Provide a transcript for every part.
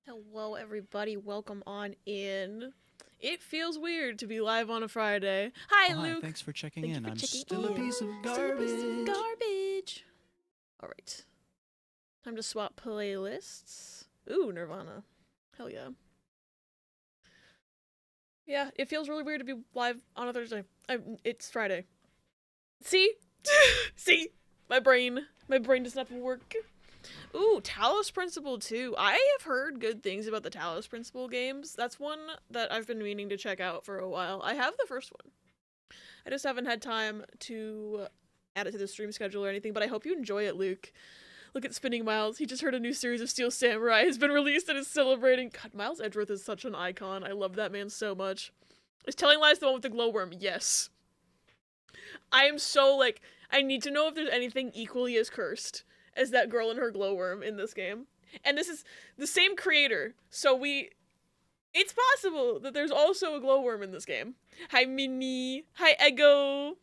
Hello, everybody. Welcome on in. It feels weird to be live on a Friday. Hi, Hi, Luke. thanks for checking Thank you in. for I'm checking still a in. piece of Still a piece of garbage. garbage. All right. Time to swap playlists. Ooh, Nirvana. Hell yeah. Yeah, it feels really weird to be live on a Thursday. It's Friday. See? See? My brain does not work. Ooh, Talos Principle 2. I have heard good things about the Talos Principle games. That's one that I've been meaning to check out for a while. I have the first one. I just haven't had time to add it to the stream schedule or anything, but I hope you enjoy it, Luke. Look at Spinning Miles. He just heard a new series of Steel Samurai has been released and is celebrating. God, Miles Edgeworth is such an icon. I love that man so much. Is Telling Lies the one with the glowworm? Yes. I am so, like, I need to know if there's anything equally as cursed as that girl and her glowworm in this game. And this is the same creator, so it's possible that there's also a glowworm in this game. Hi, Minnie. Hi, Ego.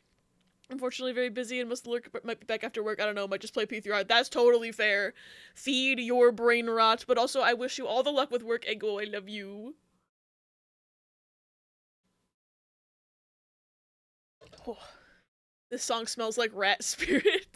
Unfortunately, very busy and must lurk, but might be back after work. I don't know, might just play P3R. That's totally fair. Feed your brain rot, but also I wish you all the luck with work, Ego. I love you. Oh, this song smells like rat spirit.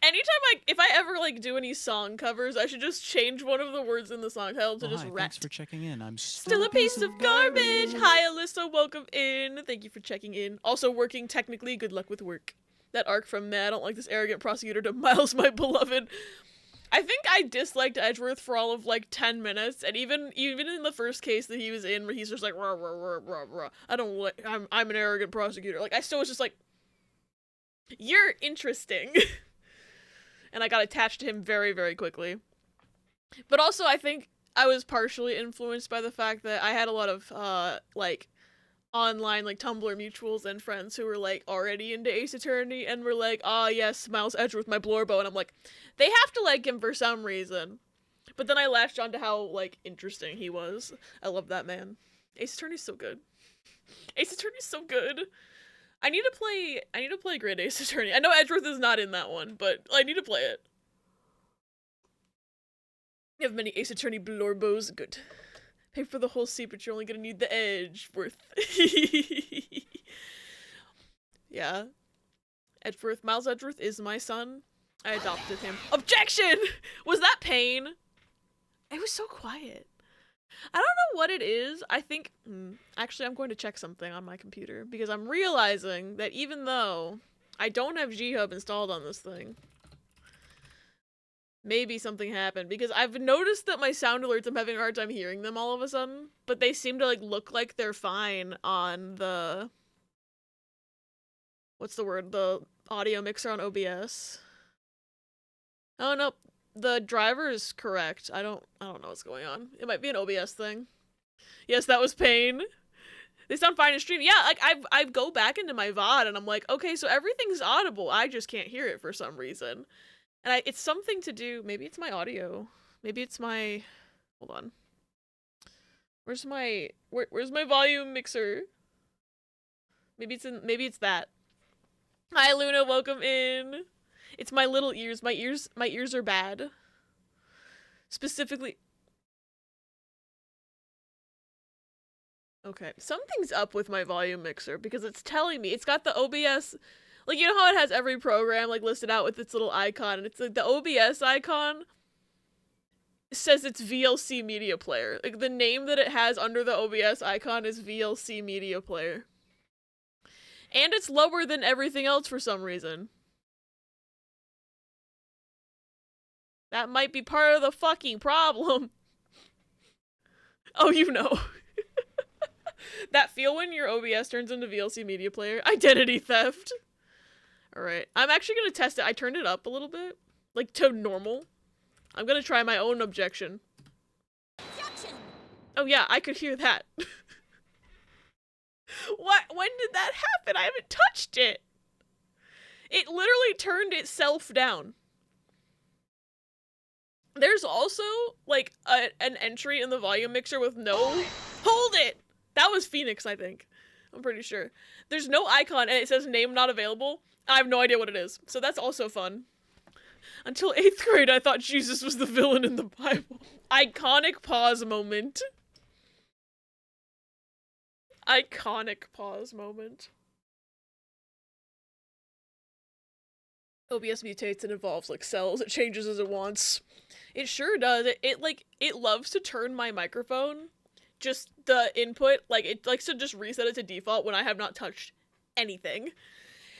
Anytime if I ever like do any song covers, I should just change one of the words in the song title to just hi, rat. thanks for checking in. I'm Still a piece of garbage. Hi, Alyssa. Welcome in. Thank you for checking in. Also working technically. Good luck with work. That arc from Meh, I don't like this arrogant prosecutor to Miles, my beloved. I think I disliked Edgeworth for all of like 10 minutes, and even in the first case that he was in, where he's just like rah rah rah rah rah. I don't like. I'm an arrogant prosecutor. Like I still was just like, you're interesting. And I got attached to him very, very quickly. But also, I think I was partially influenced by the fact that I had a lot of, like, online, like, Tumblr mutuals and friends who were, like, already into Ace Attorney and were like, ah, yes, Miles Edgeworth, my Blorbo, and I'm like, they have to like him for some reason. But then I latched on to how, like, interesting he was. I love that man. Ace Attorney's so good. Ace Attorney's so good. I need to play Great Ace Attorney. I know Edgeworth is not in that one, but I need to play it. You have many Ace Attorney Blorbos. Good. Pay for the whole seat, but you're only gonna need the Edgeworth. Yeah. Edgeworth. Miles Edgeworth is my son. I adopted him. Objection! Was that pain? It was so quiet. I don't know what it is. I think, actually I'm going to check something on my computer because I'm realizing that even though I don't have G-Hub installed on this thing, maybe something happened because I've noticed that my sound alerts, I'm having a hard time hearing them all of a sudden, but they seem to like look like they're fine on the, what's the word? The audio mixer on OBS. Oh no, the driver is correct. I don't know what's going on. It might be an OBS thing. Yes, that was pain. They sound fine in stream. Yeah, like I go back into my VOD and I'm like, okay, so everything's audible. I just can't hear it for some reason. And it's something to do, maybe it's my audio. Maybe it's my, hold on. Where's my volume mixer? Maybe it's that. Hi Luna, welcome in. It's my little ears. My ears are bad. Specifically, okay, something's up with my volume mixer because it's telling me it's got the OBS, like, you know how it has every program like listed out with its little icon, and it's like the OBS icon says it's VLC Media Player. Like the name that it has under the OBS icon is VLC Media Player. And it's lower than everything else for some reason. That might be part of the fucking problem. Oh, you know. That feel when your OBS turns into VLC Media Player? Identity theft. Alright, I'm actually gonna test it. I turned it up a little bit. Like, to normal. I'm gonna try my own objection. Objection! Oh yeah, I could hear that. What? When did that happen? I haven't touched it! It literally turned itself down. There's also, like, an entry in the volume mixer with no... Hold it! That was Phoenix, I think. I'm pretty sure. There's no icon, and it says name not available. I have no idea what it is. So that's also fun. Until 8th grade, I thought Jesus was the villain in the Bible. Iconic pause moment. Iconic pause moment. OBS mutates and evolves like cells. It changes as it wants. It sure does. It loves to turn my microphone. Just the input, like, it likes to just reset it to default when I have not touched anything.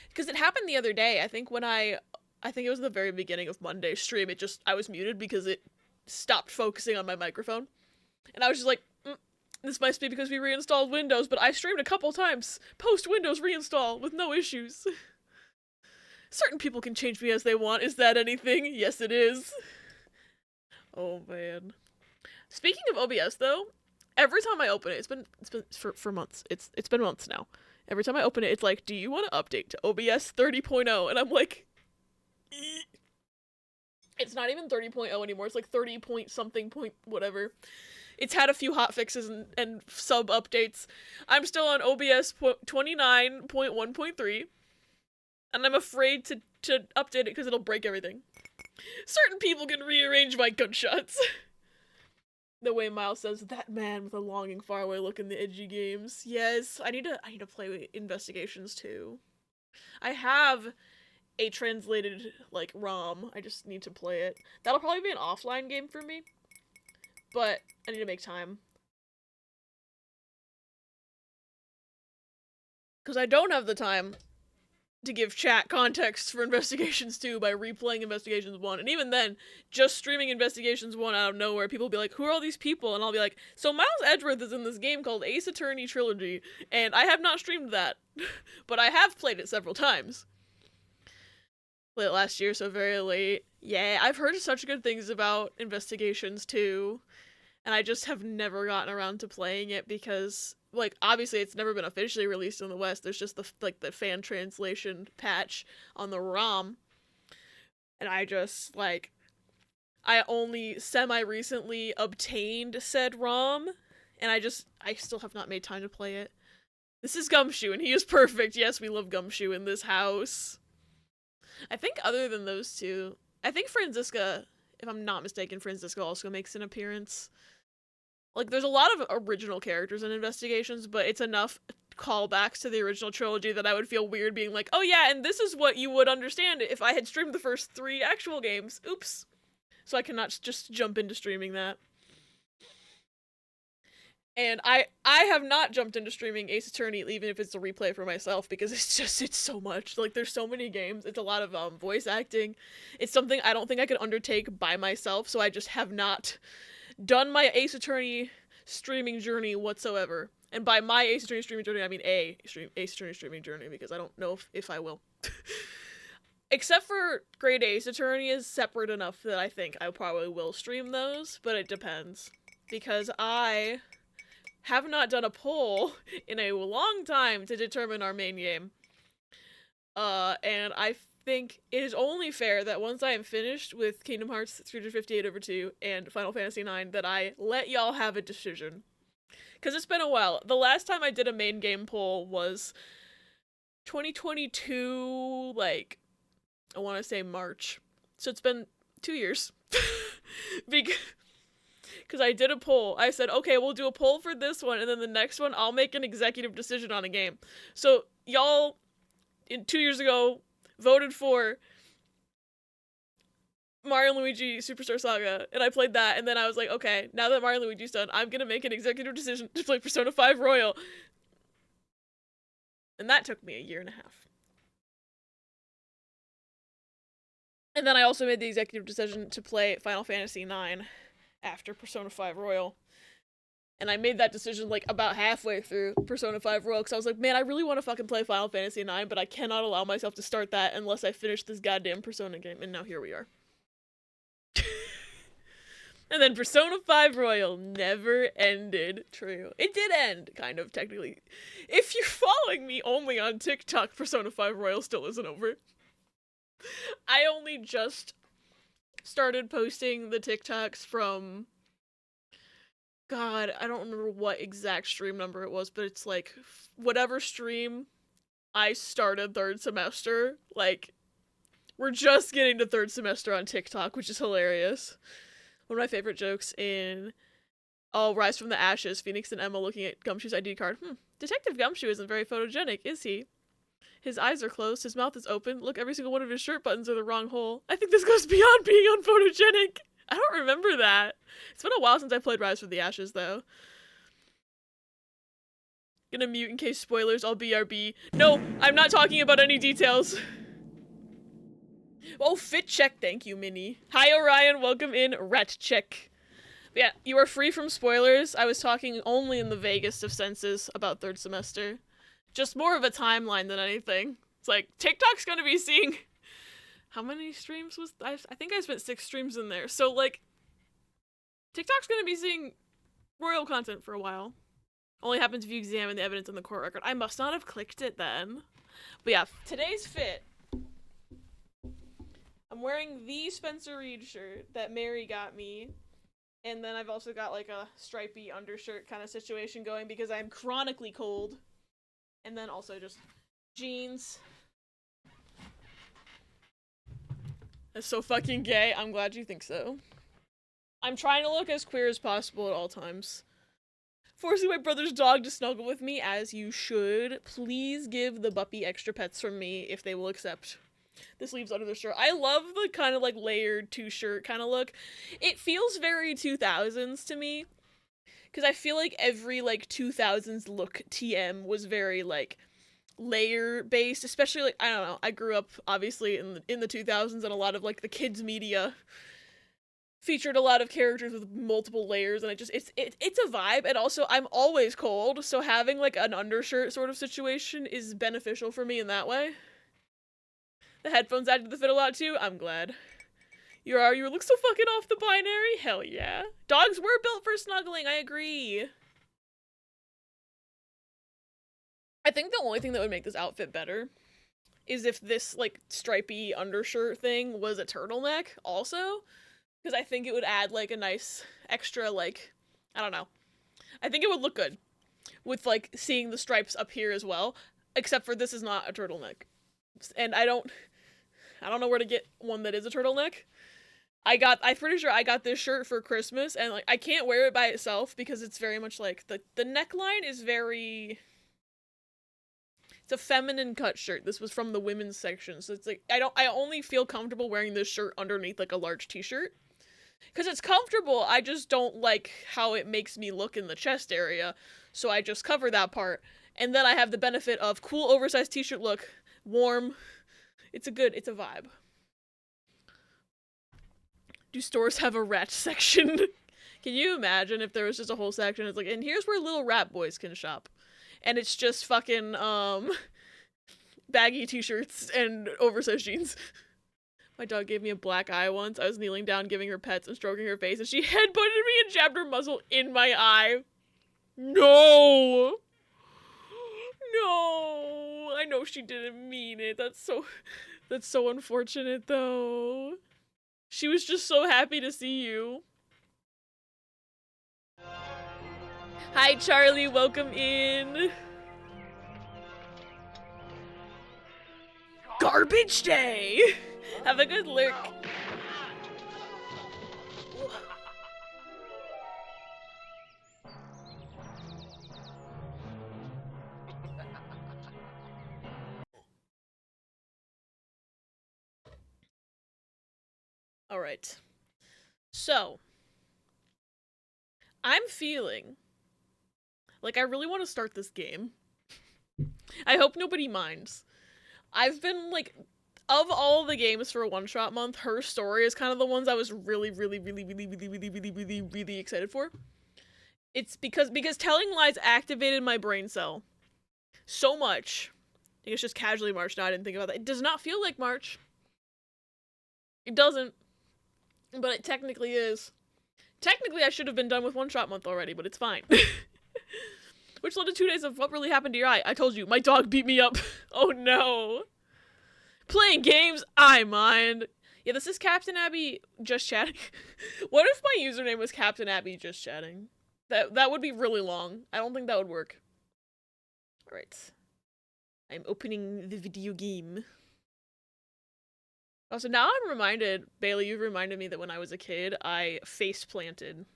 Because it happened the other day. I think it was the very beginning of Monday's stream. I was muted because it stopped focusing on my microphone. And I was just like, this must be because we reinstalled Windows, but I streamed a couple times post-Windows reinstall with no issues. Certain people can change me as they want. Is that anything? Yes, it is. Oh, man. Speaking of OBS, though, every time I open it, it's been for months. It's been months now. Every time I open it, it's like, do you want to update to OBS 30.0? And I'm like, it's not even 30.0 anymore. It's like 30 point something point whatever. It's had a few hotfixes and sub updates. I'm still on OBS 29.1.3. And I'm afraid to update it because it'll break everything. Certain people can rearrange my gunshots. The way Miles says, that man with a longing faraway look in the edgy games. Yes, I need to play Investigations too. I have a translated, like, ROM. I just need to play it. That'll probably be an offline game for me. But I need to make time. Because I don't have the time to give chat context for Investigations 2 by replaying Investigations 1. And even then, just streaming Investigations 1 out of nowhere, people will be like, who are all these people? And I'll be like, so Miles Edgeworth is in this game called Ace Attorney Trilogy, and I have not streamed that. But I have played it several times. Played it last year, so very late. Yeah, I've heard such good things about Investigations 2, and I just have never gotten around to playing it because, like, obviously it's never been officially released in the West. There's just the fan translation patch on the ROM. And I just, like, I only semi-recently obtained said ROM, and I still have not made time to play it. This is Gumshoe, and he is perfect. Yes, we love Gumshoe in this house. I think other than those two, I think Franziska, if I'm not mistaken, Franziska also makes an appearance. Like, there's a lot of original characters in Investigations, but it's enough callbacks to the original trilogy that I would feel weird being like, oh yeah, and this is what you would understand if I had streamed the first 3 actual games. Oops. So I cannot just jump into streaming that. And I have not jumped into streaming Ace Attorney, even if it's a replay for myself, because it's so much. Like, there's so many games. It's a lot of voice acting. It's something I don't think I could undertake by myself, so I just have not done my Ace Attorney streaming journey whatsoever. And by my Ace Attorney streaming journey, I mean Ace Attorney streaming journey, because I don't know if I will. Except for Great Ace Attorney is separate enough that I think I probably will stream those, but it depends. Because I have not done a poll in a long time to determine our main game. And I think it is only fair that once I am finished with Kingdom Hearts 358/2 and Final Fantasy IX that I let y'all have a decision. Because it's been a while. The last time I did a main game poll was 2022, like, I want to say March. So it's been 2 years. Because I did a poll. I said, okay, we'll do a poll for this one, and then the next one, I'll make an executive decision on a game. So y'all, 2 years ago, voted for Mario & Luigi Superstar Saga, and I played that, and then I was like, okay, now that Mario & Luigi's done, I'm gonna make an executive decision to play Persona 5 Royal. And that took me a year and a half. And then I also made the executive decision to play Final Fantasy IX after Persona 5 Royal. And I made that decision, like, about halfway through Persona 5 Royal, because I was like, man, I really want to fucking play Final Fantasy IX, but I cannot allow myself to start that unless I finish this goddamn Persona game, and now here we are. And then Persona 5 Royal never ended. True. It did end, kind of, technically. If you're following me only on TikTok, Persona 5 Royal still isn't over. I only just started posting the TikToks from, God, I don't remember what exact stream number it was, but it's like whatever stream I started 3rd semester, like We're just getting to third semester on TikTok, which is hilarious. One of my favorite jokes in Rise from the Ashes, Phoenix and Emma looking at Gumshoe's ID card. Detective Gumshoe isn't very photogenic, is he? His eyes are closed, his mouth is open. Look, every single one of his shirt buttons are the wrong hole. I think this goes beyond being unphotogenic. I don't remember that. It's been a while since I played Rise from the Ashes, though. Gonna mute in case spoilers, I'll BRB. No, I'm not talking about any details. Oh, fit check, thank you, Minnie. Hi, Orion, welcome in, ret check. But yeah, you are free from spoilers. I was talking only in the vaguest of senses about third semester. Just more of a timeline than anything. It's like, TikTok's gonna be seeing... How many streams was... I think I spent 6 streams in there. So, like, TikTok's gonna be seeing royal content for a while. Only happens if you examine the evidence in the court record. I must not have clicked it then. But yeah, today's fit. I'm wearing the Spencer Reed shirt that Mary got me. And then I've also got like a stripy undershirt kind of situation going because I'm chronically cold. And then also just jeans. That's so fucking gay. I'm glad you think so. I'm trying to look as queer as possible at all times. Forcing my brother's dog to snuggle with me, as you should. Please give the Buppy extra pets from me if they will accept. This leaves under the shirt. I love the kind of like layered two-shirt kind of look. It feels very 2000s to me. Because I feel like every like 2000s look TM was very like layer based, especially like, I don't know, I grew up obviously in the 2000s and a lot of like the kids media featured a lot of characters with multiple layers, and it's a vibe. And also I'm always cold, so having like an undershirt sort of situation is beneficial for me in that way. The headphones added to the fit a lot too. I'm glad. You look so fucking off the binary. Hell yeah. Dogs were built for snuggling, I agree. I think the only thing that would make this outfit better is if this like stripy undershirt thing was a turtleneck also. Because I think it would add, like, a nice extra, like, I don't know. I think it would look good with, like, seeing the stripes up here as well. Except for this is not a turtleneck. And I don't know where to get one that is a turtleneck. I'm pretty sure I got this shirt for Christmas, and, like, I can't wear it by itself because it's very much, like, the neckline is very... It's a feminine cut shirt. This was from the women's section, so it's, like, I only feel comfortable wearing this shirt underneath, like, a large t-shirt. Because it's comfortable, I just don't like how it makes me look in the chest area, so I just cover that part. And then I have the benefit of cool oversized t-shirt look, warm. It's a vibe. Do stores have a rat section? Can you imagine if there was just a whole section, it's like, and here's where little rat boys can shop. And it's just fucking, baggy t-shirts and oversized jeans. My dog gave me a black eye once. I was kneeling down giving her pets and stroking her face, and she headbutted me and jabbed her muzzle in my eye. No! No! I know she didn't mean it. That's so unfortunate, though. She was just so happy to see you. Hi, Charlie. Welcome in. Garbage day! Have a good lurk. Alright. So, I'm feeling like I really want to start this game. I hope nobody minds. I've been, like, of all the games for a one-shot month, Her Story is kind of the ones I was really excited for. It's because Telling Lies activated my brain cell so much. I think it's just casually March now, I didn't think about that. It does not feel like March. It doesn't. But it technically is. Technically, I should have been done with one-shot month already, but it's fine. Which led to 2 days of what really happened to your eye. I told you, my dog beat me up. Oh no. Playing games, I mind. Yeah, this is Captain Abby just chatting. What if my username was Captain Abby just chatting? That would be really long. I don't think that would work. Alright. I'm opening the video game. Oh, so now I'm reminded, Bailey, you've reminded me that when I was a kid, I face planted.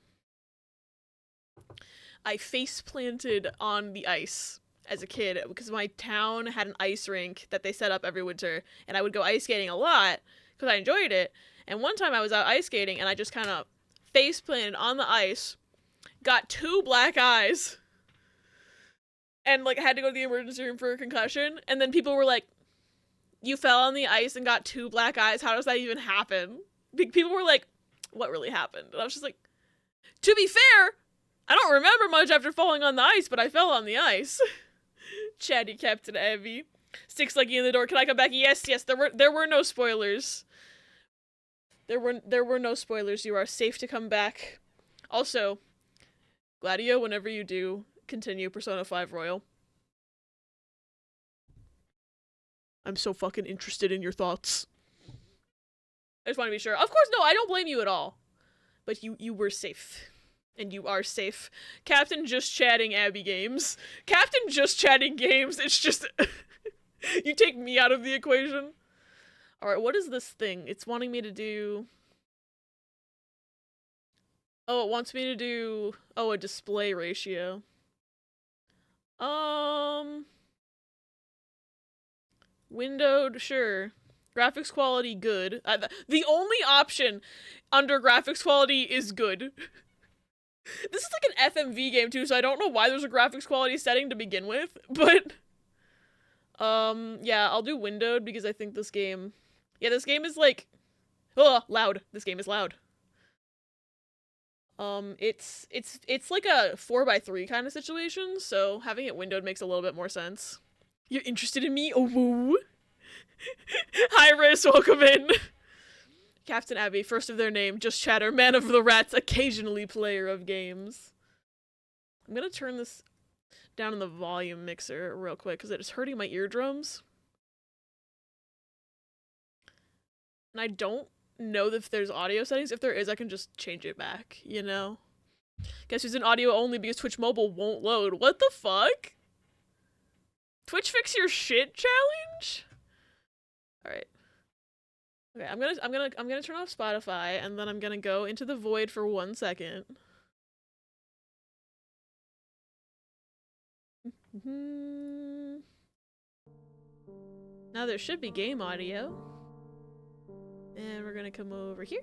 I face planted on the ice as a kid because my town had an ice rink that they set up every winter, and I would go ice skating a lot because I enjoyed it. And one time I was out ice skating and I just kind of face planted on the ice, got 2 black eyes, and like had to go to the emergency room for a concussion. And then people were like, "You fell on the ice and got 2 black eyes. How does that even happen?" People were like, "What really happened?" And I was just like, to be fair, I don't remember much after falling on the ice, but I fell on the ice. Chatty Captain Abby. Sticks Leggy in the door. Can I come back? Yes, yes. There were no spoilers. There were no spoilers. You are safe to come back. Also, Gladio, whenever you do, continue Persona 5 Royal. I'm so fucking interested in your thoughts. I just want to be sure. Of course, no, I don't blame you at all. But you were safe. And you are safe. Captain just chatting Abby games. Captain just chatting games. It's just... you take me out of the equation. Alright, what is this thing? It's wanting me to do... Oh, it wants me to do... Oh, a display ratio. Windowed, sure. Graphics quality, good. The only option under graphics quality is good. This is like an FMV game too, so I don't know why there's a graphics quality setting to begin with, but... yeah, I'll do windowed because I think this game... Yeah, this game is like... Ugh, loud. This game is loud. It's like a 4x3 kind of situation, so having it windowed makes a little bit more sense. You're interested in me? Oh, woo. Hi, Riz, welcome in. Captain Abby, first of their name, just chatter, man of the rats, occasionally player of games. I'm gonna turn this down in the volume mixer real quick, because it's hurting my eardrums. And I don't know if there's audio settings. If there is, I can just change it back, you know? Guess who's in audio only because Twitch Mobile won't load. What the fuck? Twitch fix your shit challenge? Alright. Okay, I'm gonna turn off Spotify, and then I'm gonna go into the void for 1 second. Now there should be game audio. And we're gonna come over here.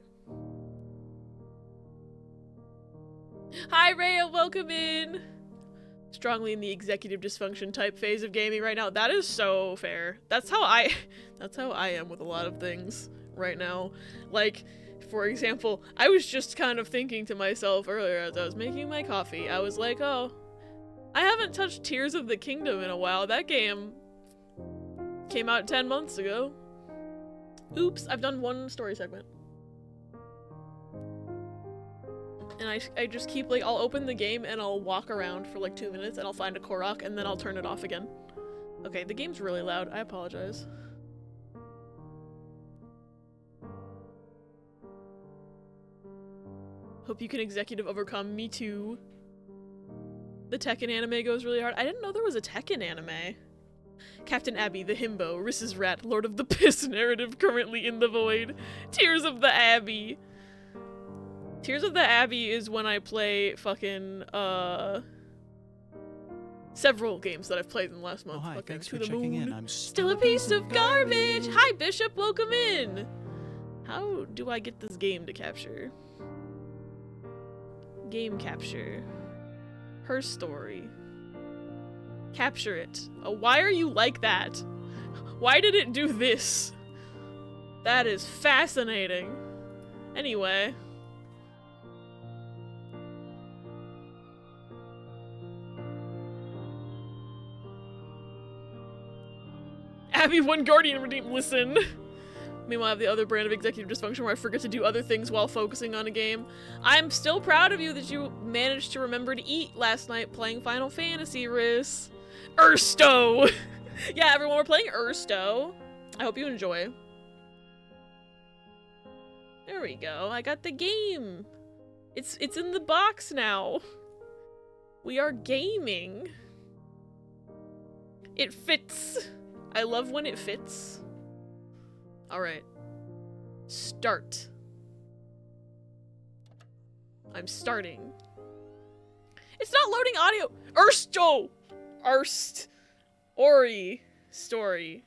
Hi Rhea, welcome in! Strongly in the executive dysfunction type phase of gaming right now. That is so fair. That's how I am with a lot of things right now. Like, for example, I was just kind of thinking to myself earlier as I was making my coffee, I was like, oh, I haven't touched Tears of the Kingdom in a while. That game came out 10 months ago. Oops, I've done 1 story segment. And I just keep, like, I'll open the game and I'll walk around for like 2 minutes and I'll find a Korok and then I'll turn it off again. Okay, the game's really loud. I apologize. Hope you can executive overcome. Me too. The Tekken anime goes really hard. I didn't know there was a Tekken anime. Captain Abby, the himbo, Riss's rat, Lord of the Piss narrative currently in the void. Tears of the Abbey. Tears of the Abbey is when I play fucking, several games that I've played in the last month. Oh, hi, fucking thanks To for the checking Moon. in. I'm Still a piece of garbage! Hi, Bishop, welcome in! How do I get this game to capture? Game capture. Her story. Capture it. Oh, why are you like that? Why did it do this? That is fascinating. Anyway. Abby, one Guardian redeem. Listen. Meanwhile, I have the other brand of executive dysfunction where I forget to do other things while focusing on a game. I'm still proud of you that you managed to remember to eat last night playing Final Fantasy, Riss. Ursto! Yeah, everyone, we're playing Ursto. I hope you enjoy. There we go. I got the game. It's in the box now. We are gaming. It fits. I love when it fits. Alright. Start. I'm starting. It's not loading audio. Ersto. Erst. Ori. Story.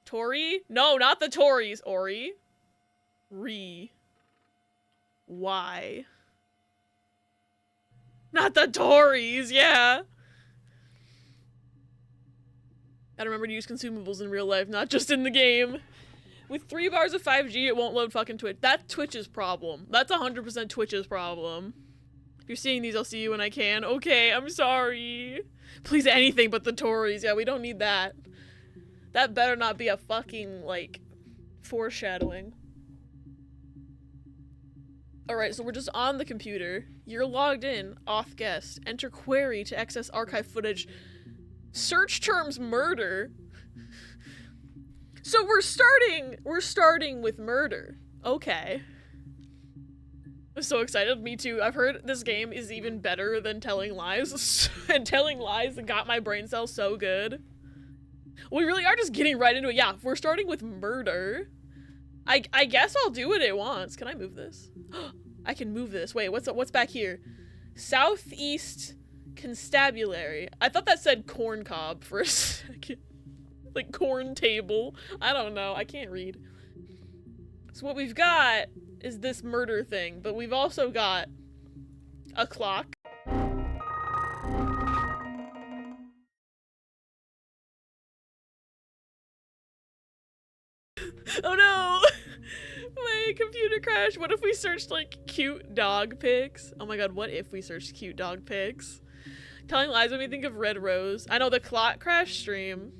Tori? No, not the Tories. Ori. Re. Why? Not the Tories, yeah. Gotta remember to use consumables in real life, not just in the game. With 3 bars of 5G, it won't load fucking Twitch. That's Twitch's problem. That's 100% Twitch's problem. If you're seeing these, I'll see you when I can. Okay, I'm sorry. Please, anything but the Tories. Yeah, we don't need that. That better not be a fucking, like, foreshadowing. Alright, so we're just on the computer. You're logged in. Auth guest. Enter query to access archive footage. Search terms murder. So we're starting with murder. Okay. I'm so excited. Me too. I've heard this game is even better than Telling Lies. And Telling Lies got my brain cells so good. We really are just getting right into it. Yeah, we're starting with murder. I guess I'll do what it wants. Can I move this? I can move this. Wait, what's back here? Southeast Constabulary. I thought that said corn cob for a second. Like corn table. I don't know. I can't read. So what we've got is this murder thing, but we've also got a clock. Oh no! My computer crashed. What if we searched like cute dog pics? Oh my god, what if we searched cute dog pics? Telling Lies made me think of Red Rose. I know, the clock crash stream.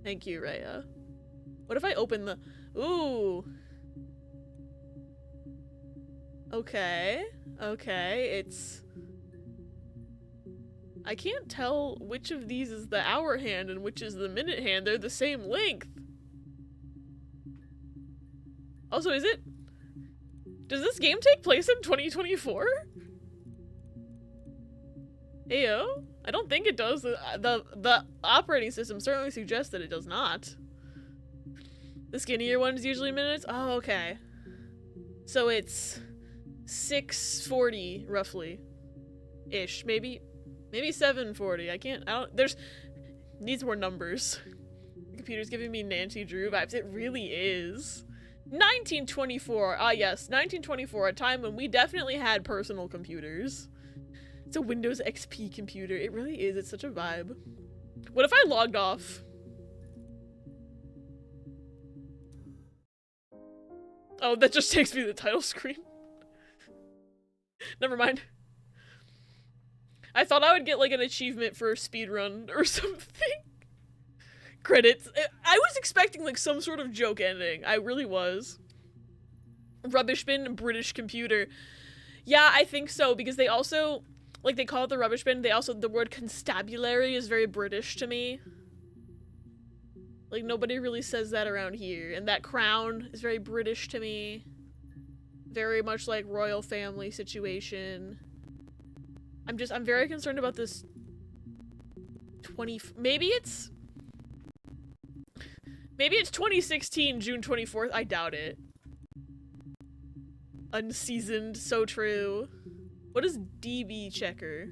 Thank you, Rhea. What if I open the... Ooh. Okay. Okay, it's... I can't tell which of these is the hour hand and which is the minute hand. They're the same length. Also, is it... Does this game take place in 2024? Ayo? I don't think it does. The operating system certainly suggests that it does not. The skinnier one is usually minutes? Oh, okay. So it's 6:40 roughly. Ish. Maybe 7:40. Needs more numbers. The computer's giving me Nancy Drew vibes. It really is. 1924. Ah, yes. 1924, a time when we definitely had personal computers. It's a Windows XP computer. It really is. It's such a vibe. What if I logged off? Oh, that just takes me to the title screen. Never mind. I thought I would get like an achievement for a speedrun or something. Credits. I was expecting like some sort of joke ending. I really was. Rubbish bin, British computer. Yeah, I think so, because they also, like, they call it the rubbish bin. They also, the word constabulary is very British to me. Like, nobody really says that around here. And that crown is very British to me. Very much like royal family situation. I'm very concerned about this maybe it's 2016, June 24th. I doubt it. Unseasoned, so true. What is DB checker?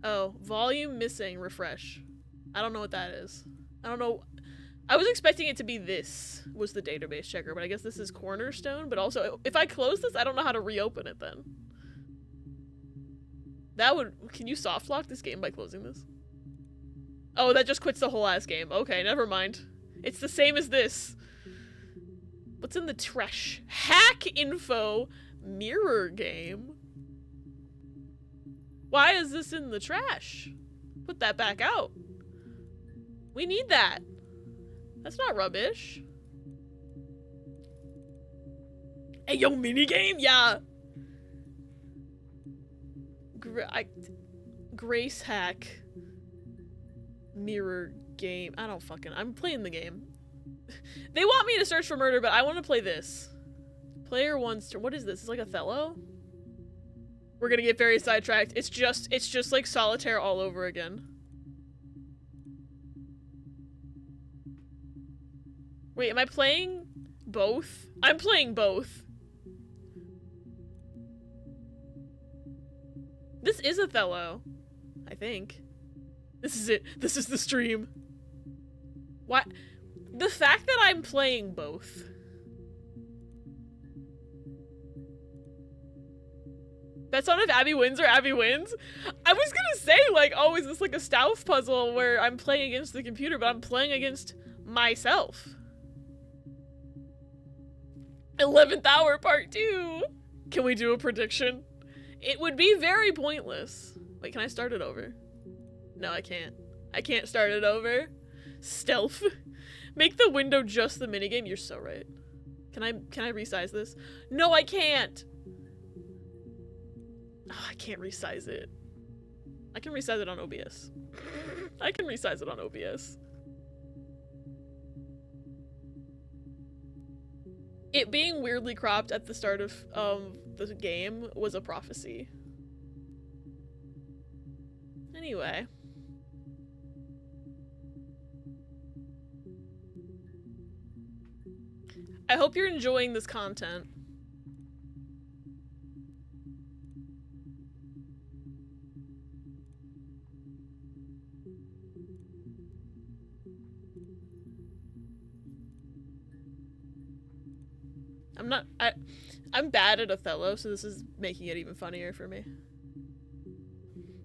Oh, volume missing, refresh. I don't know what that is. I don't know. I was expecting it to be this was the database checker, but I guess this is Cornerstone. But also, if I close this, I don't know how to reopen it then. That would, can you soft lock this game by closing this? Oh, that just quits the whole ass game. Okay, never mind. It's the same as this. What's in the trash? Hack info mirror game. Why is this in the trash? Put that back out. We need that. That's not rubbish. Hey, yo, minigame? Yeah. Grace hack mirror game. I don't fucking... I'm playing the game. They want me to search for murder, but I want to play this. Player one's turn. What is this? It's like Othello? We're gonna get very sidetracked. It's just like solitaire all over again. Wait, am I playing Both? I'm playing both. This is Othello. I think. This is it. This is the stream. What? The fact that I'm playing both. That's not if Abby wins or Abby wins. I was gonna say, like, oh, is this like a stealth puzzle where I'm playing against the computer, but I'm playing against myself. 11th hour part 2. Can we do a prediction? It would be very pointless. Wait, can I start it over? No, I can't. I can't start it over. Stealth. Make the window just the minigame. You're so right. Can I resize this? No, I can't. Oh, I can't resize it. I can resize it on OBS. I can resize it on OBS. It being weirdly cropped at the start of the game was a prophecy. Anyway. I hope you're enjoying this content. I'm bad at Othello, so this is making it even funnier for me.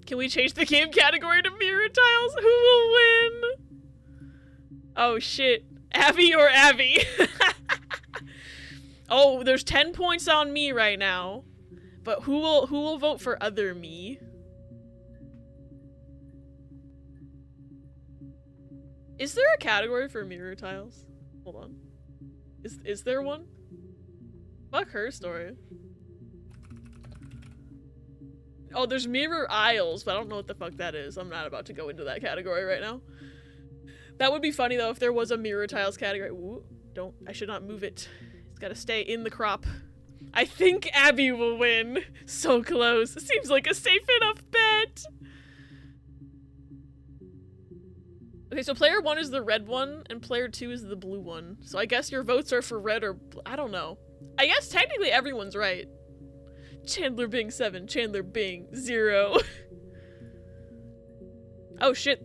Can we change the game category to mirror tiles? Who will win? Oh shit. Abby or Abby? Oh, there's 10 points on me right now. But who will vote for other me? Is there a category for mirror tiles? Hold on. Is there one? Fuck her story. Oh, there's mirror aisles, but I don't know what the fuck that is. I'm not about to go into that category right now. That would be funny though if there was a mirror tiles category. Ooh, I should not move it. It's gotta stay in the crop. I think Abby will win. So close. Seems like a safe enough bet. Okay, so player 1 is the red one, and player 2 is the blue one. So I guess your votes are for red or I don't know. I guess technically everyone's right. Chandler Bing 7, Chandler Bing 0. Oh shit.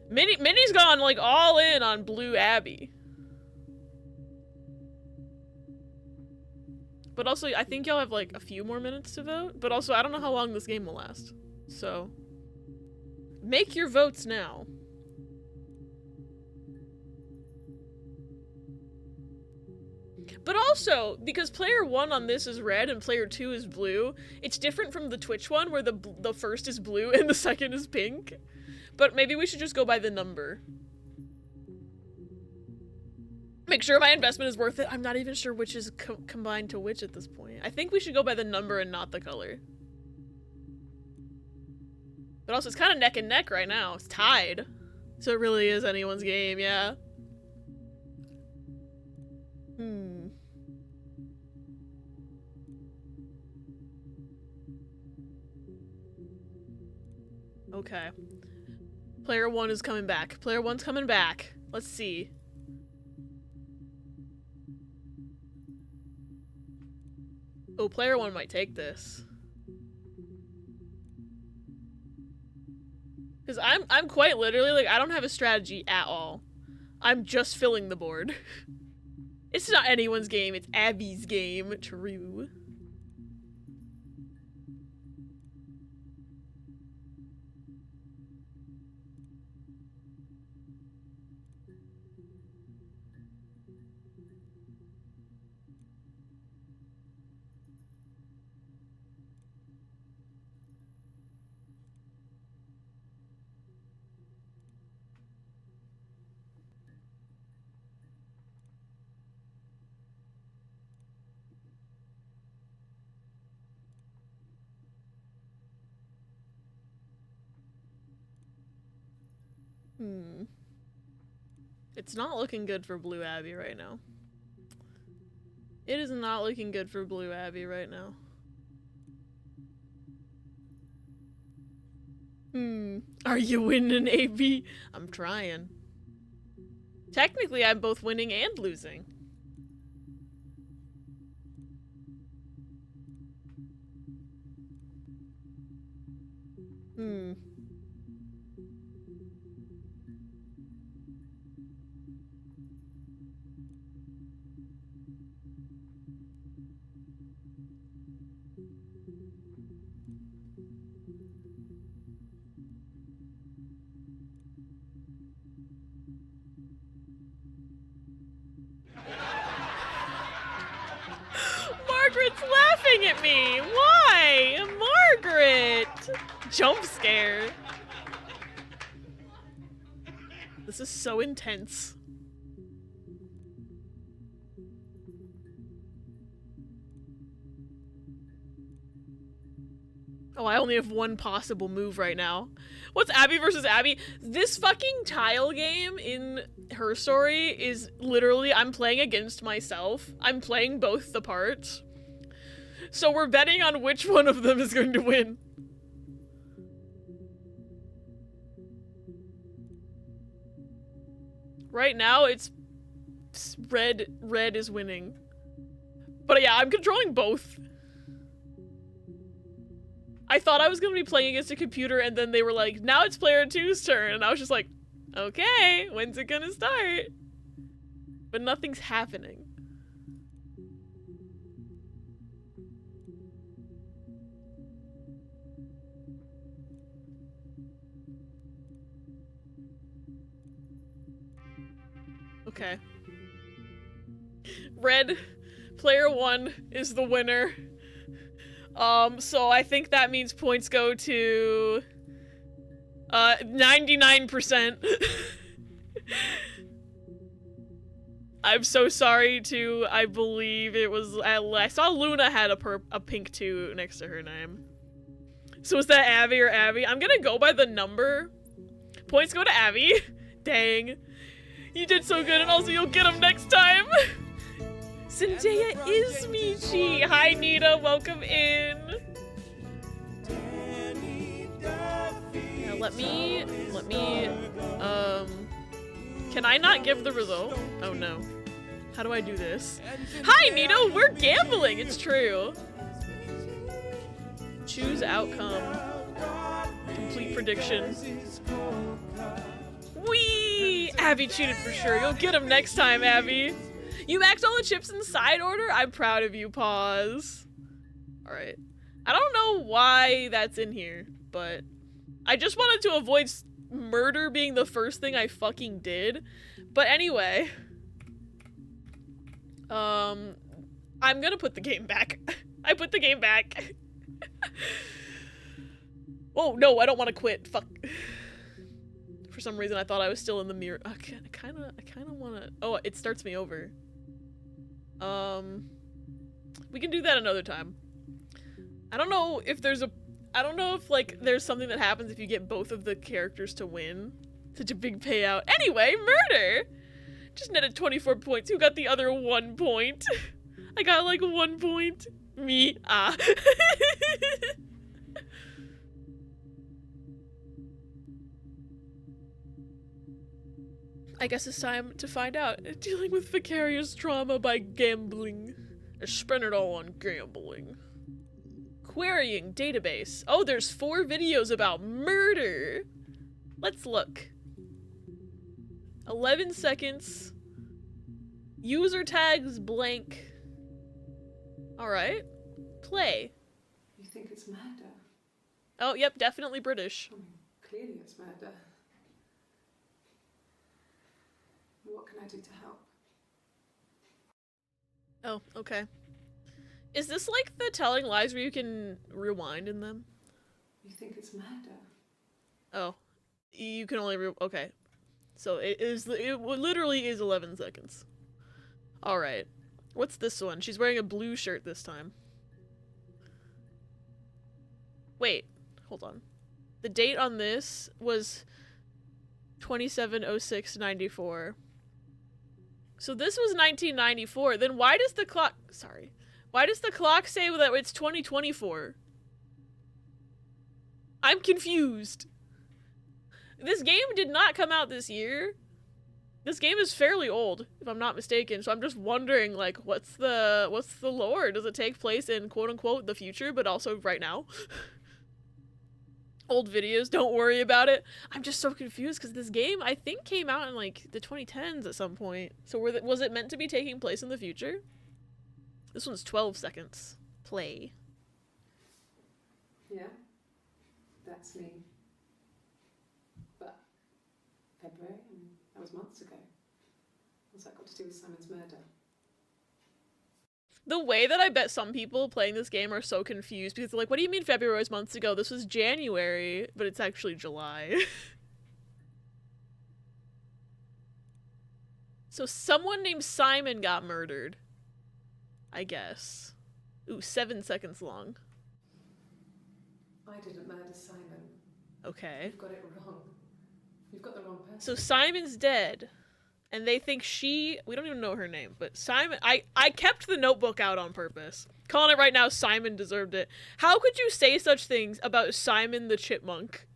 Minnie's gone like all in on blue Abby. But also, I think y'all have like a few more minutes to vote. But also, I don't know how long this game will last. So, make your votes now. But also, because player 1 on this is red and player 2 is blue, it's different from the Twitch one where the first is blue and the second is pink. But maybe we should just go by the number. Make sure my investment is worth it. I'm not even sure which is combined to which at this point. I think we should go by the number and not the color. But also, it's kind of neck and neck right now. It's tied. So it really is anyone's game, yeah. Okay. Player 1 is coming back. Player 1's coming back. Let's see. Oh, player 1 might take this. Because I'm quite literally, like, I don't have a strategy at all. I'm just filling the board. It's not anyone's game, it's Abby's game. True. It's not looking good for Blue Abby right now. It is not looking good for Blue Abby right now. Are you winning, AB? I'm trying. Technically, I'm both winning and losing. Hmm. Margaret's laughing at me! Why? Margaret! Jump scare. This is so intense. Oh, I only have one possible move right now. What's Abby versus Abby? This fucking tile game in Her Story is literally, I'm playing against myself. I'm playing both the parts. So we're betting on which one of them is going to win. Right now, it's red is winning. But yeah, I'm controlling both. I thought I was gonna be playing against a computer, and then they were like, now it's player 2's turn, and I was just like, okay, when's it gonna start? But nothing's happening. Okay. Red, player 1 is the winner. So I think that means points go to 99%. I'm so sorry to, I believe it was, I saw Luna had a pink 2 next to her name. So is that Abby or Abby? I'm gonna go by the number. Points go to Abby. Dang. You did so good, and also you'll get them next time. Zendaya is Michi. Hi, Nita. Welcome in. Yeah, let me, can I not give the result? Oh, no. How do I do this? Hi, Nita. We're gambling. It's true. Choose outcome. Complete prediction. Whee! Abby cheated for sure. You'll get him next time, Abby. You maxed all the chips in side order? I'm proud of you, Pause. Alright. I don't know why that's in here, but I just wanted to avoid murder being the first thing I fucking did. But anyway. I'm gonna put the game back. I put the game back. Oh, no, I don't want to quit. Fuck. For some reason, I thought I was still in the mirror. Okay, I kind of want to... Oh, it starts me over. We can do that another time. I don't know if there's a... I don't know if, like, there's something that happens if you get both of the characters to win. Such a big payout. Anyway, murder! Just netted 24 points. Who got the other 1 point? I got, like, 1 point. Me. Ah. I guess it's time to find out. Dealing with vicarious trauma by gambling. I spent it all on gambling. Querying database. Oh, there's 4 videos about murder. Let's look. 11 seconds. User tags blank. Alright. Play. You think it's murder? Oh, yep, definitely British. I mean, clearly it's murder. What can I do to help? Oh, okay. Is this like the telling lies where you can rewind in them? You think it's murder? Oh. You can only okay. So it literally is 11 seconds. Alright. What's this one? She's wearing a blue shirt this time. Wait. Hold on. The date on this was 27/06/94. So this was 1994. Then why does the clock... Sorry. Why does the clock say that it's 2024? I'm confused. This game did not come out this year. This game is fairly old, if I'm not mistaken. So I'm just wondering, like, what's the lore? Does it take place in quote-unquote the future, but also right now? Old videos, don't worry about it. I'm just so confused because this game, I think, came out in, like, the 2010s at some point. So was it meant to be taking place in the future? This one's 12 seconds. Play. Yeah, that's me. But February, and that was months ago. What's that got to do with Simon's murder? The way that I bet some people playing this game are so confused because they're like, what do you mean February was months ago? This was January, but it's actually July. So someone named Simon got murdered. I guess. Ooh, 7 seconds long. I didn't murder Simon. Okay. You've got it wrong. You've got the wrong person. So Simon's dead. And they think we don't even know her name, but Simon, I kept the notebook out on purpose. Calling it right now, Simon deserved it. How could you say such things about Simon the Chipmunk?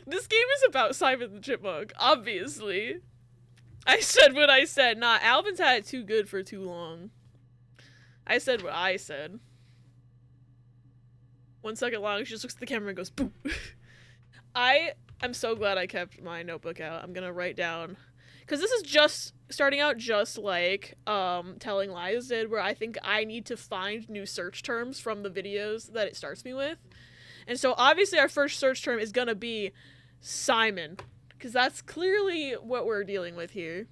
This game is about Simon the Chipmunk, obviously. I said what I said. Nah, Alvin's had it too good for too long. I said what I said. 1 second long, she just looks at the camera and goes, boop. I'm so glad I kept my notebook out. I'm gonna write down, because this is just starting out just like Telling Lies did, where I think I need to find new search terms from the videos that it starts me with. And so obviously our first search term is gonna be Simon, because that's clearly what we're dealing with here.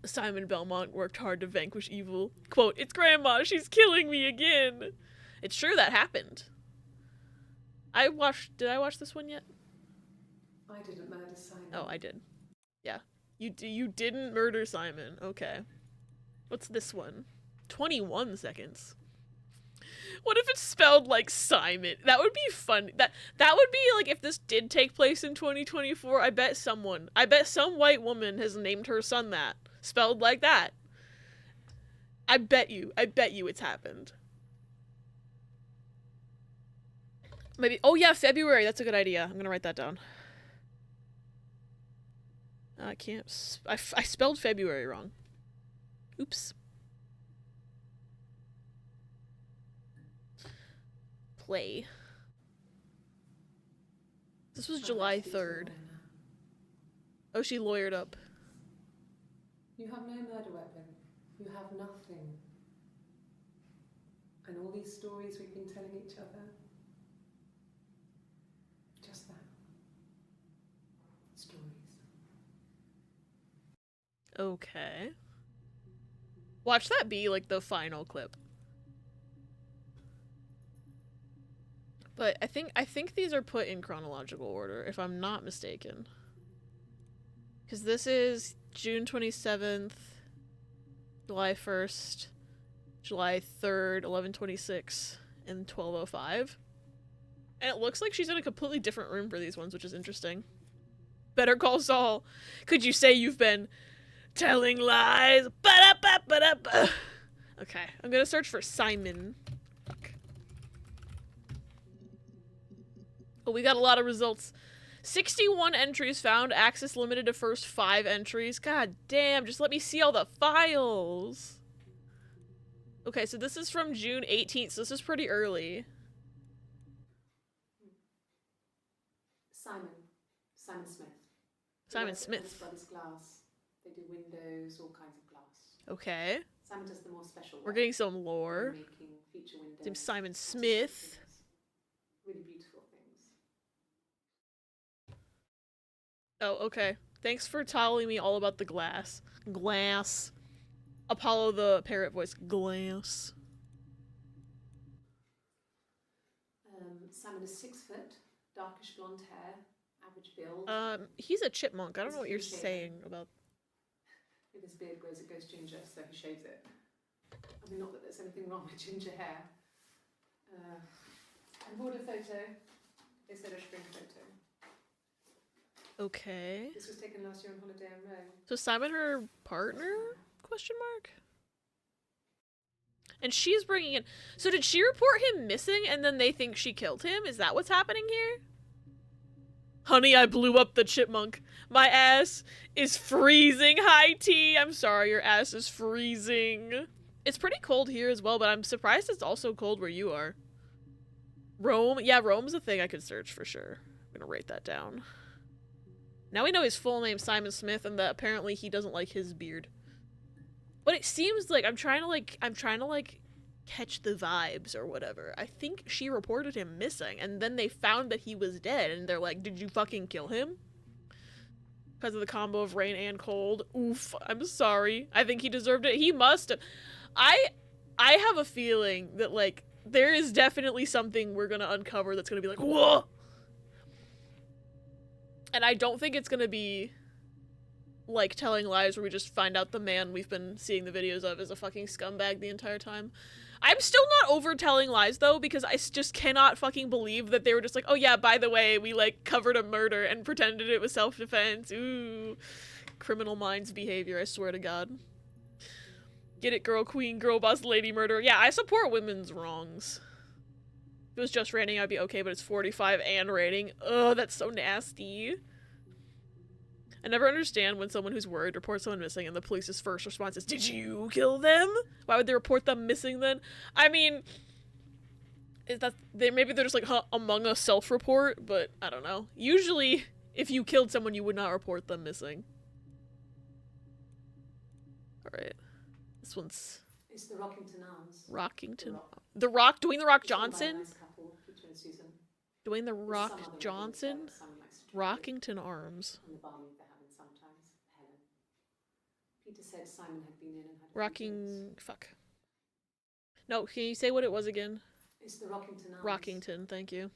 Simon Belmont worked hard to vanquish evil. Quote, it's Grandma, she's killing me again. It's true, that happened. Did I watch this one yet? I didn't murder Simon. Oh, I did. Yeah. You didn't murder Simon. Okay. What's this one? 21 seconds. What if it's spelled like Simon? That would be fun. That would be like if this did take place in 2024, I bet some white woman has named her son that. Spelled like that. I bet you it's happened. Maybe, oh yeah, February, that's a good idea. I'm gonna write that down. I can't, I spelled February wrong. Oops. Play. This was July 3rd. Oh, she lawyered up. You have no murder weapon. You have nothing. And all these stories we've been telling each other. Just that. Stories. Okay. Watch that be like the final clip. But I think these are put in chronological order, if I'm not mistaken. Because this is June 27th, July 1st, July 3rd, 11:26, and 12:05. And it looks like she's in a completely different room for these ones, which is interesting. Better Call Saul. Could you say you've been telling lies? Ba-da-ba-ba-da-ba. Okay, I'm gonna search for Simon. Fuck. Oh, we got a lot of results. 61 entries found. Access limited to first 5 entries. God damn, just let me see all the files. Okay, so this is from June 18th, so this is pretty early. Simon Smith. Simon Smith. Brothers Glass. They do windows, all kinds of glass. Okay. Simon does the more special work. We're getting some lore. Making feature windows. His name's Simon Smith. Really beautiful things. Oh, okay. Thanks for telling me all about the glass. Glass. Apollo the parrot voice. Glass. Simon is 6 foot, darkish blonde hair, average build. He's a chipmunk. I don't know what you're saying about. If his beard grows, it goes ginger, so he shaves it. I mean, not that there's anything wrong with ginger hair. I bought a photo. They said I should bring a photo. Okay. This was taken last year on holiday in Rome. So Simon, her partner? Question mark. And she's bringing in. So did she report him missing, and then they think she killed him? Is that what's happening here? Honey, I blew up the chipmunk. My ass is freezing. Hi, T. I'm sorry, your ass is freezing. It's pretty cold here as well, but I'm surprised it's also cold where you are. Rome? Yeah, Rome's a thing I could search for sure. I'm gonna write that down. Now we know his full name, Simon Smith, and that apparently he doesn't like his beard. But it seems like I'm trying to catch the vibes or whatever. I think she reported him missing, and then they found that he was dead, and they're like, did you fucking kill him? Because of the combo of rain and cold. Oof, I'm sorry. I think he deserved it. He must have. I have a feeling that, like, there is definitely something we're gonna uncover that's gonna be like, whoa! And I don't think it's gonna be like Telling Lies where we just find out the man we've been seeing the videos of is a fucking scumbag the entire time. I'm still not over Telling Lies though, because I just cannot fucking believe that they were just like, oh yeah, by the way, we like covered a murder and pretended it was self-defense. Ooh. Criminal minds behavior, I swear to God. Get it, girl queen, girl boss, lady murderer. Yeah, I support women's wrongs. If it was just raining, I'd be okay, but it's 45 and raining. Ugh, that's so nasty. I never understand when someone who's worried reports someone missing and the police's first response is, did you kill them? Why would they report them missing then? I mean, is that maybe they're just like, huh, Among Us self-report, but I don't know. Usually, if you killed someone, you would not report them missing. Alright. This one's... It's the Rockington Arms. Rockington? The Rock? Dwayne The Rock Johnson? Nice couple, Peter and Susan. Dwayne The Rock Johnson? Rockington Arms. And the barmaid they're having sometimes, Helen. Peter said Simon had been in and had Rocking... Fuck. No, can you say what it was again? It's the Rockington Arms. Rockington, thank you.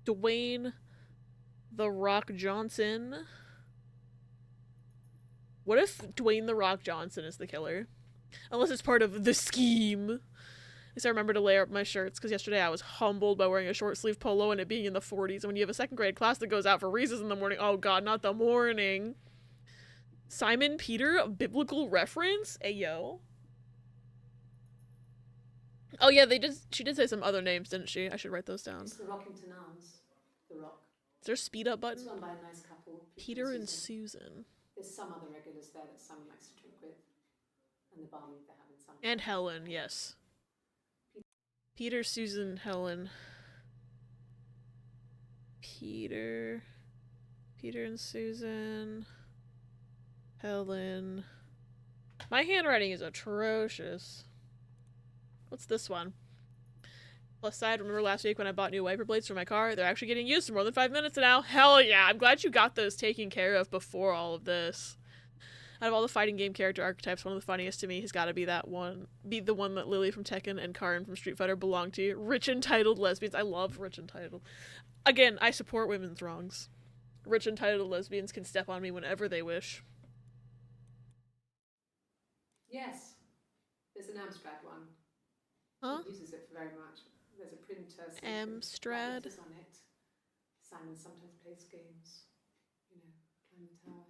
Dwayne The Rock Johnson. What if Dwayne The Rock Johnson is the killer? Unless it's part of the scheme. At least I remember to layer up my shirts, because yesterday I was humbled by wearing a short sleeve polo and it being in the 40s. And when you have a second grade class that goes out for recess in the morning, oh god, not the morning. Simon Peter, a biblical reference? Ayo. Oh yeah, she did say some other names, didn't she? I should write those down. It's the Rockington Arms. The Rock. Is there a speed up button? It's run by a nice couple. Peter and Susan. There's some other regulars there that Simon likes to drink with. And the barmaid they're having some. And Helen, yes. Peter, Susan, Helen. Peter and Susan. Helen. My handwriting is atrocious. What's this one? Plus side, remember last week when I bought new wiper blades for my car? They're actually getting used for more than 5 minutes now. Hell yeah, I'm glad you got those taken care of before all of this. Out of all the fighting game character archetypes, one of the funniest to me has got to be the one that Lily from Tekken and Karin from Street Fighter belong to. Rich entitled lesbians. I love rich entitled. Again, I support women's wrongs. Rich entitled lesbians can step on me whenever they wish. Yes. There's an Amstrad one. Huh? He uses it very much. There's a printer. Amstrad? On it. Simon sometimes plays games. You know, climb the tower.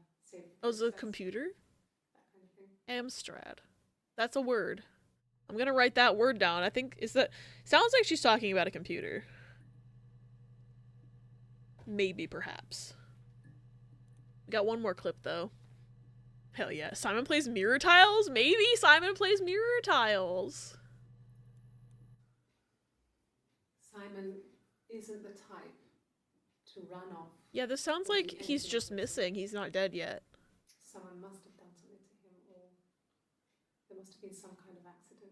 Oh, it's a computer? That kind of thing. Amstrad. That's a word. I'm gonna write that word down. I think, sounds like she's talking about a computer. Maybe, perhaps. We got one more clip, though. Hell yeah. Simon plays mirror tiles? Maybe Simon plays mirror tiles. Simon isn't the type to run off. Yeah, this sounds like he's just missing. He's not dead yet. Someone must have done something to him, or there must have been some kind of accident.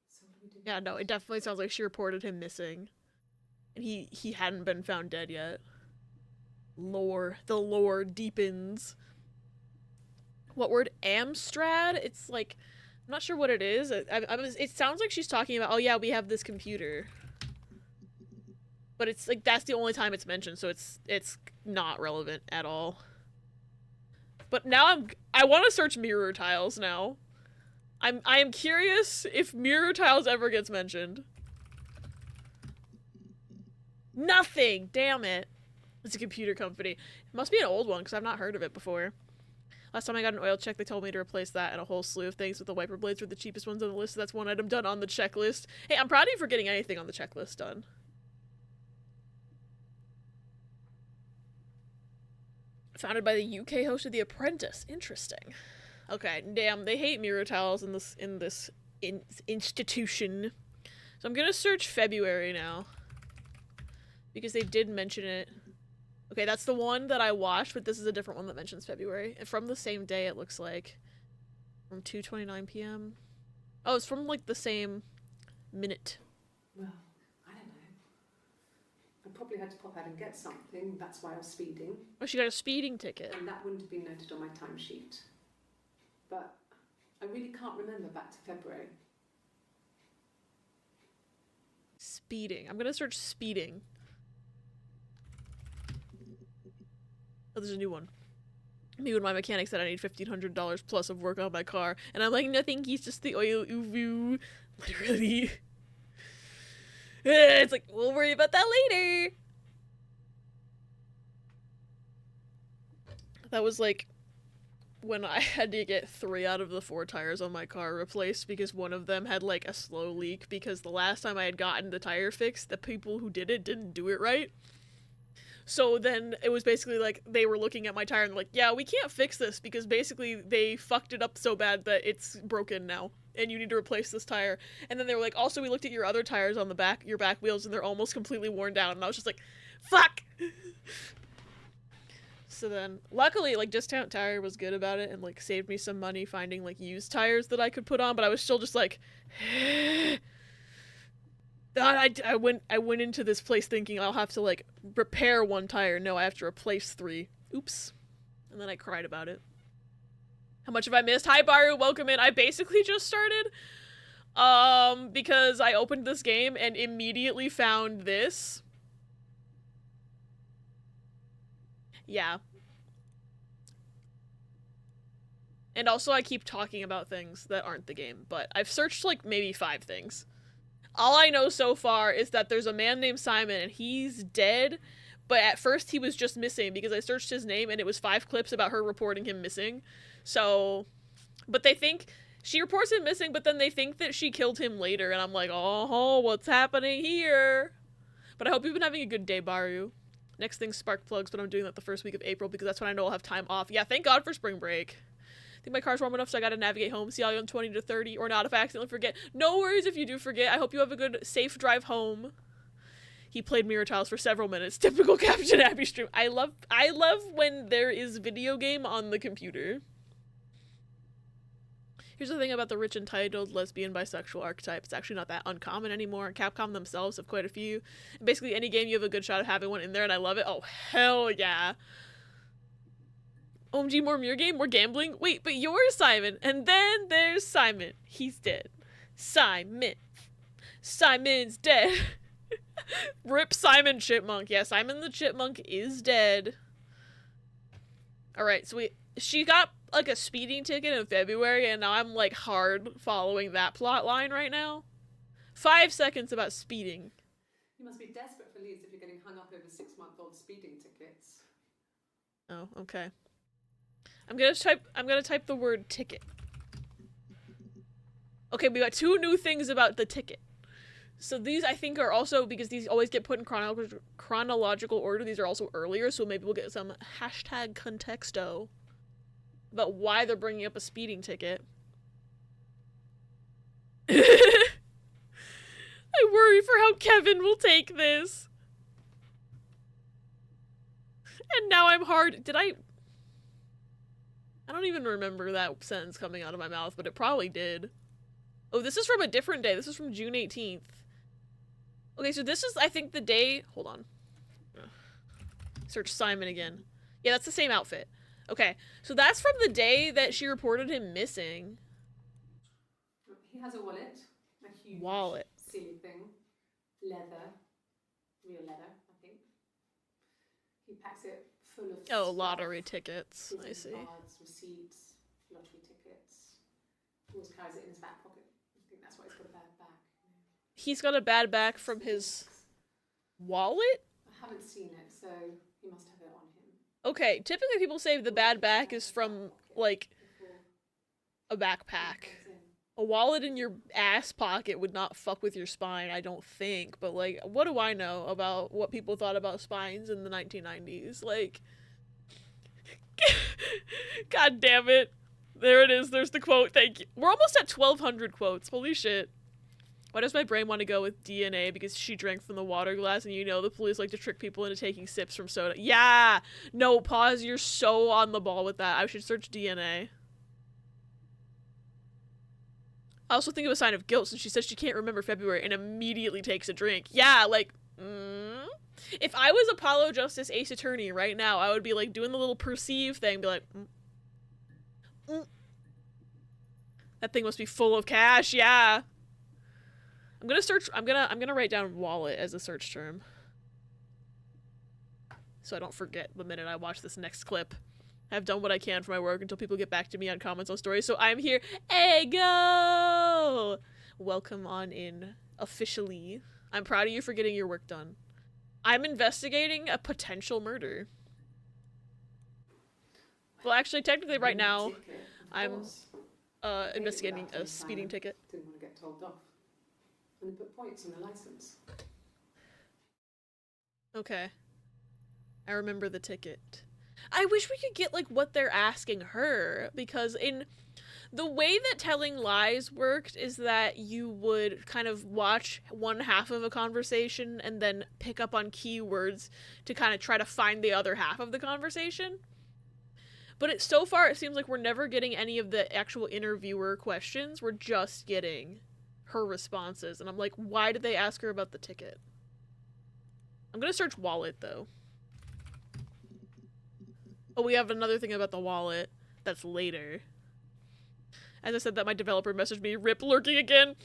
So what do we do? Yeah, no, it definitely sounds like she reported him missing. And he hadn't been found dead yet. The lore deepens. What word? Amstrad? It's like, I'm not sure what it is. It sounds like she's talking about, oh yeah, we have this computer. But it's like, that's the only time it's mentioned, so it's not relevant at all. But now I want to search mirror tiles now. I am curious if mirror tiles ever gets mentioned. Nothing! Damn it. It's a computer company. It must be an old one, because I've not heard of it before. Last time I got an oil check, they told me to replace that and a whole slew of things, with the wiper blades were the cheapest ones on the list, so that's one item done on the checklist. Hey, I'm proud of you for getting anything on the checklist done. Founded by the UK host of The Apprentice. Interesting. Okay, damn, they hate mirror tiles in this institution. So I'm gonna search February now. Because they did mention it. Okay, that's the one that I watched, but this is a different one that mentions February. And from the same day, it looks like. From 2:29 p.m. Oh, it's from, like, the same minute. Well, I don't know. I probably had to pop out and get something. That's why I was speeding. Oh, she got a speeding ticket. And that wouldn't have been noted on my timesheet. But I really can't remember back to February. Speeding. I'm gonna search speeding. Oh, there's a new one. Me when my mechanic said I need $1,500 plus of work on my car. And I'm like, no thank you, it's just the oil, ooh. Literally. It's like, we'll worry about that later. That was like when I had to get 3 out of the 4 tires on my car replaced because one of them had like a slow leak because the last time I had gotten the tire fixed, the people who did it didn't do it right. So then it was basically like they were looking at my tire and like, yeah, we can't fix this because basically they fucked it up so bad that it's broken now and you need to replace this tire. And then they were like, also we looked at your other tires on the back, your back wheels, and they're almost completely worn down. And I was just like, fuck! So then, luckily, like, Discount Tire was good about it and like saved me some money finding like used tires that I could put on, but I was still just like, I went into this place thinking I'll have to like repair 1 tire. No, I have to replace 3. Oops. And then I cried about it. How much have I missed? Hi Baru, welcome in. I basically just started because I opened this game and immediately found this. Yeah. And also I keep talking about things that aren't the game, but I've searched like maybe 5 things. All I know so far is that there's a man named Simon and he's dead, but at first he was just missing because I searched his name and it was 5 clips about her reporting him missing. So, but they think, she reports him missing, but then they think that she killed him later and I'm like, oh, what's happening here? But I hope you've been having a good day, Baru. Next thing, spark plugs, but I'm doing that the first week of April because that's when I know I'll have time off. Yeah, thank God for spring break. I think my car's warm enough so I gotta navigate home, see I'm 20 to 30, or not if I accidentally forget. No worries if you do forget. I hope you have a good, safe drive home. He played Mirror Tiles for several minutes. Typical Captain Abby stream. I love when there is video game on the computer. Here's the thing about the rich entitled lesbian bisexual archetype. It's actually not that uncommon anymore. Capcom themselves have quite a few. Basically any game you have a good shot of having one in there and I love it. Oh, hell yeah. OMG, more mirror game? More gambling? Wait, but you're Simon. And then there's Simon. He's dead. Simon. Simon's dead. Rip Simon Chipmunk. Yeah, Simon the Chipmunk is dead. Alright, so she got like a speeding ticket in February and now I'm like hard following that plot line right now. 5 seconds about speeding. You must be desperate for leads if you're getting hung up over 6-month-old speeding tickets. Oh, okay. I'm gonna type the word ticket. Okay, we got 2 new things about the ticket. So these I think are also, because these always get put in chronological order, these are also earlier, so maybe we'll get some hashtag contexto about why they're bringing up a speeding ticket. I worry for how Kevin will take this. And now I'm hard. I don't even remember that sentence coming out of my mouth, but it probably did. Oh, this is from a different day. This is from June 18th. Okay, so this is, I think, the day... Hold on. Search Simon again. Yeah, that's the same outfit. Okay, so that's from the day that she reported him missing. He has a wallet. A huge wallet. Silly thing. Leather. Real leather, I think. He packs it full of Oh, lottery tickets. I see. Cards, receipts, lottery tickets. He always carries it in his back pocket. I think that's why he's got a bad back. He's got a bad back from his wallet? I haven't seen it, so he must have it on him. Okay, typically people say the bad back is from, like, a backpack. A wallet in your ass pocket would not fuck with your spine, I don't think. But, like, what do I know about what people thought about spines in the 1990s? Like, God damn it. There it is. There's the quote. Thank you. We're almost at 1,200 quotes. Holy shit. Why does my brain want to go with DNA? Because she drank from the water glass, and you know the police like to trick people into taking sips from soda. Yeah! No, pause. You're so on the ball with that. I should search DNA. I also think of a sign of guilt since she says she can't remember February and immediately takes a drink. Yeah, like, if I was Apollo Justice Ace Attorney right now, I would be like doing the little perceive thing, be like, that thing must be full of cash, yeah. I'm gonna search, I'm gonna write down wallet as a search term. So I don't forget the minute I watch this next clip. I've done what I can for my work until people get back to me on comments on stories, so I'm here. Hey, go! Welcome on in, officially. I'm proud of you for getting your work done. I'm investigating a potential murder. Well, actually, technically right now, I'm investigating a speeding ticket. Didn't want to get told off. And they put points on the license. Okay. I remember the ticket. I wish we could get, like, what they're asking her, because in the way that telling lies worked is that you would kind of watch one half of a conversation and then pick up on keywords to kind of try to find the other half of the conversation. But so far, it seems like we're never getting any of the actual interviewer questions. We're just getting her responses. And I'm like, why did they ask her about the ticket? I'm gonna search wallet, though. Oh, we have another thing about the wallet that's later. As I said that, my developer messaged me, "Rip lurking again."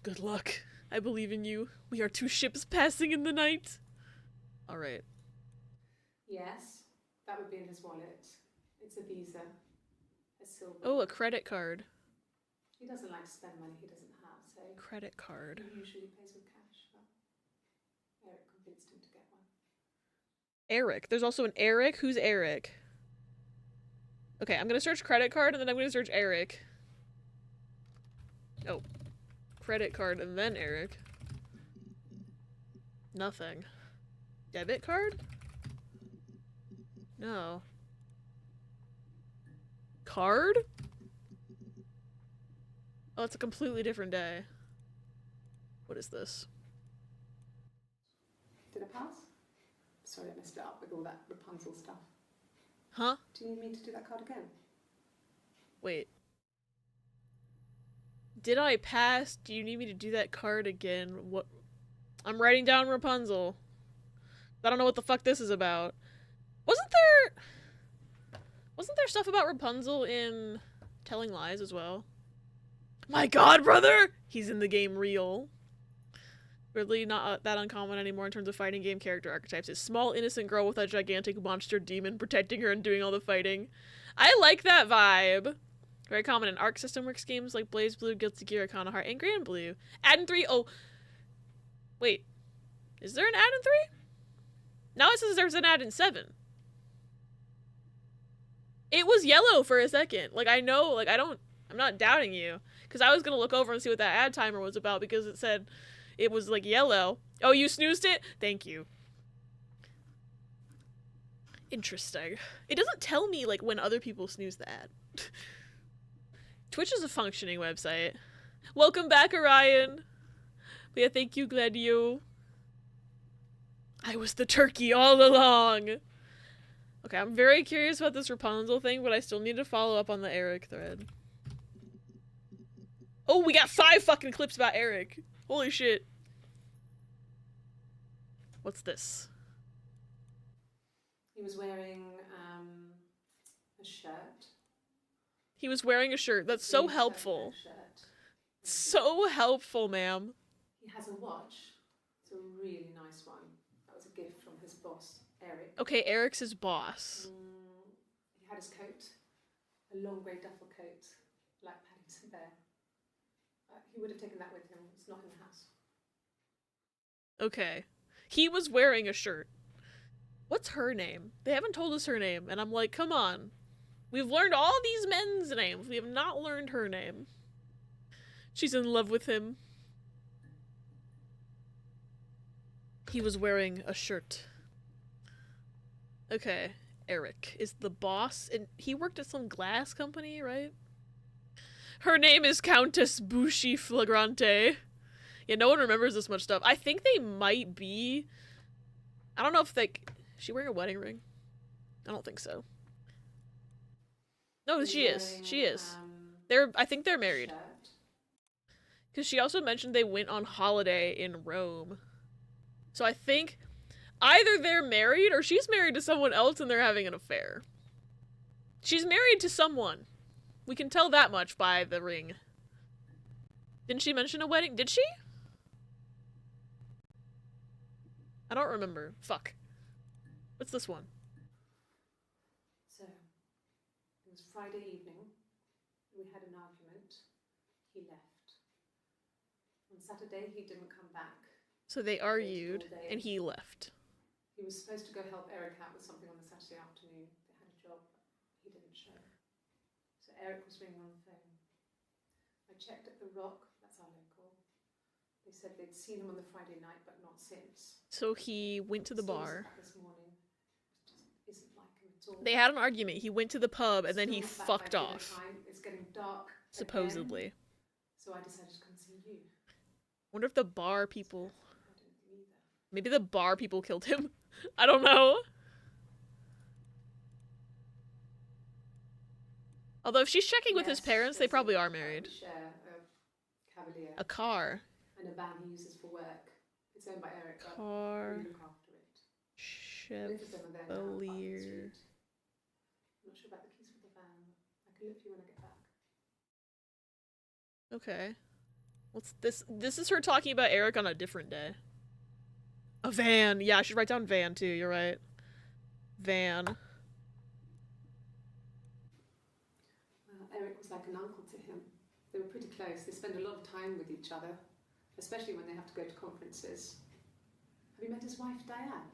Good luck. I believe in you. We are two ships passing in the night. Alright. Yes, that would be in his wallet. It's a Visa. A silver. Oh, a credit card. He doesn't like to spend money he doesn't have, so... Credit card. He usually pays with cash, but Eric convinced him to get one. Eric. There's also an Eric. Who's Eric? Okay, I'm gonna search credit card and then I'm gonna search Eric. Oh. Credit card and then Eric. Nothing. Debit card? No. Card? Oh, it's a completely different day. What is this? Did I pass? Sorry, I messed it up with all that Rapunzel stuff. Huh? Do you need me to do that card again? Wait. Did I pass? Do you need me to do that card again? What? I'm writing down Rapunzel. I don't know what the fuck this is about. Wasn't there stuff about Rapunzel in Telling Lies as well? My god, brother! He's in the game real. Weirdly not that uncommon anymore in terms of fighting game character archetypes. Is small innocent girl with a gigantic monster demon protecting her and doing all the fighting. I like that vibe. Very common in Arc System Works games like Blaze Blue, Guilty Gear, Arcana Heart, and Grand Blue. Add-in 3, oh. Wait. Is there an add-in 3? Now it says there's an add-in 7. It was yellow for a second. Like, I know, like, I'm not doubting you. Because I was going to look over and see what that ad timer was about because it said it was, like, yellow. Oh, you snoozed it? Thank you. Interesting. It doesn't tell me, like, when other people snooze the ad. Twitch is a functioning website. Welcome back, Orion. But yeah, thank you, Gladio. I was the turkey all along. Okay, I'm very curious about this Rapunzel thing, but I still need to follow up on the Eric thread. Oh, we got 5 fucking clips about Eric. Holy shit. What's this? He was wearing a shirt. He was wearing a shirt. That's so helpful. So helpful, ma'am. He has a watch. It's a really nice one. That was a gift from his boss, Eric. Okay, Eric's his boss. He had his coat, a long grey duffel coat, like Paddington Bear. He would have taken that with him. It's not in the house. Okay. He was wearing a shirt. What's her name? They haven't told us her name, and I'm like, come on. We've learned all these men's names. We have not learned her name. She's in love with him. He was wearing a shirt. Okay. Eric is the boss, and he worked at some glass company, right? Her name is Countess Bushi Flagrante. Yeah, no one remembers this much stuff. I think they might be... I don't know if they... Is she wearing a wedding ring? I don't think so. No, she is. She is. I think they're married. Because she also mentioned they went on holiday in Rome. So I think either they're married or she's married to someone else and they're having an affair. She's married to someone. We can tell that much by the ring. Didn't she mention a wedding? Did she? I don't remember. Fuck. What's this one? So, it was Friday evening. We had an argument. He left. On Saturday, he didn't come back. So they argued, and he left. He was supposed to go help Eric out with something on the Saturday afternoon. They had a job, but he didn't show. So Eric was ringing on the phone. I checked at the Rock, that's our local. They said they'd seen him on the Friday night, but not since. So he went to the bar. This morning. It just isn't like him at all. They had an argument. He went to the pub, and then he fucked off. It's getting dark. Supposedly. Again, so I decided to come see you. Wonder if the bar people... Maybe the bar people killed him. I don't know. Although if she's checking with his parents, they probably are married. Share a Cavalier. A car. And a van he uses for work. It's owned by Eric. Car. We look after it. Chevalier. I'm not sure about the keys for the van. I can look for you when I get back. Okay. What's this? This is her talking about Eric on a different day. A van. Yeah, I should write down van too. You're right. Van. Eric was like an uncle to him. They were pretty close. They spend a lot of time with each other, especially when they have to go to conferences. Have you met his wife, Diane?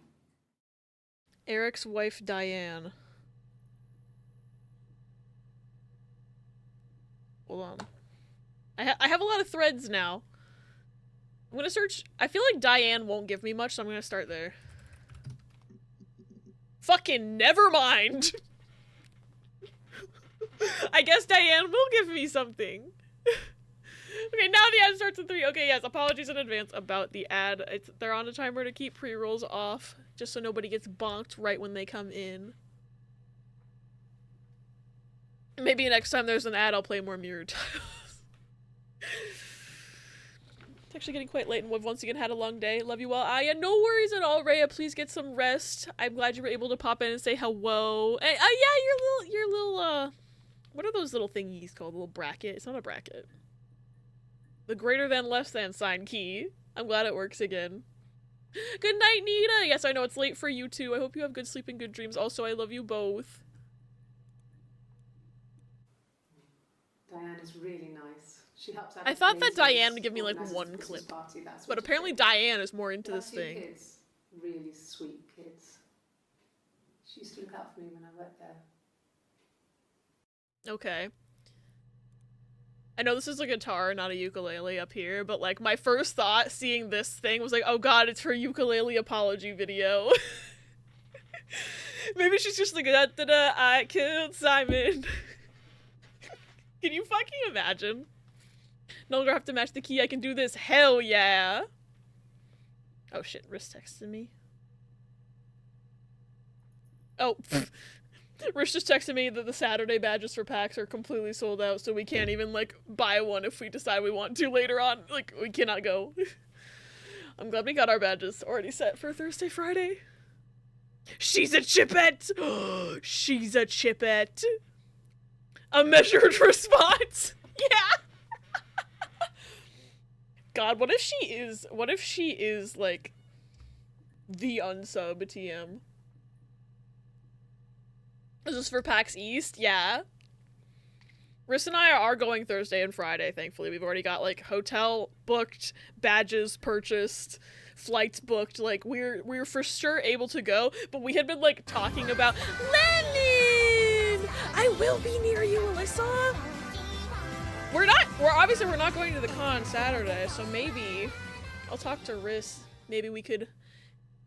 Eric's wife, Diane. Hold on. I have a lot of threads now. I'm gonna search. I feel like Diane won't give me much, so I'm gonna start there. Fucking never mind. I guess Diane will give me something. Okay, now the ad starts in 3. Okay, yes, apologies in advance about the ad. They're on a timer to keep pre-rolls off, just so nobody gets bonked right when they come in. Maybe next time there's an ad, I'll play more mirror tiles. It's actually getting quite late, and we've once again had a long day. Love you all. Aya, no worries at all, Rhea. Please get some rest. I'm glad you were able to pop in and say hello. And, yeah, your little, what are those little thingies called? A little bracket? It's not a bracket. The greater than less than sign key. I'm glad it works again. Good night, Nita. Yes, I know it's late for you too. I hope you have good sleep and good dreams. Also, I love you both. Diane is really nice. She helps out. I thought that Diane would give me like one clip, but apparently Diane is more into this thing. Kids, really sweet kids. She used to look out for me when I worked there. Okay. I know this is a guitar, not a ukulele up here, but like my first thought seeing this thing was like, oh god, it's her ukulele apology video. Maybe she's just like, da-da-da, I killed Simon. Can you fucking imagine? No longer have to match the key, I can do this, hell yeah! Oh shit, Riz texted me. Oh, Riz just texted me that the Saturday badges for PAX are completely sold out, so we can't even, like, buy one if we decide we want to later on. Like, we cannot go. I'm glad we got our badges already set for Thursday, Friday. She's a chippette! She's a chippette! A measured response! Yeah! God, what if she is, like, the unsub TM? Is this for PAX East? Yeah. Riss and I are going Thursday and Friday, thankfully. We've already got, like, hotel booked, badges purchased, flights booked. Like, we're for sure able to go, but we had been, like, talking about Lennon! I will be near you, Alyssa! We're not going to the con Saturday, so maybe I'll talk to Riss. Maybe we could,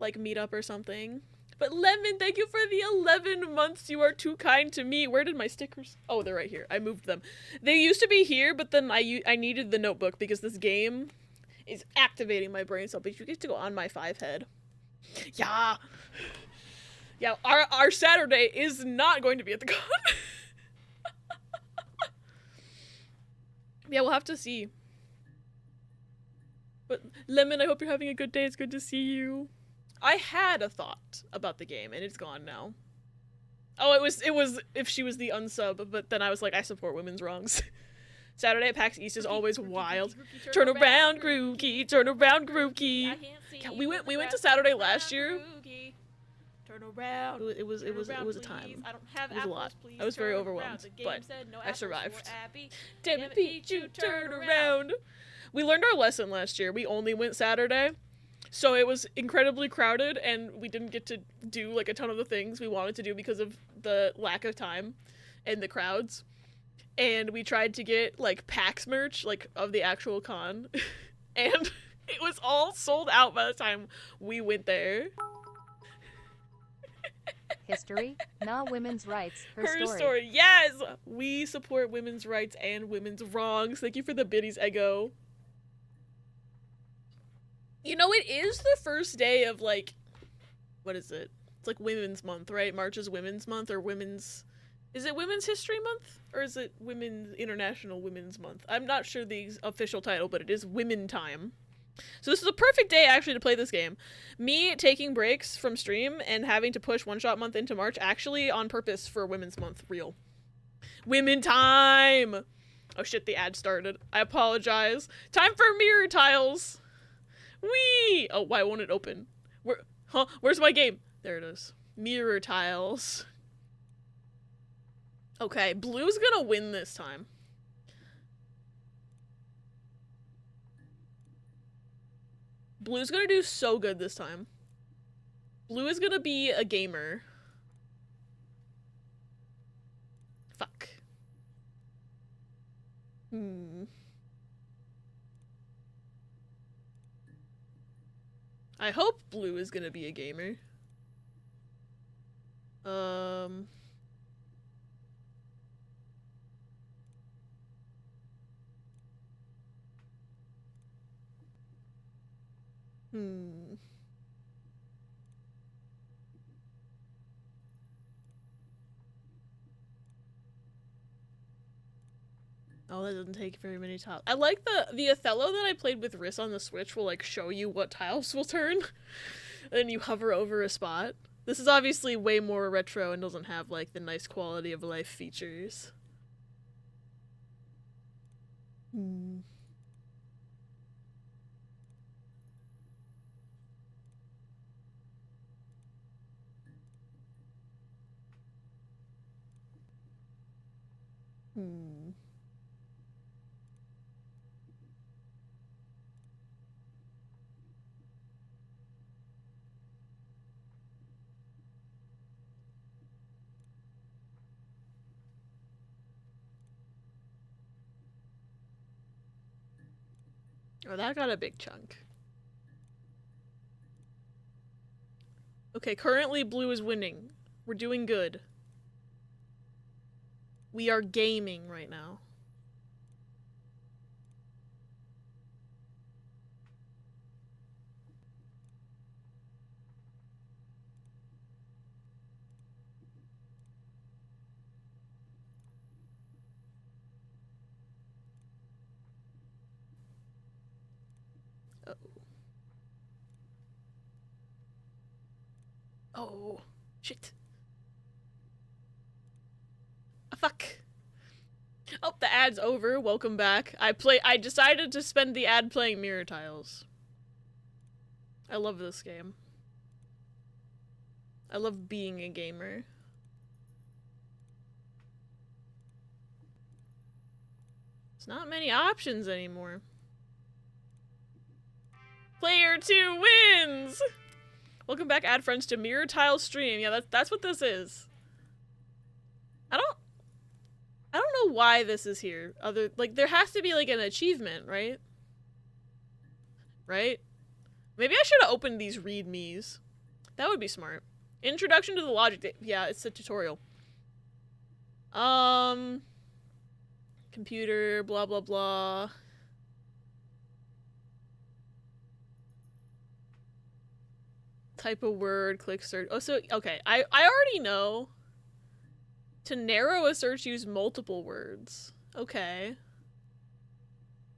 like, meet up or something. But Lemon, thank you for the 11 months. You are too kind to me. Where did my stickers? Oh, they're right here. I moved them. They used to be here, but then I needed the notebook because this game is activating my brain cell. But you get to go on my 5 head. Yeah. Yeah, our Saturday is not going to be at the con. Yeah, we'll have to see. But Lemon, I hope you're having a good day. It's good to see you. I had a thought about the game, and it's gone now. Oh, it was if she was the unsub, but then I was like, I support women's wrongs. Saturday at PAX East is always wild. Turn around, Grookey. Turn around, Grookey. Yeah, we went to Saturday last year. Turn around. It was a time. I don't have it was a lot. Please. I was very overwhelmed, but No I survived. Abby. Damn it, Pichu, turn around. We learned our lesson last year. We only went Saturday. So it was incredibly crowded, and we didn't get to do, like, a ton of the things we wanted to do because of the lack of time and the crowds. And we tried to get, like, PAX merch, like, of the actual con. And it was all sold out by the time we went there. History, not women's rights. Her story. Yes! We support women's rights and women's wrongs. Thank you for the biddies, Ego. You know, it is the first day of, like, what is it? It's like Women's Month, right? March is Women's Month, or Women's... Is it Women's History Month? Or is it Women's International Women's Month? I'm not sure the official title, but it is Women Time. So this is a perfect day, actually, to play this game. Me taking breaks from stream and having to push One Shot Month into March, actually on purpose for Women's Month, real. Women Time! Oh shit, the ad started. I apologize. Time for mirror tiles! Whee! Oh, why won't it open? Where's my game? There it is. Mirror tiles. Okay, blue's gonna win this time. Blue's gonna do so good this time. Blue is gonna be a gamer. Fuck. I hope blue is gonna be a gamer. Oh, that doesn't take very many tiles. I like the Othello that I played with Riss on the Switch will, like, show you what tiles will turn. And you hover over a spot. This is obviously way more retro and doesn't have, like, the nice quality of life features. Oh, that got a big chunk. Okay, currently blue is winning. We're doing good. We are gaming right now. Oh, shit. Fuck. Oh, the ad's over. Welcome back. I decided to spend the ad playing mirror tiles. I love this game. I love being a gamer. There's not many options anymore. Player 2 wins! Welcome back, add friends to Mirror Tile stream. Yeah, that's what this is. I don't know why this is here. Like, there has to be, like, an achievement, right? Right? Maybe I should have opened these readmes. That would be smart. Introduction to the logic. Yeah, it's a tutorial. Computer, blah, blah, blah. Type a word, click search. Oh, so, okay. I already know. To narrow a search, use multiple words. Okay.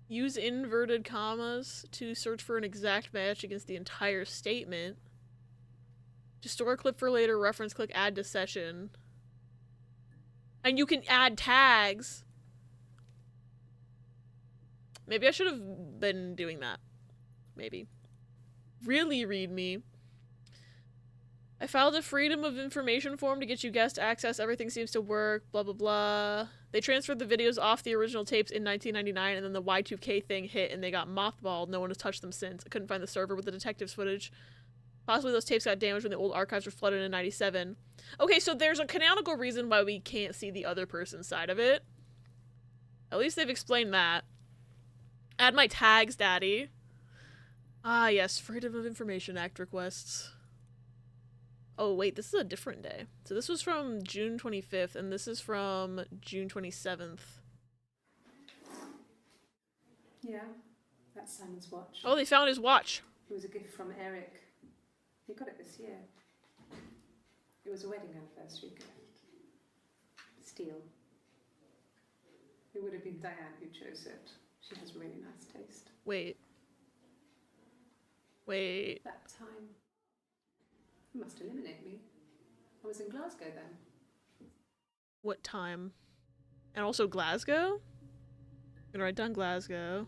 Use inverted commas to search for an exact match against the entire statement. To store a clip for later reference, click add to session. And you can add tags. Maybe I should have been doing that. Maybe. Really read me. I filed a Freedom of Information form to get you guest access. Everything seems to work. Blah, blah, blah. They transferred the videos off the original tapes in 1999, and then the Y2K thing hit, and they got mothballed. No one has touched them since. I couldn't find the server with the detectives footage. Possibly those tapes got damaged when the old archives were flooded in 97. Okay, so there's a canonical reason why we can't see the other person's side of it. At least they've explained that. Add my tags, daddy. Ah, yes. Freedom of Information Act requests. Oh, wait. This is a different day. So this was from June 25th, and this is from June 27th. Yeah, that's Simon's watch. Oh, they found his watch. It was a gift from Eric. He got it this year. It was a wedding anniversary gift. Steel. It would have been Diane who chose it. She has really nice taste. Wait. Wait. That time. You must eliminate me. I was in Glasgow then. What time? And also Glasgow? I'm gonna write down Glasgow.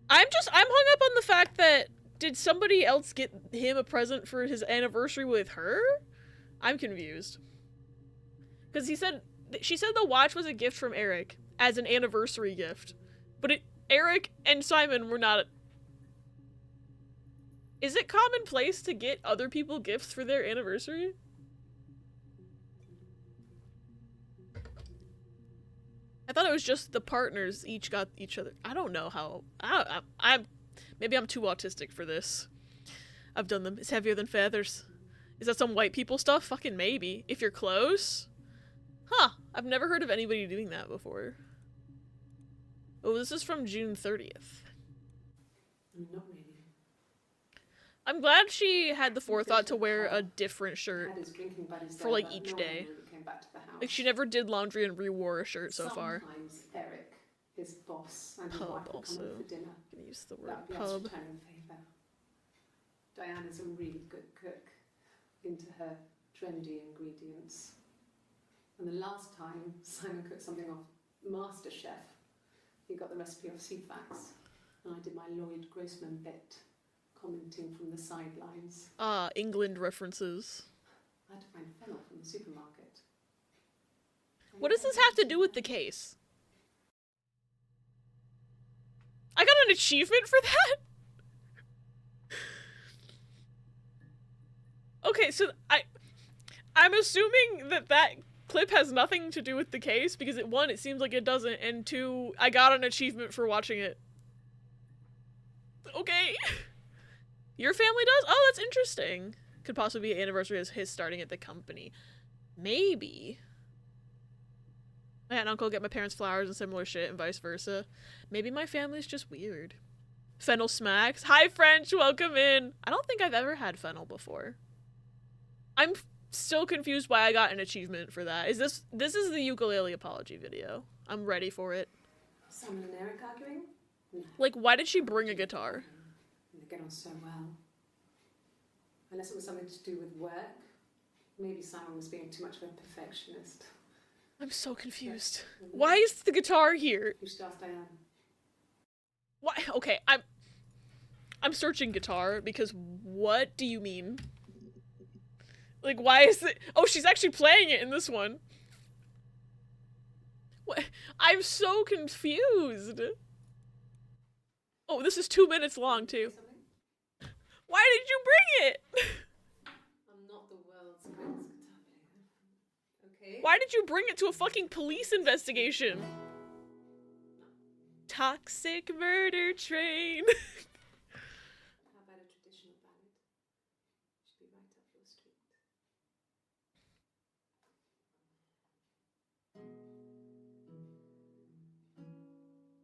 I'm hung up on the fact that did somebody else get him a present for his anniversary with her? I'm confused. Because she said the watch was a gift from Eric as an anniversary gift. But Eric and Simon were not. Is it commonplace to get other people gifts for their anniversary? I thought it was just the partners each got each other. I don't know how. Maybe I'm too autistic for this. I've done them. It's heavier than feathers. Is that some white people stuff? Fucking maybe. If you're close. Huh. I've never heard of anybody doing that before. Oh, this is from June 30th. Not really. I'm glad she had the forethought to wear a different shirt Had his drinking buddies for there, like but each no day. one really came back to the house. Like she never did laundry and re-wore a shirt so far. Sometimes Eric, his boss, and his Pub wife would come also. in for dinner. I'm gonna use the word That would be us pub. returning favour. Diane is a really good cook, into her trendy ingredients. And the last time Simon cooked something off MasterChef, he got the recipe off CFAX, and I did my Lloyd Grossman bit, commenting from the sidelines. Ah, England references. I had to find fennel from the supermarket. What does this have to do with the case? I got an achievement for that? Okay, so I'm assuming that clip has nothing to do with the case because one, it seems like it doesn't, and two, I got an achievement for watching it. Okay. Your family does? Oh, that's interesting. Could possibly be an anniversary as his starting at the company. Maybe. My aunt and uncle get my parents flowers and similar shit and vice versa. Maybe my family's just weird. Fennel smacks. Hi, French. Welcome in. I don't think I've ever had fennel before. I'm still confused why I got an achievement for that. This is the ukulele apology video. I'm ready for it. Simon and Eric arguing? No. Like, why did she bring a guitar? They get on so well. Unless it was something to do with work. Maybe Simon was being too much of a perfectionist. I'm so confused. Why is the guitar here? You should ask Diane. Why? Okay, I'm searching guitar because what do you mean? Like, why is it? Oh, she's actually playing it in this one. What? I'm so confused. Oh, this is 2 minutes long too. Something? Why did you bring it? I'm not the world's greatest guitar player. Okay? Why did you bring it to a fucking police investigation? Toxic murder train. How about a traditional ballad? Should be right up your street.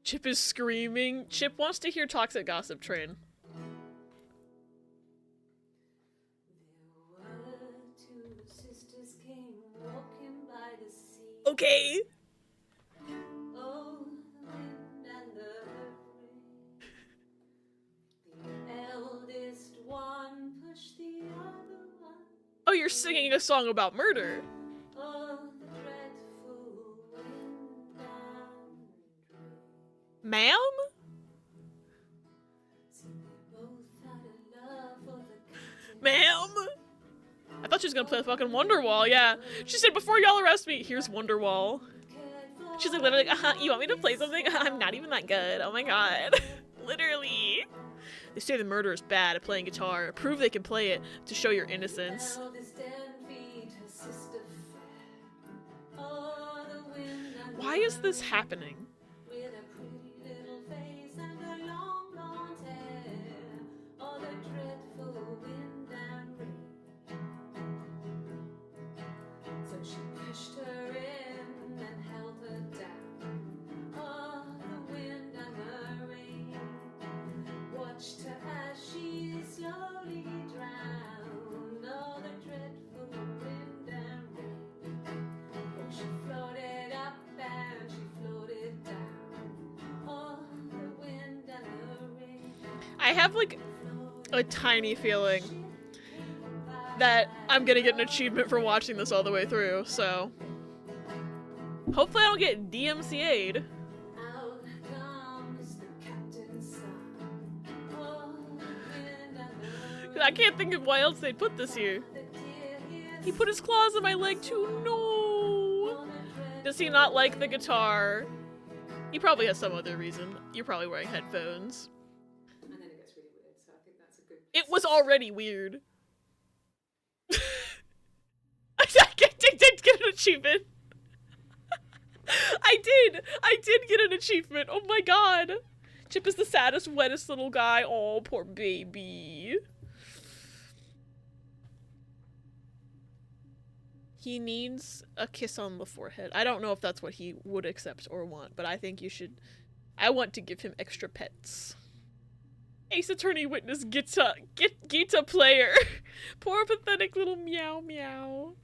Chip is screaming. Chip wants to hear Toxic Gossip Train. There were two sisters came walking by the sea. Okay. Oh, the wind and the rain. The eldest one pushed the other one. Oh, you're singing a song about murder. Oh, the dreadful wind and rain. Ma'am? See, they both had a love for the captain. Ma'am? I thought she was gonna play fucking Wonderwall, yeah. She said, before y'all arrest me, here's Wonderwall. She's like, literally, you want me to play something? I'm not even that good. Oh my god. Literally. They say the murder is bad at playing guitar. Prove they can play it to show your innocence. Why is this happening? I have like a tiny feeling that I'm gonna get an achievement for watching this all the way through, so hopefully I don't get DMCA'd. I can't think of why else they'd put this here. He put his claws in my leg too. No. Does he not like the guitar? He probably has some other reason. You're probably wearing headphones. And then it gets really weird, so I think that's a good... It was already weird. I did get an achievement. I did get an achievement. Oh my god. Chip is the saddest, wettest little guy. Oh, poor baby. He needs a kiss on the forehead. I don't know if that's what he would accept or want, but I think you should... I want to give him extra pets. Ace Attorney witness Gita player. Poor pathetic little meow meow.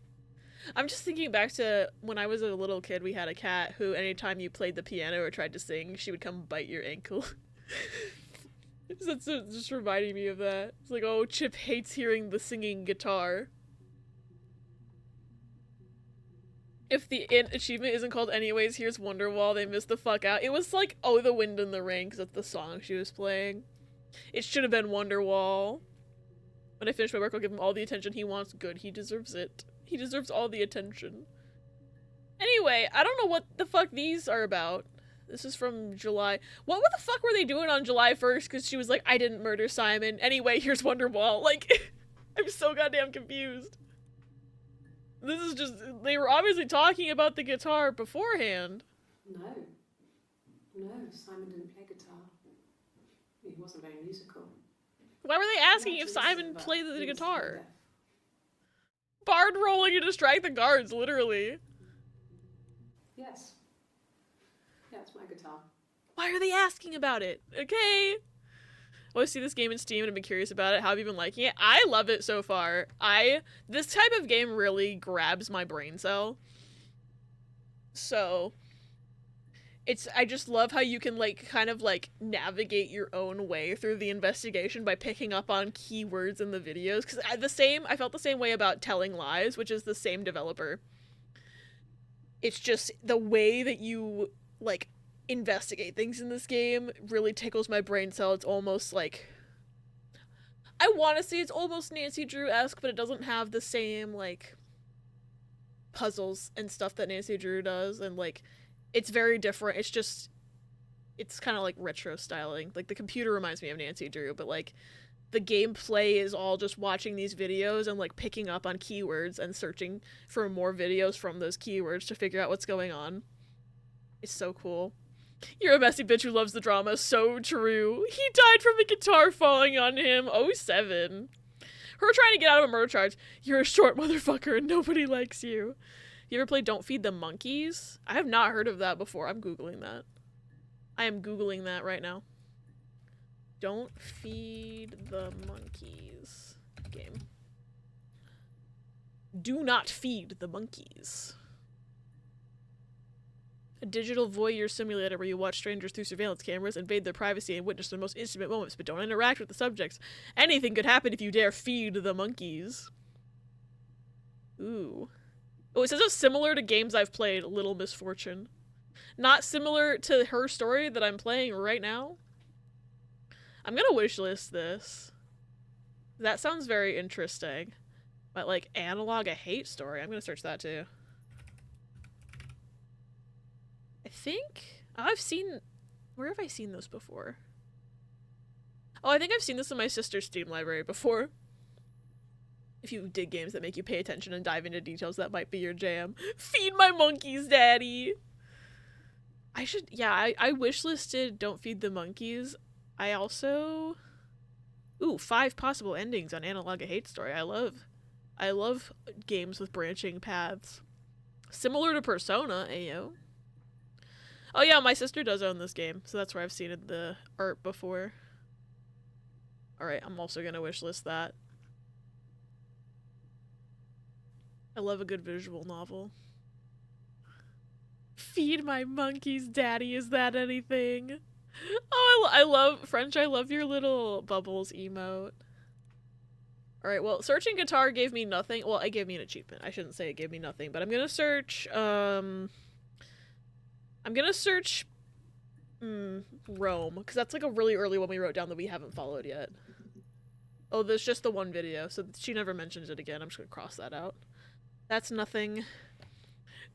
I'm just thinking back to when I was a little kid, we had a cat who anytime you played the piano or tried to sing, she would come bite your ankle. That's just reminding me of that. It's like, oh, Chip hates hearing the singing guitar. If the achievement isn't called anyways, here's Wonderwall, they missed the fuck out. It was like, oh, the wind and the rain, because that's the song she was playing. It should have been Wonderwall. When I finish my work, I'll give him all the attention he wants. Good, he deserves it. He deserves all the attention. Anyway, I don't know what the fuck these are about. This is from July. What the fuck were they doing on July 1st? Because she was like, I didn't murder Simon. Anyway, here's Wonderwall. Like, I'm so goddamn confused. This is just, they were obviously talking about the guitar beforehand. No, Simon didn't play guitar. He wasn't very musical. Why were they asking if Simon played the guitar? Bard rolling to distract the guards, literally. Yes. Yeah, it's my guitar. Why are they asking about it? Okay. I always see this game in Steam and I've been curious about it. How have you been liking it? I love it so far. This type of game really grabs my brain cell. So, I just love how you can like kind of like navigate your own way through the investigation by picking up on keywords in the videos. Because I felt the same way about Telling Lies, which is the same developer. It's just the way that you like investigate things in this game really tickles my brain cell. It's almost like, I want to say it's almost Nancy Drew-esque, but it doesn't have the same like puzzles and stuff that Nancy Drew does, and like it's very different. It's kind of like retro styling. Like the computer reminds me of Nancy Drew, but like the gameplay is all just watching these videos and like picking up on keywords and searching for more videos from those keywords to figure out what's going on. It's so cool. You're a messy bitch who loves the drama. So true. He died from a guitar falling on him. 07. Her trying to get out of a murder charge. You're a short motherfucker and nobody likes you. You ever played Don't Feed the Monkeys? I have not heard of that before. I'm Googling that. I am Googling that right now. Don't feed the monkeys game. Do not feed the monkeys. A digital voyeur simulator where you watch strangers through surveillance cameras, invade their privacy, and witness their most intimate moments, but don't interact with the subjects. Anything could happen if you dare feed the monkeys. Ooh. Oh, it says it's similar to games I've played, Little Misfortune. Not similar to her story that I'm playing right now. I'm gonna wishlist this. That sounds very interesting. But like, Analog a Hate Story, I'm gonna search that too. I think I've seen, where have I seen this before? Oh, I think I've seen this in my sister's Steam library before. If you dig games that make you pay attention and dive into details, that might be your jam. Feed my monkeys, daddy! I should, yeah, I wishlisted Don't Feed the Monkeys. I also, ooh, 5 possible endings on Analog a Hate Story. I love games with branching paths. Similar to Persona, ayo. Oh yeah, my sister does own this game, so that's where I've seen the art before. Alright, I'm also gonna wishlist that. I love a good visual novel. Feed my monkeys, daddy, is that anything? Oh, I love, French, I love your little bubbles emote. Alright, well, searching guitar gave me nothing. Well, it gave me an achievement. I shouldn't say it gave me nothing, but I'm gonna search, I'm gonna search, Rome, because that's like a really early one we wrote down that we haven't followed yet. Oh, there's just the one video, so she never mentions it again. I'm just gonna cross that out. That's nothing.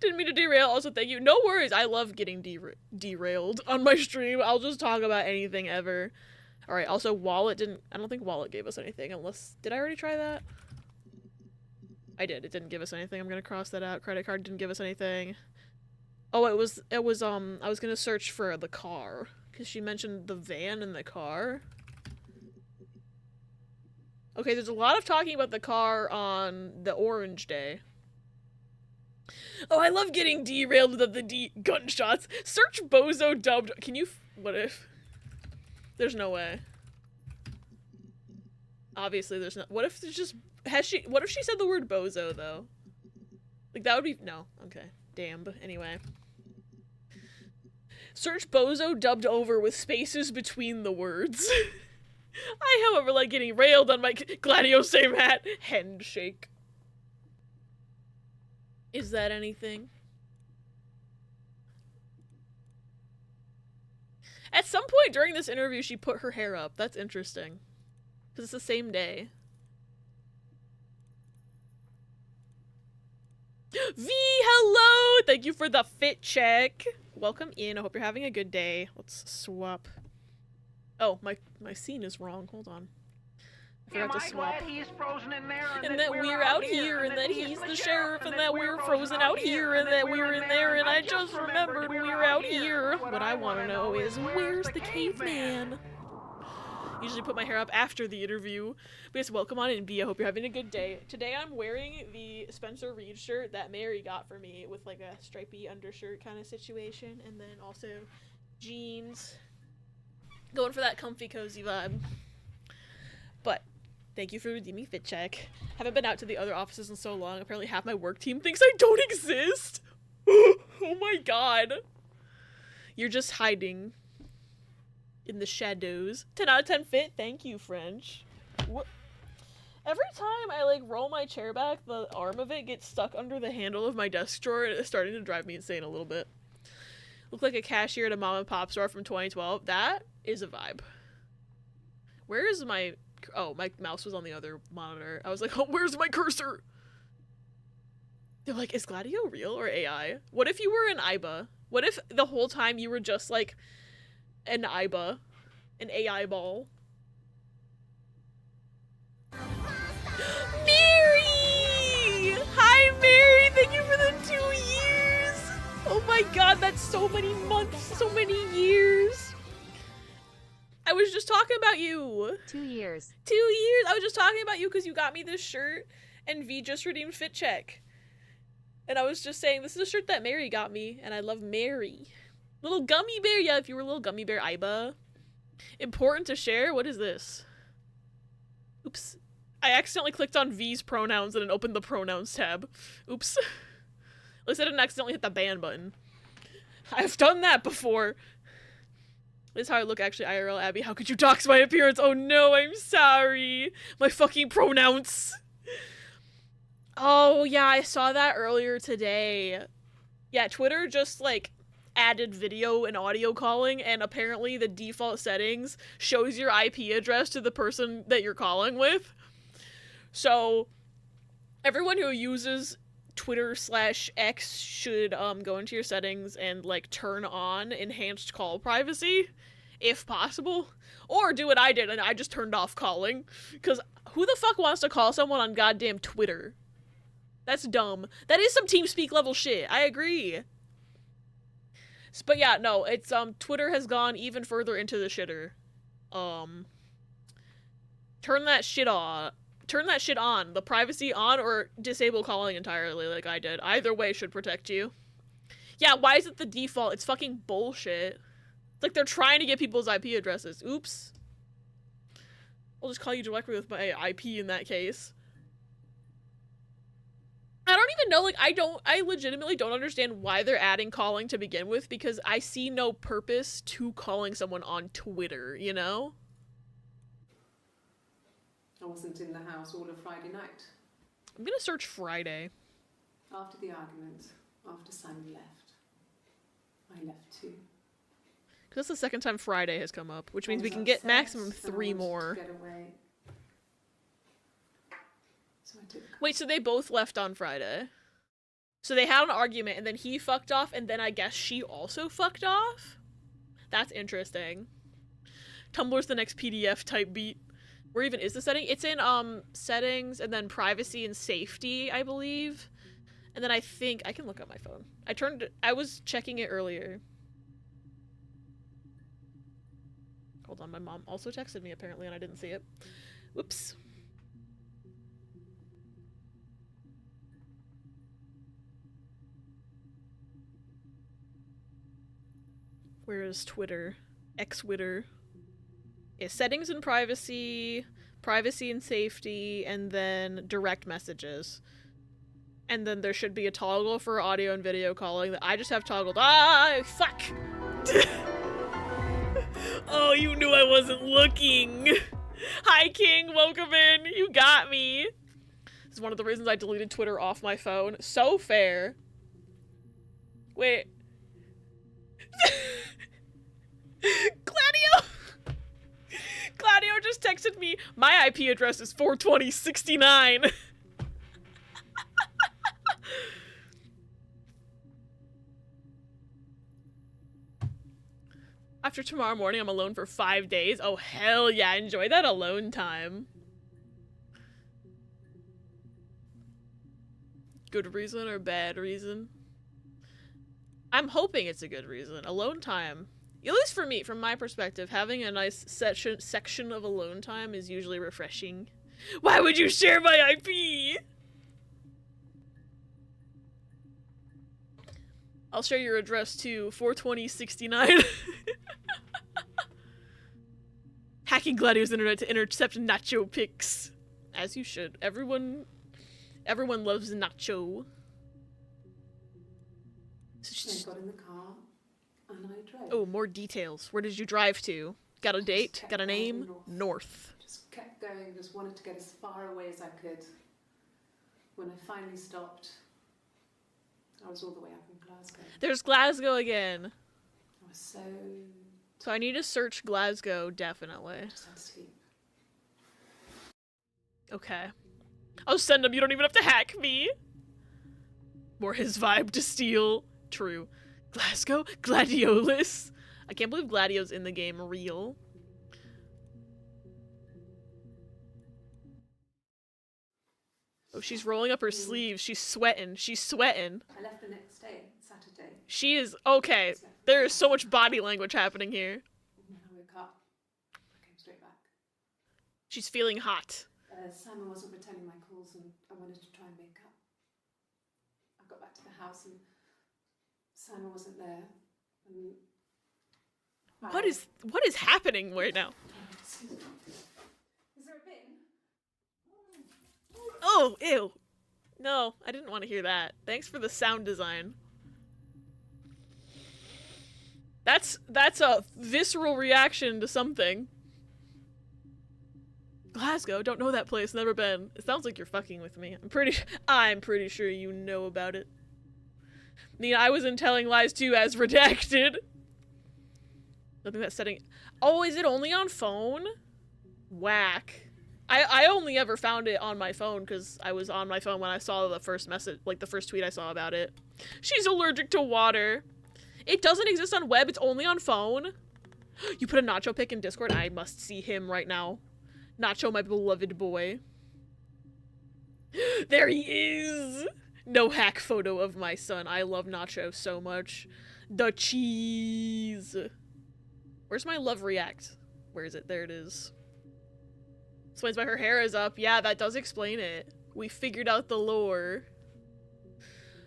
Didn't mean to derail. Also, thank you. No worries. I love getting derailed on my stream. I'll just talk about anything ever. Alright, also, Wallet didn't... I don't think Wallet gave us anything, unless... Did I already try that? I did. It didn't give us anything. I'm gonna cross that out. Credit card didn't give us anything. Oh, I was gonna search for the car. Because she mentioned the van and the car. Okay, there's a lot of talking about the car on the Orange Day. Oh, I love getting derailed with the gunshots. Search Bozo dubbed. Can you? What if? There's no way. Obviously, there's no. What if there's just? What if she said the word Bozo though? Like that would be no. Okay, damn. But anyway. Search Bozo dubbed over with spaces between the words. I, however, like getting railed on my Gladio same hat handshake. Is that anything? At some point during this interview, she put her hair up. That's interesting. Because it's the same day. V, hello! Thank you for the fit check. Welcome in. I hope you're having a good day. Let's swap. Oh, my scene is wrong. Hold on. I forgot to swap. He's frozen in there, and that we're out here, and that he's the sheriff, and that we're frozen out here, and that we're in there, and I just remembered we're out here. What I want to know is, where's the caveman? Usually put my hair up after the interview. But yes, welcome on in, B. I hope you're having a good day. Today I'm wearing the Spencer Reed shirt that Mary got for me with like a stripy undershirt kind of situation, and then also jeans. Going for that comfy, cozy vibe. But thank you for redeeming Fit Check. Haven't been out to the other offices in so long. Apparently half my work team thinks I don't exist. Oh my god. You're just hiding in the shadows. 10 out of 10 fit. Thank you, French. What? Every time I like roll my chair back, the arm of it gets stuck under the handle of my desk drawer, and it's starting to drive me insane a little bit. Look like a cashier at a mom and pop store from 2012. That is a vibe. Where is my... Oh, my mouse was on the other monitor. I was like, oh, where's my cursor? They're like, is Gladio real or AI? What if you were an IBA? What if the whole time you were just like an IBA? An AI ball? Mary! Hi, Mary! Thank you for the 2 years! Oh my god, that's so many months, so many years! I was just talking about you. 2 years. 2 years. I was just talking about you because you got me this shirt, and V just redeemed Fit Check. And I was just saying, this is a shirt that Mary got me, and I love Mary. Little gummy bear. Yeah, if you were a little gummy bear, Iba. Important to share? What is this? Oops. I accidentally clicked on V's pronouns and it opened the pronouns tab. Oops. At least I didn't accidentally hit the ban button. I've done that before. This is how I look actually, IRL, Abby. How could you dox my appearance? Oh no, I'm sorry. My fucking pronouns. Oh yeah, I saw that earlier today. Yeah, Twitter just like added video and audio calling, and apparently the default settings shows your IP address to the person that you're calling with. So everyone who uses Twitter/X should go into your settings and like turn on enhanced call privacy if possible, or do what I did and I just turned off calling, because who the fuck wants to call someone on goddamn Twitter? That's dumb. That is some TeamSpeak level shit. I agree. But yeah, no, it's Twitter has gone even further into the shitter. Turn that shit on. Turn that shit on. The privacy on, or disable calling entirely like I did. Either way should protect you. Yeah, why is it the default? It's fucking bullshit. It's like they're trying to get people's IP addresses. Oops. I'll just call you directly with my IP in that case. I don't even know, like, I legitimately don't understand why they're adding calling to begin with, because I see no purpose to calling someone on Twitter, you know? I wasn't in the house all of Friday night. I'm gonna search Friday. After the argument, after Sam left, I left too. Because that's the second time Friday has come up, which means I we was can get upset maximum and I 3 wanted more. to get away. So I took. Wait, so they both left on Friday? So they had an argument, and then he fucked off, and then I guess she also fucked off? That's interesting. Tumblr's the next PDF type beat. Where even is the setting? It's in, settings, and then privacy and safety, I believe. And then I think, I can look at my phone. I was checking it earlier. Hold on, my mom also texted me apparently, and I didn't see it. Whoops. Where is Twitter? X-Twitter. Yeah, settings and privacy, privacy and safety, and then direct messages. And then there should be a toggle for audio and video calling that I just have toggled. Ah, fuck! Oh, you knew I wasn't looking! Hi, King, welcome in! You got me! This is one of the reasons I deleted Twitter off my phone. So fair. Wait. Gladio! Gladio just texted me, my IP address is 42069. After tomorrow morning, I'm alone for 5 days. Oh, hell yeah, enjoy that alone time. Good reason or bad reason? I'm hoping it's a good reason. Alone time. At least for me, from my perspective, having a nice section of alone time is usually refreshing. Why would you share my IP? I'll share your address to 42069. Hacking Gladio's internet to intercept nacho pics. As you should. Everyone loves nacho. I got in the car and I drove. Oh, more details. Where did you drive to? Got a date? Got a name? North. Just kept going, just wanted to get as far away as I could. When I finally stopped, I was all the way up in Glasgow. There's Glasgow again. I was So I need to search Glasgow, definitely. I just had to sleep. Okay. I'll send him, you don't even have to hack me. More his vibe to steal. True. Glasgow? Gladiolus? I can't believe Gladio's in the game real. Oh, she's rolling up her sleeves. She's sweating. She's sweating. I left the next day, Saturday. She is okay. There is so much body language happening here. When I woke up, I came straight back. She's feeling hot. Simon wasn't returning my calls and I wanted to try and make up. I got back to the house and Simon wasn't there. And What is happening right now? Is there a bin? Oh, ew. No, I didn't want to hear that. Thanks for the sound design. That's a visceral reaction to something. Glasgow, don't know that place, never been. It sounds like you're fucking with me. I'm pretty sure you know about it. I mean, I was in Telling Lies too, as redacted. Nothing that setting. Oh, is it only on phone? Whack. I only ever found it on my phone because I was on my phone when I saw the first message, like the first tweet I saw about it. She's allergic to water. It doesn't exist on web, it's only on phone. You put a Nacho pic in Discord? I must see him right now. Nacho, my beloved boy. There he is! No hack photo of my son. I love Nacho so much. The cheese. Where's my love react? Where is it? There it is. Explains why her hair is up. Yeah, that does explain it. We figured out the lore.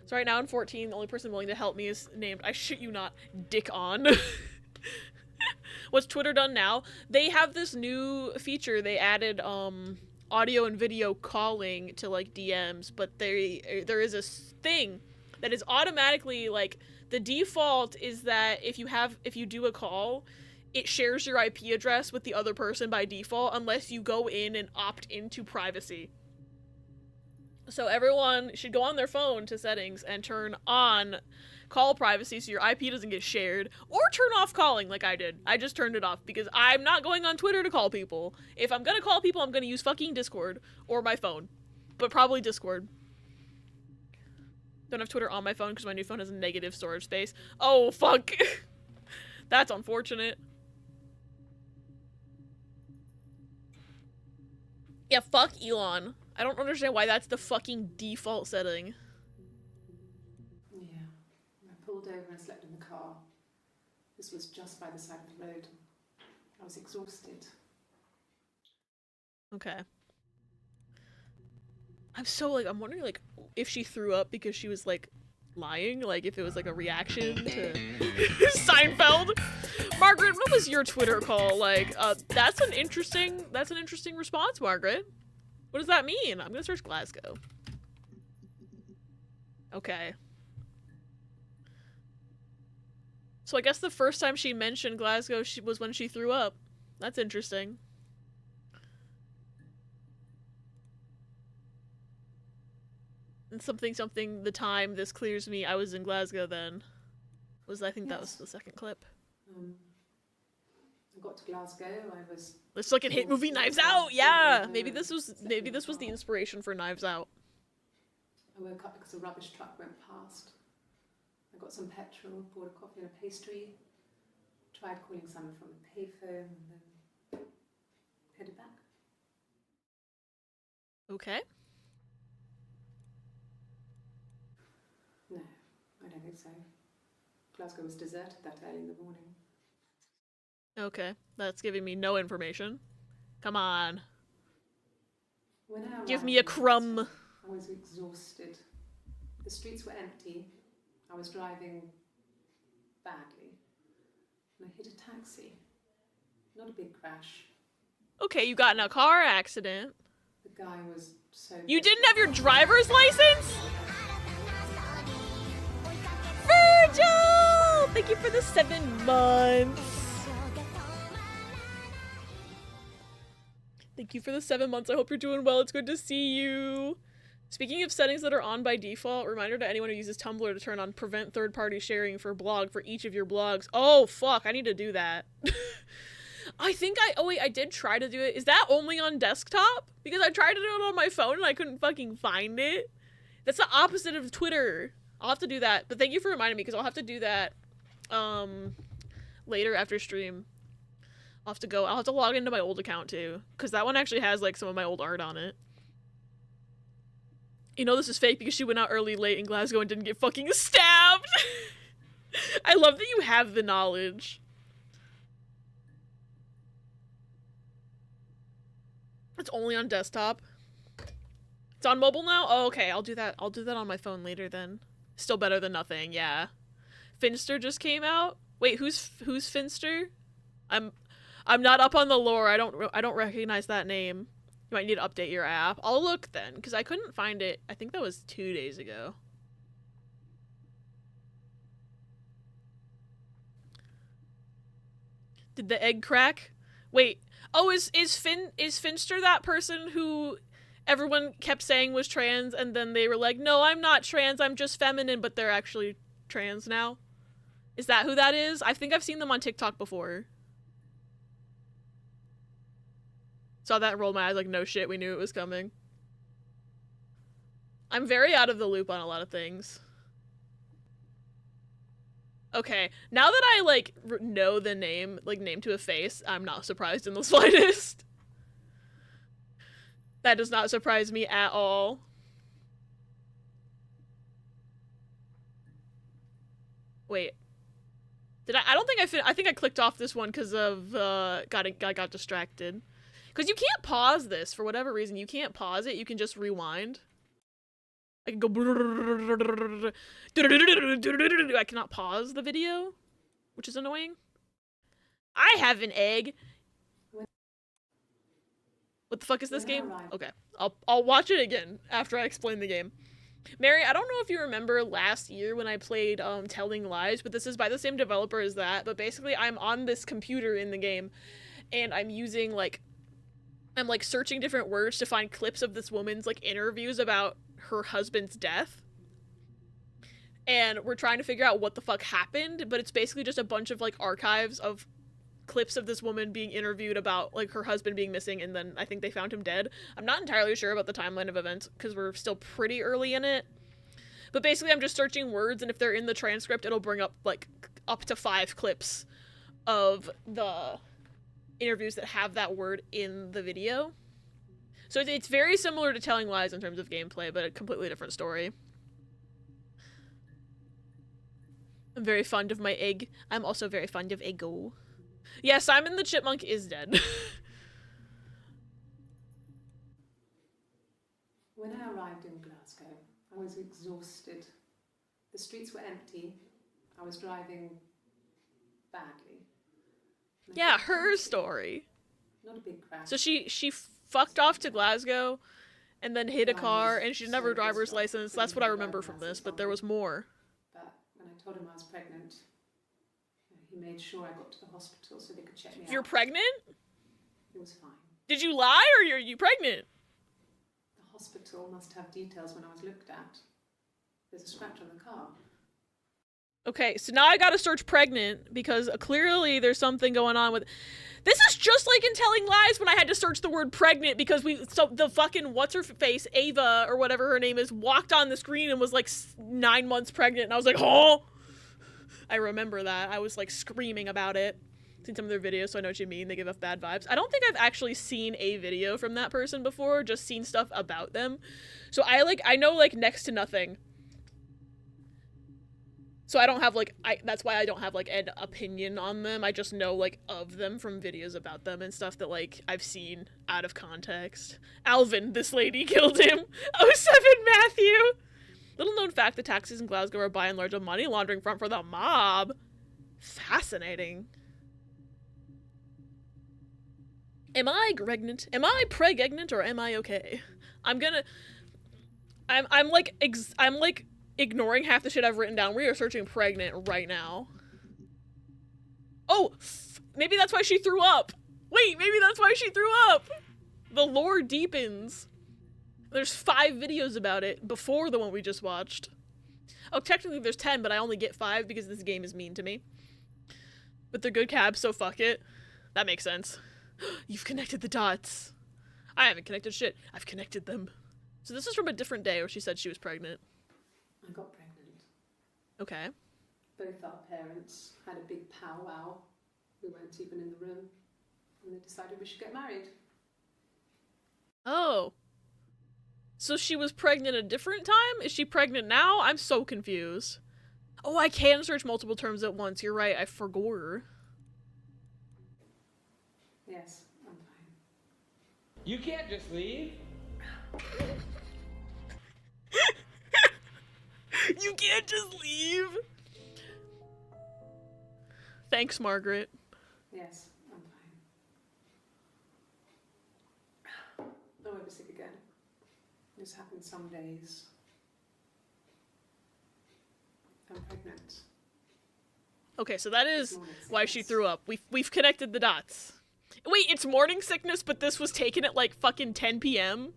So right now in 14, the only person willing to help me is named, I shit you not, Dick On. What's Twitter done now? They have this new feature. They added audio and video calling to like DMs, but there is a thing that is automatically like the default is that if you do a call, it shares your IP address with the other person by default unless you go in and opt into privacy. So everyone should go on their phone to settings and turn on call privacy so your IP doesn't get shared, or turn off calling like I did. I just turned it off because I'm not going on Twitter to call people. If I'm gonna call people, I'm gonna use fucking Discord or my phone, but probably Discord. Don't have Twitter on my phone because my new phone has negative storage space. Oh, fuck. That's unfortunate. Yeah, fuck Elon. I don't understand why that's the fucking default setting. Yeah. I pulled over and slept in the car. This was just by the side of the road. I was exhausted. Okay. I'm wondering, like, if she threw up because she was, like, lying? Like, if it was, like, a reaction to Seinfeld? Margaret, what was your Twitter call? Like, that's an interesting response, Margaret. What does that mean? I'm gonna search Glasgow. Okay. So I guess the first time she mentioned Glasgow was when she threw up. That's interesting. And something, the time this clears me, I was in Glasgow then. I think that was the second clip. I got to Glasgow, I was... Let's look at hit movie Knives Out! Yeah! Maybe this was the inspiration for Knives Out. I woke up because a rubbish truck went past. I got some petrol, bought a coffee and a pastry, tried calling someone from a payphone, and then headed back. Okay. No, I don't think so. Glasgow was deserted that early in the morning. Okay, that's giving me no information. Come on. When I Give me a crumb. I was exhausted. The streets were empty. I was driving badly. And I hit a taxi. Not a big crash. Okay, you got in a car accident. The guy was so... You didn't have your driver's license? Virgil! Thank you for the 7 months. Thank you for the 7 months. I hope you're doing well. It's good to see you. Speaking of settings that are on by default, reminder to anyone who uses Tumblr to turn on prevent third-party sharing for blog for each of your blogs. Oh, fuck. I need to do that. I did try to do it. Is that only on desktop? Because I tried to do it on my phone and I couldn't fucking find it. That's the opposite of Twitter. I'll have to do that. But thank you for reminding me because I'll have to do that later after stream. I'll have to log into my old account too, because that one actually has like some of my old art on it. You know this is fake because she went out early late in Glasgow and didn't get fucking stabbed! I love that you have the knowledge. It's only on desktop. It's on mobile now? Oh, okay, I'll do that on my phone later then. Still better than nothing, yeah. Finster just came out? Wait, who's Finster? I'm not up on the lore. I don't recognize that name. You might need to update your app. I'll look then, because I couldn't find it. I think that was 2 days ago. Did the egg crack? Wait. Oh, is Finster that person who everyone kept saying was trans, and then they were like, no, I'm not trans, I'm just feminine, but they're actually trans now? Is that who that is? I think I've seen them on TikTok before. Saw that and rolled my eyes like, no shit, we knew it was coming. I'm very out of the loop on a lot of things. Okay, now that I, like, know the name, like, name to a face, I'm not surprised in the slightest. That does not surprise me at all. Wait. Did I don't think I think I clicked off this one because of, I got distracted. Because you can't pause this, for whatever reason. You can't pause it, you can just rewind. I can go. I cannot pause the video, which is annoying. I have an egg. What the fuck is this game? Okay, I'll watch it again after I explain the game. Mary, I don't know if you remember last year when I played Telling Lies, but this is by the same developer as that. But basically, I'm on this computer in the game, and I'm using like, I'm like searching different words to find clips of this woman's like interviews about her husband's death. And we're trying to figure out what the fuck happened, but it's basically just a bunch of like archives of clips of this woman being interviewed about like her husband being missing, and then I think they found him dead. I'm not entirely sure about the timeline of events because we're still pretty early in it. But basically I'm just searching words, and if they're in the transcript, it'll bring up like up to 5 clips of the interviews that have that word in the video. So it's very similar to Telling Lies in terms of gameplay, but a completely different story. I'm very fond of my egg. I'm also very fond of Eggo. Yeah, Simon the Chipmunk is dead. When I arrived in Glasgow, I was exhausted. The streets were empty. I was driving badly. Yeah, her story. Not a big crash. So she fucked off to Glasgow and then hit a car, and she didn't have her driver's license. That's what I remember from this, but there was more. But when I told him I was pregnant, he made sure I got to the hospital so they could check me out. You're pregnant? It was fine. Did you lie, or are you pregnant? The hospital must have details when I was looked at. There's a scratch on the car. Okay, so now I gotta search pregnant, because clearly there's something going on with... This is just like in Telling Lies when I had to search the word pregnant because the fucking what's-her-face, Ava, or whatever her name is, walked on the screen and was like 9 months pregnant, and I was like, oh! I remember that. I was like screaming about it. Seen some of their videos, so I know what you mean. They give off bad vibes. I don't think I've actually seen a video from that person before, just seen stuff about them. So I know like next to nothing. So I don't have like, that's why I don't have like an opinion on them. I just know like of them from videos about them and stuff that like I've seen out of context. Alvin, this lady killed him. 07 Matthew. Little known fact, the taxis in Glasgow are by and large a money laundering front for the mob. Fascinating. Am I pregnant? Am I pregnant, or am I okay? I'm like ignoring half the shit I've written down. We are searching pregnant right now. Oh, maybe that's why she threw up. Wait, maybe that's why she threw up. The lore deepens. There's 5 videos about it before the one we just watched. Oh, technically there's 10, but I only get 5 because this game is mean to me. But they're good cabs, so fuck it. That makes sense. You've connected the dots. I haven't connected shit. I've connected them. So this is from a different day where she said she was pregnant. I got pregnant. Okay. Both our parents had a big powwow. We weren't even in the room. And they decided we should get married. Oh. So she was pregnant a different time? Is she pregnant now? I'm so confused. Oh, I can search multiple terms at once. You're right, I forgot. Yes, I'm fine. You can't just leave. You can't just leave. Thanks, Margaret. Yes, won't be sick again. This happens some days. I'm pregnant. Okay, so that is Morning why she sickness. threw up. We've connected the dots. Wait, it's morning sickness, but this was taken at like fucking 10 p.m.?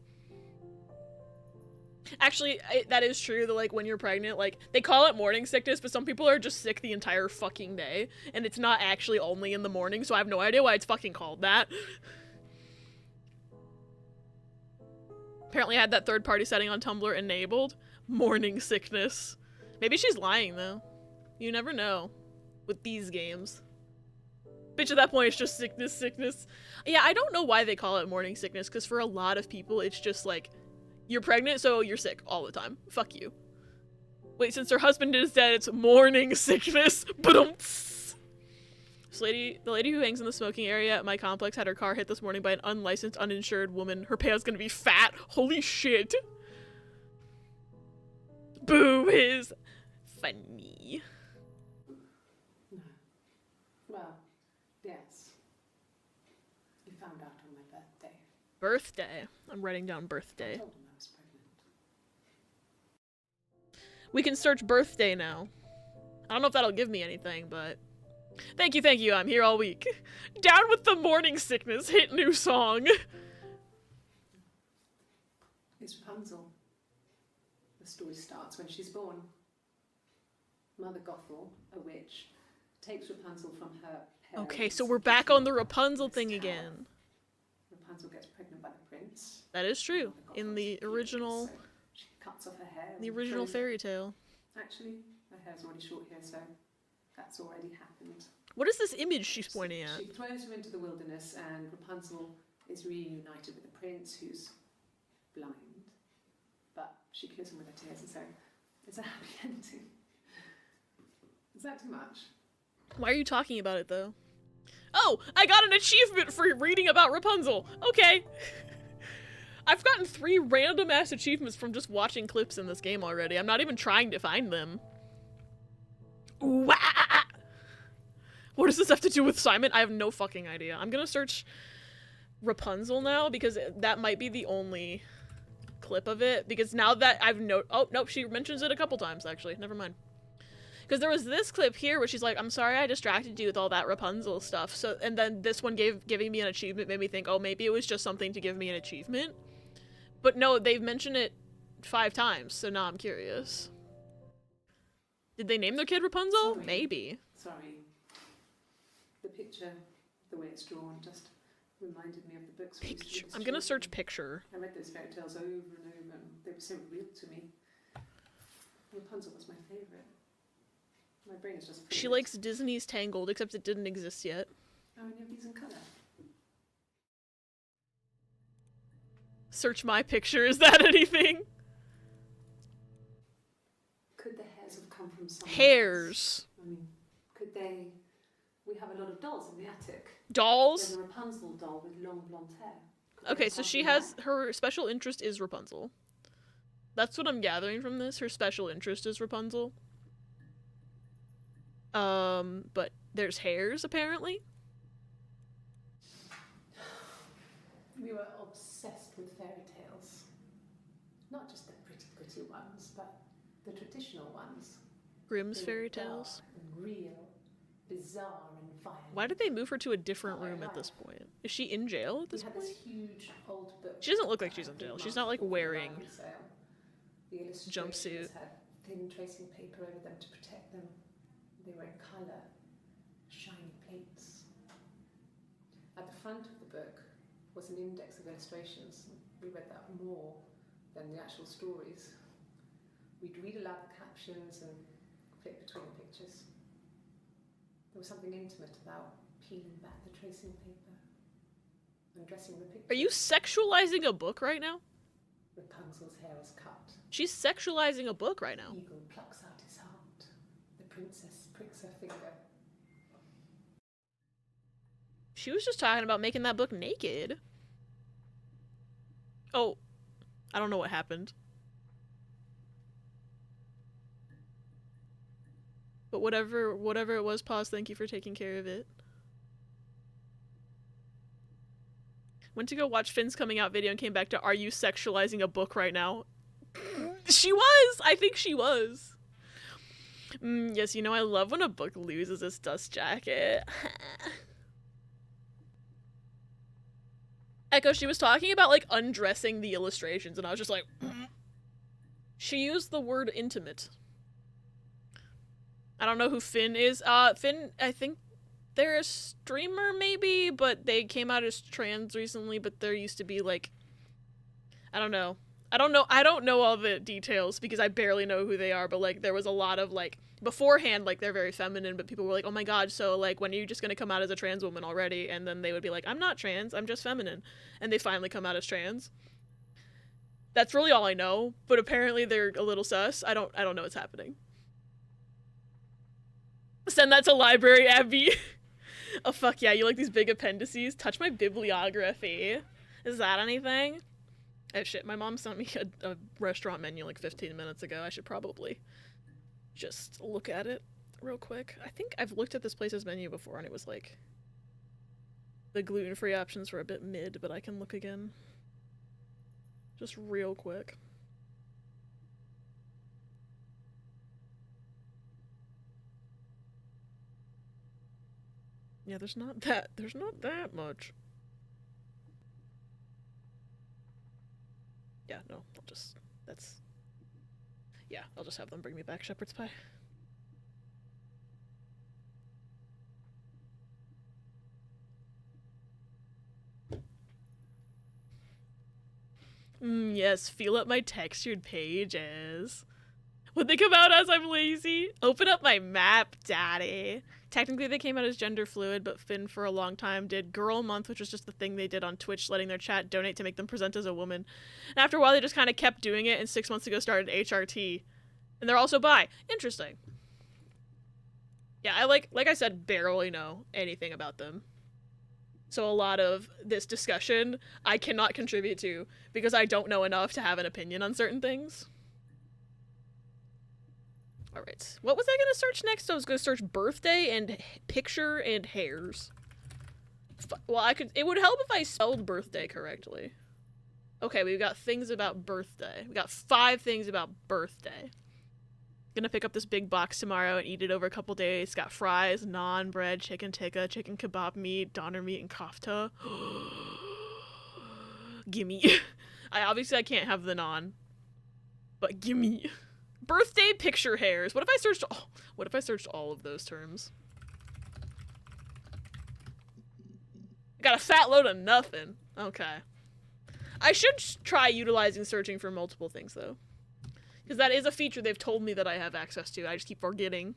Actually, that is true that like when you're pregnant, like they call it morning sickness, but some people are just sick the entire fucking day, and it's not actually only in the morning, so I have no idea why it's fucking called that. Apparently I had that third-party setting on Tumblr enabled. Morning sickness. Maybe she's lying though. You never know with these games. Bitch, at that point it's just sickness. Yeah, I don't know why they call it morning sickness, because for a lot of people it's just like, you're pregnant, so you're sick all the time. Fuck you. Wait, since her husband is dead, it's morning sickness. Ba-dum-ts. The lady who hangs in the smoking area at my complex had her car hit this morning by an unlicensed, uninsured woman. Her payout's gonna be fat. Holy shit. Boo is funny. No. Well, yes. You found out on my birthday. Birthday. I'm writing down I birthday. told him I was pregnant. We can search birthday now. I don't know if that'll give me anything, but... Thank you, I'm here all week. Down with the morning sickness, hit new song. It's Rapunzel. The story starts when she's born. Mother Gothel, a witch, takes Rapunzel from her parents. Okay, so and we're gives back her on the up Rapunzel in this thing tower. again. Rapunzel gets pregnant by the prince. That is true. Mother In Gothel's the furious, original... so she cuts off her hair. The and original throws it. fairy tale. Actually, her hair's already short here, so that's already happened. What is this image she's pointing at? She throws her into the wilderness, and Rapunzel is reunited with the prince, who's blind. But she kills him with her tears, and so it's a happy ending. Is that too much? Why are you talking about it, though? Oh, I got an achievement for reading about Rapunzel! Okay. I've gotten 3 random-ass achievements from just watching clips in this game already. I'm not even trying to find them. Ooh, ah! What does this have to do with Simon? I have no fucking idea. I'm gonna search Rapunzel now, because that might be the only clip of it. Because now that I've oh, nope, she mentions it a couple times, actually. Never mind. Because there was this clip here where she's like, I'm sorry I distracted you with all that Rapunzel stuff. So, and then this one giving me an achievement made me think, oh, maybe it was just something to give me an achievement. But no, they've mentioned it 5 times, so now I'm curious. Did they name their kid Rapunzel? Sorry. Maybe. Sorry. The picture, the way it's drawn, just reminded me of the books we used to read as I'm gonna search children. picture. I read those fairy tales over and over, and they were so real to me. Rapunzel was my favourite. My brain is just full She of it. likes Disney's Tangled, except it didn't exist yet. How many of these in colour? Search my picture, is that anything? Could the hairs have come from someone Hairs. else? I mean, could they... We have a lot of dolls in the attic. There's Dolls? a Rapunzel doll with long blonde hair. Could they Okay, have so come she from has, there? her special interest is Rapunzel. That's what I'm gathering from this, her special interest is Rapunzel. But there's hairs, apparently. We were obsessed with fairy tales. Not just the pretty ones, but the traditional ones. Grimm's They were fairy dark tales. and real, bizarre and violent. Why did they move her to a different room at this point? Is she in jail at We this had point? this huge old book. She doesn't look like that she's I in think jail. She's Mark not, like, bought for the wearing library sale. The jumpsuit. illustrations had thin tracing paper over them to protect them. They were in colour, shiny plates. At the front of the book was an index of illustrations. We read that more than the actual stories. We'd read aloud the captions and flip between the pictures. There was something intimate about peeling back the tracing paper, undressing the picture. Are you sexualizing a book right now? Rapunzel's hair was cut. She's sexualizing a book right now. Eagle plucks out his heart. The princess pricks her finger. She was just talking about making that book naked. Oh, I don't know what happened. But whatever it was, pause, thank you for taking care of it. Went to go watch Finn's coming out video and came back to, are you sexualizing a book right now? She was! I think she was. Yes, you know, I love when a book loses its dust jacket. Echo, she was talking about, like, undressing the illustrations, and I was just like, She used the word intimate. I don't know who Finn is. Finn, I think they're a streamer, maybe, but they came out as trans recently, but there used to be, like, I don't know all the details because I barely know who they are, but, like, there was a lot of, like, beforehand, like, they're very feminine, but people were like, oh my god, so, like, when are you just gonna come out as a trans woman already? And then they would be like, I'm not trans, I'm just feminine. And they finally come out as trans. That's really all I know, but apparently they're a little sus. I don't know what's happening. Send that to library, Abby. Oh, fuck yeah, you like these big appendices? Touch my bibliography. Is that anything? Oh shit, my mom sent me a restaurant menu like 15 minutes ago. I should probably just look at it real quick. I think I've looked at this place's menu before and it was like, the gluten-free options were a bit mid, but I can look again. Just real quick. Yeah, there's not that much. Yeah, no, I'll just have them bring me back shepherd's pie. Yes, feel up my textured pages. Would they come out as I'm lazy? Open up my map, daddy. Technically they came out as gender fluid, but Finn for a long time did Girl Month, which was just the thing they did on Twitch, letting their chat donate to make them present as a woman. And after a while they just kind of kept doing it, and 6 months ago started HRT. And they're also bi. Interesting. Yeah, I like I said, barely know anything about them. So a lot of this discussion I cannot contribute to because I don't know enough to have an opinion on certain things. Alright, what was I gonna search next? I was gonna search birthday and picture and hairs. Well, it would help if I spelled birthday correctly. Okay, we've got things about birthday. We got 5 things about birthday. Gonna pick up this big box tomorrow and eat it over a couple days. Got fries, naan, bread, chicken tikka, chicken kebab meat, doner meat, and kofta. Gimme. I can't have the naan, but gimme. Birthday picture hairs. What if I searched all of those terms? Got a fat load of nothing. Okay. I should try utilizing searching for multiple things though. Because that is a feature they've told me that I have access to. I just keep forgetting.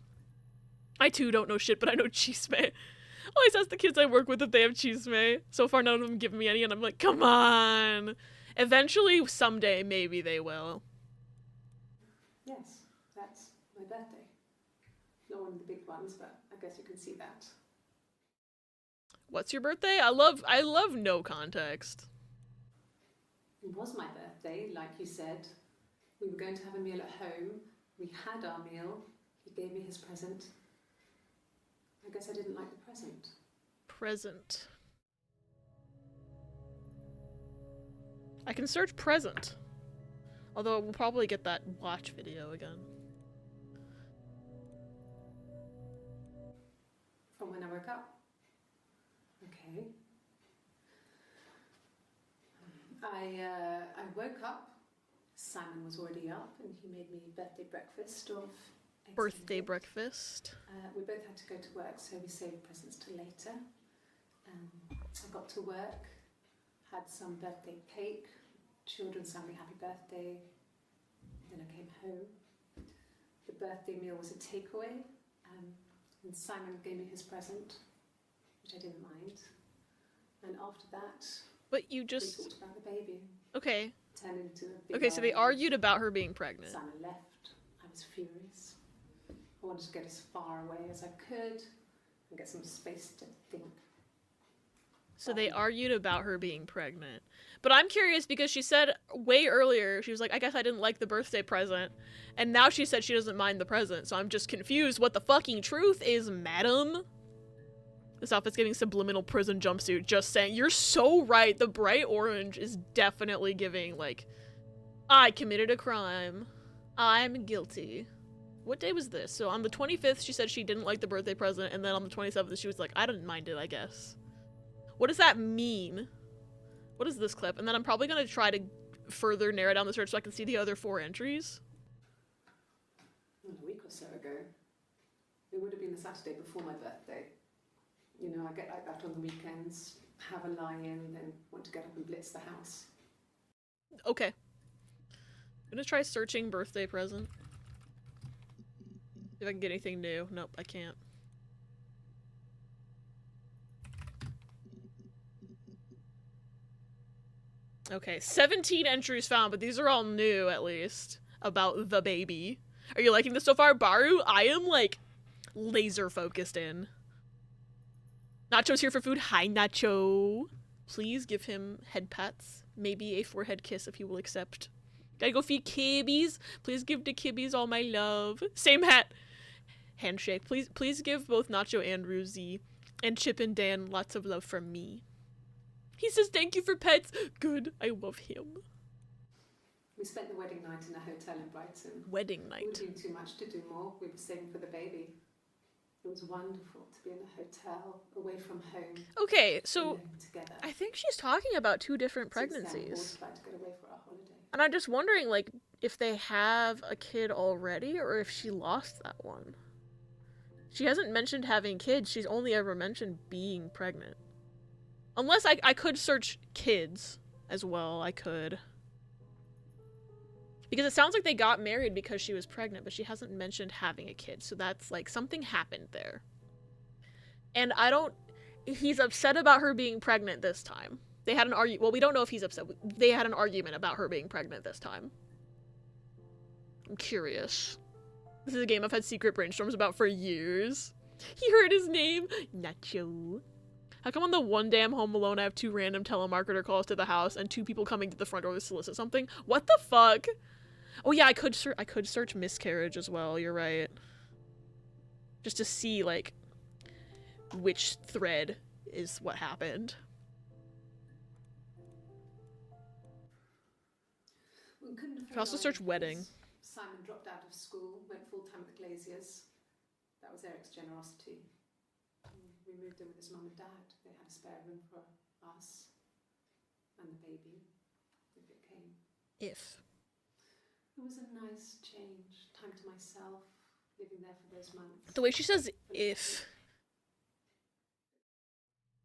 I too don't know shit, but I know chisme. Always ask the kids I work with if they have chisme. So far none of them give me any and I'm like, come on. Eventually, someday, maybe they will. Yes, that's my birthday. Not one of the big ones, but I guess you can see that. What's your birthday? I love no context. It was my birthday, like you said. We were going to have a meal at home. We had our meal. He gave me his present. I guess I didn't like the present. Present. I can search present. Although we'll probably get that watch video again. From when I woke up. Okay. I woke up. Simon was already up and he made me birthday breakfast of eggs. Birthday breakfast. We both had to go to work, so we saved presents till later. I got to work, had some birthday cake, children sang me happy birthday, then I came home. The birthday meal was a takeaway, and Simon gave me his present, which I didn't mind. And after that, But you just... we talked about the baby. Okay. Turned into a big Okay, so they argued about her being pregnant. Simon left. I was furious. I wanted to get as far away as I could and get some space to think. So they argued about her being pregnant. But I'm curious because she said way earlier, she was like, I guess I didn't like the birthday present. And now she said she doesn't mind the present. So I'm just confused what the fucking truth is, madam. This outfit's giving subliminal prison jumpsuit. Just saying. You're so right. The bright orange is definitely giving, like, I committed a crime. I'm guilty. What day was this? So on the 25th, she said she didn't like the birthday present, and then on the 27th, she was like, I didn't mind it, I guess. What does that mean? What is this clip? And then I'm probably gonna try to further narrow down the search so I can see the other 4 entries. A week or so ago. It would have been the Saturday before my birthday. You know, I get like that on the weekends, have a lie-in, then want to get up and blitz the house. Okay. I'm gonna try searching birthday present. See if I can get anything new. Nope, I can't. Okay, 17 entries found, but these are all new, at least, about the baby. Are you liking this so far, Baru? I am, like, laser focused in. Nacho's here for food. Hi, Nacho. Please give him head pats. Maybe a forehead kiss if he will accept. Gotta go feed kibbies. Please give the kibbies all my love. Same hat. Handshake. Please give both Nacho and Ruzi and Chip and Dan lots of love from me. He says thank you for pets. Good. I love him. We spent the wedding night in a hotel in Brighton. Wedding It night. would have been too much to do more. We were saving for the baby. It was wonderful to be in a hotel, away from home, Okay, so alone together. I think she's talking about 2 different Since then, pregnancies. we tried to get away for our holiday. And I'm just wondering, like, if they have a kid already or if she lost that one. She hasn't mentioned having kids. She's only ever mentioned being pregnant. Unless I could search kids as well. I could. Because it sounds like they got married because she was pregnant, but she hasn't mentioned having a kid. So that's like something happened there. And I don't... He's upset about her being pregnant this time. They had an argument. Well, we don't know if he's upset. They had an argument about her being pregnant this time. I'm curious. This is a game I've had secret brainstorms about for years. He heard his name. Nacho. How come on the one day I'm home alone I have 2 random telemarketer calls to the house and 2 people coming to the front door to solicit something? What the fuck? Oh yeah, I could search miscarriage as well. You're right. Just to see like which thread is what happened. We couldn't have I could also search wedding. Simon dropped out of school, went full-time at the Glaziers. That was Eric's generosity. We moved in with his mum and dad. They had a spare room for us and the baby, if it came. If. It was a nice change. Time to myself, living there for those months. The way she says if.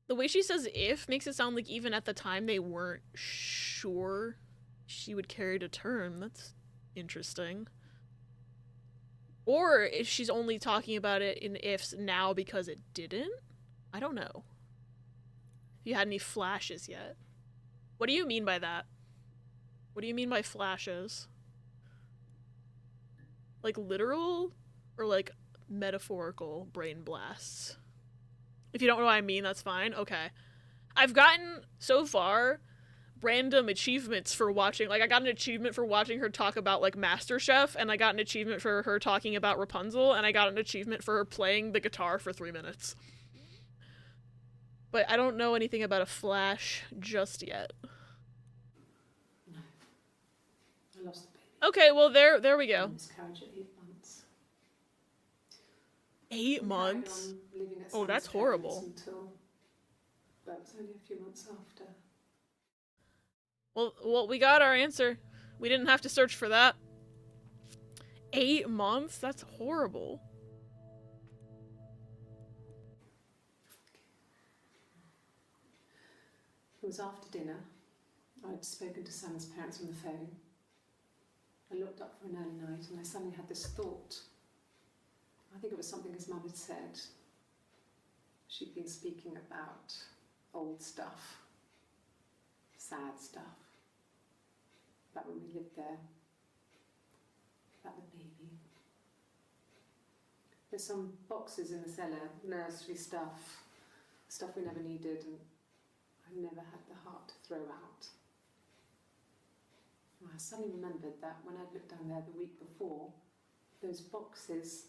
The way she says if makes it sound like even at the time they weren't sure she would carry to term. That's interesting. Or if she's only talking about it in ifs now because it didn't? I don't know. If you had any flashes yet. What do you mean by that? What do you mean by flashes? Like literal or like metaphorical brain blasts? If you don't know what I mean, that's fine. Okay. I've gotten, so far, random achievements for watching. Like, I got an achievement for watching her talk about, like, MasterChef, and I got an achievement for her talking about Rapunzel, and I got an achievement for her playing the guitar for 3 minutes. But I don't know anything about a flash just yet. No. I lost the baby. Okay, well, there we go. Miscarriage at 8 months. 8 We months? carried on living at Oh, Sam's that's parents horrible. Until, that was only a few months after. Well, we got our answer. We didn't have to search for that. 8 months? That's horrible. It was after dinner. I'd spoken to Sam's parents on the phone. I looked up for an early night and I suddenly had this thought. I think it was something his mum had said. She'd been speaking about old stuff, sad stuff, about when we lived there, about the baby. There's some boxes in the cellar, nursery stuff, stuff we never needed and I never had the heart to throw out. And I suddenly remembered that when I'd looked down there the week before, those boxes,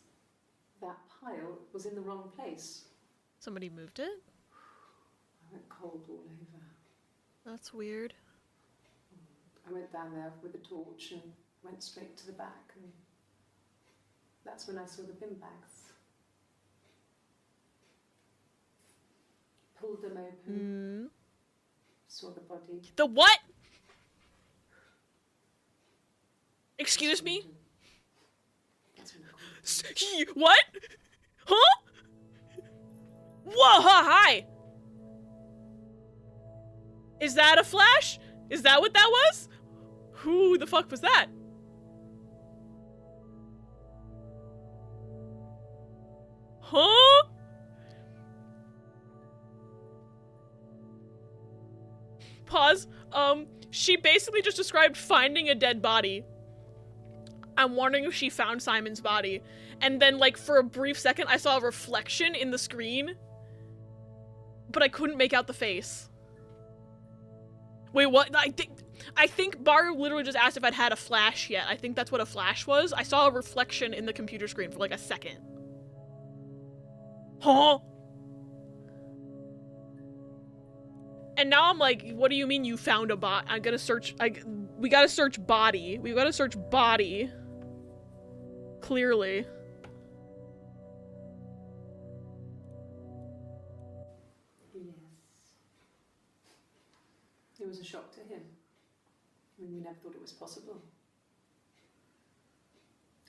that pile was in the wrong place. Somebody moved it? I went cold all over. That's weird. I went down there with a torch and went straight to the back, and that's when I saw the bin bags. Pulled them open, saw the body. The what? Excuse me? That's when I called the police. What? Huh? Whoa, hi! Is that a flash? Is that what that was? Who the fuck was that? Huh? Pause. She basically just described finding a dead body. I'm wondering if she found Simon's body. And then, like, for a brief second, I saw a reflection in the screen. But I couldn't make out the face. Wait, what? I think Bar literally just asked if I'd had a flash yet. I think that's what a flash was. I saw a reflection in the computer screen for like a second. Huh? And now I'm like, what do you mean you found a bot? I'm gonna search, we gotta search body. We gotta search body. Clearly. Yes. It was a shock to him. I mean, we never thought it was possible.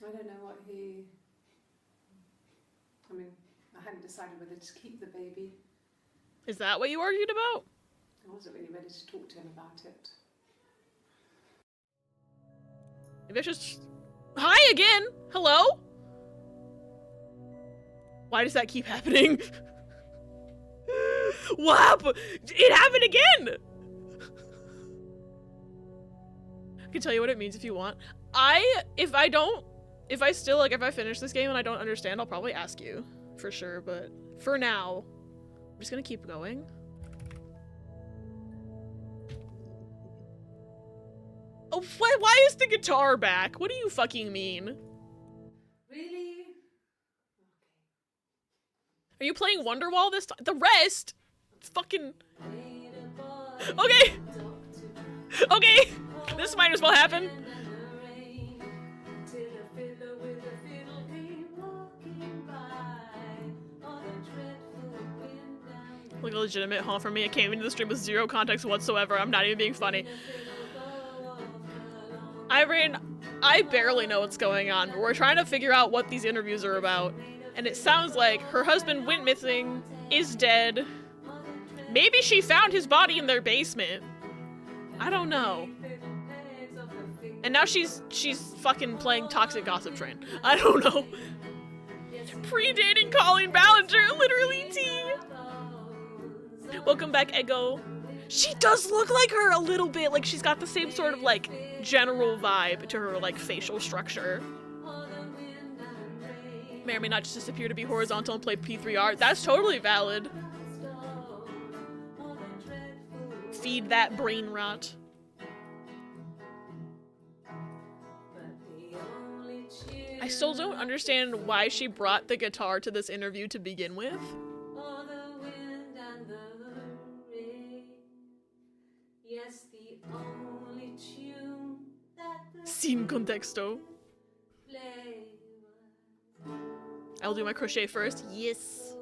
I don't know what he... I mean, I hadn't decided whether to keep the baby. Is that what you argued about? I wasn't really ready to talk to him about it. Maybe I just... Hi again! Hello? Why does that keep happening? What happened? It happened again! I can tell you what it means if you want. If I finish this game and I don't understand, I'll probably ask you. For sure, but for now, I'm just gonna keep going. Oh, why is the guitar back? What do you fucking mean? Really? Are you playing Wonderwall this time? The rest? Fucking... Okay! Okay! This might as well happen. Like a legitimate haunt for me. I came into the stream with zero context whatsoever. I'm not even being funny. I barely know what's going on, but we're trying to figure out what these interviews are about. And it sounds like her husband went missing, is dead. Maybe she found his body in their basement. I don't know. And now she's fucking playing Toxic Gossip Train. I don't know. Predating Colleen Ballinger, literally T. Welcome back, Ego. She does look like her a little bit. Like, she's got the same sort of, like, general vibe to her, like, facial structure. May or may not just disappear to be horizontal and play P3R. That's totally valid. Feed that brain rot. I still don't understand why she brought the guitar to this interview to begin with. Sin contexto. I'll do my crochet first. Yes.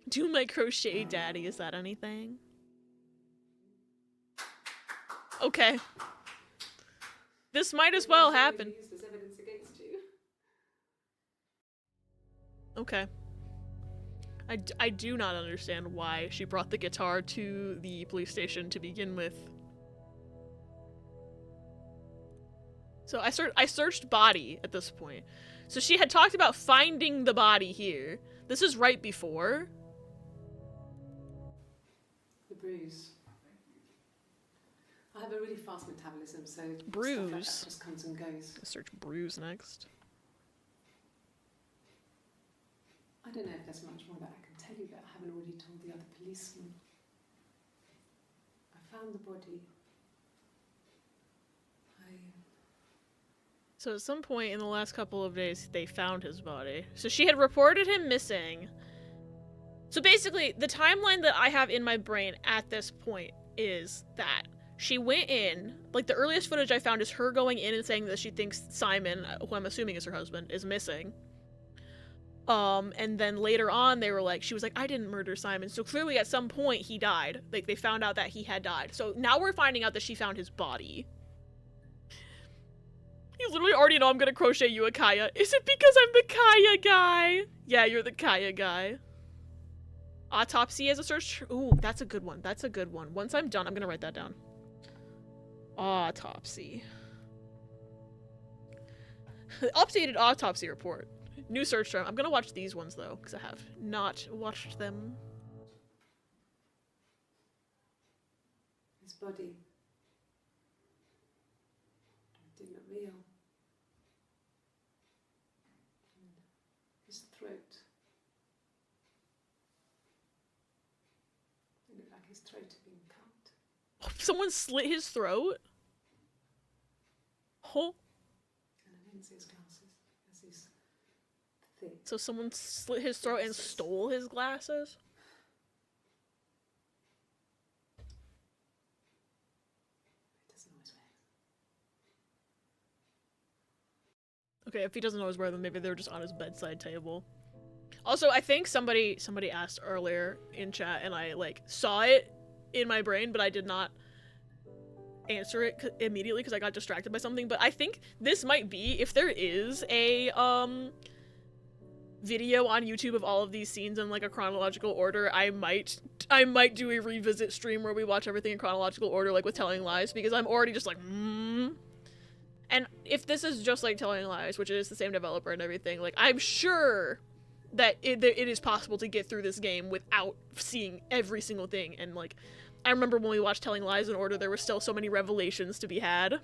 Do my crochet, daddy. Is that anything? Okay. This might as well happen. Okay. I do not understand why she brought the guitar to the police station to begin with. So I searched body at this point. So she had talked about finding the body here. This is right before. The bruise. I have a really fast metabolism, so Bruise. stuff like that just comes and goes. Search bruise next. I don't know if there's much more that I can tell you that I haven't already told the other policeman. I found the body. So at some point in the last couple of days, they found his body. So she had reported him missing. So basically, the timeline that I have in my brain at this point is that she went in, like the earliest footage I found is her going in and saying that she thinks Simon, who I'm assuming is her husband, is missing. And then later on they were like, she was like, I didn't murder Simon. So clearly at some point he died. Like they found out that he had died. So now we're finding out that she found his body. You literally already know I'm gonna crochet you a Kaya. Is it because I'm the Kaya guy? Yeah, you're the Kaya guy. Autopsy as a search. Ooh, that's a good one. That's a good one. Once I'm done, I'm gonna write that down. Autopsy. Updated autopsy report. New search term. I'm gonna watch these ones though, because I have not watched them. His body didn't look real. And his throat. It looked like his throat had been cut. Someone slit his throat? Oh. And I didn't see his glasses. As he's thick. So someone slit his throat and stole his glasses? He doesn't always wear them. Okay, if he doesn't always wear them, maybe they're just on his bedside table. Also, I think somebody asked earlier in chat, and I like saw it in my brain, but I did not answer it immediately because I got distracted by something. But I think this might be, if there is a video on YouTube of all of these scenes in like a chronological order, I might do a revisit stream where we watch everything in chronological order, like with Telling Lies, because I'm already just like, And if this is just like Telling Lies, which is the same developer and everything, like I'm sure that it is possible to get through this game without seeing every single thing. And like, I remember when we watched Telling Lies in order, there were still so many revelations to be had.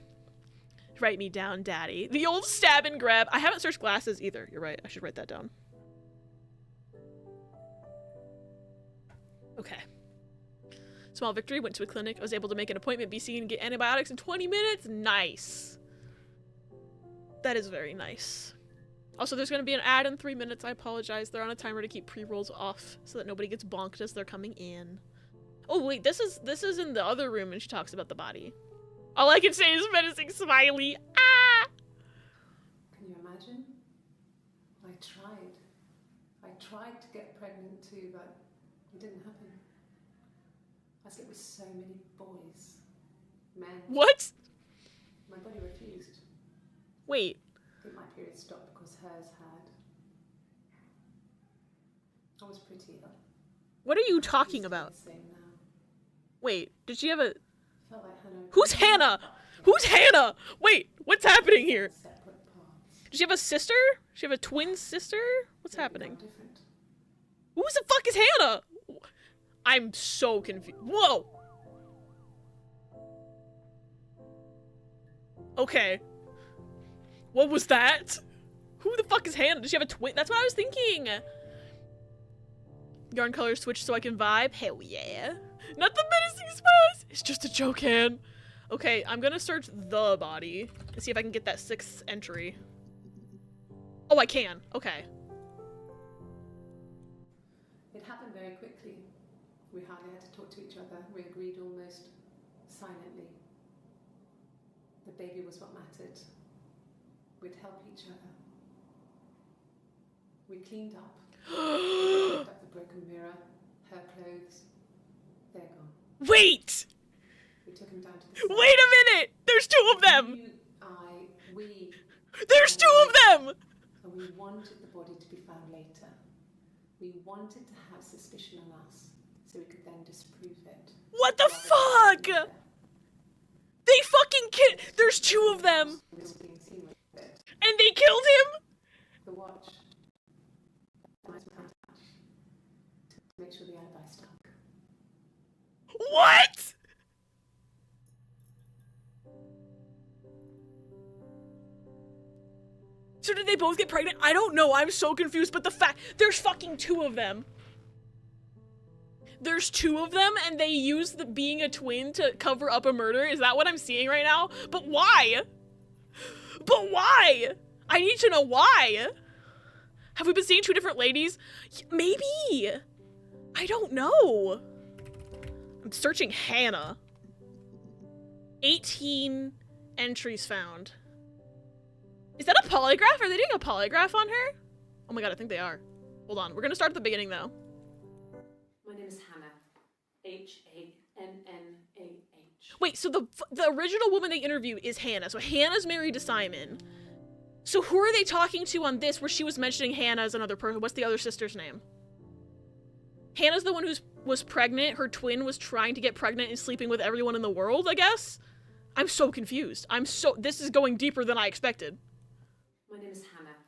Write me down, daddy. The old stab and grab. I haven't searched glasses either. You're right. I should write that down. Okay. Small victory. Went to a clinic. I was able to make an appointment, be seen, get antibiotics in 20 minutes. Nice. That is very nice. Also, there's going to be an ad in 3 minutes. I apologize. They're on a timer to keep pre-rolls off so that nobody gets bonked as they're coming in. Oh, wait. This is in the other room and she talks about the body. All I can say is menacing smiley. Ah! Can you imagine? I tried to get pregnant too, but it didn't happen. I slept with so many boys, men. What? My body refused. Wait. I think my period stopped because hers had. I was prettier. What are you talking about? The same now. Wait, did she have a... Felt like Hannah. Who's Hannah? Who's Hannah? Wait, what's happening here? Separate parts. Does she have a sister? Does she have a twin sister? What's happening? Different. Who the fuck is Hannah? I'm so confused. Whoa! Okay. What was that? Who the fuck is Hannah? Does she have a twin? That's what I was thinking. Yarn colors switch so I can vibe? Hell yeah. Not the menacing smiles! It's just a joke, Han. Okay, I'm gonna search the body and see if I can get that 6th entry. Oh, I can. Okay. It happened very quickly. We hardly had to talk to each other. We agreed almost silently. The baby was what mattered. We'd help each other. We cleaned up. We picked up the broken mirror, her clothes. They're gone. Wait! We took him down to the cell. Wait a minute! There's 2 of them! We. There's 2 of them! And we wanted the body to be found later. We wanted to have suspicion on us, so we could then disprove it. What the fuck? They fucking killed. There's 2 of them! And they killed him? The watch. To make sure the alibi stuck. What? So did they both get pregnant? I don't know. I'm so confused. But the fact there's fucking 2 of them. There's 2 of them, and they used the being a twin to cover up a murder. Is that what I'm seeing right now? But why? But why? I need to know why. Have we been seeing two different ladies? Maybe. I don't know. I'm searching Hannah. 18 entries found. Is that a polygraph? Are they doing a polygraph on her? Oh my god, I think they are. Hold on, we're gonna start at the beginning though. My name is Hannah. Hannah. Wait, so the original woman they interviewed is Hannah. So Hannah's married to Simon. So who are they talking to on this where she was mentioning Hannah as another person? What's the other sister's name? Hannah's the one who was pregnant. Her twin was trying to get pregnant and sleeping with everyone in the world, I guess? I'm so confused. This is going deeper than I expected. My name is Hannah.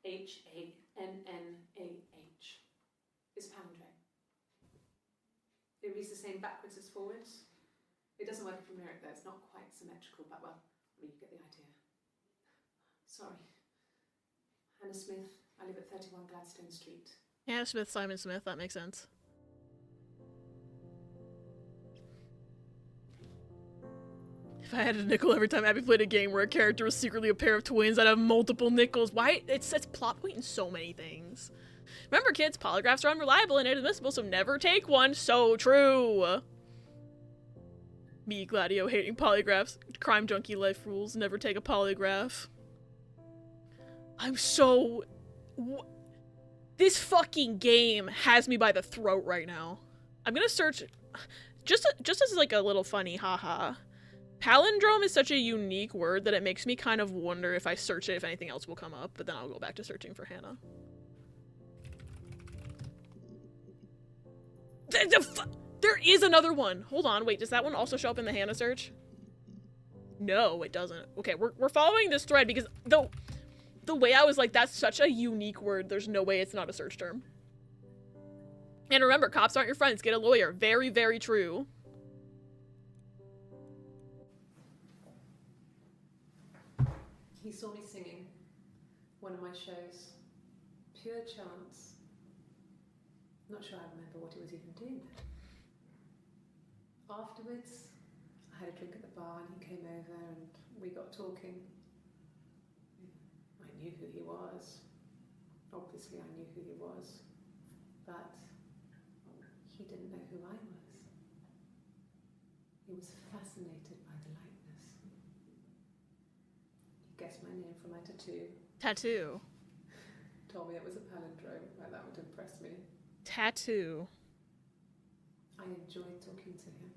Hannah. It's a palindrome. It reads the same backwards as forwards. It doesn't work from numeric though, it's not quite symmetrical, but well, I mean, you get the idea. Sorry. Hannah Smith, I live at 31 Gladstone Street. Hannah Smith, Simon Smith, that makes sense. If I had a nickel every time Abby played a game where a character was secretly a pair of twins, I'd have multiple nickels. Why? It's plot point in so many things. Remember, kids, polygraphs are unreliable and inadmissible, so never take one. So true. Me, Gladio, hating polygraphs. Crime junkie life rules. Never take a polygraph. I'm so... This fucking game has me by the throat right now. I'm gonna search... Just as like a little funny haha. Palindrome is such a unique word that it makes me kind of wonder if I search it, if anything else will come up, but then I'll go back to searching for Hannah. There is another one. Hold on, wait, does that one also show up in the Hannah search? No, it doesn't. Okay, we're following this thread because the way I was like, that's such a unique word, there's no way it's not a search term. And remember, cops aren't your friends, get a lawyer. Very, very true. He saw me singing one of my shows. Pure chance. Not sure I remember what he was even doing there. Afterwards, I had a drink at the bar and he came over and we got talking. I knew who he was. Obviously I knew who he was. But he didn't know who I was. He was fascinated by the likeness. He guessed my name from my tattoo. Tattoo. Told me it was a palindrome, like that would impress me. Tattoo. I enjoyed talking to him.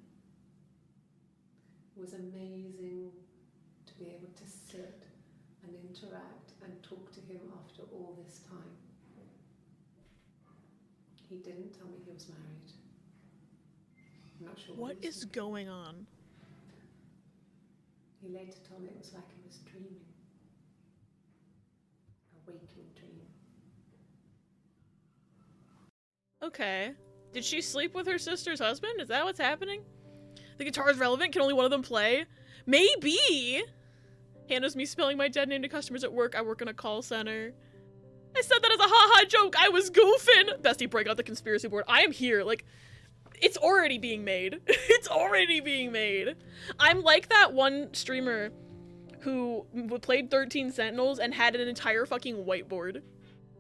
It was amazing to be able to sit and interact and talk to him after all this time. He didn't tell me he was married. I'm not sure What is going on? He later told me it was like he was dreaming. A waking dream. Okay. Did she sleep with her sister's husband? Is that what's happening? The guitar is relevant. Can only one of them play? Maybe! Hannah's me spelling my dead name to customers at work. I work in a call center. I said that as a haha joke. I was goofing. Bestie, break out the conspiracy board. I am here. Like, it's already being made. It's already being made. I'm like that one streamer who played 13 Sentinels and had an entire fucking whiteboard.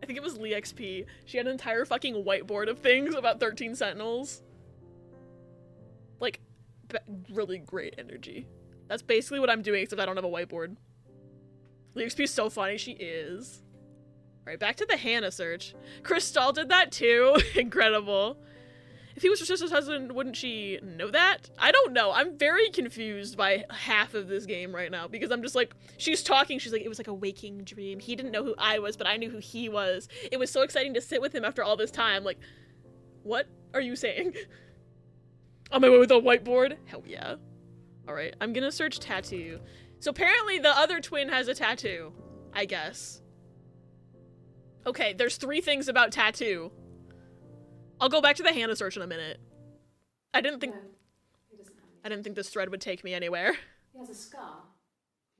I think it was LeXP. She had an entire fucking whiteboard of things about 13 Sentinels. Like, really great energy. That's basically what I'm doing, except I don't have a whiteboard. LeXP is so funny. She is. Alright, back to the Hannah search. Crystal did that too. Incredible. If he was her sister's husband, wouldn't she know that? I don't know. I'm very confused by half of this game right now because I'm just like, she's talking, she's like, it was like a waking dream. He didn't know who I was, but I knew who he was. It was so exciting to sit with him after all this time. Like, what are you saying? On my way with a whiteboard? Hell yeah. Alright, I'm gonna search tattoo. So apparently the other twin has a tattoo, I guess. Okay, there's 3 things about tattoo. I'll go back to the Hannah search in a minute. I didn't think this thread would take me anywhere. He has a scar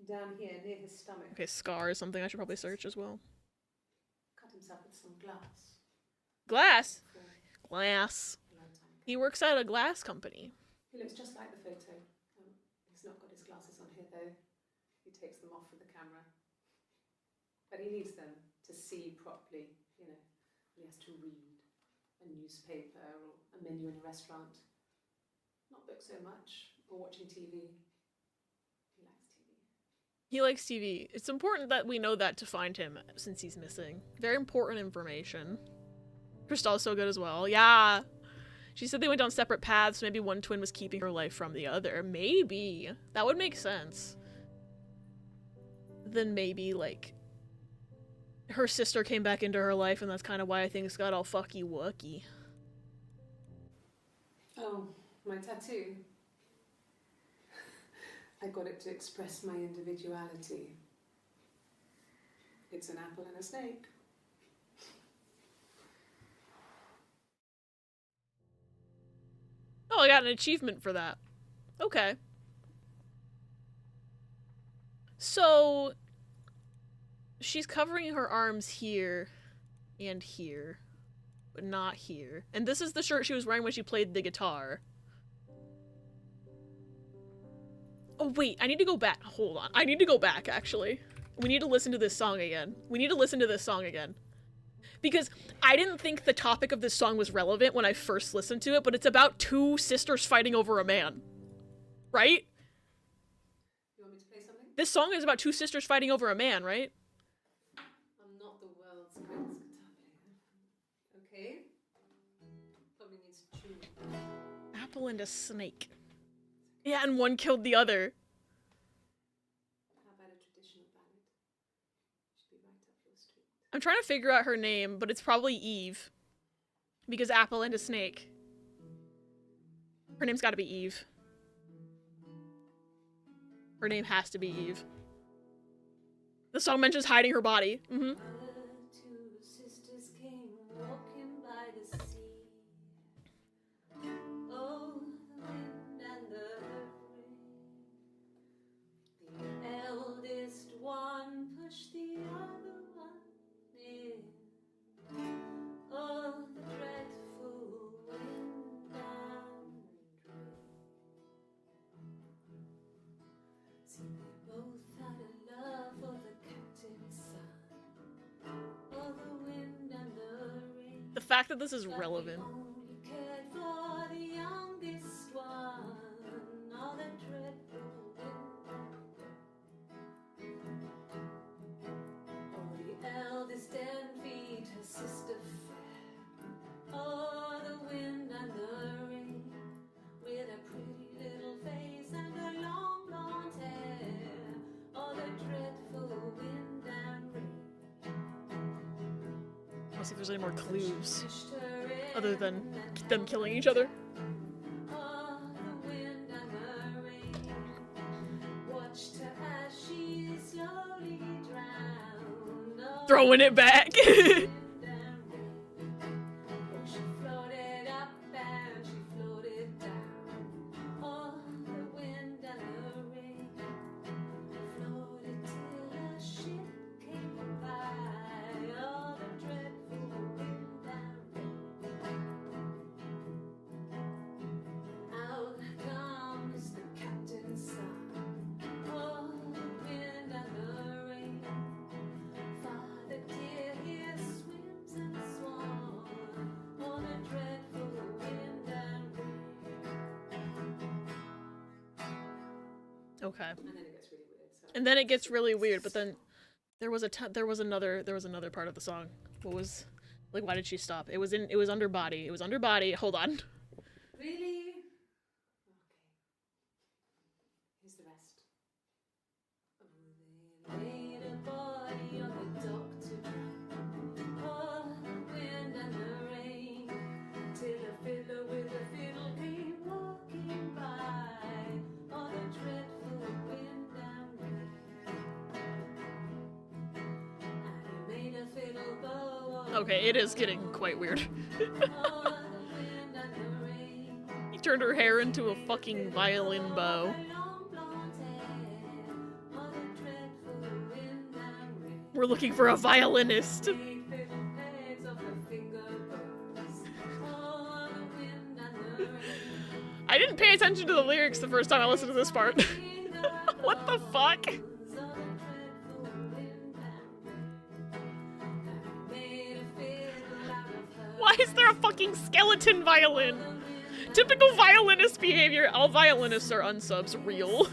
down here near his stomach. Okay, scar is something I should probably search as well. Cut himself with some glass. Glass? Glass. He works at a glass company. He looks just like the photo. He's not got his glasses on here though. He takes them off with the camera. But he needs them to see properly, you know. He has to read a newspaper or a menu in a restaurant. Not book so much, or watching TV. He likes TV. He likes TV. It's important that we know that to find him since he's missing. Very important information. Crystal's so good as well. Yeah. She said they went down separate paths. Maybe one twin was keeping her life from the other. Maybe. That would make sense. Then maybe, like, her sister came back into her life and that's kind of why things got all fucky-wucky. Oh, my tattoo. I got it to express my individuality. It's an apple and a snake. Oh, I got an achievement for that. Okay. So, she's covering her arms here and here, but not here. And this is the shirt she was wearing when she played the guitar. Oh, wait, I need to go back. Hold on. I need to go back, actually. We need to listen to this song again. We need to listen to this song again. Because I didn't think the topic of this song was relevant when I first listened to it, but it's about two sisters fighting over a man. Right? You want me to play something? This song is about two sisters fighting over a man, right? I'm not the world's greatest guitar player. Okay? Probably needs a tune. Apple and a snake. Yeah, and one killed the other. How about a traditional ballad? Should be right up your street. I'm trying to figure out her name, but it's probably Eve. Because apple and a snake. Her name's gotta be Eve. Her name has to be Eve. The song mentions hiding her body. Mm-hmm. Two sisters came walking by the sea. Oh, the wind and the rain. The eldest one pushed the other one in. Oh, the dreadful wind and rain. See, they both had a love for the captain's son. Oh, the wind and the rain. The fact that this is But they relevant. only cared for the youngest one. Oh, the dreadful wind. Oh, the eldest envied her sister fair. Oh, the wind and the rain. With a pretty little face and her long blonde hair. Oh, the dreadful wind and rain. Let's see if there's any more clues. Pushed her in Other than and them killing each other. oh, the wind and the rain. Watched her as she slowly drowned. Oh, Throwing it back. wind and rain. Oh, she floated up and she floated down. Oh, the wind and the rain. Floated till a ship came by. Oh, the dreadful wind and rain. Out comes the captain's son. Oh, the wind and the rain. Father dear, here swims and swan. Oh, the dreadful wind and rain. Okay. And then it gets really weird. So And then it gets really weird, but then there was another part of the song. What was, like, why did she stop? It was under body. It was under body. Hold on. really? Okay. Here's the rest. Oh, they laid a body on the dock to dry. Oh, the wind and the rain. Till a fiddler with a fiddle came walking by. Oh, the dreadful wind and rain. And he made a fiddle bow. Okay, it is getting quite weird. Oh, the wind and the rain. He turned her hair into a fucking violin bow. We're looking for a violinist. I didn't pay attention to the lyrics the first time I listened to this part. What the fuck? fucking skeleton violin. Typical violinist behavior. All violinists are unsubs. Real.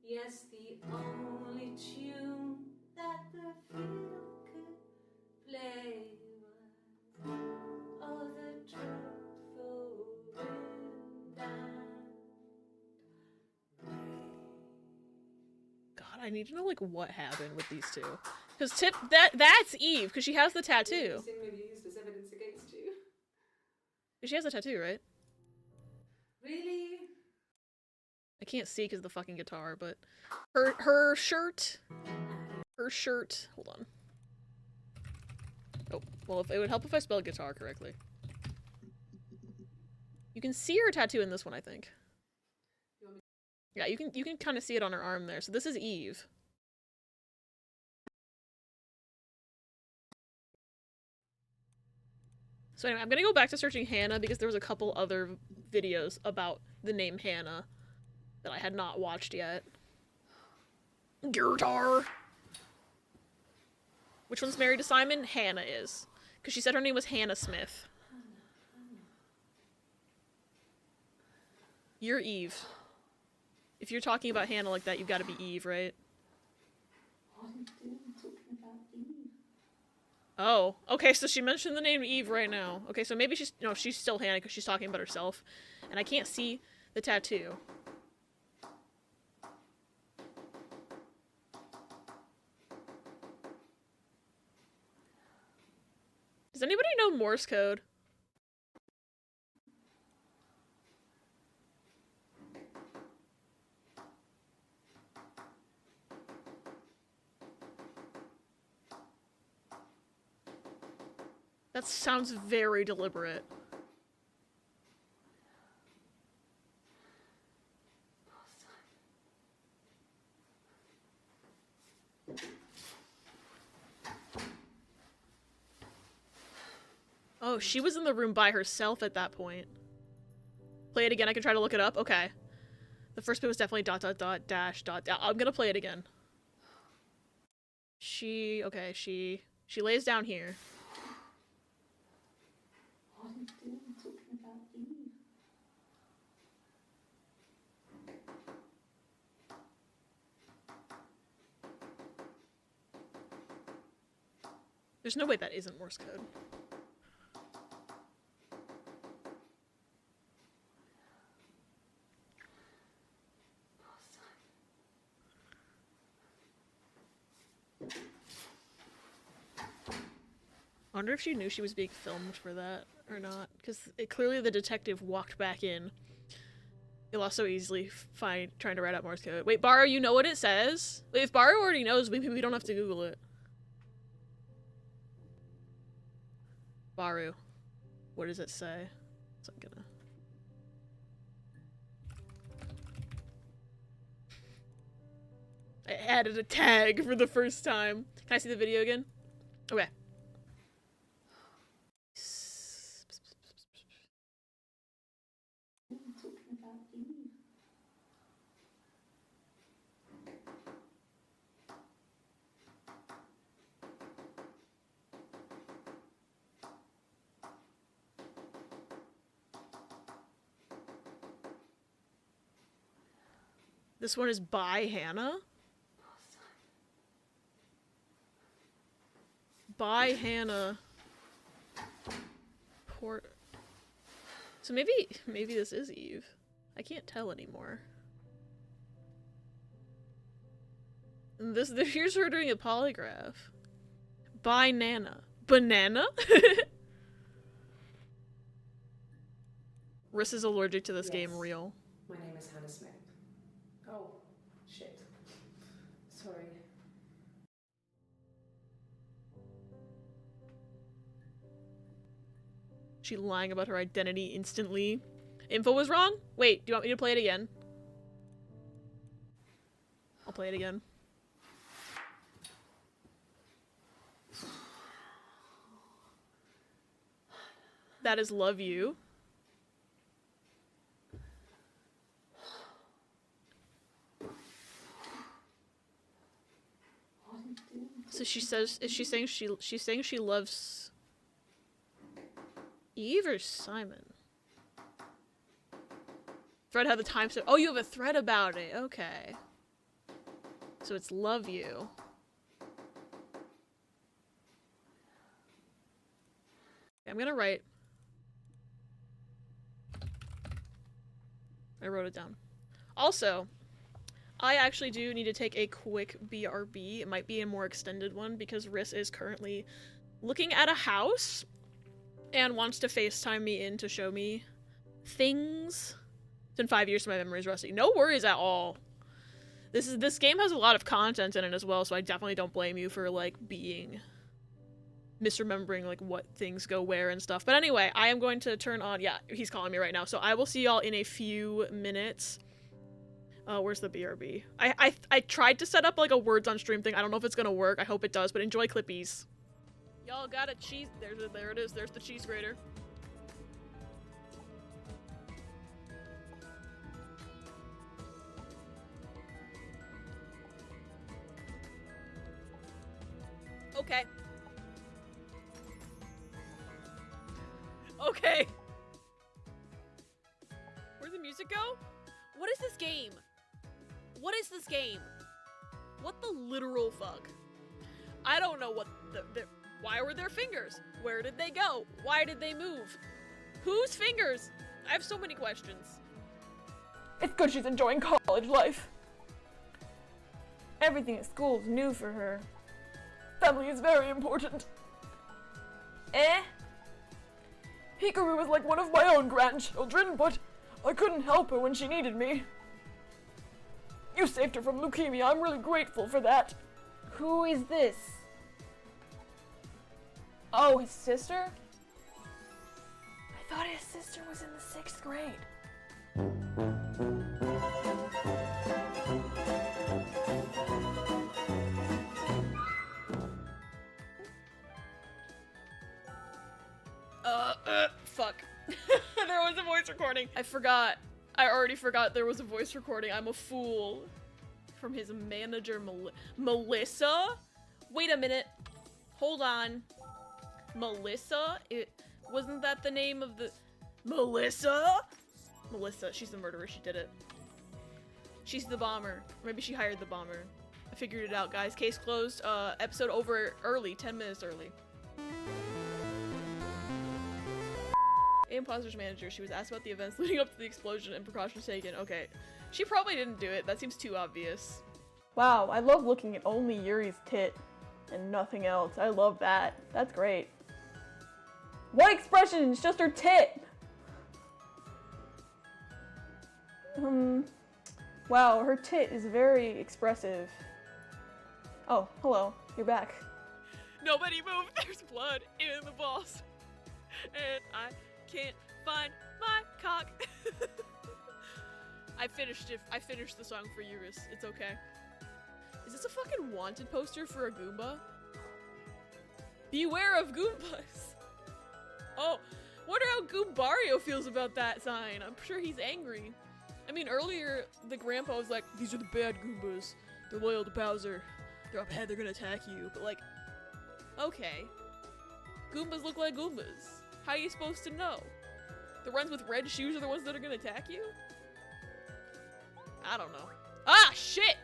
Yes, the only tune that the fiddle could play was oh, the dreadful wind and rain. God, I need to know like what happened with these two. Cause that's Eve, because she has the tattoo. This thing may be used as evidence against you. She has a tattoo, right? Really? I can't see because of the fucking guitar, but her shirt. Hold on. Oh, well, if it would help if I spelled guitar correctly. You can see her tattoo in this one, I think. Yeah, you can kind of see it on her arm there. So this is Eve. So anyway, I'm gonna go back to searching Hannah because there was a couple other videos about the name Hannah that I had not watched yet. Guitar. Which one's married to Simon? Hannah is. Because she said her name was Hannah Smith. You're Eve. If you're talking about Hannah like that, you've got to be Eve, right? What are you doing talking about Eve? Oh, okay, so she mentioned the name Eve right now. Okay, so maybe she's still Hannah because she's talking about herself. And I can't see the tattoo. Does anybody know Morse code? That sounds very deliberate. Oh, she was in the room by herself at that point. Play it again, I can try to look it up? Okay. The first bit was definitely ... dash ... I'm gonna play it again. She lays down here. What are you doing talking about Eve? There's no way that isn't Morse code. I wonder if she knew she was being filmed for that or not, because clearly the detective walked back in. You'll also easily find trying to write out Morse code. Wait, Barrow, you know what it says? Wait, if Barrow already knows, maybe we don't have to Google it. Barrow, what does it say? So I'm gonna... I added a tag for the first time. Can I see the video again? Okay. Talking about Eve. This one is by Hannah? By Hannah. Poor... So maybe this is Eve. I can't tell anymore. And here's her doing a polygraph. By Nana. Banana? Riss is allergic to this game, real. My name is Hannah Smith. Oh, shit. Sorry. She lying about her identity instantly. Info was wrong? Wait, do you want me to play it again? I'll play it again. That is love you. So she says, is she saying she's saying she loves Eve or Simon? Thread had the time so. Oh, you have a thread about it. Okay. So it's love you. I'm gonna write. I wrote it down. Also, I actually do need to take a quick BRB. It might be a more extended one because Riss is currently looking at a house and wants to FaceTime me in to show me things. It's been 5 years, so my memory is rusty. No worries at all. This game has a lot of content in it as well, so I definitely don't blame you for like misremembering like what things go where and stuff. But anyway, I am going to turn on. Yeah, he's calling me right now, so I will see y'all in a few minutes. Where's the BRB? I tried to set up like a words on stream thing. I don't know if it's gonna work. I hope it does, but enjoy Clippies. Y'all got a cheese. There it is. There's the cheese grater. Okay. Okay. Where'd the music go? What is this game? What is this game? What the literal fuck? I don't know what why were their fingers? Where did they go? Why did they move? Whose fingers? I have so many questions. It's good she's enjoying college life. Everything at school is new for her. Family is very important. Hikaru was like one of my own grandchildren, but I couldn't help her when she needed me. You saved her from leukemia. I'm really grateful for that. Who is this? Oh, his sister? I thought his sister was in the 6th grade. Fuck. There was a voice recording. I forgot. I already forgot there was a voice recording. I'm a fool. From his manager, Melissa? Wait a minute. Hold on. Melissa? Wasn't that the name of the... Melissa? Melissa. She's the murderer. She did it. She's the bomber. Maybe she hired the bomber. I figured it out, guys. Case closed. Episode over early. 10 minutes early. Imposter's manager. She was asked about the events leading up to the explosion and precautions taken. Okay. She probably didn't do it. That seems too obvious. Wow, I love looking at only Yuri's tit and nothing else. I love that. That's great. What expression? It's just her tit! Wow, her tit is very expressive. Oh, hello. You're back. Nobody move! There's blood in the balls. And I can't find my cock. I finished the song for Eurus. It's okay. Is this a fucking wanted poster for a Goomba? Beware of Goombas. Oh, wonder how Goombario feels about that sign. I'm sure he's angry. I mean, earlier the grandpa was like, these are the bad Goombas. They're loyal to Bowser. They're up ahead, they're gonna attack you. But like, okay. Goombas look like Goombas. How are you supposed to know? The ones with red shoes are the ones that are gonna attack you? I don't know. Ah, shit!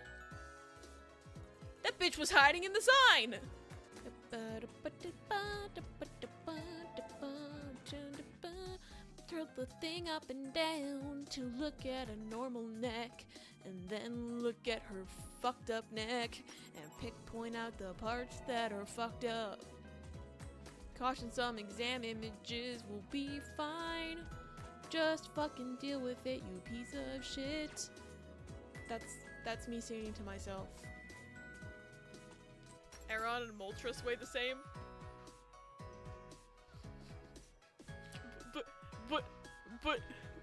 That bitch was hiding in the sign! Turn the thing up and down to look at a normal neck, and then look at her fucked up neck, and point out the parts that are fucked up. Caution, some exam images will be fine. Just fucking deal with it, you piece of shit. That's me singing to myself. Aeron and Moltres weigh the same.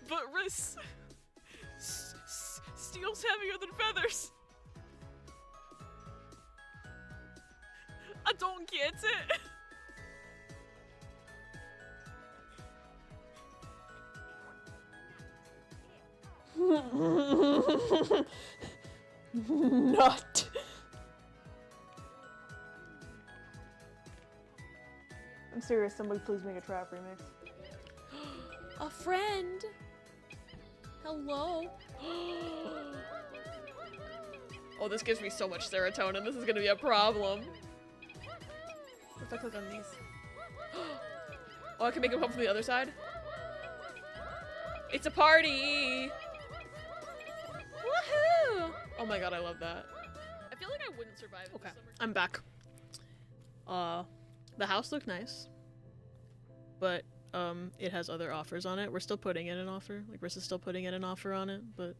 But Riss steel's heavier than feathers. I don't get it. Nut. I'm serious, somebody please make a trap remix. A friend. Hello. Oh, this gives me so much serotonin. This is gonna be a problem. What if I click on these? Oh, I can make them come from the other side? It's a party! Woohoo! Oh my god, I love that. I feel like I wouldn't survive it this summer. I'm back. The house looked nice. But, it has other offers on it. We're still putting in an offer. Like, Rissa's still putting in an offer on it, but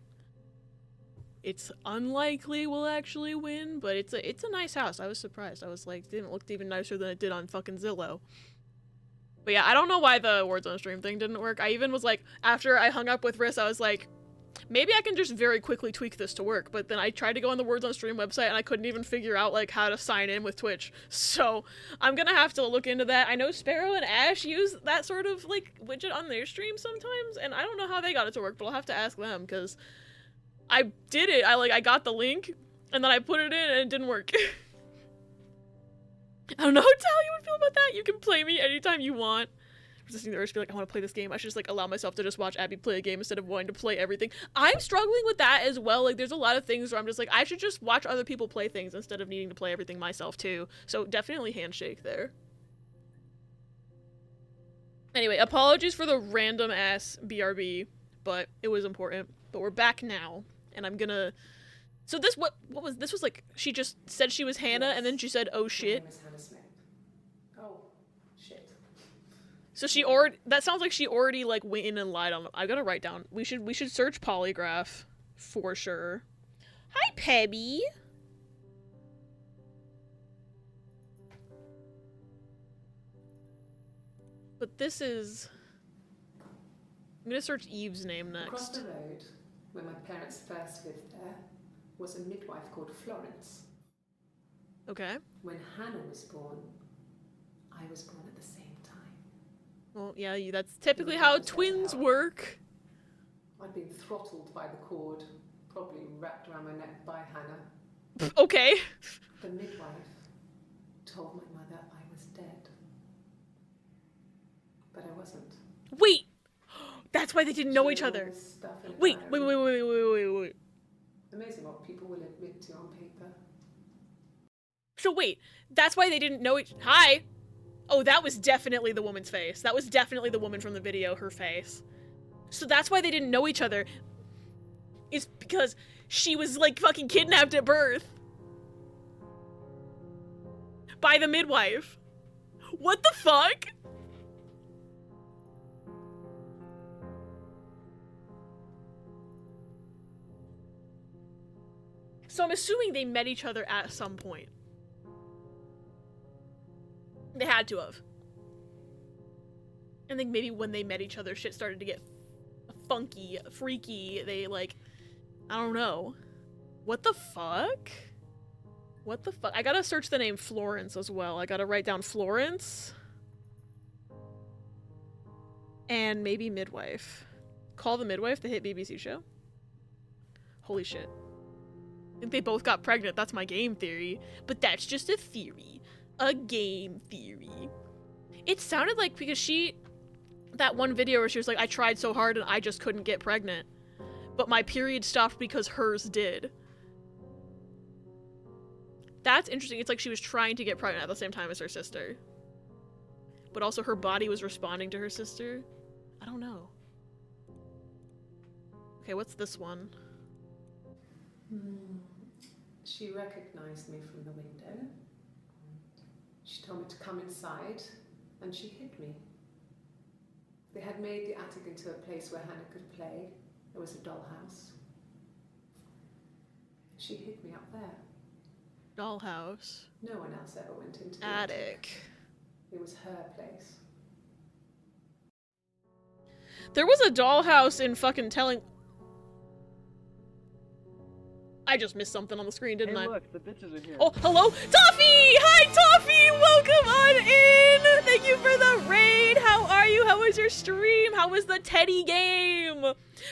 it's unlikely we'll actually win, but it's a nice house. I was surprised. I was like, didn't look even nicer than it did on fucking Zillow. But yeah, I don't know why the Warzone stream thing didn't work. I even was like, after I hung up with Riss, I was like, maybe I can just very quickly tweak this to work. But then I tried to go on the Warzone stream website and I couldn't even figure out like how to sign in with Twitch. So I'm gonna have to look into that. I know Sparrow and Ash use that sort of like widget on their stream sometimes, and I don't know how they got it to work, but I'll have to ask them because I did it. I got the link and then I put it in and it didn't work. I don't know how you would feel about that. You can play me anytime you want. Resisting the urge to be like, I want to play this game. I should just like allow myself to just watch Abby play a game instead of wanting to play everything. I'm struggling with that as well. Like, there's a lot of things where I'm just like, I should just watch other people play things instead of needing to play everything myself too. So definitely handshake there. Anyway, apologies for the random ass BRB, but it was important. But we're back now, and I'm gonna. So this what was this was like? She just said she was Hannah, and then she said, "Oh shit." My name is Hannah Smith. Oh, shit. So she already. That sounds like she already like went in and lied on. I gotta write down. We should search polygraph for sure. Hi, Pebby. But this is. I'm gonna search Eve's name Across next. the road, where my parents first lived there, was a midwife called Florence. Okay. When Hannah was born, I was born at the same time. Well, yeah, that's typically how twins work. I'd been throttled by the cord, probably wrapped around my neck by Hannah. Okay. The midwife told my mother I was dead. But I wasn't. Wait! That's why they didn't know each She wrote all other. this stuff in a Wait. diary. Amazing what people will admit to on paper. So wait, that's why they didn't know each- Hi! Oh, that was definitely the woman's face. That was definitely the woman from the video, her face. So that's why they didn't know each other. Is because she was like fucking kidnapped at birth. By the midwife. What the fuck? So I'm assuming they met each other at some point. They had to have. And then maybe when they met each other, shit started to get funky, freaky. They like, I don't know. What the fuck? What the fuck? I gotta search the name Florence as well. I gotta write down Florence. And maybe midwife. Call the midwife, the hit BBC show. Holy shit. I think they both got pregnant. That's my game theory. But that's just a theory. A game theory. It sounded like because that one video where she was like, I tried so hard and I just couldn't get pregnant. But my period stopped because hers did. That's interesting. It's like she was trying to get pregnant at the same time as her sister. But also her body was responding to her sister. I don't know. Okay, what's this one? She recognized me from the window. She told me to come inside, and she hid me. They had made the attic into a place where Hannah could play. There was a dollhouse. She hid me up there. Dollhouse. No one else ever went into the Attic. It was her place. There was a dollhouse in fucking telling... I just missed something on the screen, didn't I? Look, the bitches are here. Oh, hello? Toffee! Hi, Toffee! Welcome on in! Thank you for the raid! How are you? How was your stream? How was the Teddy game?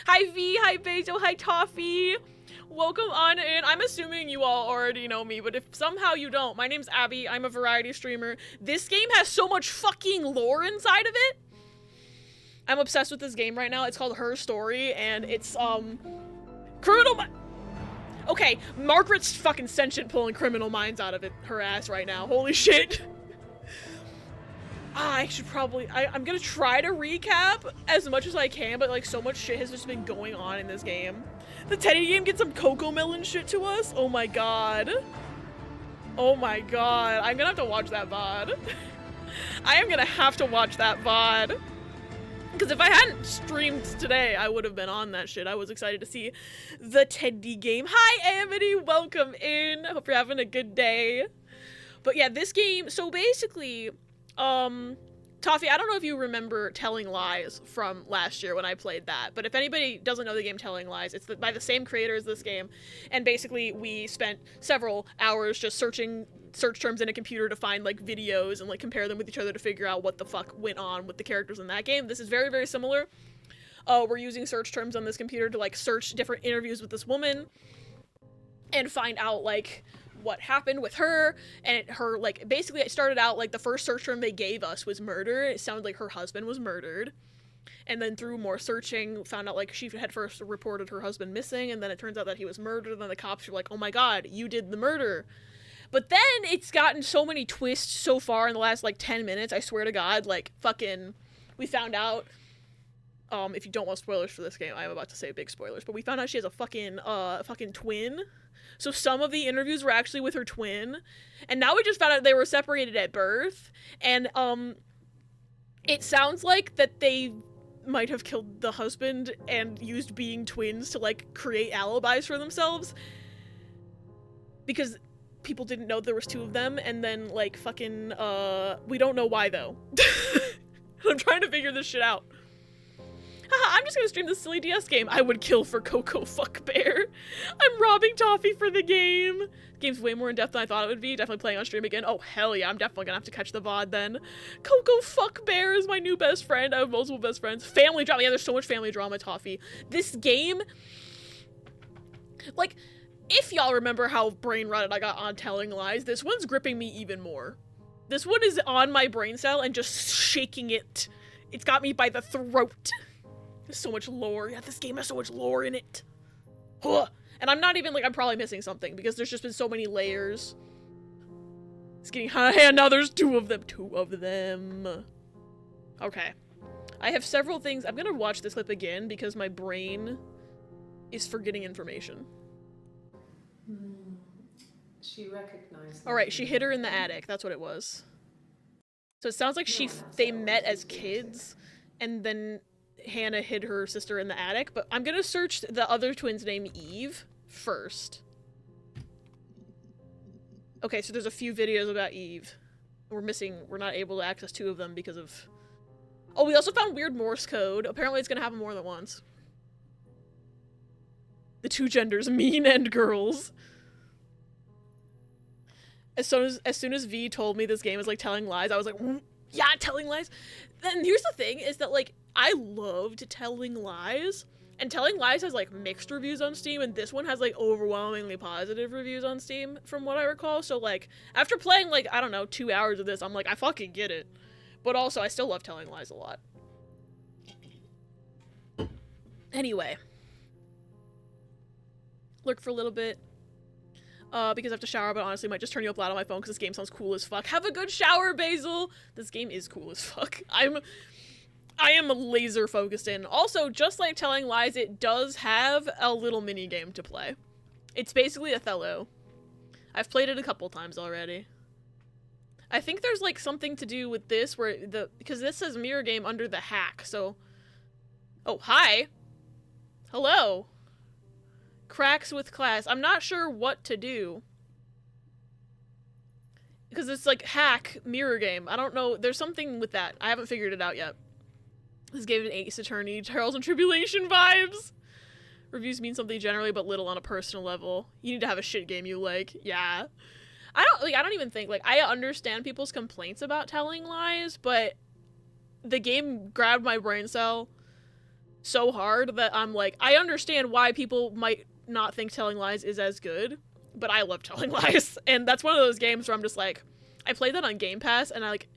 Hi V, hi Bezo, hi Toffee. Welcome on in. I'm assuming you all already know me, but if somehow you don't, my name's Abby. I'm a variety streamer. This game has so much fucking lore inside of it. I'm obsessed with this game right now. It's called Her Story, and it's, Criminal Okay, Margaret's fucking sentient pulling Criminal Minds out of her ass right now. Holy shit. I should probably, I'm gonna try to recap as much as I can, but like so much shit has just been going on in this game. The Teddy game gets some Coco Melon shit to us? Oh my god. Oh my god. I'm gonna have to watch that VOD. I am gonna have to watch that VOD. Because if I hadn't streamed today, I would have been on that shit. I was excited to see the Teddy game. Hi, Amity. Welcome in. Hope you're having a good day. But yeah, this game, so basically, Toffee, I don't know if you remember Telling Lies from last year when I played that, but if anybody doesn't know the game Telling Lies, it's by the same creator as this game, and basically we spent several hours just searching search terms in a computer to find like videos and like compare them with each other to figure out what the fuck went on with the characters in that game. This is very, very similar. We're using search terms on this computer to like search different interviews with this woman and find out like what happened with her, and her like basically it started out like the first search term they gave us was murder. It sounded like her husband was murdered, and then through more searching found out like she had first reported her husband missing, and then it turns out that he was murdered, and then the cops were like, oh my god, you did the murder. But then it's gotten so many twists so far in the last like 10 minutes, I swear to god, like fucking we found out, if you don't want spoilers for this game, I'm about to say big spoilers, but we found out she has a fucking twin. So some of the interviews were actually with her twin, and now we just found out they were separated at birth, and it sounds like that they might have killed the husband and used being twins to like create alibis for themselves, because people didn't know there was two of them, and then like fucking we don't know why though. I'm trying to figure this shit out. Haha, I'm just gonna stream this silly DS game. I would kill for Coco Fuck Bear. I'm robbing Toffee for the game. The game's way more in depth than I thought it would be. Definitely playing on stream again. Oh hell yeah, I'm definitely gonna have to catch the VOD then. Coco Fuck Bear is my new best friend. I have multiple best friends. Family drama. Yeah, there's so much family drama, Toffee. This game, like, if y'all remember how brain rotted I got on Telling Lies, this one's gripping me even more. This one is on my brain cell and just shaking it. It's got me by the throat. There's so much lore. Yeah, this game has so much lore in it. Huh. And I'm not even, like, I'm probably missing something because there's just been so many layers. It's getting high, and now there's two of them. Two of them. Okay. I have several things. I'm gonna watch this clip again because my brain is forgetting information. She recognized. Alright, she hid her in the attic. That's what it was. So it sounds like they met as kids, and then Hannah hid her sister in the attic, but I'm gonna search the other twin's name, Eve, first. Okay, so there's a few videos about Eve. We're not able to access two of them because of... Oh, we also found weird Morse code. Apparently it's gonna happen more than once. The two genders, mean and girls. As soon as V told me this game is like Telling Lies, I was like, yeah, Telling Lies. Then here's the thing, is that like, I loved Telling Lies, and Telling Lies has like mixed reviews on Steam, and this one has like overwhelmingly positive reviews on Steam, from what I recall. So like, after playing like, I don't know, 2 hours of this, I'm like, I fucking get it. But also, I still love Telling Lies a lot. Anyway. Lurk for a little bit. Because I have to shower, but honestly might just turn you up loud on my phone because this game sounds cool as fuck. Have a good shower, Basil! This game is cool as fuck. I am laser focused in. Also, just like Telling Lies, it does have a little mini game to play. It's basically Othello. I've played it a couple times already. I think there's like something to do with this where because this says mirror game under the hack, so... Oh, hi! Hello! Cracks with class. I'm not sure what to do. Because it's like hack, mirror game. I don't know. There's something with that. I haven't figured it out yet. This gave an Ace Attorney, Trials and Tribulation vibes. Reviews mean something generally, but little on a personal level. You need to have a shit game you like. Yeah. I don't even think, like, I understand people's complaints about Telling Lies, but the game grabbed my brain cell so hard that I'm like, I understand why people might not think Telling Lies is as good, but I love Telling Lies. And that's one of those games where I'm just like, I played that on Game Pass and I like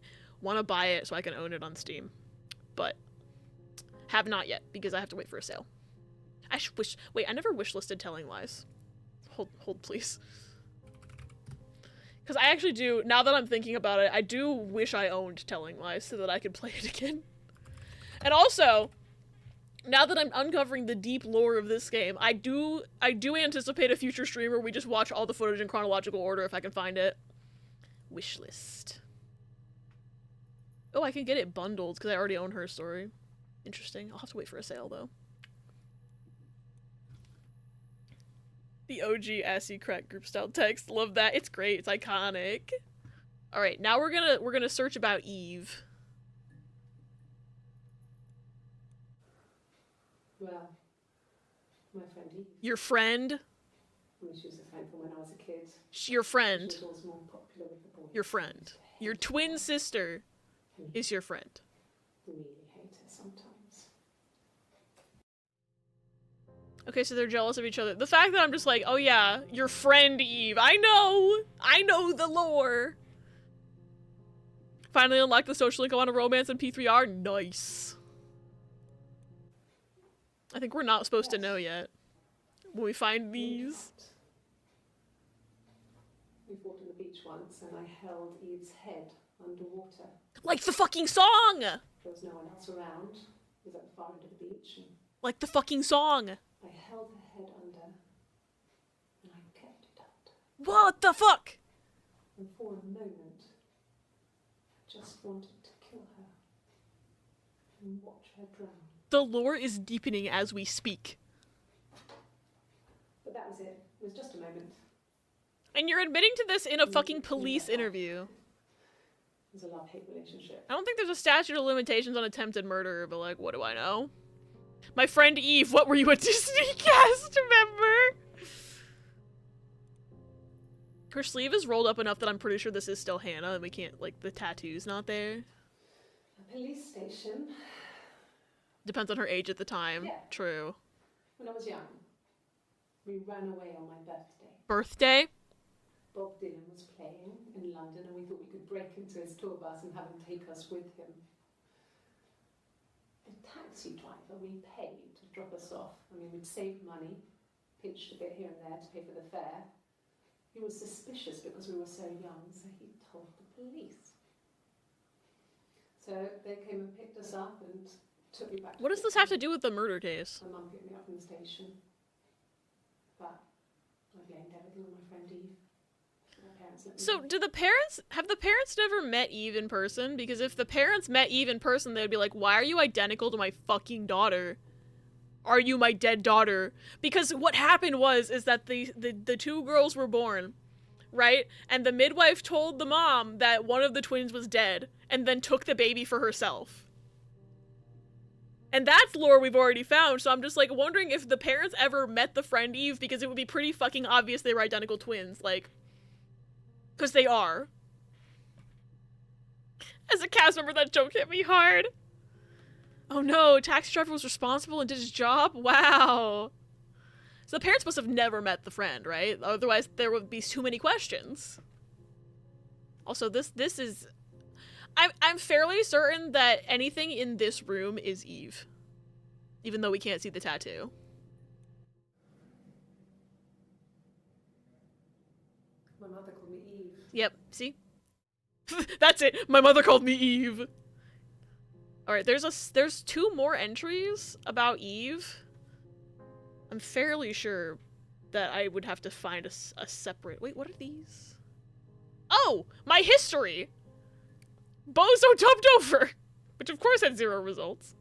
want to buy it so I can own it on Steam. But have not yet because I have to wait for a sale. I should wait, I never wishlisted Telling Lies. Hold please. Because I actually do, now that I'm thinking about it, I do wish I owned Telling Lies so that I could play it again. And also, now that I'm uncovering the deep lore of this game, I do anticipate a future stream where we just watch all the footage in chronological order if I can find it. Wishlist. Oh, I can get it bundled because I already own Her Story. Interesting. I'll have to wait for a sale though. The OG assy crack group style text. Love that. It's great. It's iconic. All right, now we're gonna search about Eve. Well, my friend Eve. Your friend? I mean, she was a friend from when I was a kid. Your friend. She was always more popular with the boys. Your friend. Your twin sister is your friend. Really hate her sometimes. Okay, so they're jealous of each other. The fact that I'm just like, oh yeah, your friend Eve. I know the lore. Finally unlocked the social link on a romance in P3R. Nice. I think we're not supposed to know yet. When we find these. We fought on the beach once and I held Eve's head underwater. Like the fucking song! There was no one else around. It was at the far end of the beach. And like the fucking song. I held her head under and I kept it up. What the fuck? And for a moment, I just wanted to kill her and watch her drown. The lore is deepening as we speak. But that was it. It was just a moment. And you're admitting to this in a fucking police interview. It was a love-hate relationship. I don't think there's a statute of limitations on attempted murder, but like, what do I know? My friend Eve, what were you, a Disney cast member? Her sleeve is rolled up enough that I'm pretty sure this is still Hannah and we can't, like, the tattoo's not there. A police station. Depends on her age at the time. Yeah. True. When I was young, we ran away on my birthday. Birthday? Bob Dylan was playing in London and we thought we could break into his tour bus and have him take us with him. The taxi driver we paid to drop us off, I mean, we'd saved money, pinched a bit here and there to pay for the fare. He was suspicious because we were so young, so he told the police. So they came and picked us up and took me back to What does this have to do with the murder case? My mum picked me up from the station. But I blamed everything on my friend Eve. My parents let me So, know. have the parents never met Eve in person? Because if the parents met Eve in person, they'd be like, why are you identical to my fucking daughter? Are you my dead daughter? Because what happened is that the two girls were born, right? And the midwife told the mom that one of the twins was dead, and then took the baby for herself. And that's lore we've already found, so I'm just like wondering if the parents ever met the friend Eve, because it would be pretty fucking obvious they were identical twins, like, because they are. As a cast member, that joke hit me hard. Oh no, taxi driver was responsible and did his job? Wow. So the parents must have never met the friend, right? Otherwise there would be too many questions. Also, this is... I'm fairly certain that anything in this room is Eve. Even though we can't see the tattoo. My mother called me Eve. Yep, see? That's it. My mother called me Eve. Alright, there's two more entries about Eve. I'm fairly sure that I would have to find a separate... Wait, what are these? Oh! My history! Bozo dubbed over! Which of course had 0 results.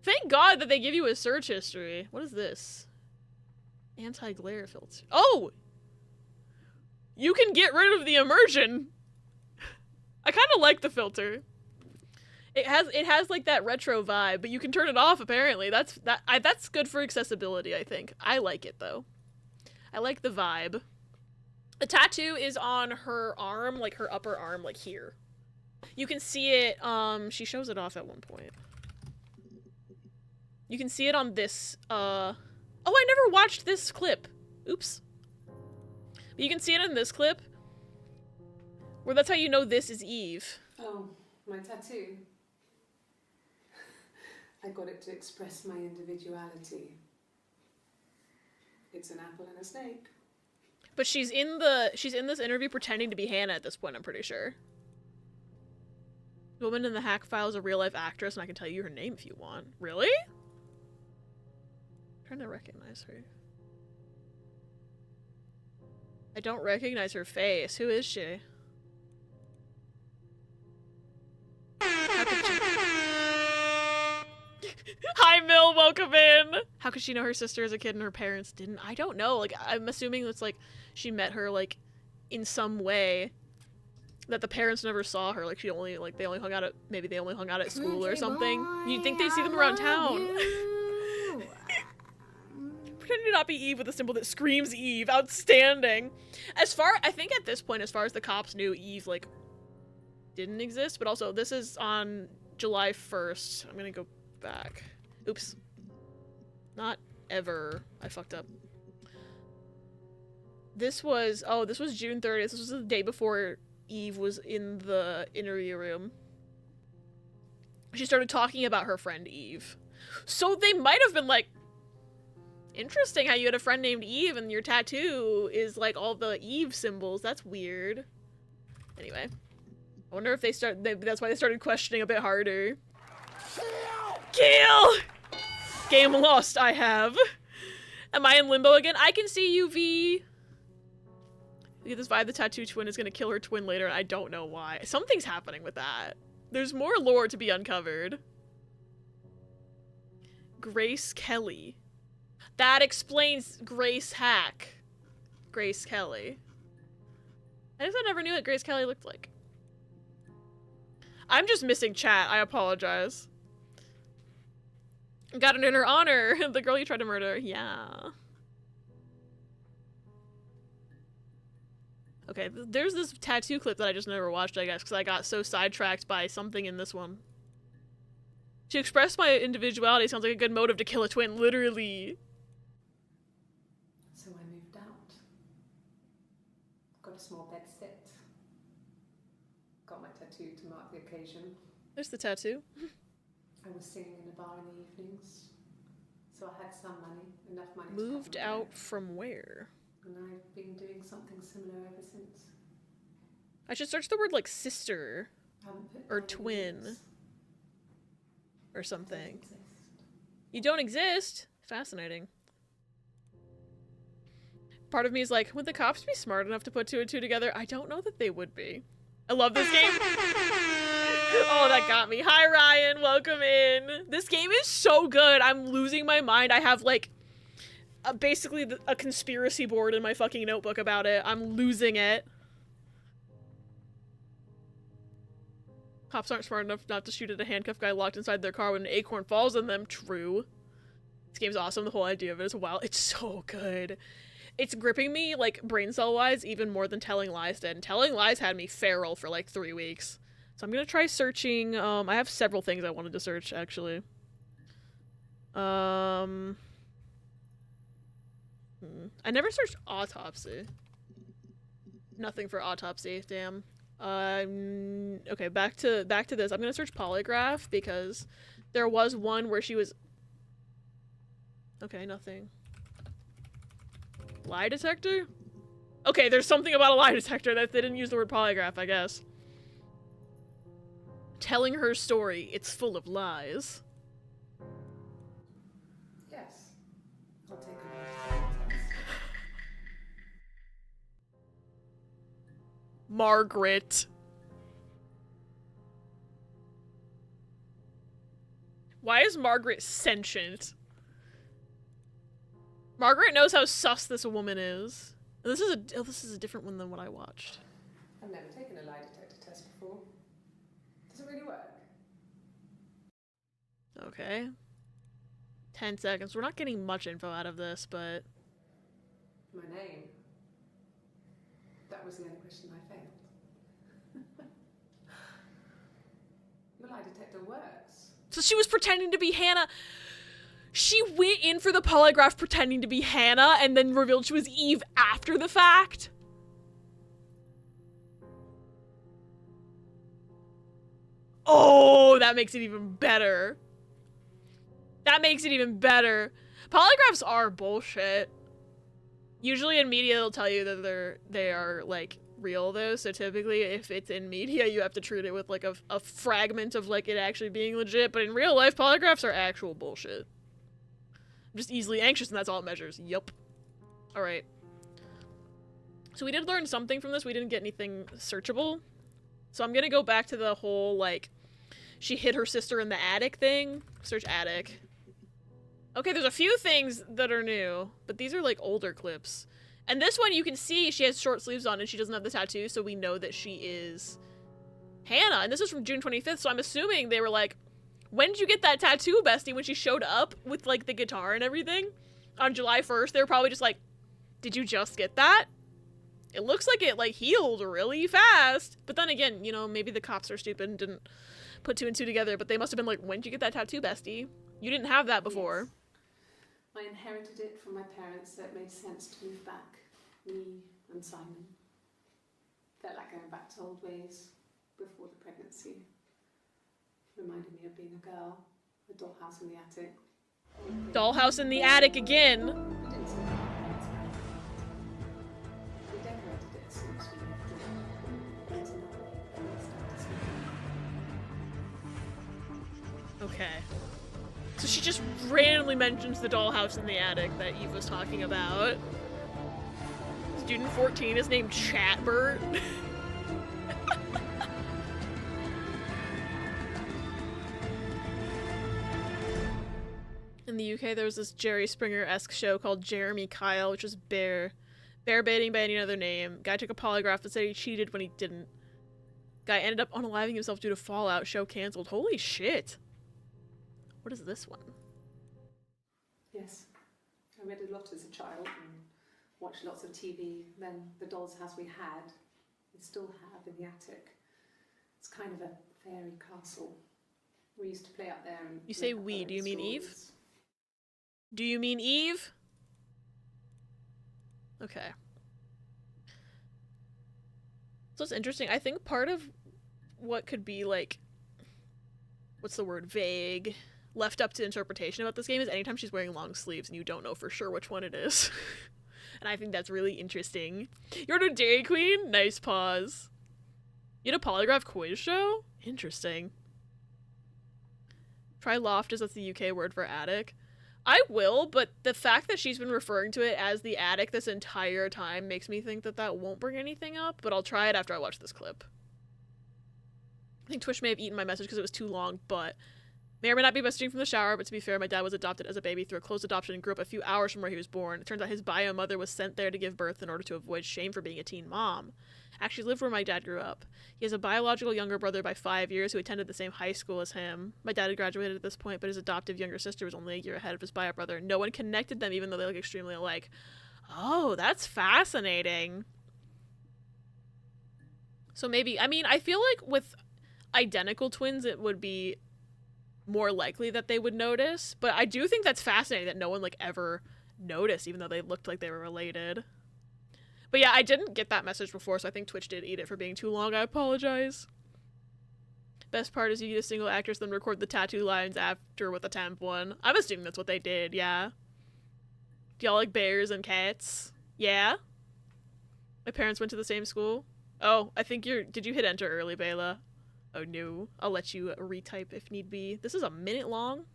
Thank God that they give you a search history. What is this? Anti-glare filter. Oh! You can get rid of the immersion! I kind of like the filter. It has like that retro vibe, but you can turn it off apparently. That's good for accessibility, I think. I like it though. I like the vibe. The tattoo is on her arm, like her upper arm, like here. You can see it, she shows it off at one point. You can see it on this, Oh, I never watched this clip. Oops. But you can see it in this clip, where that's how you know this is Eve. Oh, my tattoo. I got it to express my individuality. It's an apple and a snake. But she's in this interview pretending to be Hannah at this point, I'm pretty sure. The woman in the hack file is a real life actress, and I can tell you her name if you want. Really? I'm trying to recognize her. I don't recognize her face. Who is she? How could she... Hi, Mill, welcome in! How could she know her sister as a kid and her parents didn't? I don't know. Like, I'm assuming it's like she met her, like, in some way that the parents never saw her. Like, she only, like, they only hung out at, maybe they only hung out at school or something. You'd think they'd see them around town. Pretending to not be Eve with a symbol that screams Eve. Outstanding. I think at this point, as far as the cops knew, Eve, like, didn't exist. But also, this is on July 1st. I'm gonna go back. Oops. Not ever. I fucked up. This was June 30th. This was the day before Eve was in the interview room. She started talking about her friend Eve. So they might have been like, interesting how you had a friend named Eve and your tattoo is like all the Eve symbols. That's weird. Anyway. I wonder if that's why they started questioning a bit harder. Kill! Game lost, I have. Am I in limbo again? I can see you, V. You get this vibe the tattoo twin is gonna kill her twin later, and I don't know why. Something's happening with that. There's more lore to be uncovered. Grace Kelly. That explains Grace Hack. Grace Kelly. I guess I never knew what Grace Kelly looked like. I'm just missing chat. I apologize. Got it in her honor. The girl you tried to murder. Yeah. Okay, there's this tattoo clip that I just never watched, I guess, because I got so sidetracked by something in this one. To express my individuality sounds like a good motive to kill a twin, literally. So I moved out. Got a small bed set. Got my tattoo to mark the occasion. There's the tattoo. I was singing in a bar in the evenings. So I had some money, enough money Moved to cover my out rent. from where? And I've been doing something similar ever since. I should search the word like sister Haven't put or down the twin years. or Doesn't something. exist. You don't exist? Fascinating. Part of me is like, would the cops be smart enough to put two and two together? I don't know that they would be. I love this game. Oh, that got me. Hi, Ryan. Welcome in. This game is so good. I'm losing my mind. I have, like, basically a conspiracy board in my fucking notebook about it. I'm losing it. Cops aren't smart enough not to shoot at a handcuffed guy locked inside their car when an acorn falls on them. True. This game's awesome. The whole idea of it is wild. It's so good. It's gripping me, like, brain cell-wise, even more than Telling Lies did. And Telling Lies had me feral for, like, 3 weeks. So I'm gonna try searching, I have several things I wanted to search, actually. I never searched autopsy. Nothing for autopsy, damn. Okay, back to this. I'm gonna search polygraph, because there was one where she was... Okay, nothing. Lie detector? Okay, there's something about a lie detector that they didn't use the word polygraph, I guess. Telling her story, it's full of lies. Yes. I'll take a look. Margaret. Why is Margaret sentient? Margaret knows how sus this woman is. This is a different one than what I watched. I've never taken a lie detector test before. Does it really work? Okay. 10 seconds. We're not getting much info out of this, but... My name. That was the only question I failed. Your lie detector works. So she was pretending to be Hannah. She went in for the polygraph pretending to be Hannah and then revealed she was Eve after the fact. Oh, that makes it even better. That makes it even better. Polygraphs are bullshit. Usually in media they'll tell you that they are like real though, so typically if it's in media you have to treat it with like a fragment of like it actually being legit, but in real life polygraphs are actual bullshit. I'm just easily anxious and that's all it measures. Yup. Alright. So we did learn something from this. We didn't get anything searchable. So I'm gonna go back to the whole like she hid her sister in the attic thing. Search attic. Okay, there's a few things that are new, but these are like older clips. And this one you can see she has short sleeves on and she doesn't have the tattoo, so we know that she is Hannah. And this is from June 25th, so I'm assuming they were like, when did you get that tattoo, bestie? When she showed up with like the guitar and everything on July 1st, they were probably just like, did you just get that? It looks like it like healed really fast. But then again, you know, maybe the cops are stupid and didn't put two and two together, but they must have been like, when did you get that tattoo, bestie? You didn't have that before. Yes. I inherited it from my parents, so it made sense to move back. Me and Simon. Felt like going back to old ways before the pregnancy. Reminded me of being a girl. A dollhouse in the attic. Dollhouse in the attic again. I didn't see my parents back. We decorated it as soon as we left it. There's another way that we start to see. Okay. So she just randomly mentions the dollhouse in the attic that Eve was talking about. Student 14 is named Chatbert. In the UK, there was this Jerry Springer-esque show called Jeremy Kyle, which was bear baiting by any other name. Guy took a polygraph that said he cheated when he didn't. Guy ended up unaliving himself due to fallout. Show canceled. Holy shit. What is this one? Yes. I read a lot as a child and watched lots of TV. Then the doll's house we had, we still have in the attic. It's kind of a fairy castle. We used to play out there. And you say we, do you mean Eve? Do you mean Eve? Okay. So it's interesting. I think part of what could be like, what's the word, vague, left up to interpretation about this game is anytime she's wearing long sleeves and you don't know for sure which one it is. And I think that's really interesting. You're a Dairy Queen? Nice pause. You had a polygraph quiz show? Interesting. Try loft, as that's the UK word for attic. I will, but the fact that she's been referring to it as the attic this entire time makes me think that that won't bring anything up, but I'll try it after I watch this clip. I think Twitch may have eaten my message because it was too long, but may or may not be best stream from the shower, but to be fair, my dad was adopted as a baby through a closed adoption and grew up a few hours from where he was born. It turns out his bio mother was sent there to give birth in order to avoid shame for being a teen mom. Actually lived where my dad grew up. He has a biological younger brother by 5 years who attended the same high school as him. My dad had graduated at this point, but his adoptive younger sister was only a year ahead of his bio brother. No one connected them, even though they look extremely alike. Oh, that's fascinating. So maybe, I mean, I feel like with identical twins, it would be more likely that they would notice, but I do think that's fascinating that no one like ever noticed, even though they looked like they were related. But yeah, I didn't get that message before, so I think Twitch did eat it for being too long. I apologize. Best part is you get a single actress, then record the tattoo lines after with a temp one. I'm assuming that's what they did, yeah. Do y'all like bears and cats? Yeah? My parents went to the same school. Oh, I think did you hit enter early, Bela? Oh no, I'll let you retype if need be. This is a minute long.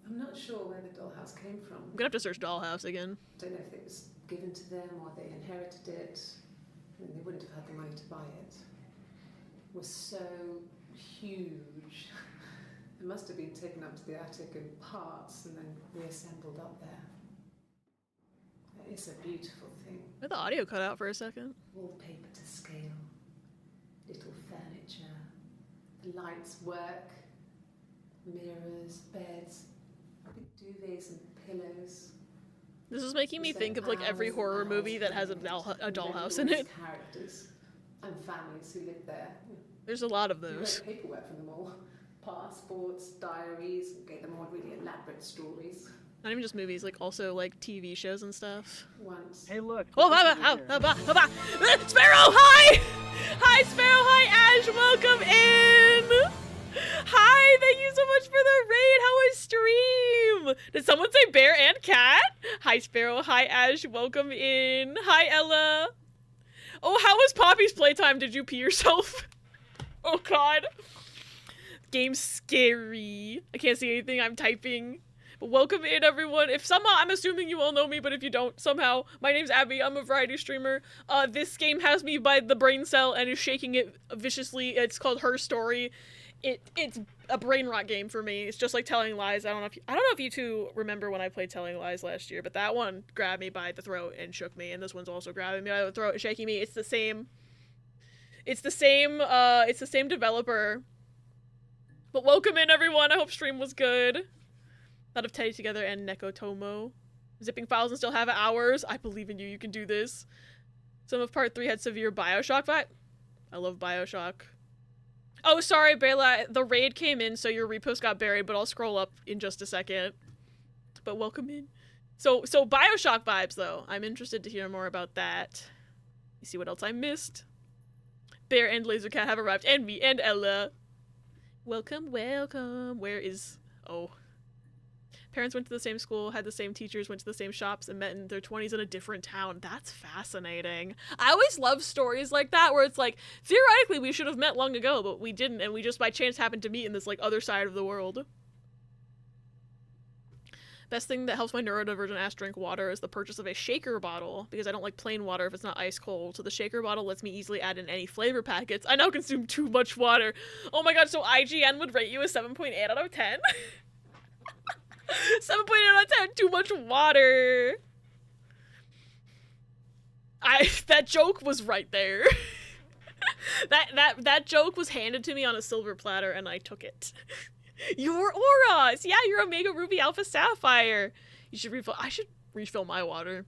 I'm not sure where the dollhouse came from. I'm gonna have to search dollhouse again. I don't know if it was given to them or they inherited it. I mean, they wouldn't have had the money to buy it. It was so huge. It must have been taken up to the attic in parts and then reassembled up there. It's a beautiful thing. Where'd the audio cut out for a second? Wallpaper to scale, little furniture, the lights work, mirrors, beds, big duvets and pillows. This is making me think of like every horror movie that has a dollhouse in it. Characters and families who live there. There's a lot of You those. wrote paperwork from them all. passports, diaries, and gave them all really elaborate stories. Not even just movies, like also like TV shows and stuff. Once. Hey, look. Oh, Sparrow, hi! Hi, Sparrow, hi, Ash, welcome in! Hi, thank you so much for the raid, how was stream? Did someone say bear and cat? Hi, Sparrow, hi, Ash, welcome in. Hi, Ella. Oh, how was Poppy's playtime? Did you pee yourself? Oh, God. Game's scary. I can't see anything, I'm typing. But welcome in, everyone. If somehow, I'm assuming you all know me, but if you don't, somehow, my name's Abby, I'm a variety streamer. This game has me by the brain cell and is shaking it viciously. It's called Her Story. It's a brain rot game for me. It's just like Telling Lies. I don't know if you two remember when I played Telling Lies last year, but that one grabbed me by the throat and shook me, and this one's also grabbing me by the throat and shaking me. It's the same developer. But welcome in, everyone. I hope stream was good. Out of Teddy Together and Nekotomo. Zipping files and still have hours. I believe in you. You can do this. Some of part 3 had severe Bioshock vibe. I love Bioshock. Oh, sorry, Bela. The raid came in, so your repost got buried, but I'll scroll up in just a second. But welcome in. So Bioshock vibes, though. I'm interested to hear more about that. You see what else I missed? Bear and Lasercat have arrived. And me and Ella. Welcome, welcome. Where is... Oh... Parents went to the same school, had the same teachers, went to the same shops, and met in their 20s in a different town. That's fascinating. I always love stories like that, where it's like, theoretically we should have met long ago, but we didn't, and we just by chance happened to meet in this, like, other side of the world. Best thing that helps my neurodivergent ass drink water is the purchase of a shaker bottle, because I don't like plain water if it's not ice cold. So the shaker bottle lets me easily add in any flavor packets. I now consume too much water. Oh my god, so IGN would rate you a 7.8 out of 10? 7.8 out of 10, too much water. That joke was right there. that joke was handed to me on a silver platter and I took it. Your auras! Yeah, you're Omega Ruby Alpha Sapphire. You should refill. I should refill my water.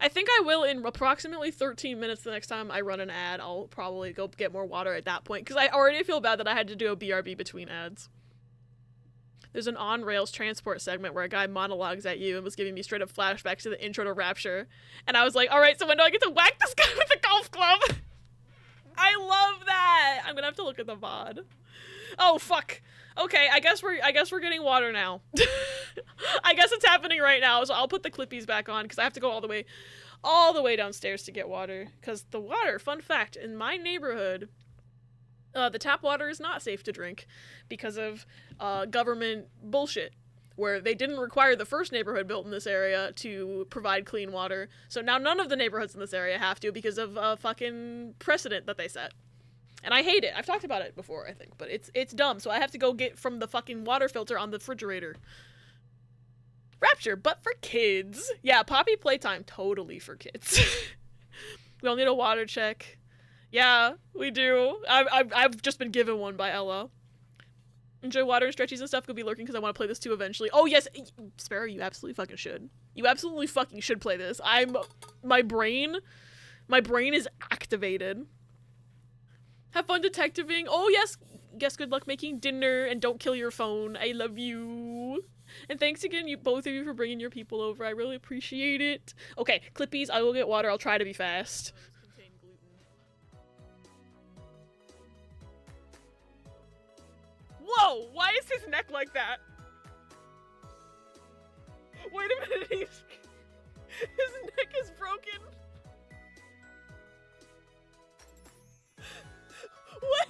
I think I will in approximately 13 minutes the next time I run an ad. I'll probably go get more water at that point because I already feel bad that I had to do a BRB between ads. There's an on-rails transport segment where a guy monologues at you and was giving me straight up flashbacks to the intro to Rapture. And I was like, alright, so when do I get to whack this guy with a golf club? I love that! I'm gonna have to look at the VOD. Oh, fuck. Okay, I guess we're getting water now. I guess it's happening right now, so I'll put the clippies back on because I have to go all the way downstairs to get water. Because the water, fun fact, in my neighborhood, the tap water is not safe to drink because of government bullshit, where they didn't require the first neighborhood built in this area to provide clean water. So now none of the neighborhoods in this area have to because of a fucking precedent that they set. And I hate it. I've talked about it before, I think, but it's dumb. So I have to go get from the fucking water filter on the refrigerator. Rapture, but for kids. Yeah, Poppy playtime, totally for kids. We all need a water check. Yeah, we do. I've just been given one by Ella. Enjoy water and stretchies and stuff. Could be lurking because I want to play this too eventually. Oh yes, Sparrow, you absolutely fucking should. You absolutely fucking should play this. My brain is activated. Have fun detectiving. Oh yes, guess good luck making dinner and don't kill your phone. I love you. And thanks again, both of you, for bringing your people over. I really appreciate it. Okay, Clippies, I will get water. I'll try to be fast. Whoa! Why is his neck like that? Wait a minute, his neck is broken. What?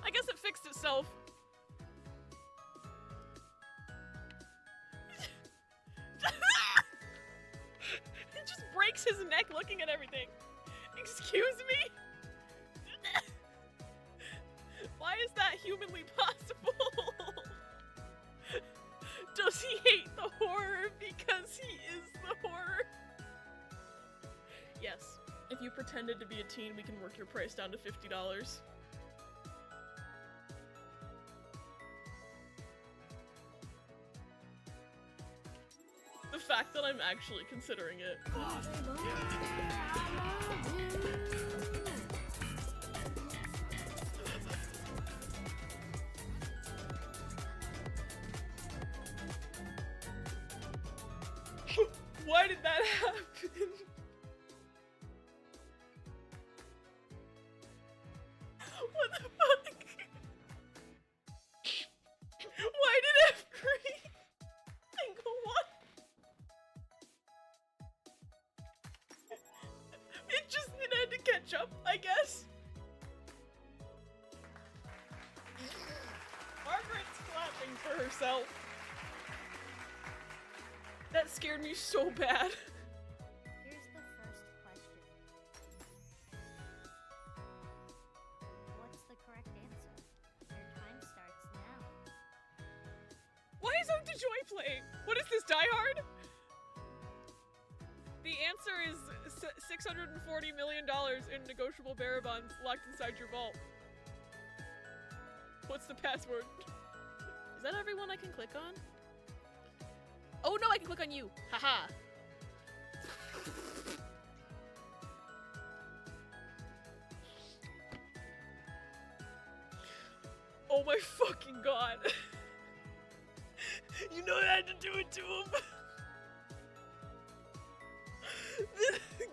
I guess it fixed itself. It just breaks his neck looking at everything. Excuse me? Why is that humanly possible? Does he hate the horror because he is the horror? Yes. If you pretended to be a teen, we can work your price down to $50. The fact that I'm actually considering it. Why did that happen? What the fuck? Why did every single one? It had to catch up, I guess. Margaret's clapping for herself. That scared me so bad. Here's the first question. What's the correct answer? Your time starts now. Why is Ode to Joy playing? What is this, Die Hard? The answer is $640 million in negotiable bearer bonds locked inside your vault. What's the password? Is that everyone I can click on? Oh no, I can click on you. Haha. Oh my fucking god. You know I had to do it to him.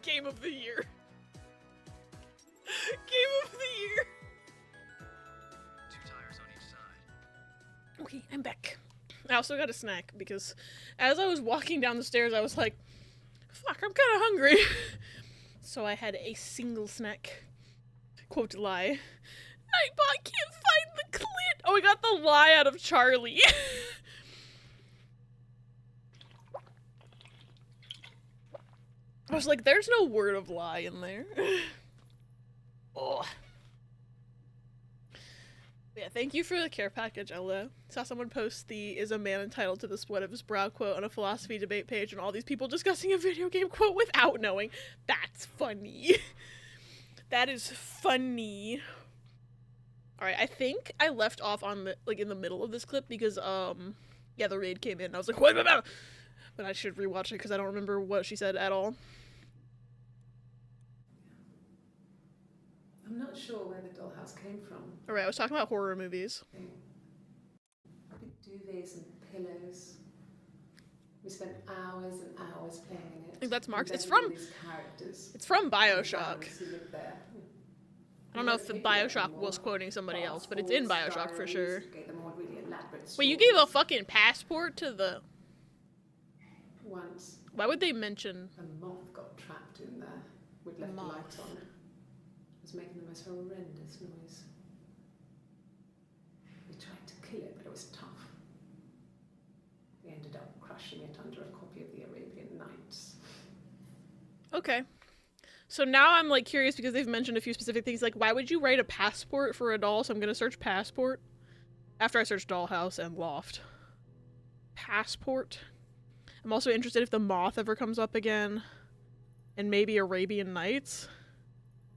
Game of the year. Game of the year. 2 tires on each side. Okay, I'm back. I also got a snack because as I was walking down the stairs, I was like, fuck, I'm kind of hungry. So I had a single snack. Quote lie. Nightbot can't find the clit. Oh, we got the lie out of Charlie. I was like, there's no word of lie in there. Oh. Yeah, thank you for the care package, Ella. Saw someone post the "is a man entitled to the sweat of his brow" quote on a philosophy debate page, and all these people discussing a video game quote without knowing. That's funny. That is funny. Alright, I think I left off on the, like, in the middle of this clip because, yeah, the raid came in and I was like, what? But I should rewatch it because I don't remember what she said at all. I'm not sure where the dollhouse came from. Alright, I was talking about horror movies. Big duvets and pillows. We spent hours and hours playing it. I think that's Mark's. It's inventing from- these characters. It's from and Bioshock. families who lived there. I don't know if the Bioshock was quoting somebody else, but it's in Bioshock for sure. Gave them all really elaborate Wait, you gave a stories. fucking passport to the... Once Why would they mention... a moth got trapped in there. We'd left the Moth. light on. It was making the most horrendous noise. We tried to kill it, but it was tough. We ended up crushing it under a copy of the Arabian Nights. Okay. So now I'm, like, curious because they've mentioned a few specific things, like, why would you write a passport for a doll? So I'm gonna search passport. After I search dollhouse and loft. Passport. I'm also interested if the moth ever comes up again. And maybe Arabian Nights.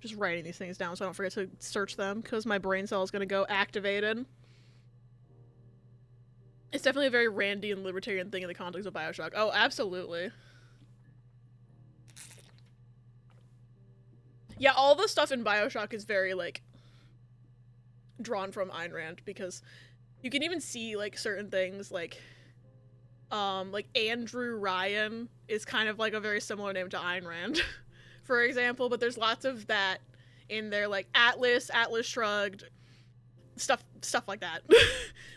Just writing these things down so I don't forget to search them because my brain cell is gonna go activated. It's definitely a very Randy and libertarian thing in the context of Bioshock. Oh, absolutely. Yeah, all the stuff in Bioshock is very, like, drawn from Ayn Rand because you can even see, like, certain things, like Andrew Ryan is kind of, like, a very similar name to Ayn Rand, for example, but there's lots of that in there, like, Atlas Shrugged, stuff like that.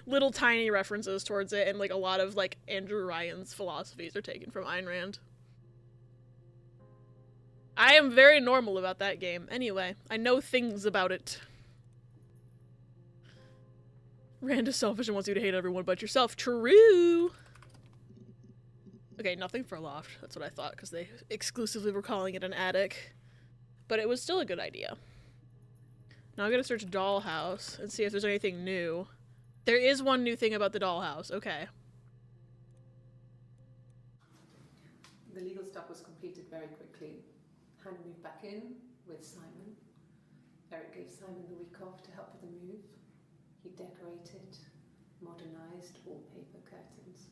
Little tiny references towards it, and, like, a lot of, like, Andrew Ryan's philosophies are taken from Ayn Rand. I am very normal about that game. Anyway, I know things about it. Rand is selfish and wants you to hate everyone but yourself. True! Okay, nothing for loft. That's what I thought, because they exclusively were calling it an attic. But it was still a good idea. Now I'm gonna search dollhouse and see if there's anything new. There is one new thing about the dollhouse. Okay. The legal stuff was completed very quickly. Hannah moved back in with Simon. Eric gave Simon the week off to help with the move. He decorated, modernised wallpaper curtains.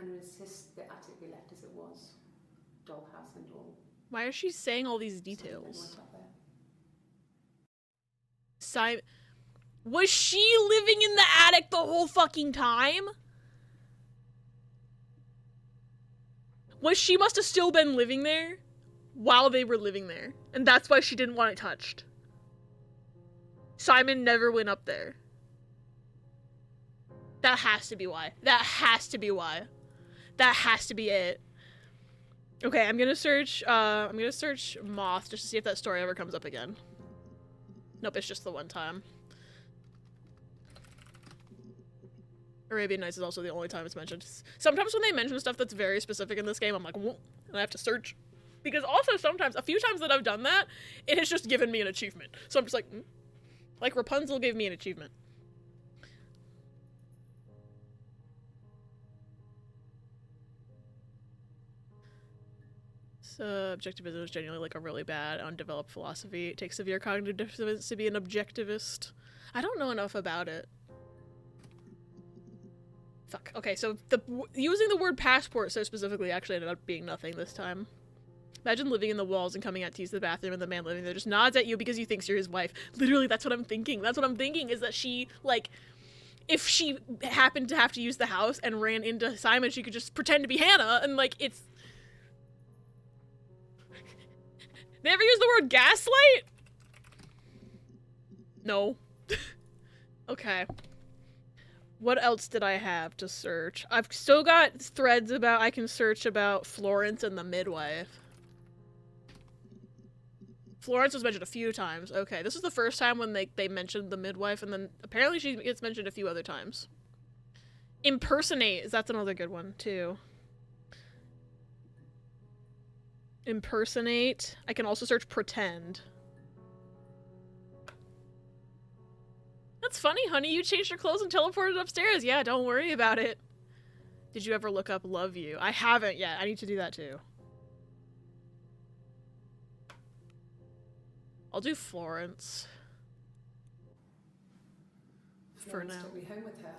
Hannah insists the attic be left as it was, dollhouse and all. Why is she saying all these So they details? went up there. Simon, was she living in the attic the whole fucking time? She must have still been living there while they were living there, and that's why she didn't want it touched. Simon never went up there. That has to be why. That has to be why. That has to be it. Okay, I'm gonna search Moth just to see if that story ever comes up again. Nope, it's just the one time. Arabian Nights is also the only time it's mentioned. Sometimes when they mention stuff that's very specific in this game, I'm like, whoa, and I have to search. Because also sometimes, a few times that I've done that, it has just given me an achievement. So I'm just like, Like Rapunzel gave me an achievement. Objectivism is genuinely like a really bad, undeveloped philosophy. It takes severe cognitive dissonance to be an objectivist. I don't know enough about it. Fuck. Okay, so using the word passport so specifically actually ended up being nothing this time. Imagine living in the walls and coming out to use the bathroom and the man living there just nods at you because you think you're his wife. Literally, that's what I'm thinking. That's what I'm thinking is that she, like, if she happened to have to use the house and ran into Simon, she could just pretend to be Hannah and, like, it's... They ever use the word gaslight? No. Okay. What else did I have to search? I've still got threads about I can search about Florence and the midwife. Florence was mentioned a few times. Okay, this is the first time when they mentioned the midwife, and then apparently she gets mentioned a few other times. Impersonate, that's another good one, too. Impersonate. I can also search pretend. That's funny, honey. You changed your clothes and teleported upstairs. Yeah, don't worry about it. Did you ever look up love you? I haven't yet. I need to do that too. I'll do Florence. For now. Took me home with her.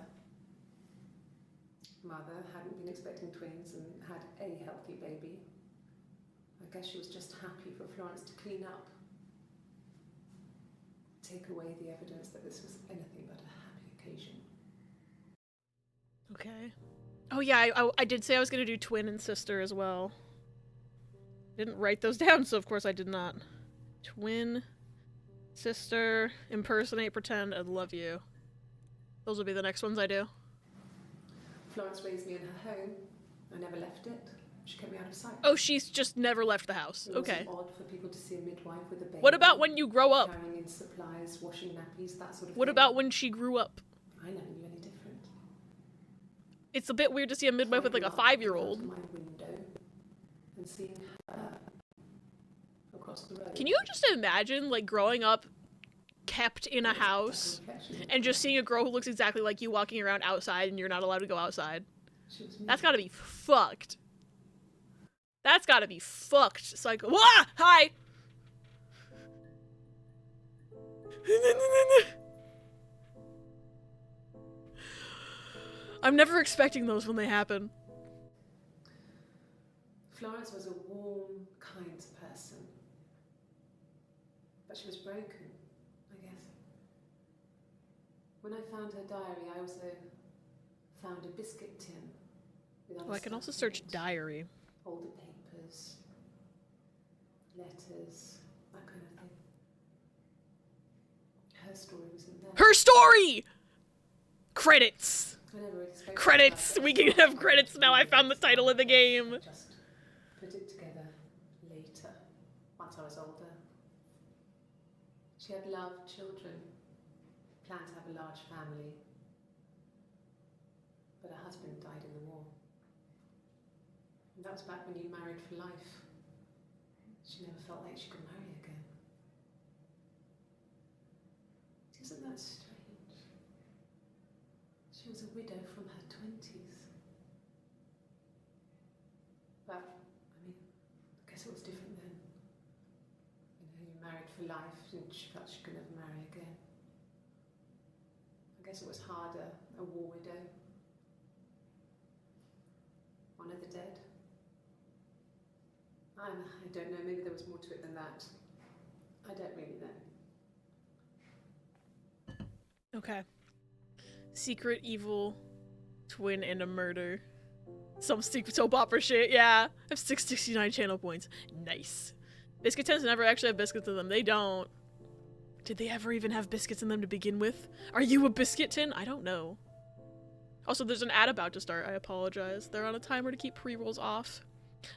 Mother hadn't been expecting twins and had a healthy baby. I guess she was just happy for Florence to clean up. Take away the evidence that this was anything but a happy occasion. Okay. Oh yeah, I did say I was gonna do twin and sister as well. Didn't write those down, so of course I did not. Twin, sister, impersonate, pretend, and love you. Those will be the next ones I do. Florence raised me in her home. I never left it. She kept me out of sight. Oh, she's just never left the house. It Okay. wasn't odd for people to see a midwife with a baby. What about when you grow up? Carrying in supplies, washing nappies, that sort of What thing. about when she grew up? I never knew any different. It's a bit weird to see a midwife with like a 5-year-old. My window and seeing her across the road. Can you just imagine like growing up kept in a house and just seeing a girl who looks exactly like you walking around outside and you're not allowed to go outside? That's gotta be fucked. That's gotta be fucked. It's like, wah! Hi! I'm never expecting those when they happen. Florence was a warm, kind person. But she was broken, I guess. When I found her diary, I also found a biscuit tin. With other Oh, I can stuff also in search it. diary. Older papers, letters, that kind of thing. Her story was in there. Her story! Credits! I never really spoke Credits! about We it. can have credits now. I found the title of the game. Just put it together later, once I was older. She had loved children, planned to have a large family, but her husband died in the war. And that was back when you married for life. She never felt like she could marry again. Isn't that strange? She was a widow from her 20s. But, I mean, I guess it was different then. You know, you married for life and she felt she could never marry again. I guess it was harder, a war widow. One of the dead. I don't know, maybe there was more to it than that. I don't really know. Okay. Secret evil twin and a murder. Some secret soap opera shit, yeah. I have 669 channel points. Nice. Biscuit tins never actually have biscuits in them. They don't. Did they ever even have biscuits in them to begin with? Are you a biscuit tin? I don't know. Also, there's an ad about to start. I apologize. They're on a timer to keep pre-rolls off.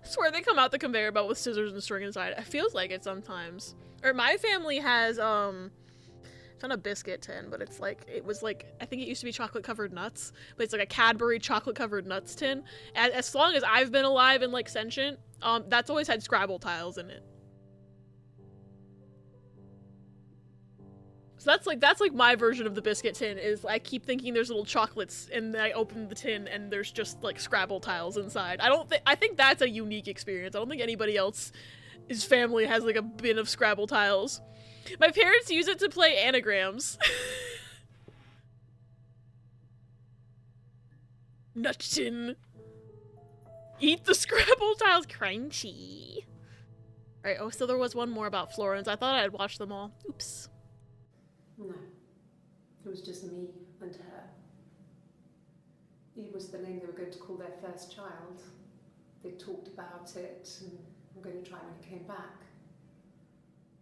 I swear they come out the conveyor belt with scissors and string inside. It feels like it sometimes. Or my family has, it's not a biscuit tin, but it's like, it was like, I think it used to be chocolate covered nuts, but it's like a Cadbury chocolate covered nuts tin. As long as I've been alive and like sentient, that's always had Scrabble tiles in it. So that's like my version of the biscuit tin is I keep thinking there's little chocolates and then I open the tin and there's just like Scrabble tiles inside. I think that's a unique experience. I don't think anybody else's family has like a bin of Scrabble tiles. My parents use it to play anagrams. Nut tin. Eat the Scrabble tiles. Crunchy. Alright, oh, so there was one more about Florence. I thought I had watched them all. Oops. No, it was just me and her. Eve was the name they were going to call their first child. They talked about it, and I'm going to try when he came back.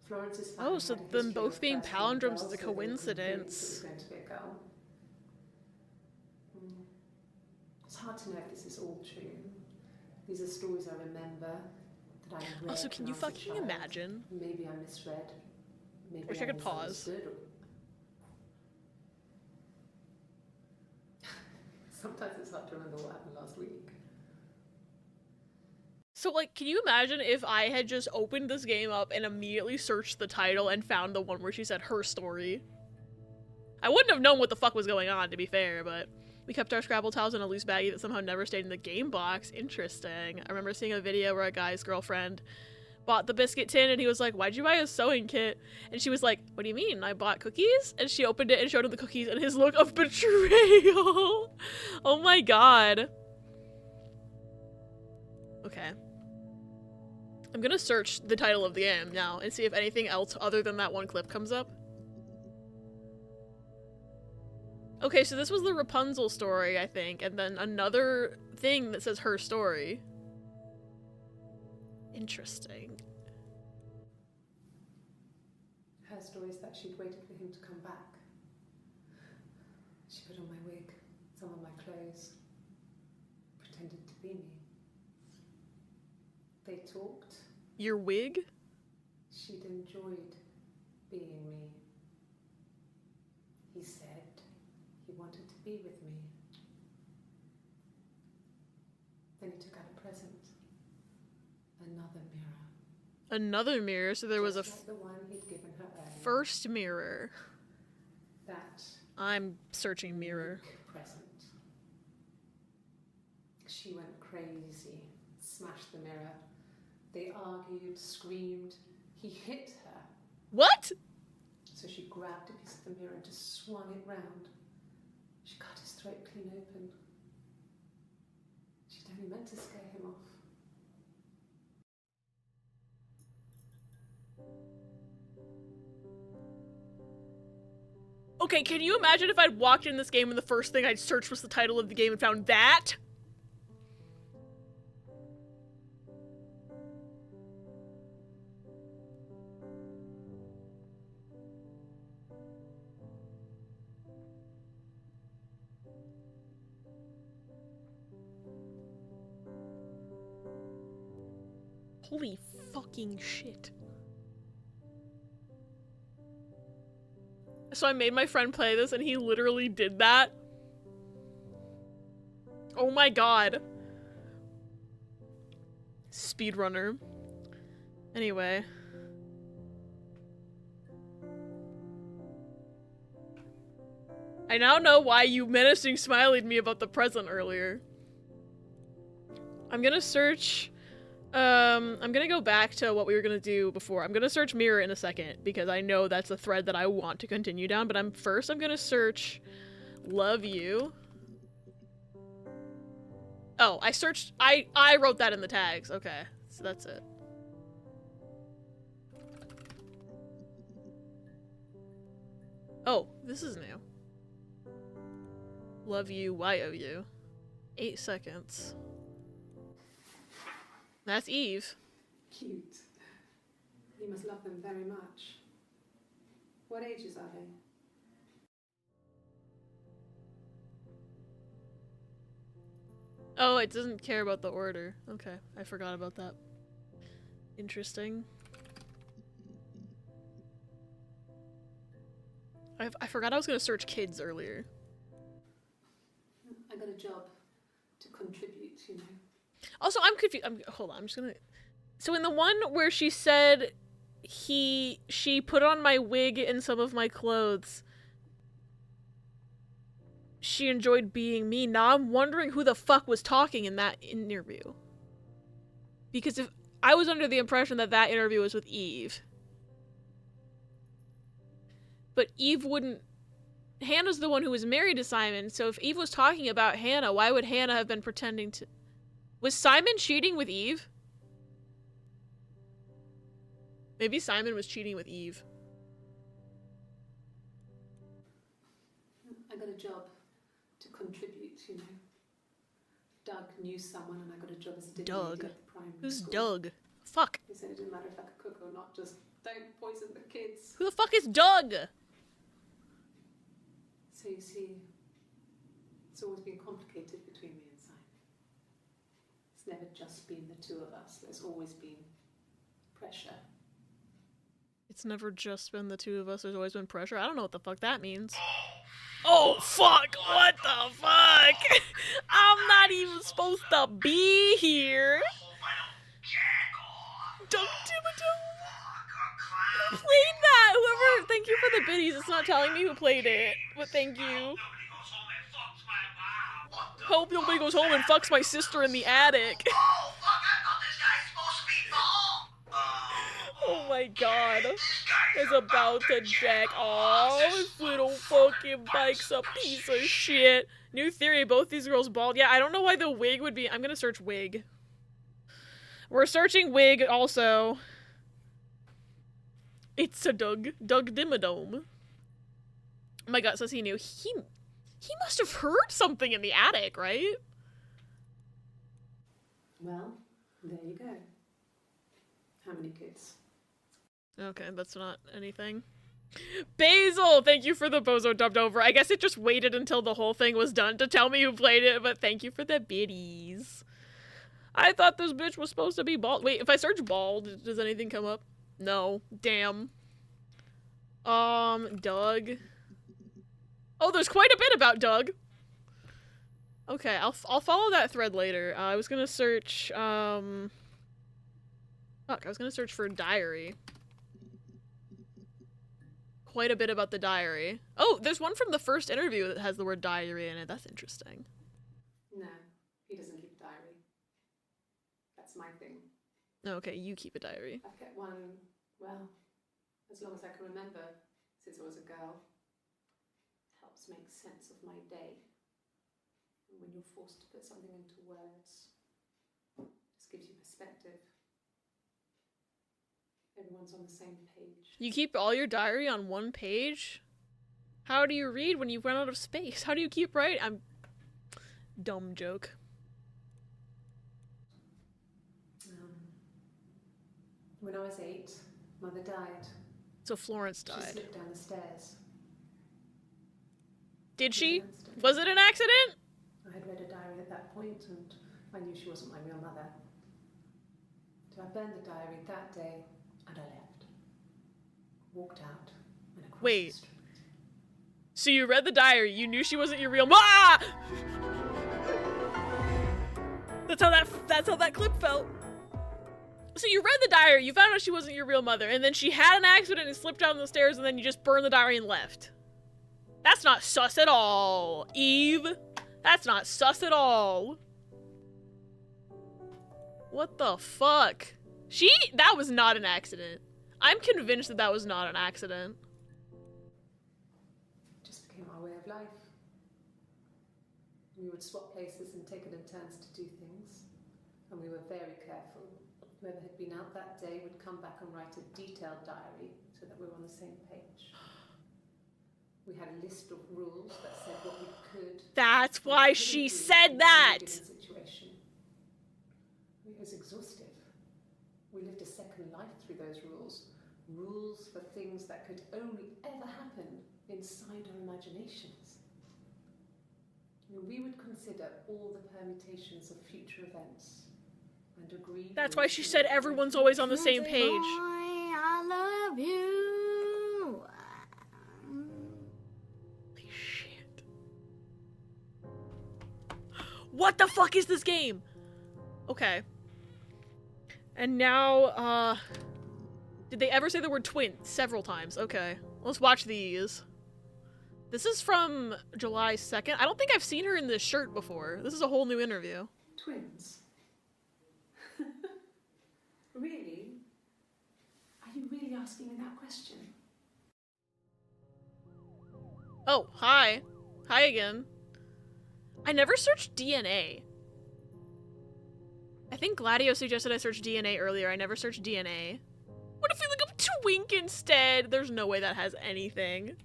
Florence's family Oh, so had a them history both of being first-born palindromes girls, is a so they were convinced coincidence. it was going to be a girl. It's hard to know if this is all true. These are stories I remember that I read. Also, can when you I was a fucking child. imagine? Maybe I misread. Maybe Wish I could pause. misunderstood, or- Sometimes it's hard to remember what happened last week. So, like, can you imagine if I had just opened this game up and immediately searched the title and found the one where she said her story? I wouldn't have known what the fuck was going on, to be fair, but we kept our Scrabble tiles in a loose baggie that somehow never stayed in the game box. Interesting. I remember seeing a video where a guy's girlfriend bought the biscuit tin and he was like, "Why'd you buy a sewing kit?" And she was like, "What do you mean? I bought cookies?" And she opened it and showed him the cookies and his look of betrayal. Oh my god. Okay. I'm gonna search the title of the game now and see if anything else other than that one clip comes up. Okay, so this was the Rapunzel story, I think, and then another thing that says her story. Interesting. Her story is that she'd waited for him to come back. She put on my wig, some of my clothes, pretended to be me. They talked. Your wig? She'd enjoyed being me. He said he wanted to be with me. Then he took out a present. Another mirror. Another mirror, so there was a Just like the one he'd given her earlier. first mirror. That I'm searching mirror. present. She went crazy, smashed the mirror. They argued, screamed. He hit her. What? So she grabbed a piece of the mirror and just swung it round. She cut his throat clean open. She'd only meant to scare him off. Okay, can you imagine if I'd walked in this game and the first thing I'd searched was the title of the game and found that? Holy fucking shit. So I made my friend play this and he literally did that. Oh my god. Speedrunner. Anyway. I now know why you menacing smileyed me about the present earlier. I'm gonna search... I'm gonna go back to what we were gonna do before. I'm gonna search mirror in a second, because I know that's a thread that I want to continue down, but I'm gonna search love you. Oh, I searched. I wrote that in the tags. Okay, so that's it. Oh, this is new. Love you, YOU. 8 seconds. That's Eve. Cute. You must love them very much. What ages are they? Oh, it doesn't care about the order. Okay, I forgot about that. Interesting. I forgot I was gonna search kids earlier. I got a job to contribute, you know. Also, I'm confused. Hold on, I'm just gonna... So in the one where she said she put on my wig and some of my clothes, she enjoyed being me. Now I'm wondering who the fuck was talking in that interview. Because if I was under the impression that that interview was with Eve. But Eve wouldn't... Hannah's the one who was married to Simon, so if Eve was talking about Hannah, why would Hannah have been pretending to... Was Simon cheating with Eve? Maybe Simon was cheating with Eve. I got a job to contribute, you know. Doug knew someone and I got a job as a deputy Doug? at the primary Who's school. Doug? Fuck. He said it didn't matter if I could cook or not, just don't poison the kids. Who the fuck is Doug? So you see, it's always been complicated between me and Simon. It's never just been the two of us. There's always been pressure. It's never just been the two of us. There's always been pressure. I don't know what the fuck that means. Oh, fuck! What the fuck? I'm not even supposed to be here. Doug Dimmadome. Who played that? Whoever... Thank you for the biddies. It's not telling me who played it, but thank you. Hope nobody goes home and fucks my sister in the attic. Oh my god. Is about to jack off. This little fucking bike's a piece of shit. New theory, both these girls bald. Yeah, I don't know why the wig would be... I'm gonna search wig. We're searching wig also. It's a Doug Dimmadome. My gut says he knew. He must have heard something in the attic, right? Well, there you go. How many kids? Okay, that's not anything. Basil, thank you for the bozo dubbed over. I guess it just waited until the whole thing was done to tell me who played it, but thank you for the biddies. I thought this bitch was supposed to be bald. Wait, if I search bald, does anything come up? No. Damn. Doug. Oh, there's quite a bit about Doug. Okay, I'll follow that thread later. I was gonna search, fuck, I was gonna search for diary. Quite a bit about the diary. Oh, there's one from the first interview that has the word diary in it. That's interesting. No, he doesn't keep a diary. That's my thing. Okay, you keep a diary. I've kept one, well, as long as I can remember, since I was a girl. Helps make sense of my day. And when you're forced to put something into words, just gives you perspective. Everyone's on the same page. You keep all your diary on one page? How do you read when you run out of space? How do you keep writing? I'm... Dumb joke. When I was 8, Mother died. So Florence She died. slipped down the stairs. Did she? Disaster. Was it an accident? I had read a diary at that point and I knew she wasn't my real mother. So I burned the diary that day and I left. Walked out and across Wait. the street. So you read the diary, you knew she wasn't your real ah! That's how that clip felt. So you read the diary, you found out she wasn't your real mother, and then she had an accident and slipped down the stairs, and then you just burned the diary and left. That's not sus at all, Eve. That's not sus at all. What the fuck? That was not an accident. I'm convinced that that was not an accident. It just became our way of life. We We would swap places and take it in turns to do things, and we were very careful. Whoever had been out that day would come back and write a detailed diary so that we were on the same page. We had a list of rules that said what we could. That's why she said that. Situation. It was exhaustive. We lived a second life through those rules. Rules for things that could only ever happen inside our imaginations. We would consider all the permutations of future events and agree. That's why she said everyone's always on the same page. I love you. Holy shit. What the fuck is this game? Okay. And now, did they ever say the word twin? Several times. Okay. Let's watch these. This is from July 2nd. I don't think I've seen her in this shirt before. This is a whole new interview. Twins? Really? Are you really asking me that question? Oh, hi. Hi again. I never searched DNA. I think Gladio suggested I search DNA earlier. I never searched DNA. What if we look up twink instead? There's no way that has anything.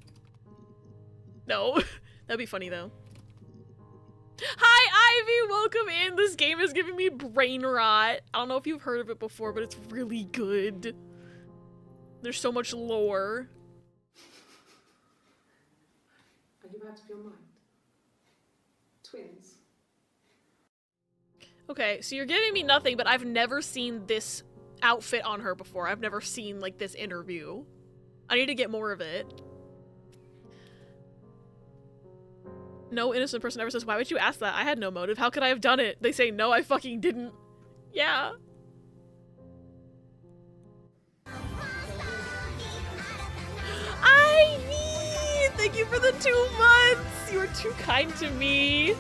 No. That'd be funny though. Hi, Ivy! Welcome in! This game is giving me brain rot. I don't know if you've heard of it before, but it's really good. There's so much lore. Are you out of your mind? Twins? Okay, so you're giving me nothing, but I've never seen this outfit on her before. I've never seen, like, this interview. I need to get more of it. No innocent person ever says, why would you ask that? I had no motive. How could I have done it? They say, no, I fucking didn't. Yeah. Ivy! Thank you for the 2 months! You were too kind to me.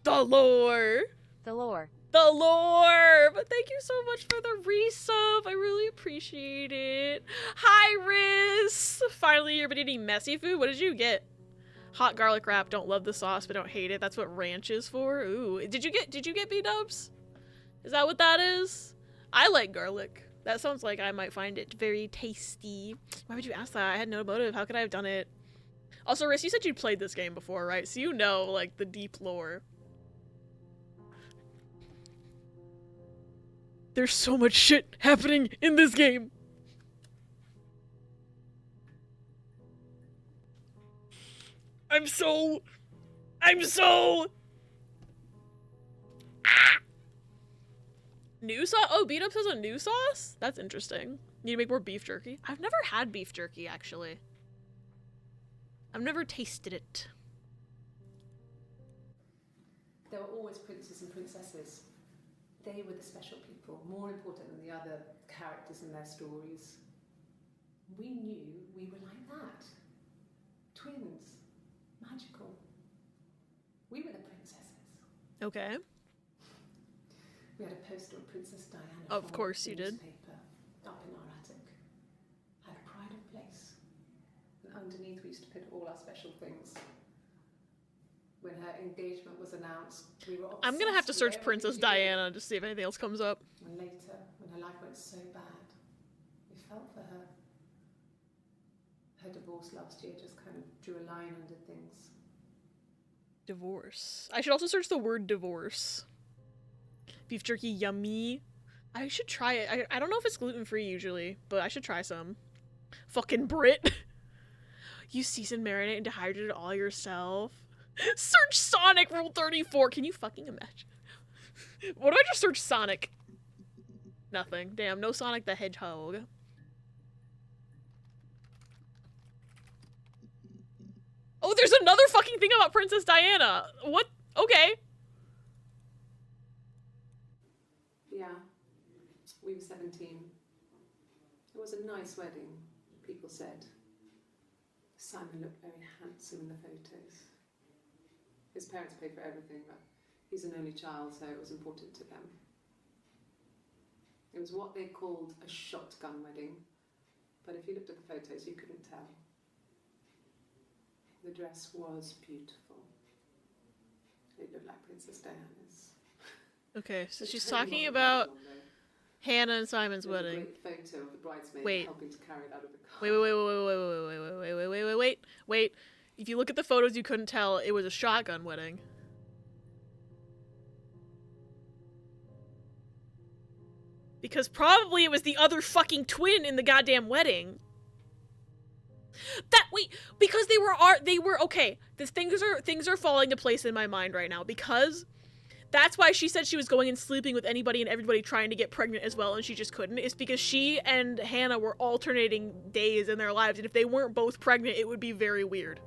The lore. The lore. The lore! But thank you so much for the resub. I really appreciate it. Hi, Riz! Finally, you're been eating messy food? What did you get? Hot garlic wrap. Don't love the sauce, but don't hate it. That's what ranch is for. Ooh. Did you get B-dubs? Is that what that is? I like garlic. That sounds like I might find it very tasty. Why would you ask that? I had no motive. How could I have done it? Also, Riz, you said you played this game before, right? So you know, like, the deep lore. There's so much shit happening in this game. I'm so... Ah! New sauce? Oh, Beat Up has a new sauce? That's interesting. Need to make more beef jerky? I've never had beef jerky, actually. I've never tasted it. There were always princes and princesses. They were the special people, more important than the other characters in their stories. We knew we were like that. Twins. Magical. We were the princesses. Okay. We had a poster of Princess Diana. Of course you did. Newspaper up in our attic. Had a pride of place. And underneath we used to put all our special things. When her engagement was announced, we were obsessed. I'm gonna have to search with Princess everything she did. Diana to see if anything else comes up. And later, when her life went so bad, we felt for her. Her divorce last year just kind of drew a line under things. Divorce. I should also search the word divorce. Beef jerky, yummy. I should try it. I don't know if it's gluten-free usually, but I should try some. Fucking Brit. You season, marinate, and dehydrate it all yourself. Search Sonic Rule 34. Can you fucking imagine? What if I just search Sonic? Nothing. Damn, no Sonic the Hedgehog. Oh, there's another fucking thing about Princess Diana. What? Okay. Yeah, we were 17. It was a nice wedding, people said. Simon looked very handsome in the photos. His parents paid for everything, but he's an only child, so it was important to them. It was what they called a shotgun wedding, but if you looked at the photos, you couldn't tell. The dress was beautiful. It looked like Princess Diana's. Okay, so It she's totally talking wasn't about that one, though. Hannah and Simon's There's a wedding. great photo of the bridesmaid Wait. helping to carry it out of the car. Wait. If you look at the photos, you couldn't tell it was a shotgun wedding. Because probably it was the other fucking twin in the goddamn wedding. Because they were okay. Things are falling into place in my mind right now, because that's why she said she was going and sleeping with anybody and everybody trying to get pregnant as well, and she just couldn't. It's because she and Hannah were alternating days in their lives, and if they weren't both pregnant, it would be very weird.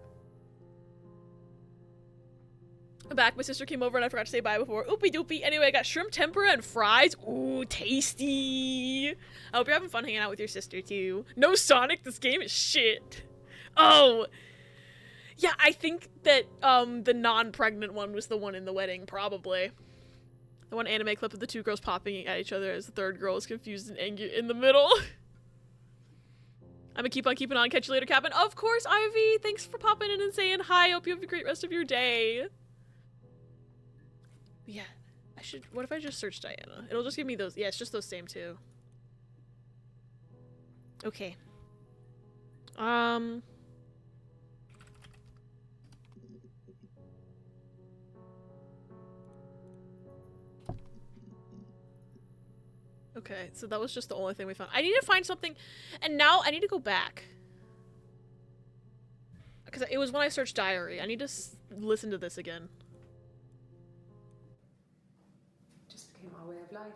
I'm back. My sister came over and I forgot to say bye before. Oopie doopie. Anyway, I got shrimp tempura and fries. Ooh, tasty. I hope you're having fun hanging out with your sister too. No Sonic, this game is shit. Oh. Yeah, I think that the non-pregnant one was the one in the wedding, probably. The one anime clip of the two girls popping at each other as the third girl is confused and angry in the middle. I'm gonna keep on keeping on. Catch you later, Captain. Of course, Ivy. Thanks for popping in and saying hi. Hope you have a great rest of your day. Yeah, I should. What if I just search Diana? It'll just give me those. Yeah, it's just those same two. Okay. Okay, so that was just the only thing we found. I need to find something, and now I need to go back. Because it was when I searched diary. I need to listen to this again. It just became our way of life.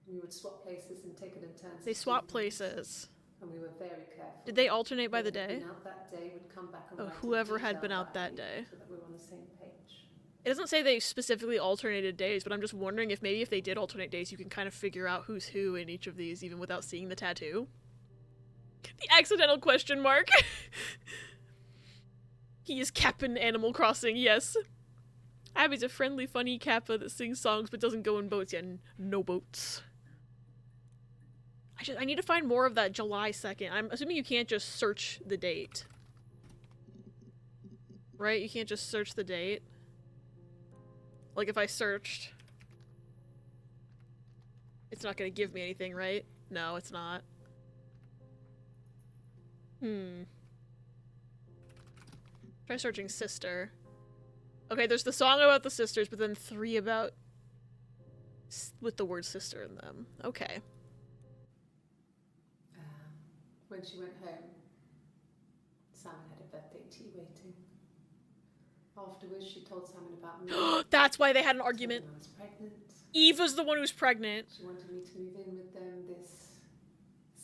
We would swap places and take it in turns. They to swap do things. places. And we were very careful. Did they alternate by the Whoever had day? been out that day would come back and Oh, write a whoever had been detailed out that diary day. so that we were on the same page. It doesn't say they specifically alternated days, but I'm just wondering if maybe if they did alternate days, you can kind of figure out who's who in each of these, even without seeing the tattoo. The accidental question mark. He is Cap'n Animal Crossing, yes. Abby's a friendly, funny Kappa that sings songs but doesn't go in boats. Yeah, no boats. I need to find more of that July 2nd. I'm assuming you can't just search the date. Right? You can't just search the date. Like if I searched, it's not gonna give me anything, right? No, it's not. Try searching sister. Okay, there's the song about the sisters, but then 3 about with the word sister in them. Okay. When she went home, Simon had a birthday tea waiting. Afterwards, she told Simon about me. That's why they had an argument. I was pregnant. Eve was the one who was pregnant. She wanted me to move in with them, this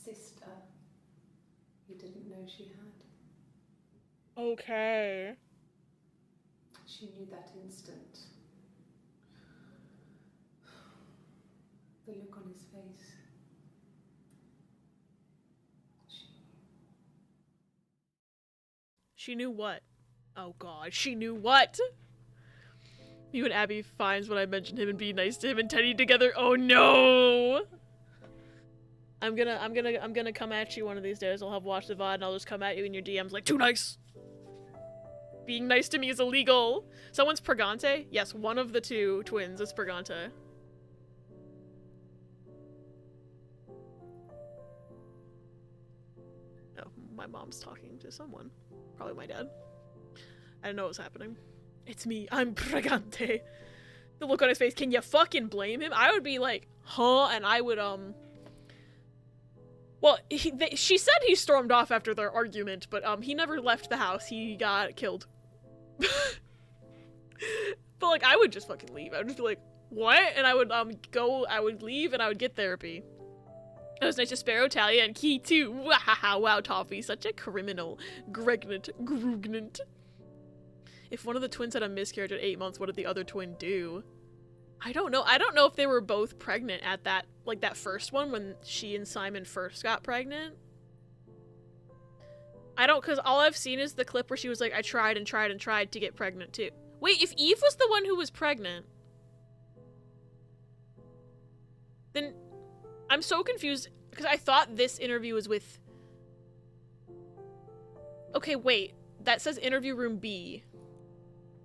sister he didn't know she had. Okay. She knew that instant. The look on his face. She knew what? Oh god, she knew what? You and Abby finds when I mentioned him and be nice to him and Teddy together. Oh no! I'm gonna come at you one of these days. I'll have watched the VOD and I'll just come at you in your DMs like, too nice! Being nice to me is illegal. Someone's Pregante? Yes, one of the two twins is Pregante. Oh, my mom's talking to someone. Probably my dad. I didn't know what was happening. It's me, I'm Pregante. The look on his face, can you fucking blame him? I would be like, huh? And I would, well, she said he stormed off after their argument, but, he never left the house. He got killed. But, like, I would just fucking leave. I would just be like, what? And I would, I would leave and I would get therapy. It was nice to Sparrow, Talia, and Key, too. Wow, wow, Toffee, such a criminal. Grugnant. If one of the twins had a miscarriage at 8 months, what did the other twin do? I don't know. I don't know if they were both pregnant at that, like, that first one when she and Simon first got pregnant. I don't, because all I've seen is the clip where she was like, I tried and tried and tried to get pregnant, too. Wait, if Eve was the one who was pregnant, then I'm so confused, because I thought this interview was with Okay, wait. That says interview room B.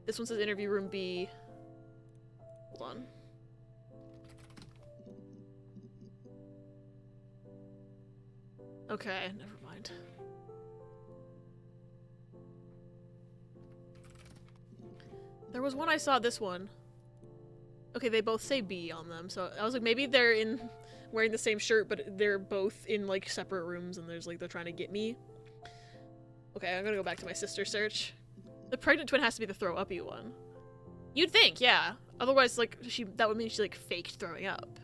This one says interview room B. Hold on. Okay, never mind. There was one I saw, this one. Okay, they both say B on them, so I was like, maybe they're in wearing the same shirt, but they're both in like separate rooms and there's like they're trying to get me. Okay, I'm gonna go back to my sister search. The pregnant twin has to be the throw uppy one. You'd think, yeah. Otherwise, like, that would mean she like faked throwing up.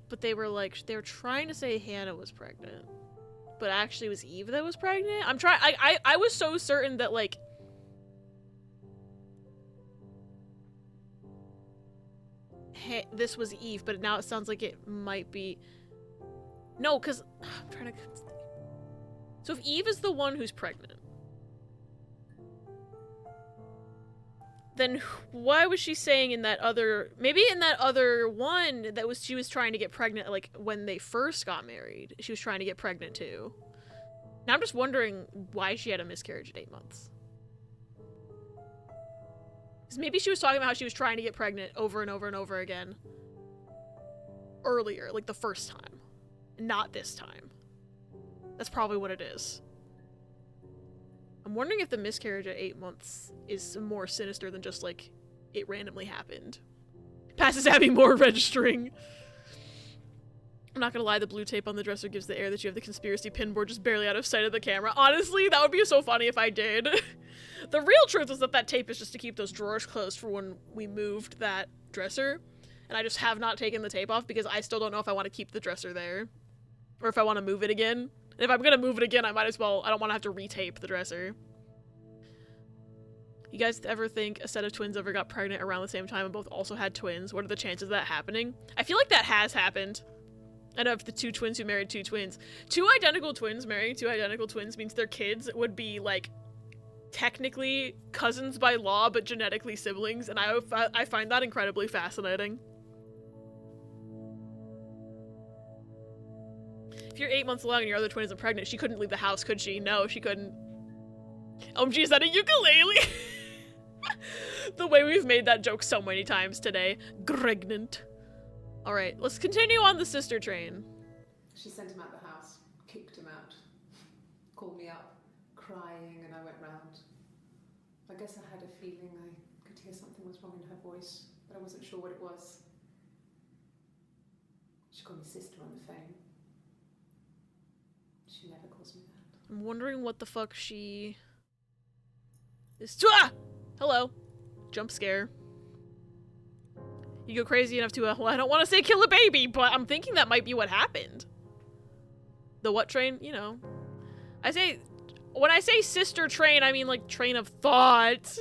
But they were trying to say Hannah was pregnant. But actually it was Eve that was pregnant? I was so certain that, like, hey, this was Eve, but now it sounds like it might be... No, because... I'm trying to... So if Eve is the one who's pregnant, then why was she saying in that other... Maybe in that other one that was she was trying to get pregnant, like, when they first got married. She was trying to get pregnant, too. Now I'm just wondering why she had a miscarriage at 8 months. Because maybe she was talking about how she was trying to get pregnant over and over and over again. Earlier, like the first time. Not this time. That's probably what it is. I'm wondering if the miscarriage at 8 months is more sinister than just, like, it randomly happened. Passes Abby more registering. I'm not gonna lie, the blue tape on the dresser gives the air that you have the conspiracy pinboard just barely out of sight of the camera. Honestly, that would be so funny if I did. The real truth is that that tape is just to keep those drawers closed for when we moved that dresser. And I just have not taken the tape off because I still don't know if I want to keep the dresser there. Or if I want to move it again. And if I'm gonna move it again, I might as well, I don't want to have to retape the dresser. You guys ever think a set of twins ever got pregnant around the same time and both also had twins? What are the chances of that happening? I feel like that has happened. And of the two twins who married two twins. Two identical twins marrying two identical twins means their kids would be, like, technically cousins by law, but genetically siblings, and I find that incredibly fascinating. If you're 8 months along and your other twin isn't pregnant, she couldn't leave the house, could she? No, she couldn't. OMG, is that a ukulele? The way we've made that joke so many times today. Pregnant. Alright, let's continue on the sister train. She sent him out the house, kicked him out, called me up, crying, and I went round. I guess I had a feeling I could hear something was wrong in her voice, but I wasn't sure what it was. She called me sister on the phone. She never calls me that. I'm wondering what the fuck she is. Ah! Hello. Jump scare. You go crazy enough to, well, I don't want to say kill a baby, but I'm thinking that might be what happened. The what train? You know. When I say sister train, I mean like train of thought.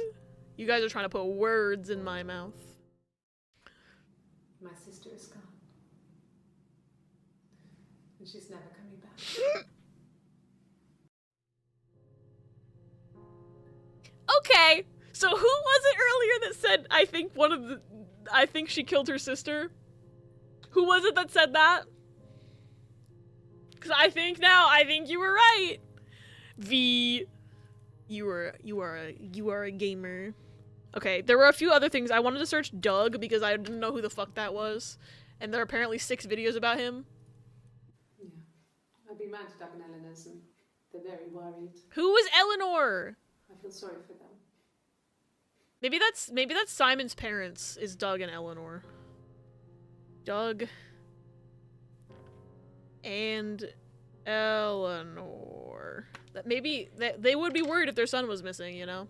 You guys are trying to put words in my mouth. My sister is gone. And she's never coming back. Okay, so who was it earlier that said, I think she killed her sister? Who was it that said that? Because I think you were right. V, you are a gamer. Okay, there were a few other things. I wanted to search Doug because I didn't know who the fuck that was. And there are apparently 6 videos about him. Yeah. I've been round to Doug and Eleanor's and they're very worried. Who was Eleanor? I feel sorry for them. Maybe that's Simon's parents, is Doug and Eleanor. Doug and Eleanor. That they would be worried if their son was missing, you know?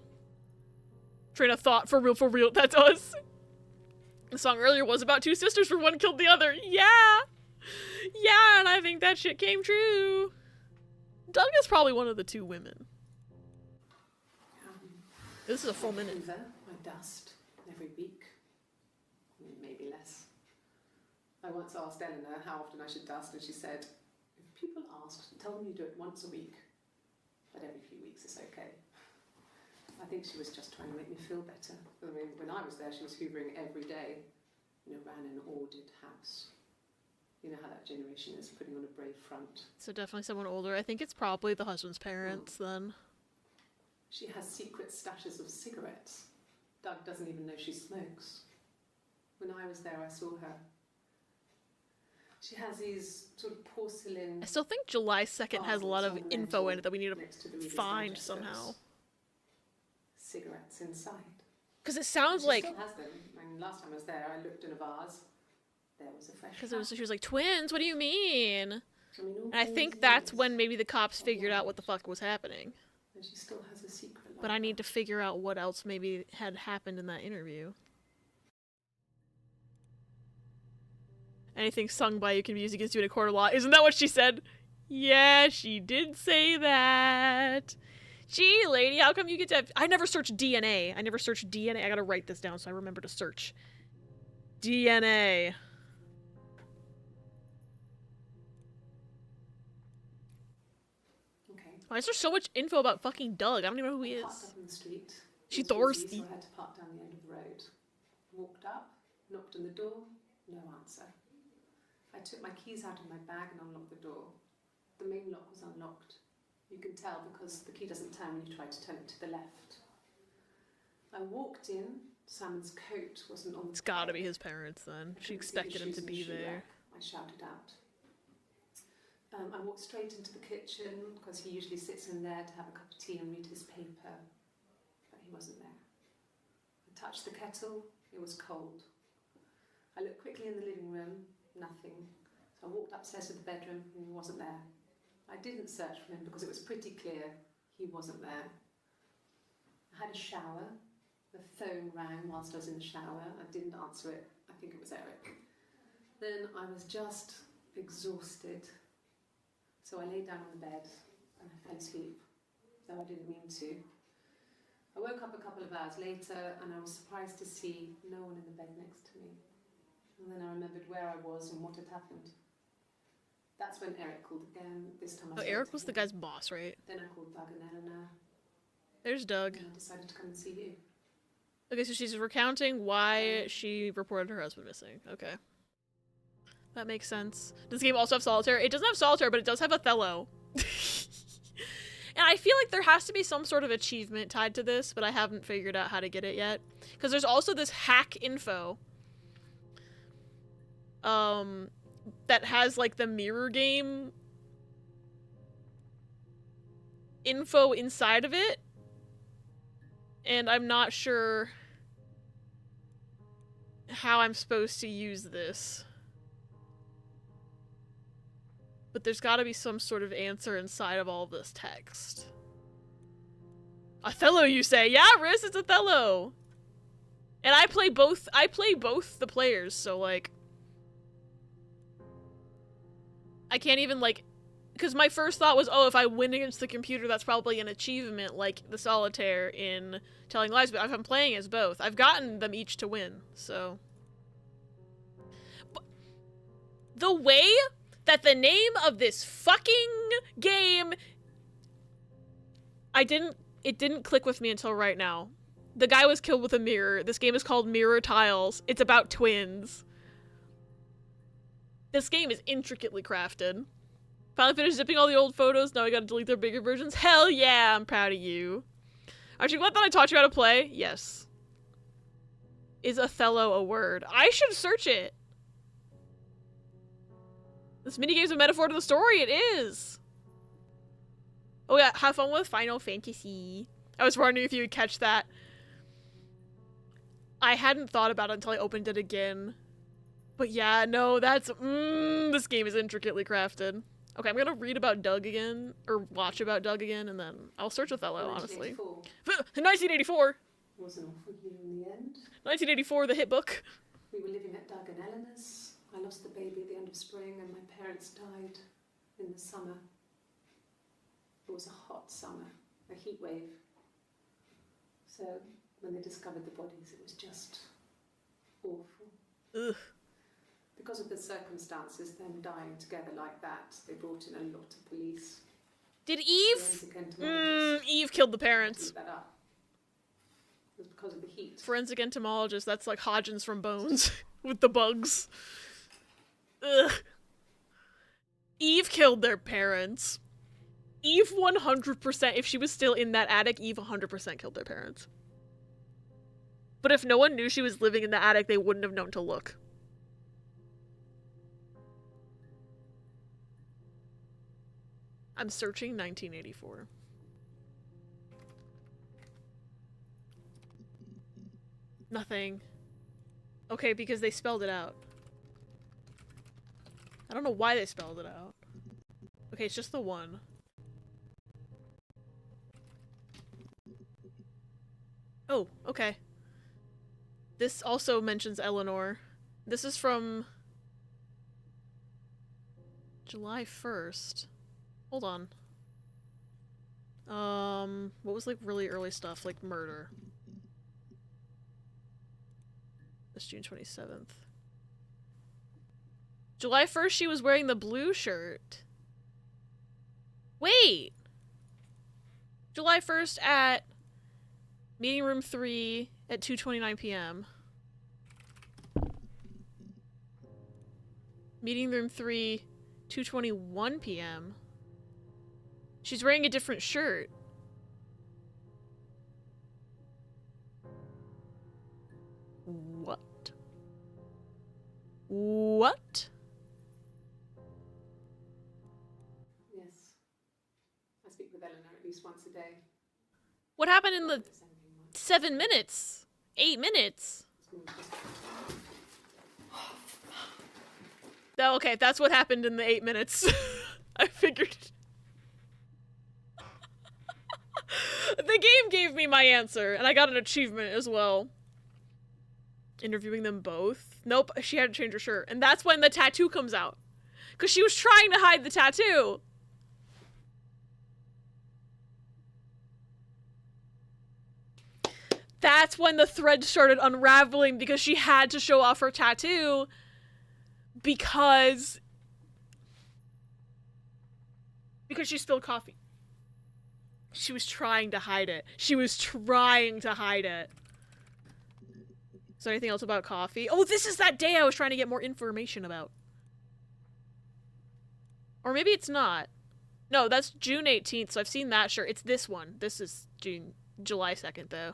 Train of thought, for real, that's us. The song earlier was about 2 sisters where one killed the other. Yeah! Yeah, and I think that shit came true. Doug is probably one of the 2 women. This is a full minute. I dust every week. Maybe less. I once asked Eleanor how often I should dust, and she said, if people ask, tell them you do it once a week. But every few weeks is okay. I think she was just trying to make me feel better. I mean, when I was there, she was hoovering every day. Ran an ordered house. You know how that generation is, putting on a brave front. So definitely someone older. I think it's probably the husband's parents then. She has secret stashes of cigarettes. Doug doesn't even know she smokes. When I was there, I saw her. She has these sort of porcelain... I still think July 2nd has a lot of vases on the info in mantel it that we need next to the Reader's find Digest somehow. books. Cigarettes inside. Because it sounds She like... still has them. I mean, last time I was there, I looked in a vase. There was a fresh Because pack. she was like, twins, what do you mean? I mean, all And I those think that's years, when maybe the cops figured out what the fuck was happening. and she still has a secret like But I need to that. figure out what else maybe had happened in that interview. Anything sung by you can be used against you in a court of law. Isn't that what she said? Yeah, she did say that. Gee, lady, how come you get to have... I never searched DNA. I never searched DNA. I gotta write this down so I remember to search. DNA. Okay. Why is there so much info about fucking Doug? I don't even know who he I parked is. up on the street. She It was busy, thirsty. so I had to park down the end of the road. Walked up, knocked on the door, no answer. I took my keys out of my bag and unlocked the door. The main lock was unlocked. You can tell because the key doesn't turn when you try to turn it to the left. I walked in. Simon's coat wasn't on the It's gotta peg. be his parents then. I She couldn't see expected his him shoes to in the be shoe there. rack. I shouted out. I walked straight into the kitchen because he usually sits in there to have a cup of tea and read his paper, but he wasn't there. I touched the kettle, it was cold. I looked quickly in the living room, nothing. So I walked upstairs to the bedroom and he wasn't there. I didn't search for him because it was pretty clear he wasn't there. I had a shower. The phone rang whilst I was in the shower. I didn't answer it. I think it was Eric. Then I was just exhausted. So I lay down on the bed and I fell asleep, though I didn't mean to. I woke up a couple of hours later and I was surprised to see no one in the bed next to me. And then I remembered where I was and what had happened. That's when Eric called again. This time I Oh, spoke Eric to was the him. guy's boss, right? Then I called Doug and Eleanor There's Doug. and I decided to come and see you. Okay, so she's recounting why she reported her husband missing. Okay. That makes sense. Does the game also have solitaire? It doesn't have solitaire, but it does have Othello. And I feel like there has to be some sort of achievement tied to this, but I haven't figured out how to get it yet. Because there's also this hack info. That has, like, the mirror game info inside of it. And I'm not sure how I'm supposed to use this. But there's gotta be some sort of answer inside of all this text. Othello, you say? Yeah, Riz, it's Othello! And I play both the players, so, like... I can't even, like... Because my first thought was, oh, if I win against the computer, that's probably an achievement, like the solitaire in Telling Lies, but if I'm playing as both, I've gotten them each to win, so... But the way that the name of this fucking game... It didn't click with me until right now. The guy was killed with a mirror. This game is called Mirror Tiles. It's about twins. This game is intricately crafted. Finally finished zipping all the old photos. Now I gotta delete their bigger versions. Hell yeah, I'm proud of you. Aren't you glad that I taught you how to play? Yes. Is Othello a word? I should search it. This minigame's a metaphor to the story. It is. Oh yeah, have fun with Final Fantasy. I was wondering if you would catch that. I hadn't thought about it until I opened it again. But yeah, no, that's... this game is intricately crafted. Okay, I'm gonna read about Doug again, or watch about Doug again, and then I'll search Othello, honestly. 1984! Was an awful year in the end. 1984, the hit book. We were living at Doug and Eleanor's. I lost the baby at the end of spring and my parents died in the summer. It was a hot summer, a heat wave. So when they discovered the bodies, it was just awful. Ugh. Because of the circumstances, them dying together like that, they brought in a lot of police. Did Eve? Forensic entomologists Eve killed the had to parents. keep that up. It was because of the heat. Forensic entomologist, that's like Hodgins from Bones. With the bugs. Ugh. Eve killed their parents. Eve 100%, if she was still in that attic, Eve 100% killed their parents. But if no one knew she was living in the attic, they wouldn't have known to look. I'm searching 1984. Nothing. Okay, because they spelled it out. I don't know why they spelled it out. Okay, it's just the one. Oh, okay. This also mentions Eleanor. This is from July 1st. Hold on. What was like really early stuff, like murder? That's June 27th. July 1st, she was wearing the blue shirt. Wait! July 1st at meeting room 3 at 2:29 p.m. Meeting room 3, 2:21 p.m. She's wearing a different shirt. What? What? Yes. I speak with Eleanor at least once a day. What happened in the Not saying anything much. 7 minutes? 8 minutes? Oh, okay, that's what happened in the 8 minutes. I figured. The game gave me my answer, and I got an achievement as well. Interviewing them both. Nope, she had to change her shirt. And that's when the tattoo comes out. Because she was trying to hide the tattoo. That's when the thread started unraveling, because she had to show off her tattoo. Because she spilled coffee. She was trying to hide it. She was trying to hide it. Is there anything else about coffee? Oh, this is that day I was trying to get more information about. Or maybe it's not. No, that's June 18th, so I've seen that shirt. It's this one. This is July 2nd, though.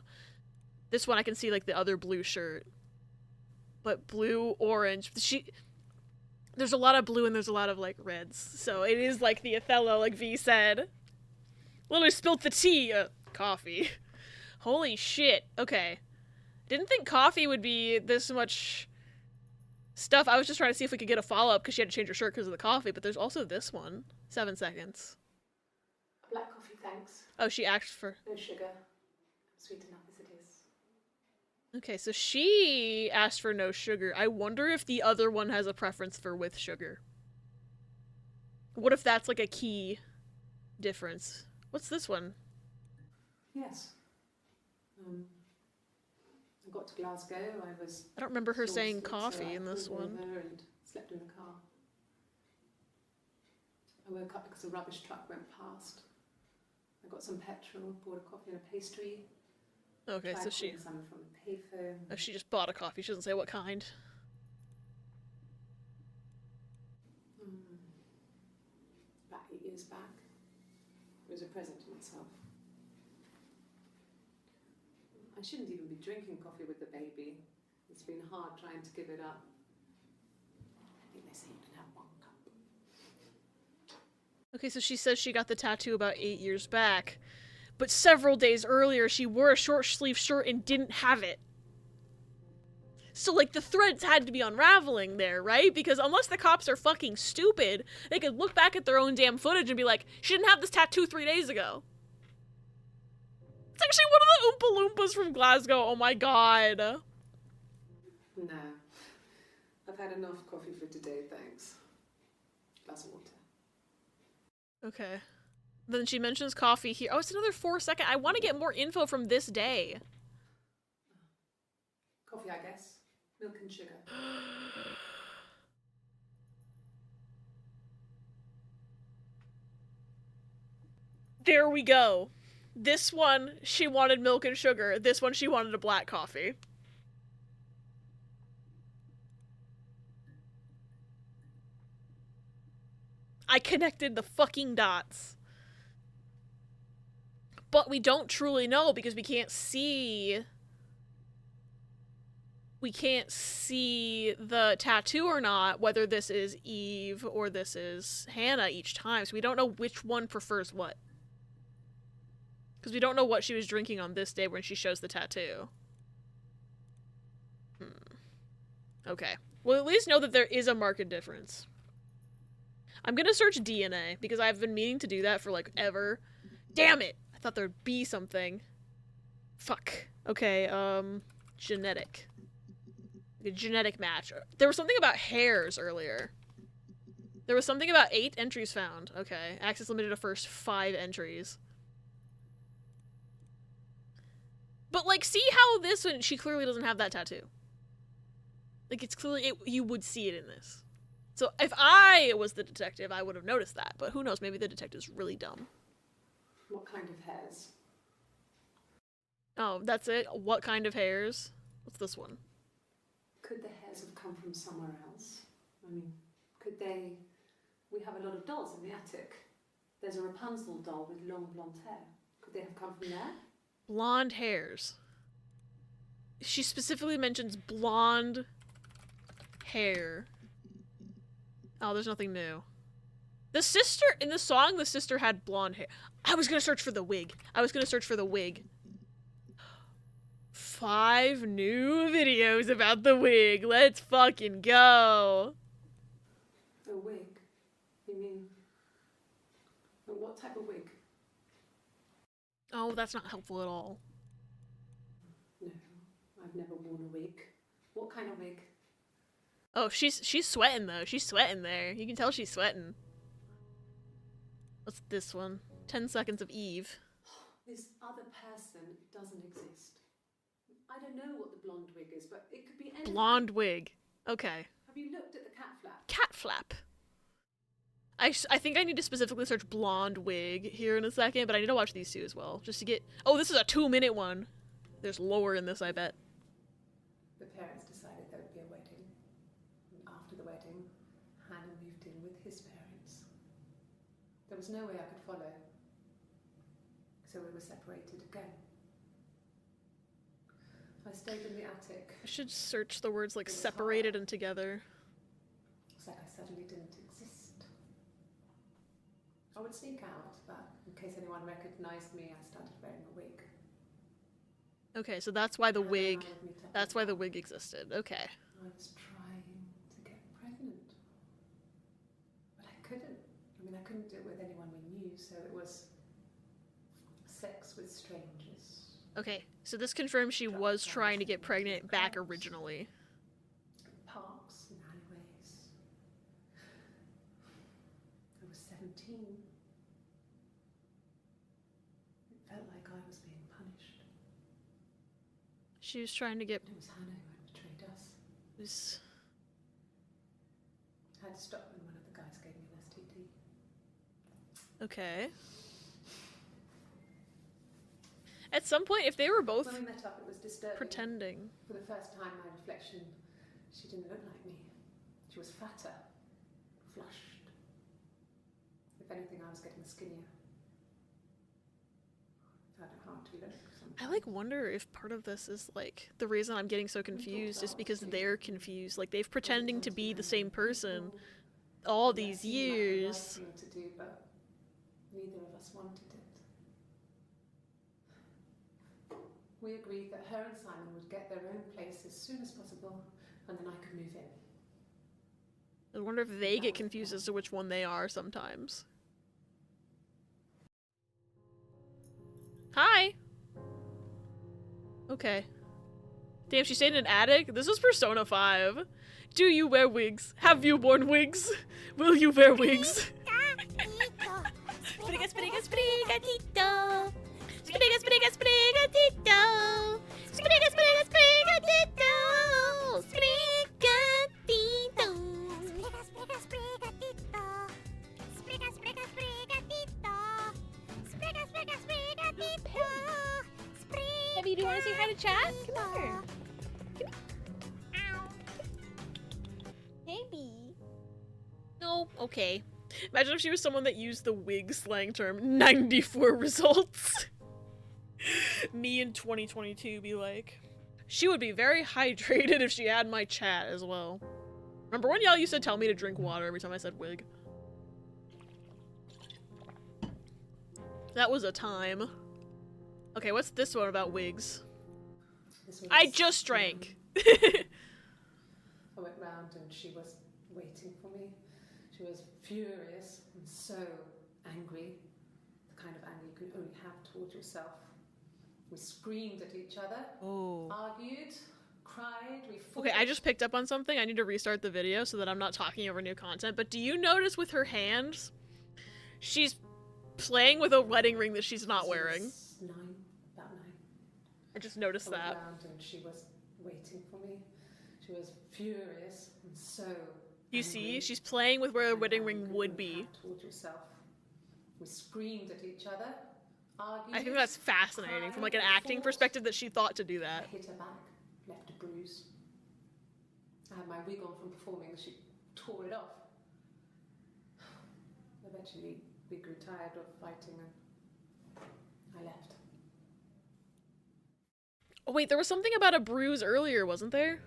This one I can see, like, the other blue shirt. But blue, orange. There's a lot of blue and there's a lot of, like, reds. So it is like the Othello, like V said. Literally spilt the tea. Coffee. Holy shit. Okay. Didn't think coffee would be this much stuff. I was just trying to see if we could get a follow-up because she had to change her shirt because of the coffee, but there's also this one. 7 seconds. A black coffee, thanks. Oh, she asked for... No sugar. Sweet enough as it is. Okay, so she asked for no sugar. I wonder if the other one has a preference for with sugar. What if that's like a key difference? What's this one? Yes. I got to Glasgow. I don't remember her saying exhausted, coffee so I in this pulled one. over and slept in the car. I woke up because a rubbish truck went past. I got some petrol, bought a coffee and a pastry. Okay, so tried she... calling someone from the payphone. Oh, she just bought a coffee. She doesn't say what kind. About 8 years back. It was a present to myself. I shouldn't even be drinking coffee with the baby. It's been hard trying to give it up. I think they say you can have 1 cup. Okay, so she says she got the tattoo about 8 years back. But several days earlier, she wore a short sleeve shirt and didn't have it. So, like, the threads had to be unraveling there, right? Because unless the cops are fucking stupid, they could look back at their own damn footage and be like, she didn't have this tattoo 3 days ago. It's actually one of the Oompa Loompas from Glasgow. Oh my god. No. I've had enough coffee for today, thanks. Glass of water. Okay. Then she mentions coffee here. Oh, it's another 4 second. I want to get more info from this day. Coffee, I guess. Milk and sugar. There we go. This one, she wanted milk and sugar. This one, she wanted a black coffee. I connected the fucking dots. But we don't truly know because we can't see... We can't see the tattoo or not, whether this is Eve or this is Hannah each time. So we don't know which one prefers what. Because we don't know what she was drinking on this day when she shows the tattoo. Okay. We'll at least know that there is a marked difference. I'm gonna search DNA, because I've been meaning to do that for, like, ever. Damn it! I thought there'd be something. Fuck. Okay, genetic. A genetic match. There was something about hairs earlier. There was something about 8 entries found. Okay. Access limited to first 5 entries. But, like, see how this one, she clearly doesn't have that tattoo. Like, it's clearly, you would see it in this. So, if I was the detective, I would have noticed that. But who knows, maybe the detective's really dumb. What kind of hairs? Oh, that's it? What kind of hairs? What's this one? Could the hairs have come from somewhere else? I mean, could they... We have a lot of dolls in the attic. There's a Rapunzel doll with long blonde hair. Could they have come from there? Blonde hairs. She specifically mentions blonde hair. Oh, there's nothing new. The sister, in the song, the sister had blonde hair. I was gonna search for the wig. 5 new videos about the wig. Let's fucking go. A wig? You mean... But what type of wig? Oh, that's not helpful at all. No, I've never worn a wig. What kind of wig? Oh, she's sweating though. She's sweating there. You can tell she's sweating. What's this one? 10 seconds of Eve. This other person doesn't exist. I don't know what the blonde wig is, but it could be anything. Blonde wig. Okay. Have you looked at the cat flap? Cat flap. I think I need to specifically search blonde wig here in a second, but I need to watch these two as well, just to get... Oh, this is a 2-minute one. There's lore in this, I bet. The parents decided there would be a wedding. And after the wedding, Hannah moved in with his parents. There was no way I could follow. So we were separated again. I stayed in the attic. I should search the words like It was separated hard. and together. It's like I suddenly didn't exist. I would sneak out, but in case anyone recognized me, I started wearing a wig. Okay, so that's why the Hannah wig... and I would meet up That's in why the park. wig existed. Okay. I was trying to get pregnant. But I couldn't. I mean, I couldn't do it with anyone we knew, so it was sex with strangers. Okay, so this confirms she was trying to get pregnant back originally. Parks and alleyways. I was 17. It felt like I was being punished. She was trying to get... It was Hannah who had betrayed us. Was... I had to stop when one of the guys gave me an STD. Okay. At some point, if they were both When we met up, it was disturbing. pretending... For the first time, my reflection, she didn't look like me. She was fatter, flushed. If anything, I was getting skinnier. I found it hard to look. I, like, wonder if part of this is, like, the reason I'm getting so confused is because they're confused. Like, they've pretending to be the same person all these years. To do, but neither of us wanted it. We agreed that her and Simon would get their own place as soon as possible, and then I could move in. I wonder if they get confused as to which one they are sometimes. Hi! Okay. Damn, she stayed in an attic? This was Persona 5. Do you wear wigs? Have you worn wigs? Will you wear wigs? Spriga, spriga, sprigatito. Spriga, spriga, sprigatito. Spriga, spriga, sprigatito. Sprigatito. Abby, do you want to say hi to chat? Come here. Hey, Bee. No, okay. Imagine if she was someone that used the wig slang term 94 results. Me in 2022 be like, she would be very hydrated if she had my chat as well. Remember when y'all used to tell me to drink water every time I said wig? That was a time. Okay, what's this one about wigs? I just drank. I went round and she was waiting for me. She was furious and so angry. The kind of anger you can only have towards yourself. We screamed at each other, argued, cried, we fought. Okay, I just picked up on something. I need to restart the video so that I'm not talking over new content. But do you notice with her hands, she's playing with a wedding ring that she's not wearing? About 9. I just noticed I went that. round and she was waiting for me. She was furious and so You angry. see, she's playing with where a wedding ring would be. Towards yourself. We screamed at each other, argued. I think that's fascinating from like an acting perspective that she thought to do that. I hit her back, left a bruise. I had my wig on from performing and she tore it off. Eventually, we grew tired of fighting and I left. Oh wait, there was something about a bruise earlier, wasn't there?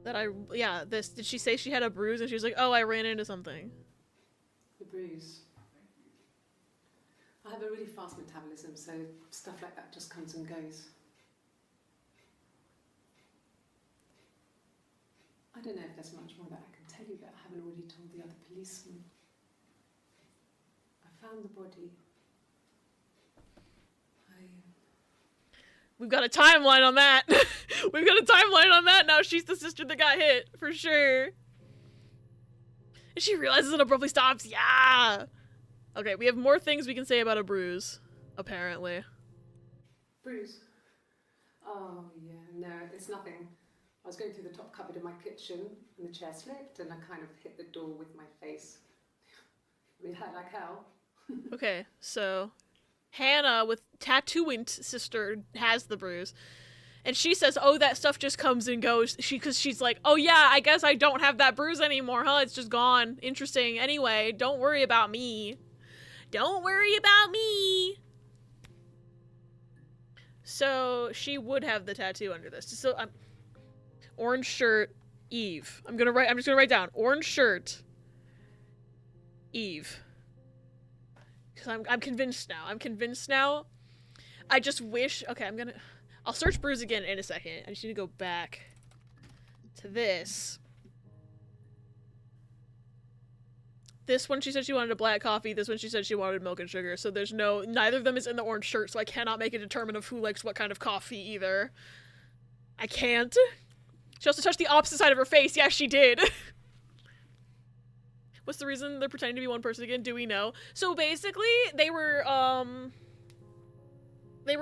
Did she say she had a bruise and she was like, oh, I ran into something? The bruise. I have a really fast metabolism, so stuff like that just comes and goes. I don't know if there's much more that I can tell you that I haven't already told the other policemen. I found the body. We've got a timeline on that. We've got a timeline on that now. She's the sister that got hit, for sure. And she realizes and abruptly stops. Yeah! Okay, we have more things we can say about a bruise, apparently. Bruise? Oh, yeah, no, it's nothing. I was going through the top cupboard in my kitchen and the chair slipped and I kind of hit the door with my face. It hurt like hell. Okay, so Hannah with tattooing sister has the bruise. And she says, oh, that stuff just comes and goes. Because she's like, oh yeah, I guess I don't have that bruise anymore, huh? It's just gone. Interesting. Anyway, don't worry about me. Don't worry about me. So she would have the tattoo under this. So orange shirt, Eve. I'm just gonna write down orange shirt, Eve. Because I'm convinced now. I'm convinced now. I just wish. Okay, I'll search bruise again in a second. I just need to go back to this. This one she said she wanted a black coffee. This one she said she wanted milk and sugar. So there's neither of them is in the orange shirt, so I cannot make a determination of who likes what kind of coffee either. I can't. She also touched the opposite side of her face. Yeah, she did. What's the reason they're pretending to be one person again? Do we know? So basically, they were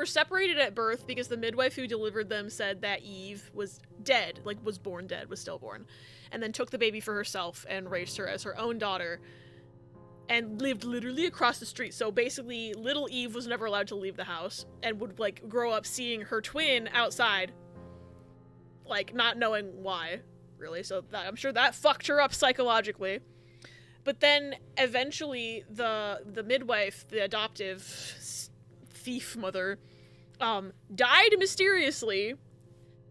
separated at birth because the midwife who delivered them said that Eve was dead, like was born dead, was stillborn, and then took the baby for herself and raised her as her own daughter and lived literally across the street. So basically, little Eve was never allowed to leave the house and would like grow up seeing her twin outside, like not knowing why, really. So I'm sure that fucked her up psychologically. But then eventually the midwife, the adoptive thief mother, died mysteriously.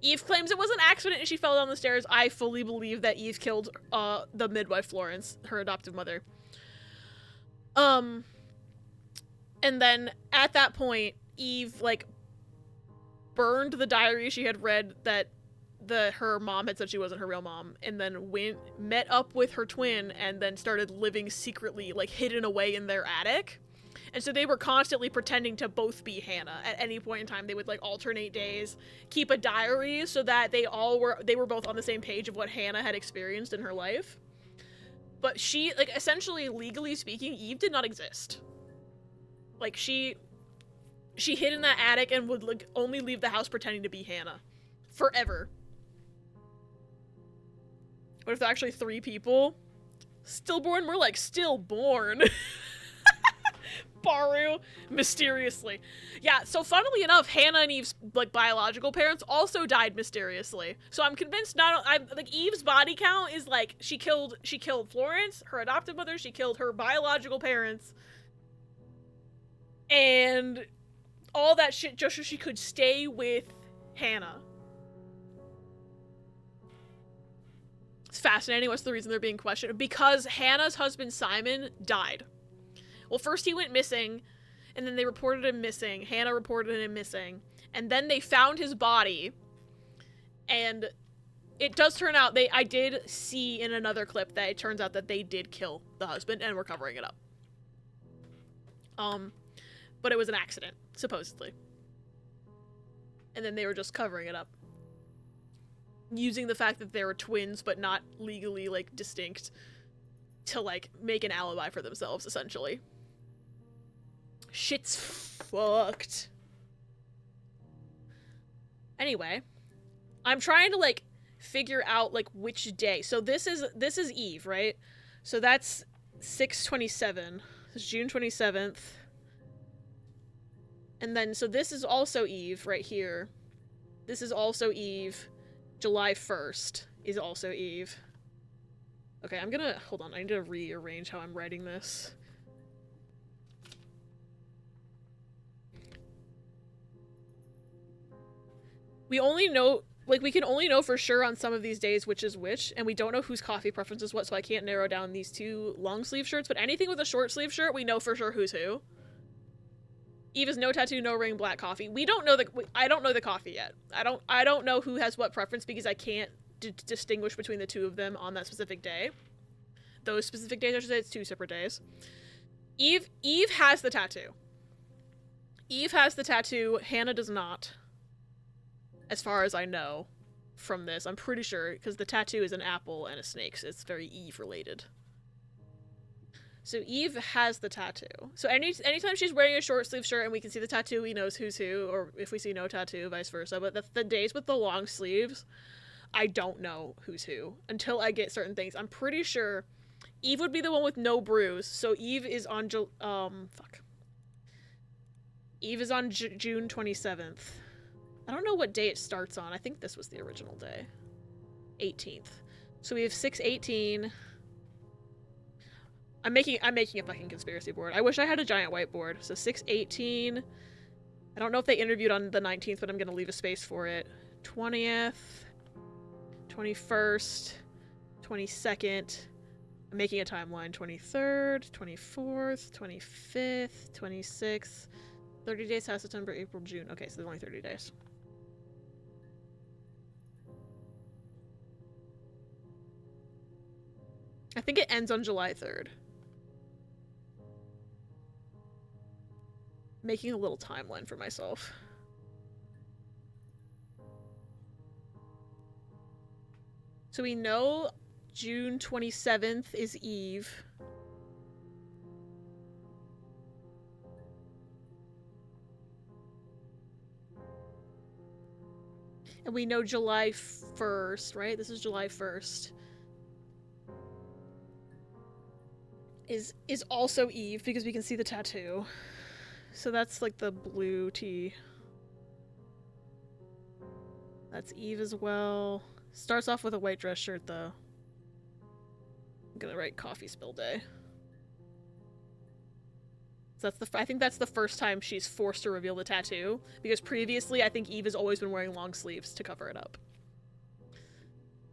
Eve claims it was an accident and she fell down the stairs. I fully believe that Eve killed the midwife Florence, her adoptive mother. And then at that point, Eve like burned the diary she had read that her mom had said she wasn't her real mom, and then met up with her twin and then started living secretly, like hidden away in their attic. And so they were constantly pretending to both be Hannah. At any point in time, they would like alternate days, keep a diary so that they were both on the same page of what Hannah had experienced in her life. But she, like, essentially, legally speaking, Eve did not exist. Like, she hid in that attic and would like only leave the house pretending to be Hannah. Forever. What if there are actually 3 people? Stillborn? More like stillborn. Baru, mysteriously. Yeah, so funnily enough, Hannah and Eve's like biological parents also died mysteriously. So I'm convinced like Eve's body count is like she killed Florence, her adoptive mother, she killed her biological parents, and all that shit just so she could stay with Hannah. It's fascinating. What's the reason they're being questioned? Because Hannah's husband Simon died. Well, first he went missing, and then they reported him missing. Hannah reported him missing, and then they found his body. And it does turn out I did see in another clip that it turns out that they did kill the husband and were covering it up. But it was an accident, supposedly. And then they were just covering it up. Using the fact that they were twins, but not legally, like, distinct, to, like, make an alibi for themselves, essentially. Shit's fucked. Anyway, I'm trying to, like, figure out, like, which day. So this is Eve, right? So that's 6/27. It's June 27th. And then, so this is also Eve, right here. This is also Eve. July 1st is also Eve. Okay, I'm gonna, hold on, I need to rearrange how I'm writing this. We only know, like, we can only know for sure on some of these days which is which, and we don't know whose coffee preference is what, so I can't narrow down these two long sleeve shirts, but anything with a short sleeve shirt, we know for sure who's who. Eve is no tattoo, no ring, black coffee. We don't know I don't know the coffee yet. I don't know who has what preference because I can't distinguish between the two of them on that specific day. Those specific days, I should say, it's two separate days. Eve has the tattoo. Eve has the tattoo, Hannah does not. As far as I know from this. I'm pretty sure, because the tattoo is an apple and a snake, so it's very Eve related. So Eve has the tattoo. So anytime she's wearing a short sleeve shirt and we can see the tattoo, we knows who's who, or if we see no tattoo, vice versa. But the days with the long sleeves, I don't know who's who until I get certain things. I'm pretty sure Eve would be the one with no bruise. So Eve is on Eve is on June 27th. I don't know what day it starts on. I think this was the original day. 18th. So we have 6/18. I'm making a fucking conspiracy board. I wish I had a giant whiteboard. So 6/18. I don't know if they interviewed on the 19th, but I'm gonna leave a space for it. 20th, 21st, 22nd. I'm making a timeline. 23rd, 24th, 25th, 26th. 30 days past September, April, June. Okay, so there's only 30 days. I think it ends on July 3rd. Making a little timeline for myself. So we know June 27th is Eve. And we know July 1st, right? This is July 1st. Is also Eve because we can see the tattoo. So that's like the blue tea. That's Eve as well. Starts off with a white dress shirt though. I'm gonna write coffee spill day. So that's I think that's the first time she's forced to reveal the tattoo, because previously I think Eve has always been wearing long sleeves to cover it up.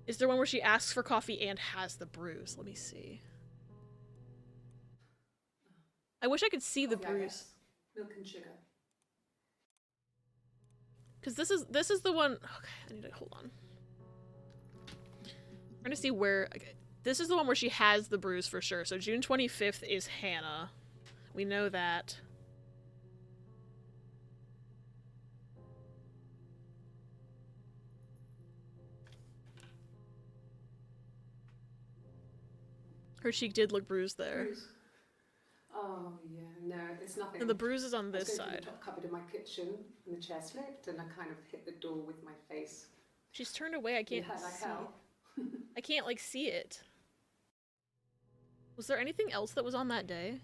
Is there one where she asks for coffee and has the bruise? Let me see. I wish I could see the bruise. Milk and sugar. Because this is the one. Okay, I need to hold on. I'm trying to see where. Okay, this is the one where she has the bruise for sure. So June 25th is Hannah. We know that. Her cheek did look bruised there. Bruise. Oh yeah, no, it's nothing. And the bruise is on this I was going side. to the top cupboard in my kitchen, and the chair slipped, and I kind of hit the door with my face. She's turned away. I can't Like see. hell. I can't like see it. Was there anything else that was on that day?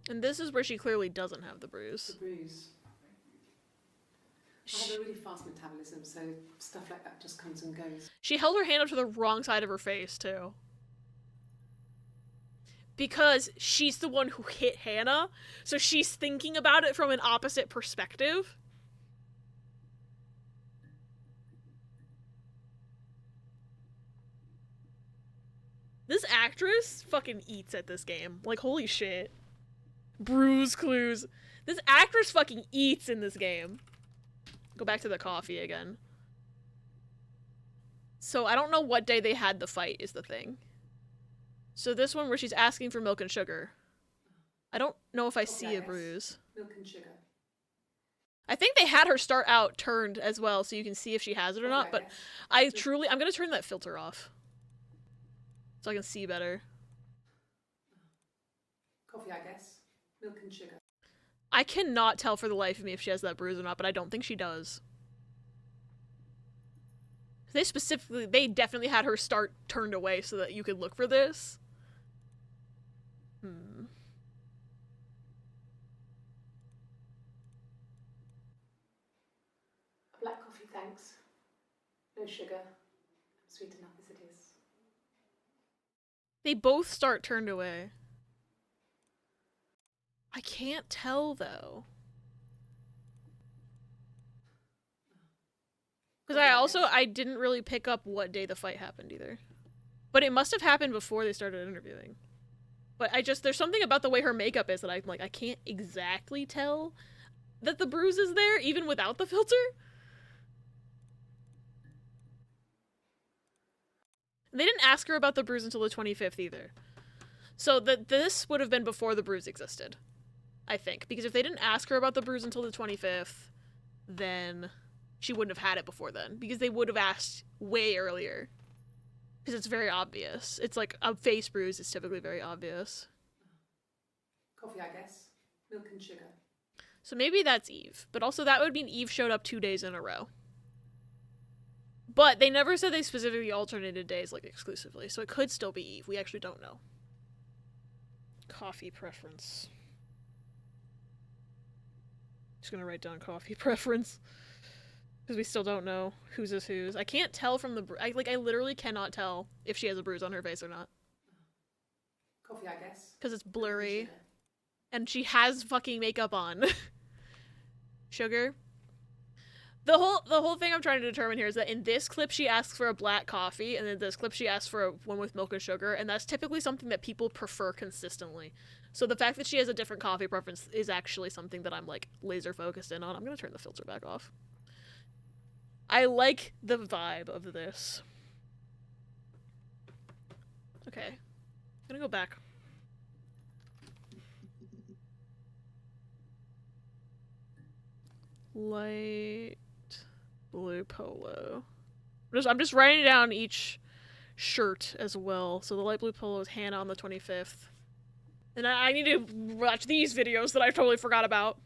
And this is where she clearly doesn't have the The bruise. bruise. I have a really fast metabolism, so stuff like that just comes and goes. She held her hand up to the wrong side of her face, too. Because she's the one who hit Hannah, so she's thinking about it from an opposite perspective. This actress fucking eats at this game. Like, holy shit. Bruise clues. This actress fucking eats in this game. Go back to the coffee again. So I don't know what day they had the fight is the thing. So this one where she's asking for milk and sugar. I don't know if I see a bruise. Milk and sugar. I think they had her start out turned as well, so you can see if she has it or not, but I'm gonna turn that filter off. So I can see better. Coffee, I guess. Milk and sugar. I cannot tell for the life of me if she has that bruise or not, but I don't think she does. They definitely had her start turned away so that you could look for this. A black coffee, thanks. No sugar. I'm sweet enough as it is. They both start turned away. I can't tell, though. Because I didn't really pick up what day the fight happened either. But it must have happened before they started interviewing. But there's something about the way her makeup is that I'm like, I can't exactly tell that the bruise is there, even without the filter. They didn't ask her about the bruise until the 25th either. So this would have been before the bruise existed, I think. Because if they didn't ask her about the bruise until the 25th, then she wouldn't have had it before then. Because they would have asked way earlier. Because it's very obvious. It's like a face bruise is typically very obvious. Coffee, I guess. Milk and sugar. So maybe that's Eve. But also that would mean Eve showed up 2 days in a row. But they never said they specifically alternated days, like, exclusively. So it could still be Eve. We actually don't know. Coffee preference. Just gonna write down coffee preference. Because we still don't know whose is whose. I can't tell from the I literally cannot tell if she has a bruise on her face or not. Coffee, I guess. Because it's blurry. And she has fucking makeup on. Sugar. The whole thing I'm trying to determine here is that in this clip she asks for a black coffee, and in this clip she asks for one with milk and sugar, and that's typically something that people prefer consistently. So the fact that she has a different coffee preference is actually something that I'm like laser focused in on. I'm gonna turn the filter back off. I like the vibe of this. Okay. I'm gonna go back. Light blue polo. I'm just writing down each shirt as well. So the light blue polo is Hannah on the 25th. And I need to watch these videos that I totally forgot about.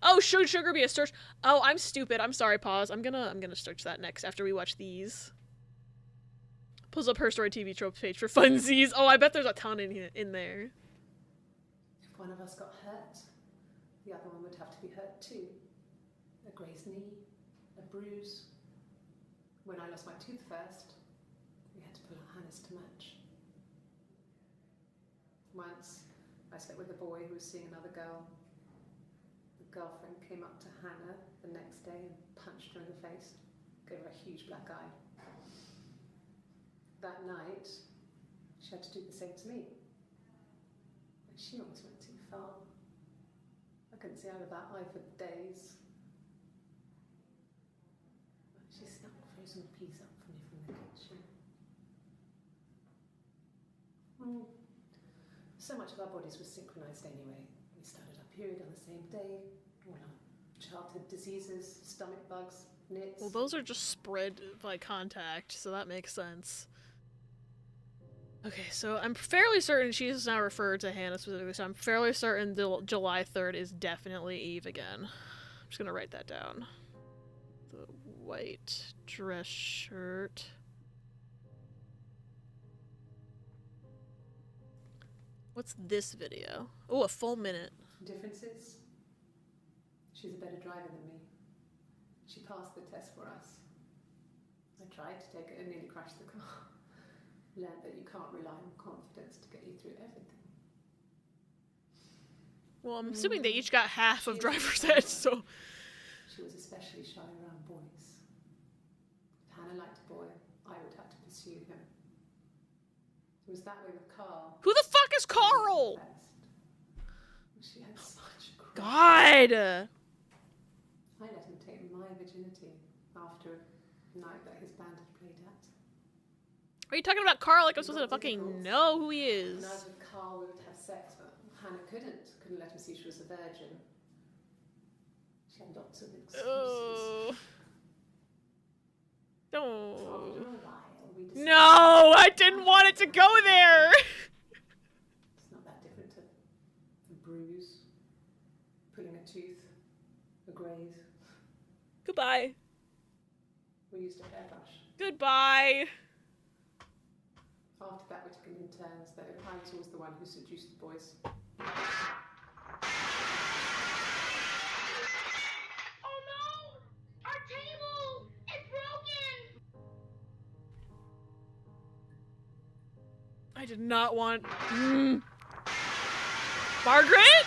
Oh, should sugar be a search? Oh, I'm stupid. I'm sorry, pause. I'm gonna search that next after we watch these. Pulls up her story TV tropes page for funsies. Oh, I bet there's a ton in there. If one of us got hurt, the other one would have to be hurt too. A grazed knee, a bruise. When I lost my tooth first, we had to pull our harness to match. Once, I slept with a boy who was seeing another girl. The girlfriend came up to Hannah the next day and punched her in the face, gave her a huge black eye. That night, she had to do the same to me. And she almost went too far. I couldn't see out of that eye for days. She snuck frozen peas up for me from the kitchen. So much of our bodies was synchronized anyway. We started our period on the same day. All our childhood diseases, stomach bugs, nits. Well, those are just spread by contact, so that makes sense. Okay, so I'm fairly certain she's now referred to Hannah specifically, so I'm fairly certain the July 3rd is definitely Eve again. I'm just gonna write that down. The white dress shirt. What's this video? Oh, a full minute. Differences? She's a better driver than me. She passed the test for us. I tried to take it and nearly crashed the car. Learned that you can't rely on confidence to get you through everything. Well, I'm assuming they each got half of driver's ed, so... She was especially shy around boys. If Hannah liked a boy, I would have to pursue him. It was that way with Carl. Who the fuck is Carl? She had such a crush. God! I let him take my virginity after a night that his band had played at. Are you talking about Carl like I'm supposed to fucking know who he is? When I was with Carl, we would have sex, but Hannah couldn't let him see she was a virgin. She had lots of excuses. Oh. After No. a while, we decided No, I didn't want it to go there. it's not that different to a bruise, pulling a tooth, a graze. Goodbye. We used a hairbrush. Goodbye. After that, we took it in turns, though. I was always the one who seduced the boys. Oh no! Our table! It's broken! I did not want. Margaret?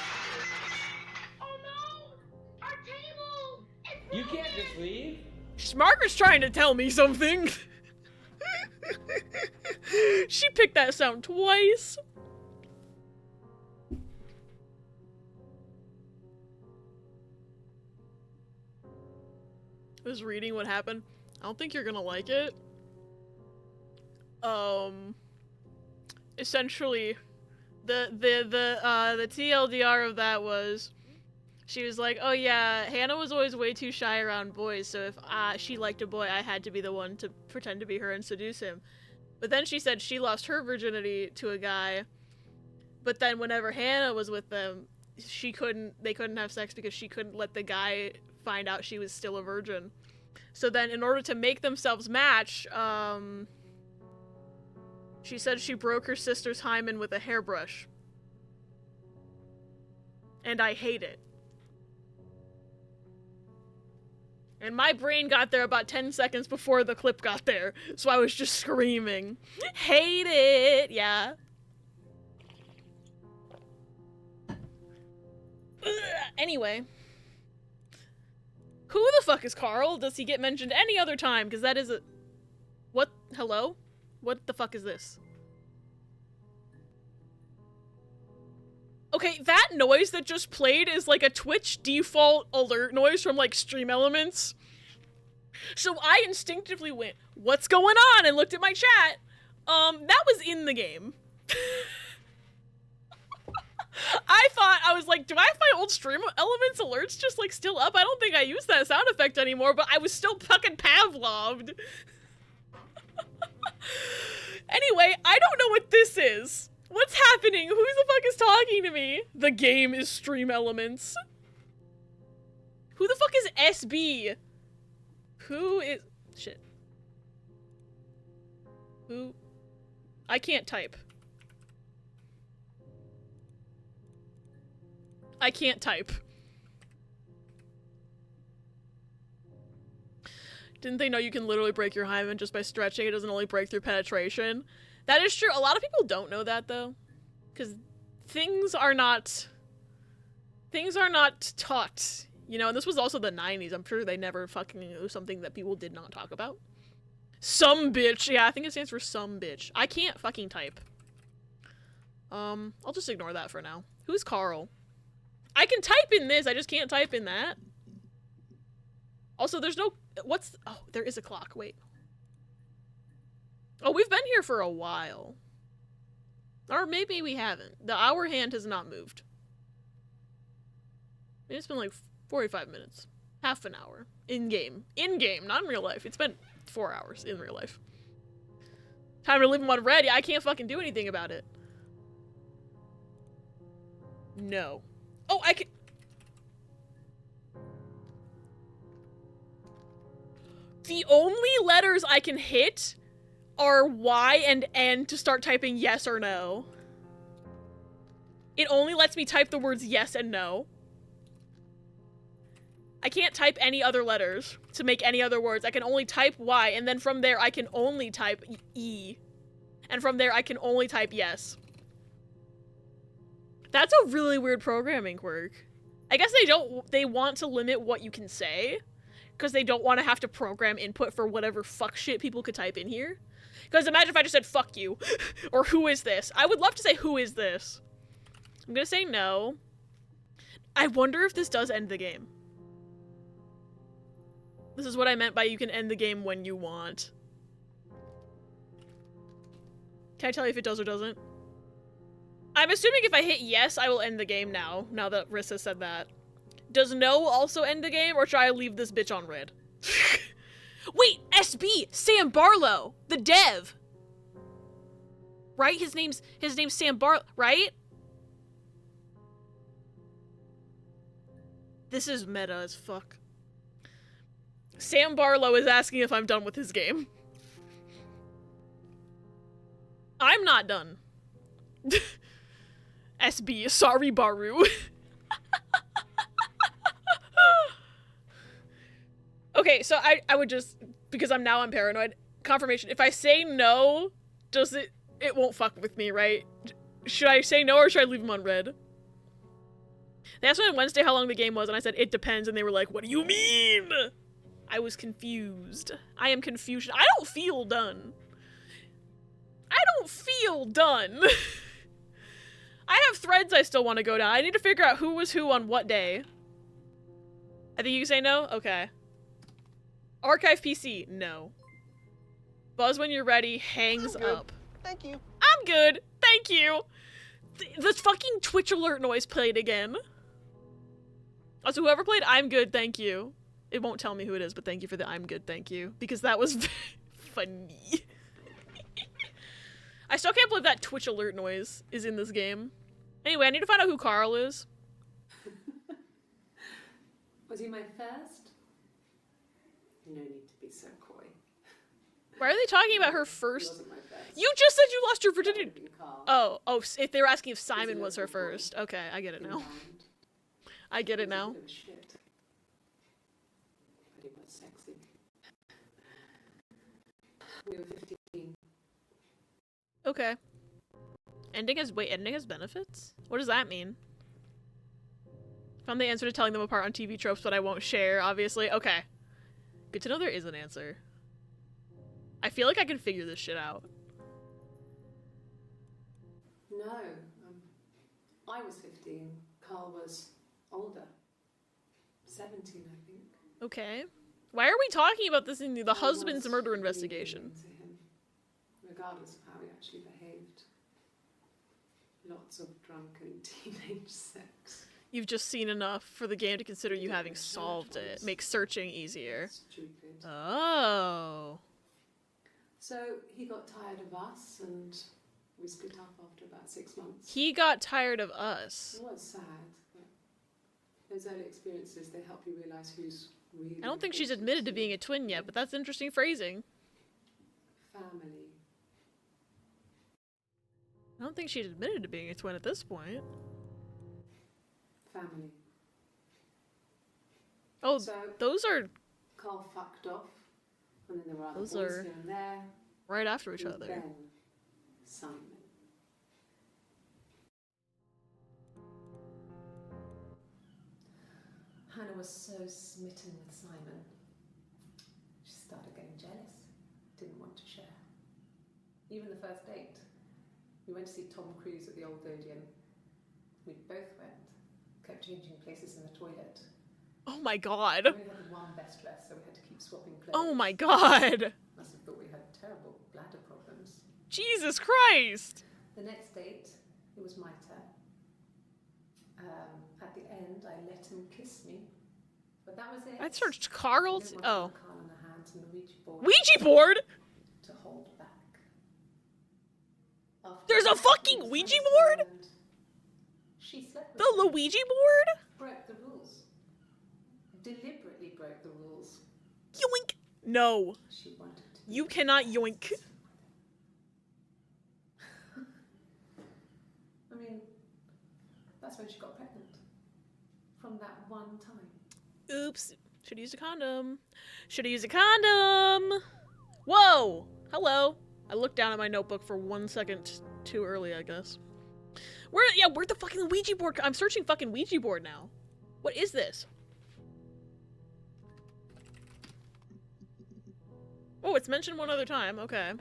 Oh no! Our table! It's You can't just leave. Margaret's trying to tell me something. She picked that sound twice. I was reading what happened. I don't think you're gonna like it. Essentially, the TLDR of that was, she was like, oh yeah, Hannah was always way too shy around boys, so if she liked a boy, I had to be the one to pretend to be her and seduce him. But then she said she lost her virginity to a guy, but then whenever Hannah was with them, they couldn't have sex because she couldn't let the guy find out she was still a virgin. So then in order to make themselves match, she said she broke her sister's hymen with a hairbrush. And I hate it. And my brain got there about 10 seconds before the clip got there, so I was just screaming. Hate it! Yeah. Anyway. Who the fuck is Carl? Does he get mentioned any other time? Because that is a... What? Hello? What the fuck is this? Okay, that noise that just played is like a Twitch default alert noise from like Stream Elements. So I instinctively went, what's going on? And looked at my chat. That was in the game. I was like, do I have my old Stream Elements alerts just like still up? I don't think I use that sound effect anymore, but I was still fucking Pavloved. Anyway, I don't know what this is. What's happening? Who the fuck is talking to me? The game is Stream Elements. Who the fuck is SB? Who is... Shit. Who? I can't type. I can't type. Didn't they know you can literally break your hymen just by stretching? It doesn't only break through penetration. That is true. A lot of people don't know that, though. Because things are not taught. You know, and this was also the 90s. I'm sure they never fucking knew something that people did not talk about. Some bitch. Yeah, I think it stands for some bitch. I can't fucking type. I'll just ignore that for now. Who's Carl? I can type in this, I just can't type in that. Also, there's no... What's... Oh, there is a clock. Wait. Oh, we've been here for a while. Or maybe we haven't. The hour hand has not moved. It's been like 45 minutes. Half an hour. In-game. In-game, not in real life. It's been 4 hours in real life. Time to leave them on red. I can't fucking do anything about it. No. Oh, I can... The only letters I can hit are Y and N to start typing yes or no. It only lets me type the words yes and no. I can't type any other letters to make any other words. I can only type Y, and then from there I can only type E. And from there I can only type yes. That's a really weird programming quirk. I guess they want to limit what you can say, because they don't want to have to program input for whatever fuck shit people could type in here. Because imagine if I just said fuck you, or who is this? I would love to say who is this. I'm gonna say no. I wonder if this does end the game. This is what I meant by you can end the game when you want. Can I tell you if it does or doesn't? I'm assuming if I hit yes, I will end the game now that Rissa said that. Does no also end the game, or should I leave this bitch on red? Wait, SB! Sam Barlow! The dev! Right? His name's Sam Barlow, right? This is meta as fuck. Sam Barlow is asking if I'm done with his game. I'm not done. SB, sorry Baru. Okay, so I would just, because I'm paranoid, confirmation. If I say no, it won't fuck with me, right? Should I say no or should I leave him on red? They asked me on Wednesday how long the game was, and I said, it depends, and they were like, what do you mean? I was confused. I am confused. I don't feel done. I don't feel done. I have threads I still want to go down. I need to figure out who was who on what day. I think you can say no? Okay. Archive PC, no. Buzz when you're ready, hangs up. Thank you. I'm good, thank you. The fucking Twitch alert noise played again. Also, whoever played I'm good, thank you. It won't tell me who it is, but thank you for the I'm good, thank you. Because that was funny. I still can't believe that Twitch alert noise is in this game. Anyway, I need to find out who Carl is. Was he my first? No need to be so coy. Why are they talking about her He first? wasn't my first. You just said you lost your virginity. That would've been Carl. Oh, if they were asking if Simon a was her little boy. first. Okay, I get it now. Inbound. I get it He was a now. bit of a shit. But he was sexy. We were 15. Okay. Ending has benefits? What does that mean? Found the answer to telling them apart on TV tropes, but I won't share, obviously. Okay. Good to know there is an answer. I feel like I can figure this shit out. No. I was 15. Carl was older. 17, I think. Okay. Why are we talking about this in the I husband's was murder really investigation? into him, regardless of how he actually behaved. Lots of drunken teenage sex. You've just seen enough for the game to consider you having solved it. Makes searching easier. Stupid. Oh. So he got tired of us and we split up after about 6 months. He got tired of us. It was sad, but those early experiences, they help you realise who's really I don't think she's important admitted to being a twin yet, but that's interesting phrasing. family. I don't think she's admitted to being a twin at this point. Family. Oh, So those are Carl fucked off, and then there were other Those boys are here and there. right after each and other. Then Simon. Hannah was so smitten with Simon. She started getting jealous, didn't want to share. Even the first date. We went to see Tom Cruise at the Old Odeon. We both went, kept changing places in the toilet. Oh my god. We only had one best dress, so we had to keep swapping clothes. Oh my god. Must have thought we had terrible bladder problems. Jesus Christ. The next date, it was my turn. At the end, I let him kiss me. But that was it. I searched Carl. We didn't want Oh. Carl on the hands and the Ouija board Ouija board? to hold back. After There's a that, fucking it was Ouija my board? turn and She slept with The him. Luigi board? Broke the rules. Deliberately broke the rules. Yoink. No. She wanted to. You cannot yoink. I mean, That's when she got pregnant. From that one time. Oops. Should have used a condom. Should have used a condom! Whoa! Hello. I looked down at my notebook for 1 second too early, I guess. Where'd the fucking Ouija board? I'm searching fucking Ouija board now. What is this? Oh, it's mentioned one other time. Okay.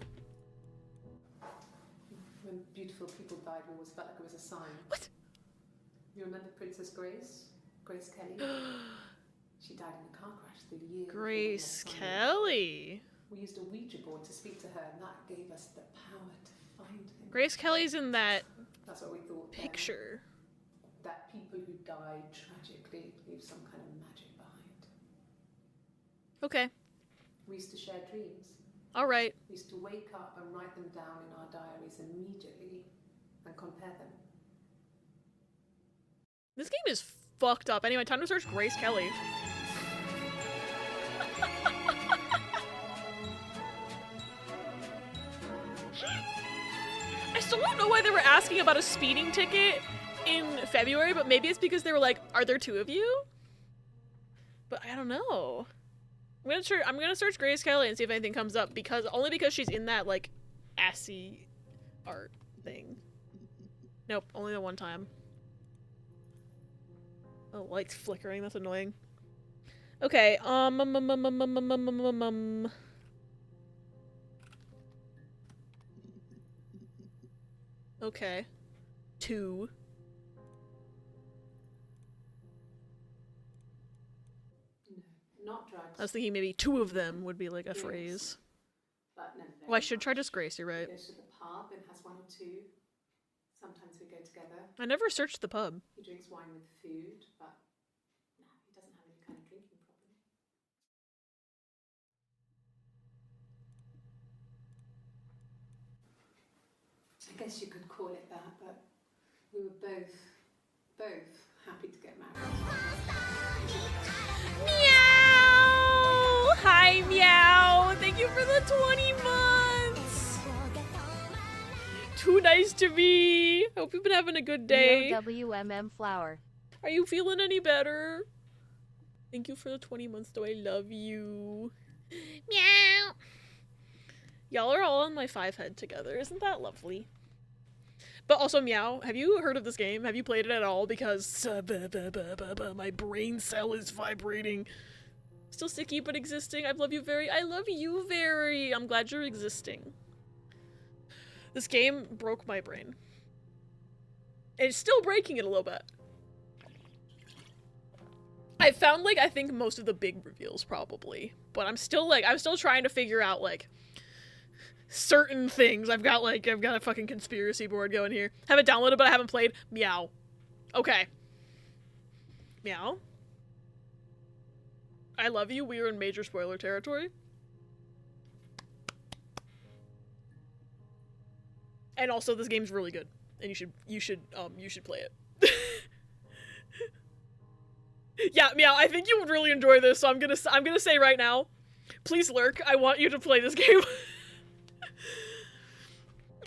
When beautiful people died, we always felt like it was a sign. What? You remember Princess Grace? Grace Kelly? She died in a car crash the year before Grace we had Kelly. We used a Ouija board to speak to her, and that gave us the power to find him. Grace Kelly's in that That's what we thought then. picture. That people who died tragically leave some kind of magic behind. Okay. We used to share dreams. Alright. We used to wake up and write them down in our diaries immediately and compare them. This game is fucked up. Anyway, time to search Grace Kelly. I still don't know why they were asking about a speeding ticket in February, but maybe it's because they were like, are there two of you? But I don't know. I'm gonna search Grace Kelly and see if anything comes up, only because she's in that like assy art thing. Nope, only the one time. Oh, light's flickering, that's annoying. Okay, okay. 2. No, not drugs. I was thinking maybe 2 of them would be like a phrase. But no, Oh, I should try Disgrace, you're right. He goes to the pub and has 1 or 2. Sometimes we go together. I never searched the pub. He drinks wine with food, but no, he doesn't have any kind of drinking problem. I guess you could call it that, but we were both happy to get married. Meow! Hi, Meow! Thank you for the 20 months! Too nice to me! Hope you've been having a good day. WMM flower. Are you feeling any better? Thank you for the 20 months, though. I love you. Meow! Y'all are all on my 5 head together. Isn't that lovely? But also, Meow, have you heard of this game? Have you played it at all? Because my brain cell is vibrating. Still sticky, but existing. I love you very. I'm glad you're existing. This game broke my brain. It's still breaking it a little bit. I found, like, I think most of the big reveals, probably. But I'm still trying to figure out, like, certain things. I've got a fucking conspiracy board going here. Have it downloaded, but I haven't played. Meow. Okay. Meow. I love you. We are in major spoiler territory. And also, this game's really good, and you should play it. Yeah, Meow. I think you would really enjoy this. So I'm gonna say right now, please lurk. I want you to play this game.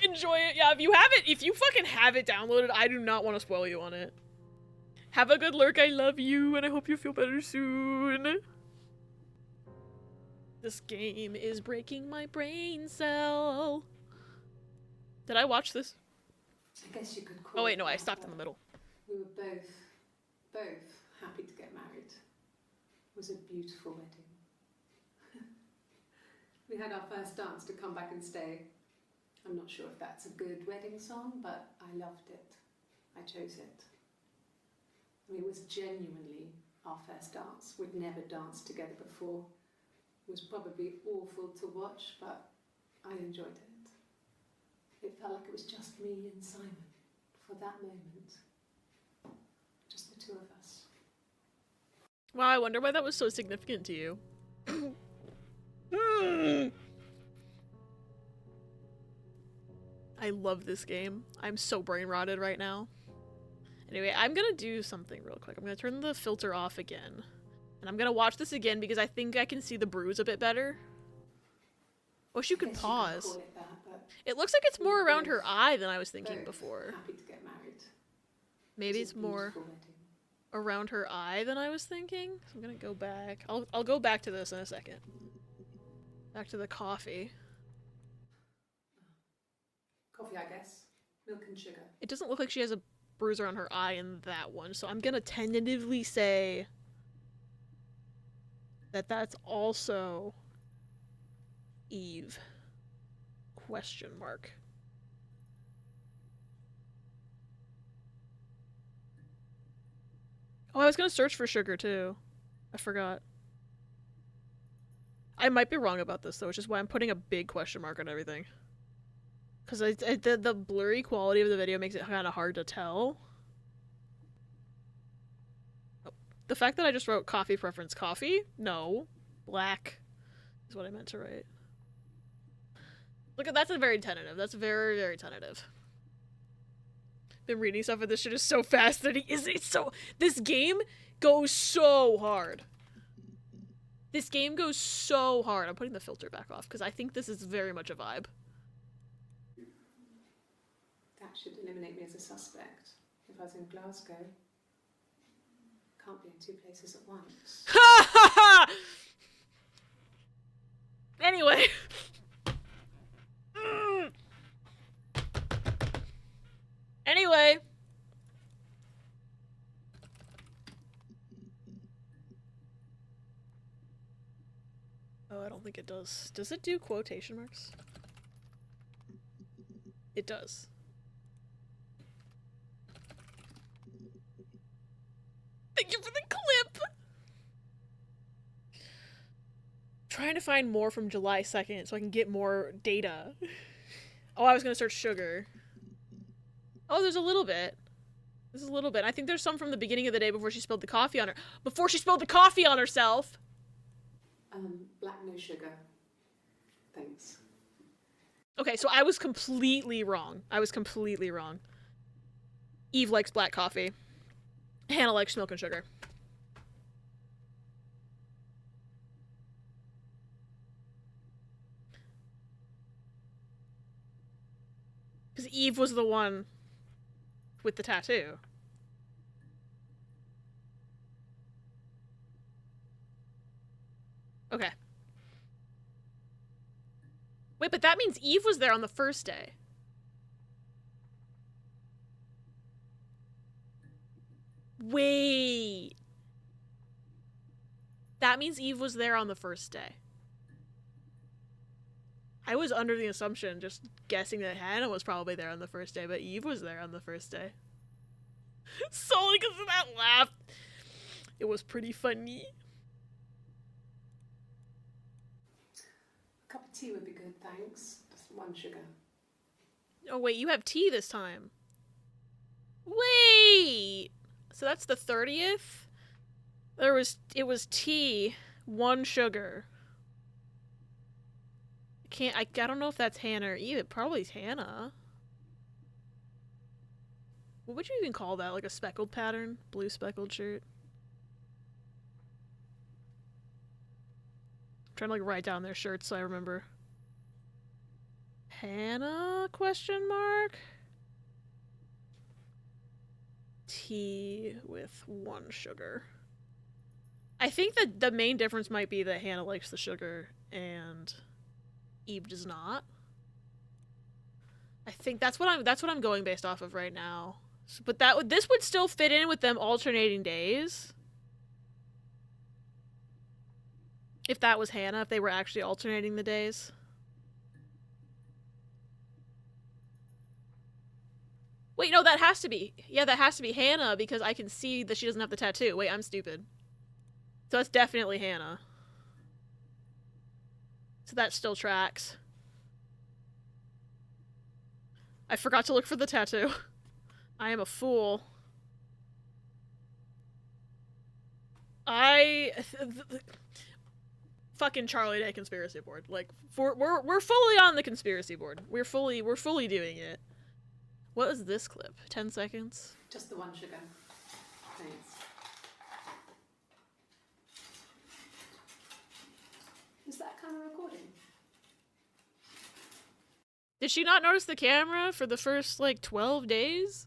Enjoy it. Yeah, if you fucking have it downloaded, I do not want to spoil you on it. Have a good lurk. I love you, and I hope you feel better soon. This game is breaking my brain cell. Did I watch this? I guess you could call Oh wait, it no, I that, stopped in but the middle. We were both happy to get married. It was a beautiful wedding. We had our first dance to Come Back and Stay. I'm not sure if that's a good wedding song, but I loved it. I chose it. I mean, it was genuinely our first dance. We'd never danced together before. It was probably awful to watch, but I enjoyed it. It felt like it was just me and Simon for that moment. Just the 2 of us. Wow, I wonder why that was so significant to you. I love this game. I'm so brain rotted right now. Anyway, I'm gonna do something real quick. I'm gonna turn the filter off again. And I'm gonna watch this again because I think I can see the bruise a bit better. Wish you could pause. Call it that, but It looks like it's more around her eye than I was thinking both before. happy to get married. Maybe It's it's a more beautiful wedding. around her eye than I was thinking. So I'm gonna go back. I'll go back to this in a second. Back to the coffee. Coffee, I guess. Milk and sugar. It doesn't look like she has a bruise around her eye in that one, so I'm gonna tentatively say that that's also Eve. Question mark. Oh, I was gonna search for sugar too. I forgot. I might be wrong about this though, which is why I'm putting a big question mark on everything. Because the blurry quality of the video makes it kind of hard to tell. Oh, the fact that I just wrote coffee preference coffee? No. Black is what I meant to write. Look at that's a very tentative. That's very, very tentative. Been reading stuff and this shit is so fast that it's so this game goes so hard. This game goes so hard. I'm putting the filter back off because I think this is very much a vibe. That should eliminate me as a suspect. If I was in Glasgow, can't be in two places at once. Anyway. Anyway. Oh, I don't think it does. Does it do quotation marks? It does. Thank you for the clip! Trying to find more from July 2nd so I can get more data. Oh, I was gonna search sugar. Oh, there's a little bit. There's a little bit. I think there's some from the beginning of the day before she spilled the coffee on her- Before she spilled the coffee on herself! Black no sugar. Thanks. Okay, so I was completely wrong. I was completely wrong. Eve likes black coffee. Hannah likes milk and sugar. Because Eve was the one with the tattoo. Okay. Wait, but that means Eve was there on the first day. Wait. That means Eve was there on the first day. I was under the assumption, just guessing that Hannah was probably there on the first day, but Eve was there on the first day. Solely because of that laugh. It was pretty funny. A cup of tea would be good, thanks. Just one sugar. Oh wait, you have tea this time. Wait! So that's the 30th? It was tea, 1 sugar. I don't know if that's Hannah or Eve. It probably is Hannah. What would you even call that? Like a speckled pattern? Blue speckled shirt? I'm trying to like write down their shirts so I remember. Hannah? Question mark? Tea with 1 sugar. I think that the main difference might be that Hannah likes the sugar and Eve does not. I think that's what I'm going based off of right now. But this would still fit in with them alternating days. If that was Hannah, if they were actually alternating the days. Wait, no, that has to be. Yeah, that has to be Hannah because I can see that she doesn't have the tattoo. Wait, I'm stupid. So that's definitely Hannah. So that still tracks. I forgot to look for the tattoo. I am a fool. Fucking Charlie Day conspiracy board. Like, we're fully on the conspiracy board. We're fully doing it. What was this clip? 10 seconds? Just the 1 sugar. Thanks. Is that camera recording? Did she not notice the camera for the first, like, 12 days?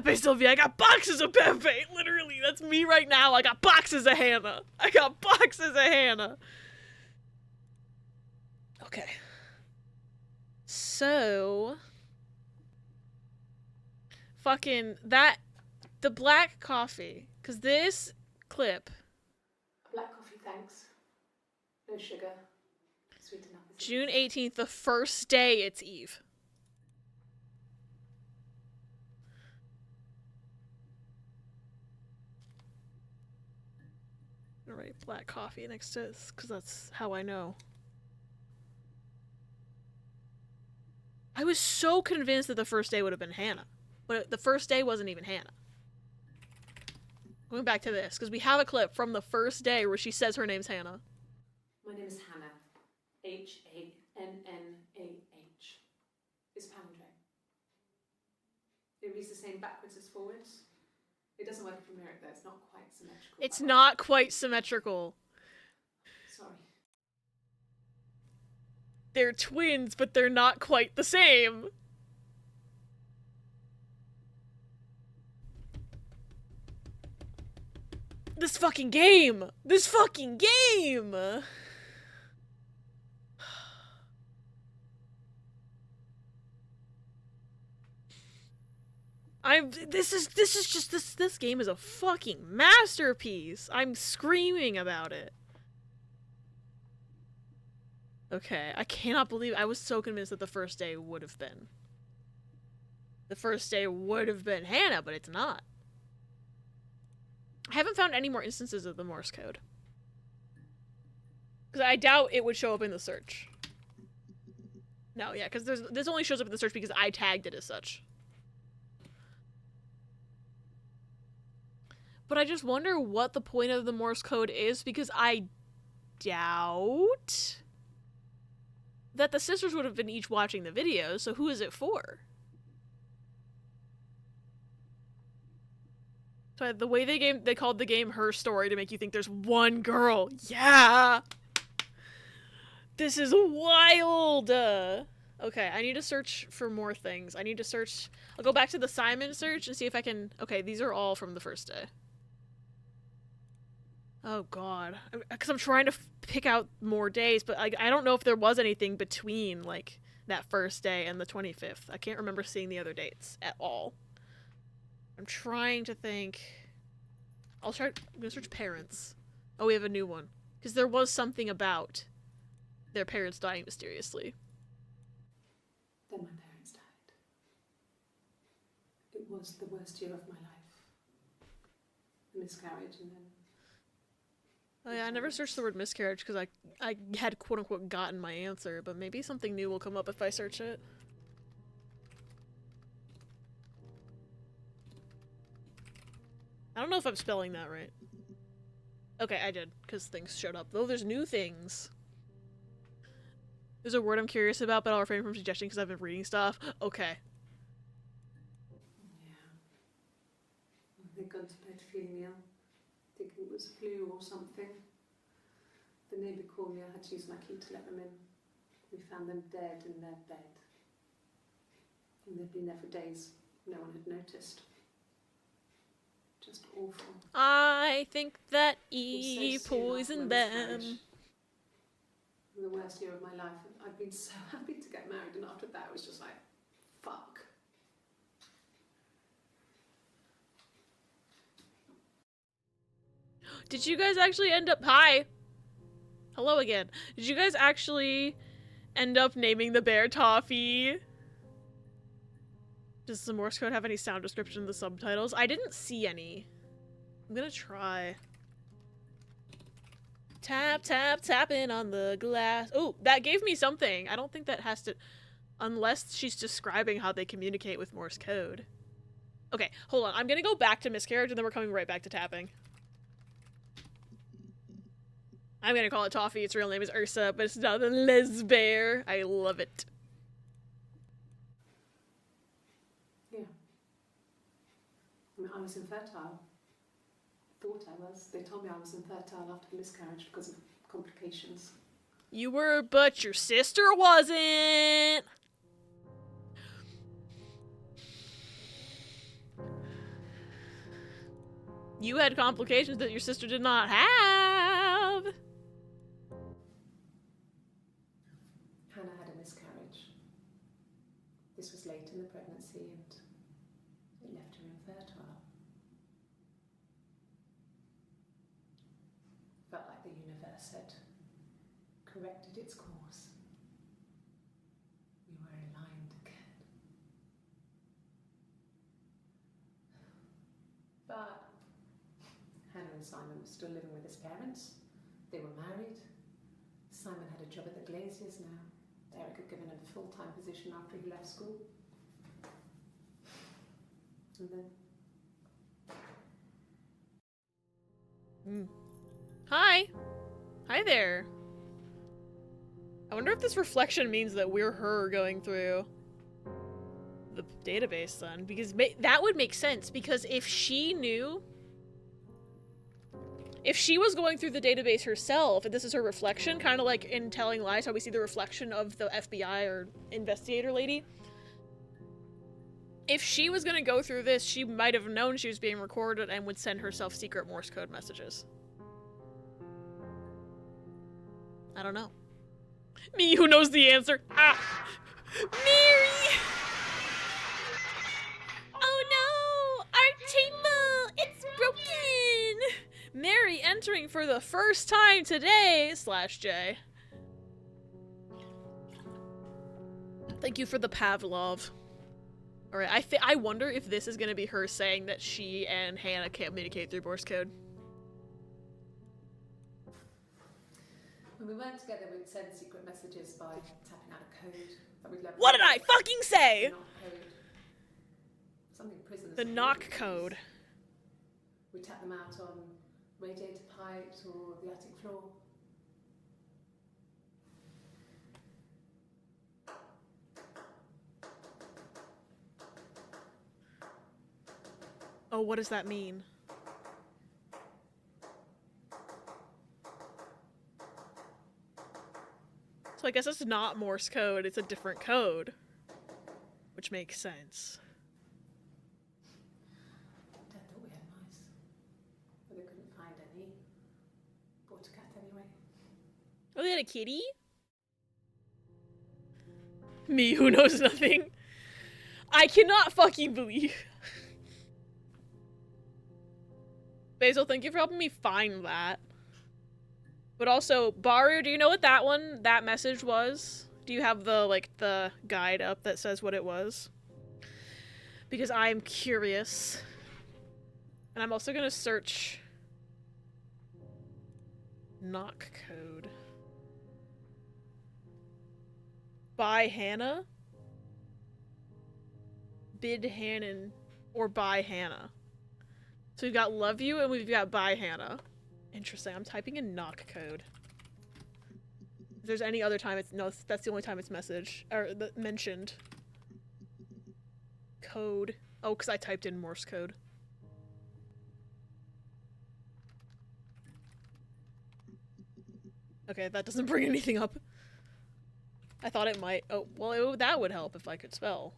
Pepe, Sylvia. I got boxes of Pepe. Literally, that's me right now. I got boxes of Hannah. I got boxes of Hannah. Okay. So... Fucking... The black coffee. Because this clip... Black coffee, thanks. No sugar. Sweet enough. June 18th, the first day it's Eve. I'm gonna write black coffee next to this, because that's how I know. I was so convinced that the first day would have been Hannah. But the first day wasn't even Hannah. Going back to this, because we have a clip from the first day where she says her name's Hannah. My name is Hannah. Hannah. It's palindrome. It reads the same backwards as forwards. It doesn't work if you mirror it though, it's not quite symmetrical. It's not quite symmetrical. Sorry. They're twins, but they're not quite the same. This fucking game! This fucking game! This game is a fucking masterpiece. I'm screaming about it. Okay, I cannot believe I was so convinced that the first day would have been. The first day would have been Hannah, but it's not. I haven't found any more instances of the Morse code. Because I doubt it would show up in the search. No, yeah, because this only shows up in the search because I tagged it as such. But I just wonder what the point of the Morse code is, because I doubt that the sisters would have been each watching the video, so who is it for? So the way they called the game Her Story to make you think there's one girl. Yeah! This is wild! Okay, I need to search for more things. I need to search... I'll go back to the Simon search and see if I can... Okay, these are all from the first day. Oh god. Because I'm trying to pick out more days, but I don't know if there was anything between, like, that first day and the 25th. I can't remember seeing the other dates at all. I'm trying to think... I'm gonna search parents. Oh, we have a new one. Because there was something about their parents dying mysteriously. Then my parents died. It was the worst year of my life. A miscarriage and then... Oh yeah, I never searched the word miscarriage because I had quote-unquote gotten my answer, but maybe something new will come up if I search it. I don't know if I'm spelling that right. Okay, I did, because things showed up. Though there's new things. There's a word I'm curious about, but I'll refrain from suggesting because I've been reading stuff. Okay. Yeah. They'd gone to bed feeling ill, thinking it was flu or something. The neighbour called me, I had to use my key to let them in. We found them dead in their bed. And they'd been there for days. No one had noticed. Just awful. I think that It Eve was so soon after poisoned my them. miscarriage. The worst year of my life. I'd been so happy to get married, and after that it was just like, fuck. Did you guys actually end up- Hi! Hello again. Did you guys actually end up naming the bear Toffee? Does the Morse code have any sound description in the subtitles? I didn't see any. I'm gonna try. Tap, tap, tapping on the glass. Oh, that gave me something. I don't think that has to... Unless she's describing how they communicate with Morse code. Okay, hold on. I'm gonna go back to miscarriage and then we're coming right back to tapping. I'm gonna call it Toffee. Its real name is Ursa, but it's not a lesbear. I love it. Yeah. I mean, I was infertile. Thought I was. They told me I was infertile after the miscarriage because of complications. You were, but your sister wasn't. You had complications that your sister did not have. Hannah had a miscarriage. This was late in the pregnancy and it left her infertile. Felt like the universe had corrected its course. We were aligned again. But Hannah and Simon were still living with his parents. They were married. Simon had a job at the Glaziers now. Eric had given him a full-time position after he left school. And then... Hi. Hi there. I wonder if this reflection means that we're her going through the database then, because that would make sense, because if she knew, if she was going through the database herself, and this is her reflection, kind of like in Telling Lies, how we see the reflection of the FBI or investigator lady, if she was going to go through this, she might have known she was being recorded and would send herself secret Morse code messages. I don't know. Me, who knows the answer? Ah! Mary! Oh no! Our table! It's broken! Mary entering for the first time today, /J. Thank you for the Pavlov. Alright, I wonder if this is gonna be her saying that she and Hannah can't communicate through Morse code. when we weren't together, we'd send secret messages by tapping out a code that we'd left. What did I fucking say? Knock code. Something prisoners. The would knock use. code. We tap them out on radiator pipes or the attic floor. Oh, what does that mean? So I guess it's not Morse code, it's a different code. Which makes sense. Dad thought we had mice, but they couldn't find any. Bought a cat anyway. Oh, they had a kitty? Me, who knows nothing. I cannot fucking believe. Basil, thank you for helping me find that. But also, Baru, do you know what that message was? Do you have the, like, the guide up that says what it was? Because I'm curious. And I'm also gonna search knock code. By Hannah? Bid Hannon or by Hannah. So we've got love you and we've got by Hannah. Interesting. I'm typing in knock code. If there's any other time it's no, that's the only time it's mentioned. Code. Oh, because I typed in Morse code. Okay, that doesn't bring anything up. I thought it might. Oh, well, that would help if I could spell.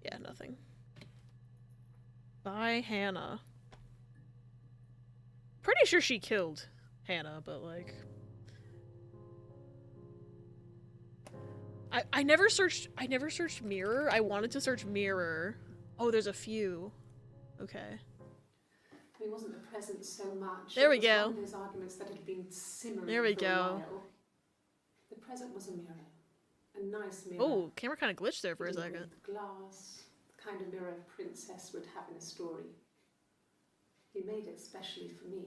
Yeah, nothing. By Hannah. Pretty sure she killed Hannah, but like... I never searched mirror. I wanted to search mirror. Oh, there's a few. Okay. It wasn't the present so much. There we It was go. one of those arguments that had been simmering There we for a go. while. The present was a mirror. A nice mirror. Oh, camera kind of glitched there for a filled second. with glass, the kind of mirror a princess would have in a story. He made it specially for me.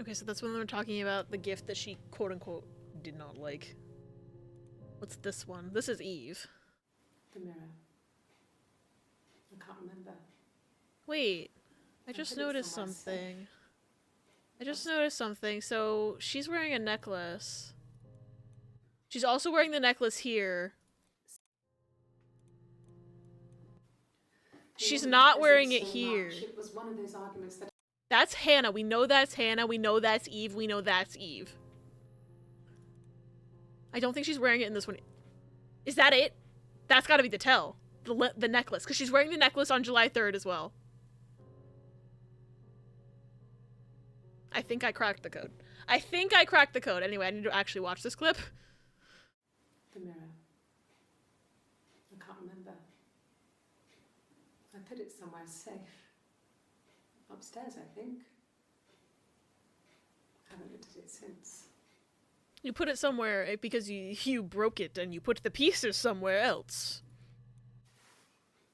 Okay, so that's when we were talking about the gift that she quote-unquote did not like. What's this one? This is Eve. The mirror. I can't remember. Wait, I just put it noticed somewhere safe. something. I just noticed something. So she's wearing a necklace. She's also wearing the necklace here. It She's wasn't not the wearing present it so here. much. It was one of those arguments that That's Hannah. We know that's Hannah. We know that's Eve. We know that's Eve. I don't think she's wearing it in this one. Is that it? That's gotta be the tell. the necklace, because she's wearing the necklace on July 3rd as well. I think I cracked the code. I think I cracked the code. Anyway, I need to actually watch this clip. The mirror. I can't remember. I put it somewhere safe. Upstairs, I think. Haven't looked at it since. You put it somewhere because you broke it and you put the pieces somewhere else.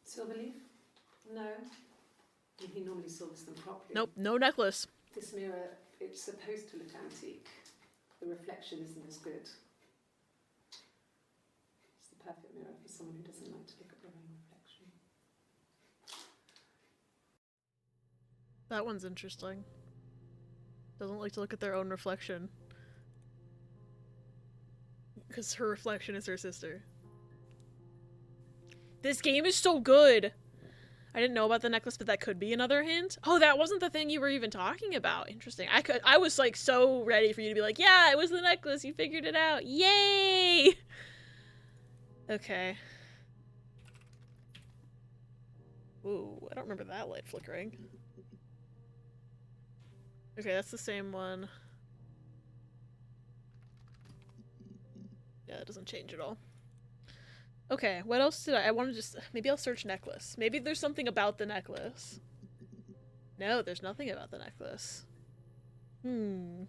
Silver leaf? No. He normally silvers them properly. Nope, no necklace. This mirror, it's supposed to look antique. The reflection isn't as good. It's the perfect mirror for someone who doesn't like to look at their own reflection. That one's interesting. Doesn't like to look at their own reflection. Because her reflection is her sister. This game is so good! I didn't know about the necklace, but that could be another hint. Oh, that wasn't the thing you were even talking about. Interesting. I was like so ready for you to be like, yeah, it was the necklace. You figured it out. Yay! Okay. Ooh, I don't remember that light flickering. Okay, that's the same one. Yeah, it doesn't change at all. Okay, what else did I want to just... Maybe I'll search necklace. Maybe there's something about the necklace. No, there's nothing about the necklace. Trying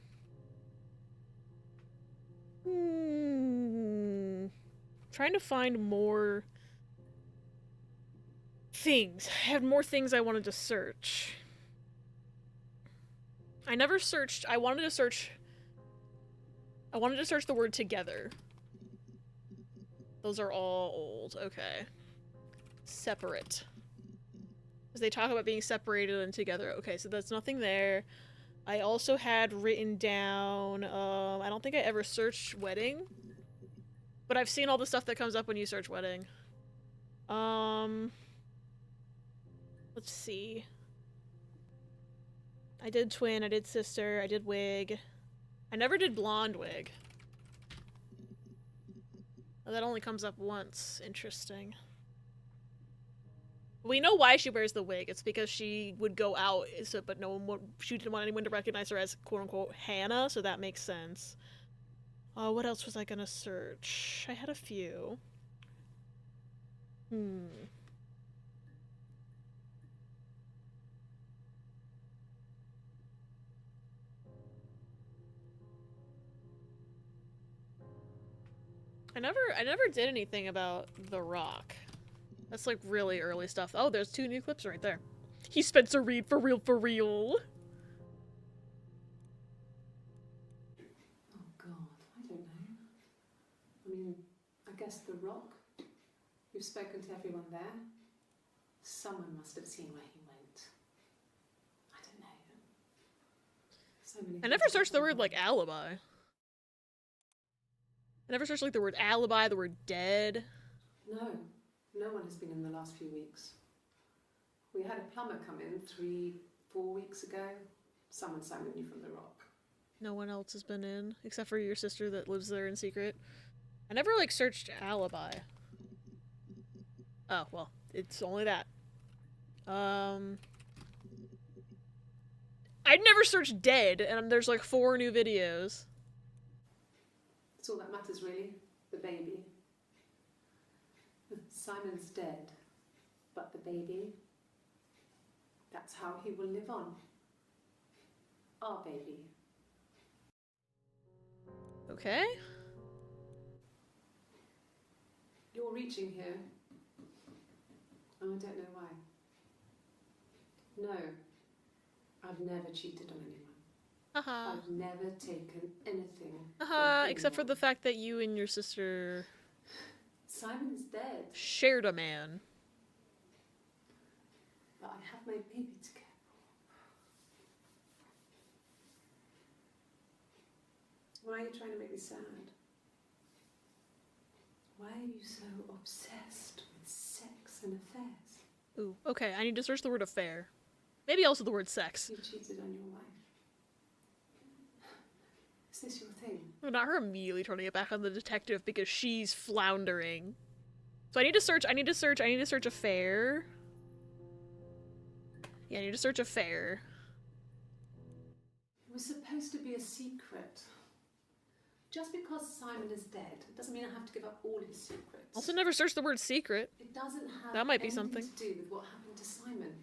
to find more... things. I had more things I wanted to search. I never searched... I wanted to search the word together. Those are all old. Okay. Separate. Because they talk about being separated and together. Okay, so that's nothing there. I also had written down, I don't think I ever searched wedding. But I've seen all the stuff that comes up when you search wedding. Let's see. I did twin, I did sister, I did wig. I never did blonde wig. Oh, that only comes up once. Interesting. We know why she wears the wig. It's because she would go out, but no one would, she didn't want anyone to recognize her as quote-unquote Hannah, so that makes sense. What else was I gonna search? I had a few. I never did anything about The Rock. That's like really early stuff. Oh, there's 2 new clips right there. He's Spencer Reed for real, for real. Oh God, I don't know. I mean, I guess The Rock. You've spoken to everyone there. Someone must have seen where he went. I don't know. So many. I never searched the word like alibi. I never searched like the word alibi, the word dead. No, no one has been in the last few weeks. We had a plumber come in 3-4 weeks ago. Someone summoned you from The Rock. No one else has been in, except for your sister that lives there in secret. I never like searched alibi. Oh, well, it's only that. I'd never searched dead, and there's like 4 new videos. That's all that matters, really. The baby. Simon's dead, but the baby, that's how he will live on. Our baby. Okay. You're reaching here. Oh, I don't know why. No, I've never cheated on anyone. Haha. I've never taken anything. Haha, from except for the anyone. fact that you and your sister Simon is dead, shared a man. but I have my baby to care for. Why are you trying to make me sad? Why are you so obsessed with sex and affairs? Ooh, okay, I need to search the word affair. Maybe also the word sex. You cheated on your wife. Is this your thing? Not her immediately turning it back on the detective because she's floundering. So I need to search affair. Yeah, I need to search affair. It was supposed to be a secret. Just because Simon is dead doesn't mean I have to give up all his secrets. Also never search the word secret. It doesn't have That might be anything something. to do with what happened to Simon.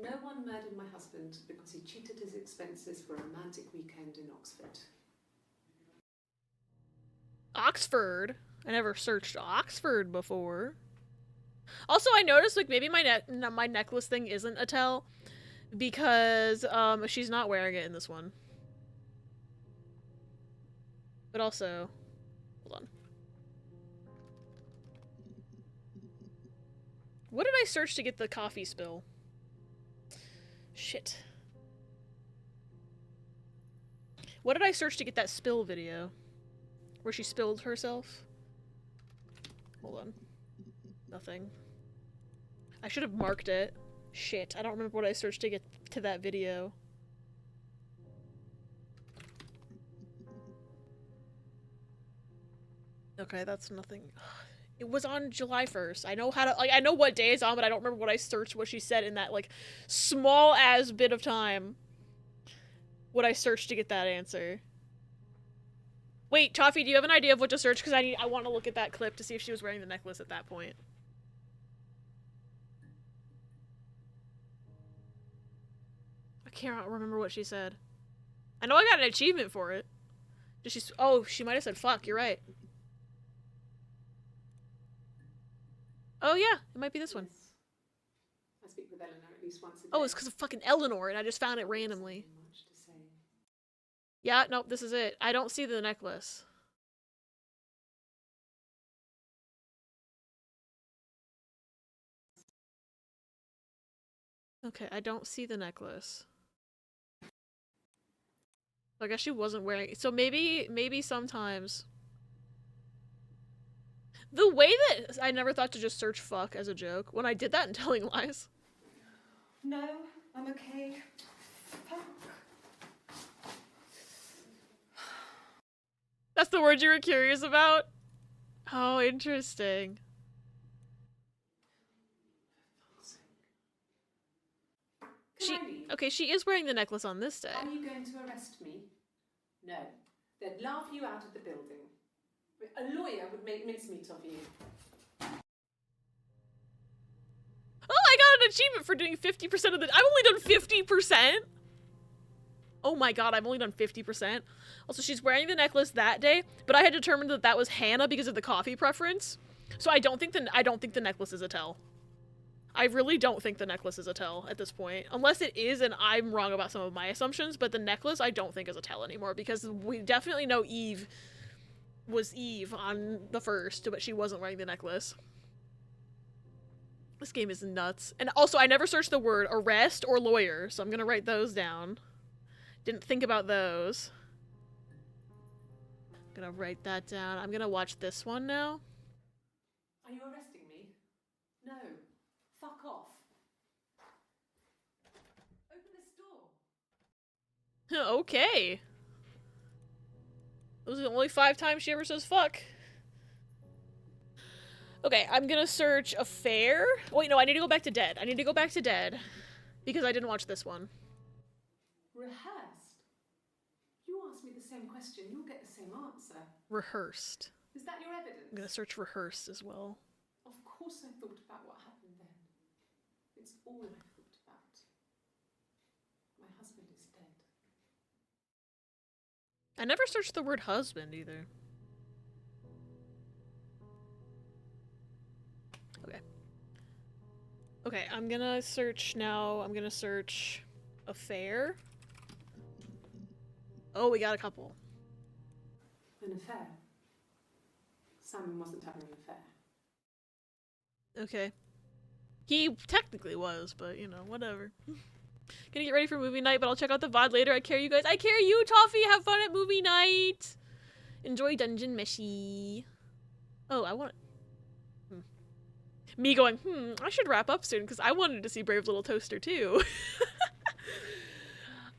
No one murdered my husband because he cheated his expenses for a romantic weekend in Oxford. Oxford? I never searched Oxford before. Also, I noticed like maybe my my necklace thing isn't a tell because she's not wearing it in this one. But also, hold on. What did I search to get the coffee spill? Shit. What did I search to get that spill video? Where she spilled herself? Hold on. Nothing. I should have marked it. Shit, I don't remember what I searched to get to that video. Okay, that's nothing. It was on July 1st. I know how to, like, I know what day it's on, but I don't remember what I searched, what she said in that, like, small-as bit of time. What I searched to get that answer. Wait, Toffee, do you have an idea of what to search? Because I want to look at that clip to see if she was wearing the necklace at that point. I can't remember what she said. I know I got an achievement for it. Did she? Oh, she might have said fuck, you're right. Oh yeah, it might be this one. Yes. I speak with Eleanor at least once a day. Oh, it's because of fucking Eleanor, and I just found it randomly. Nothing much to say. Yeah, nope, this is it. I don't see the necklace. Okay, I don't see the necklace. I guess she wasn't wearing it. So maybe sometimes. The way that I never thought to just search fuck as a joke, when I did that in Telling Lies. No, I'm okay. Fuck. That's the word you were curious about? Oh, interesting. Can I leave? Okay, she is wearing the necklace on this day. Are you going to arrest me? No. They'd laugh you out of the building. A lawyer would make mincemeat of you. Oh, I got an achievement for doing 50% of the- I've only done 50%? Oh my god, I've only done 50%. Also, she's wearing the necklace that day, but I had determined that that was Hannah because of the coffee preference. So I don't think the necklace is a tell. I really don't think the necklace is a tell at this point. Unless it is, and I'm wrong about some of my assumptions, but the necklace I don't think is a tell anymore, because we definitely know Eve was Eve on the first, but she wasn't wearing the necklace. This game is nuts. And also, I never searched the word arrest or lawyer, so I'm gonna write those down. Didn't think about those. I'm gonna write that down. I'm gonna watch this one now. Are you arresting me? No. Fuck off. Open this door. Okay. Those are the only 5 times she ever says fuck. Okay, I'm gonna search affair. Wait, no, I need to go back to dead. I need to go back to dead. Because I didn't watch this one. Rehearsed? You ask me the same question, you'll get the same answer. Rehearsed. Is that your evidence? I'm gonna search rehearsed as well. Of course I thought about what happened then. It's all I thought about. My husband is dead. I never searched the word husband either. Okay. Okay, I'm gonna search now. I'm gonna search affair. Oh, we got a couple. An affair. Simon wasn't having an affair. Okay. He technically was, but you know, whatever. Gonna get ready for movie night, but I'll check out the VOD later. I care you guys. I care you, Toffee! Have fun at movie night! Enjoy Dungeon Meshi. Oh, I want... Me going, I should wrap up soon, because I wanted to see Brave Little Toaster, too.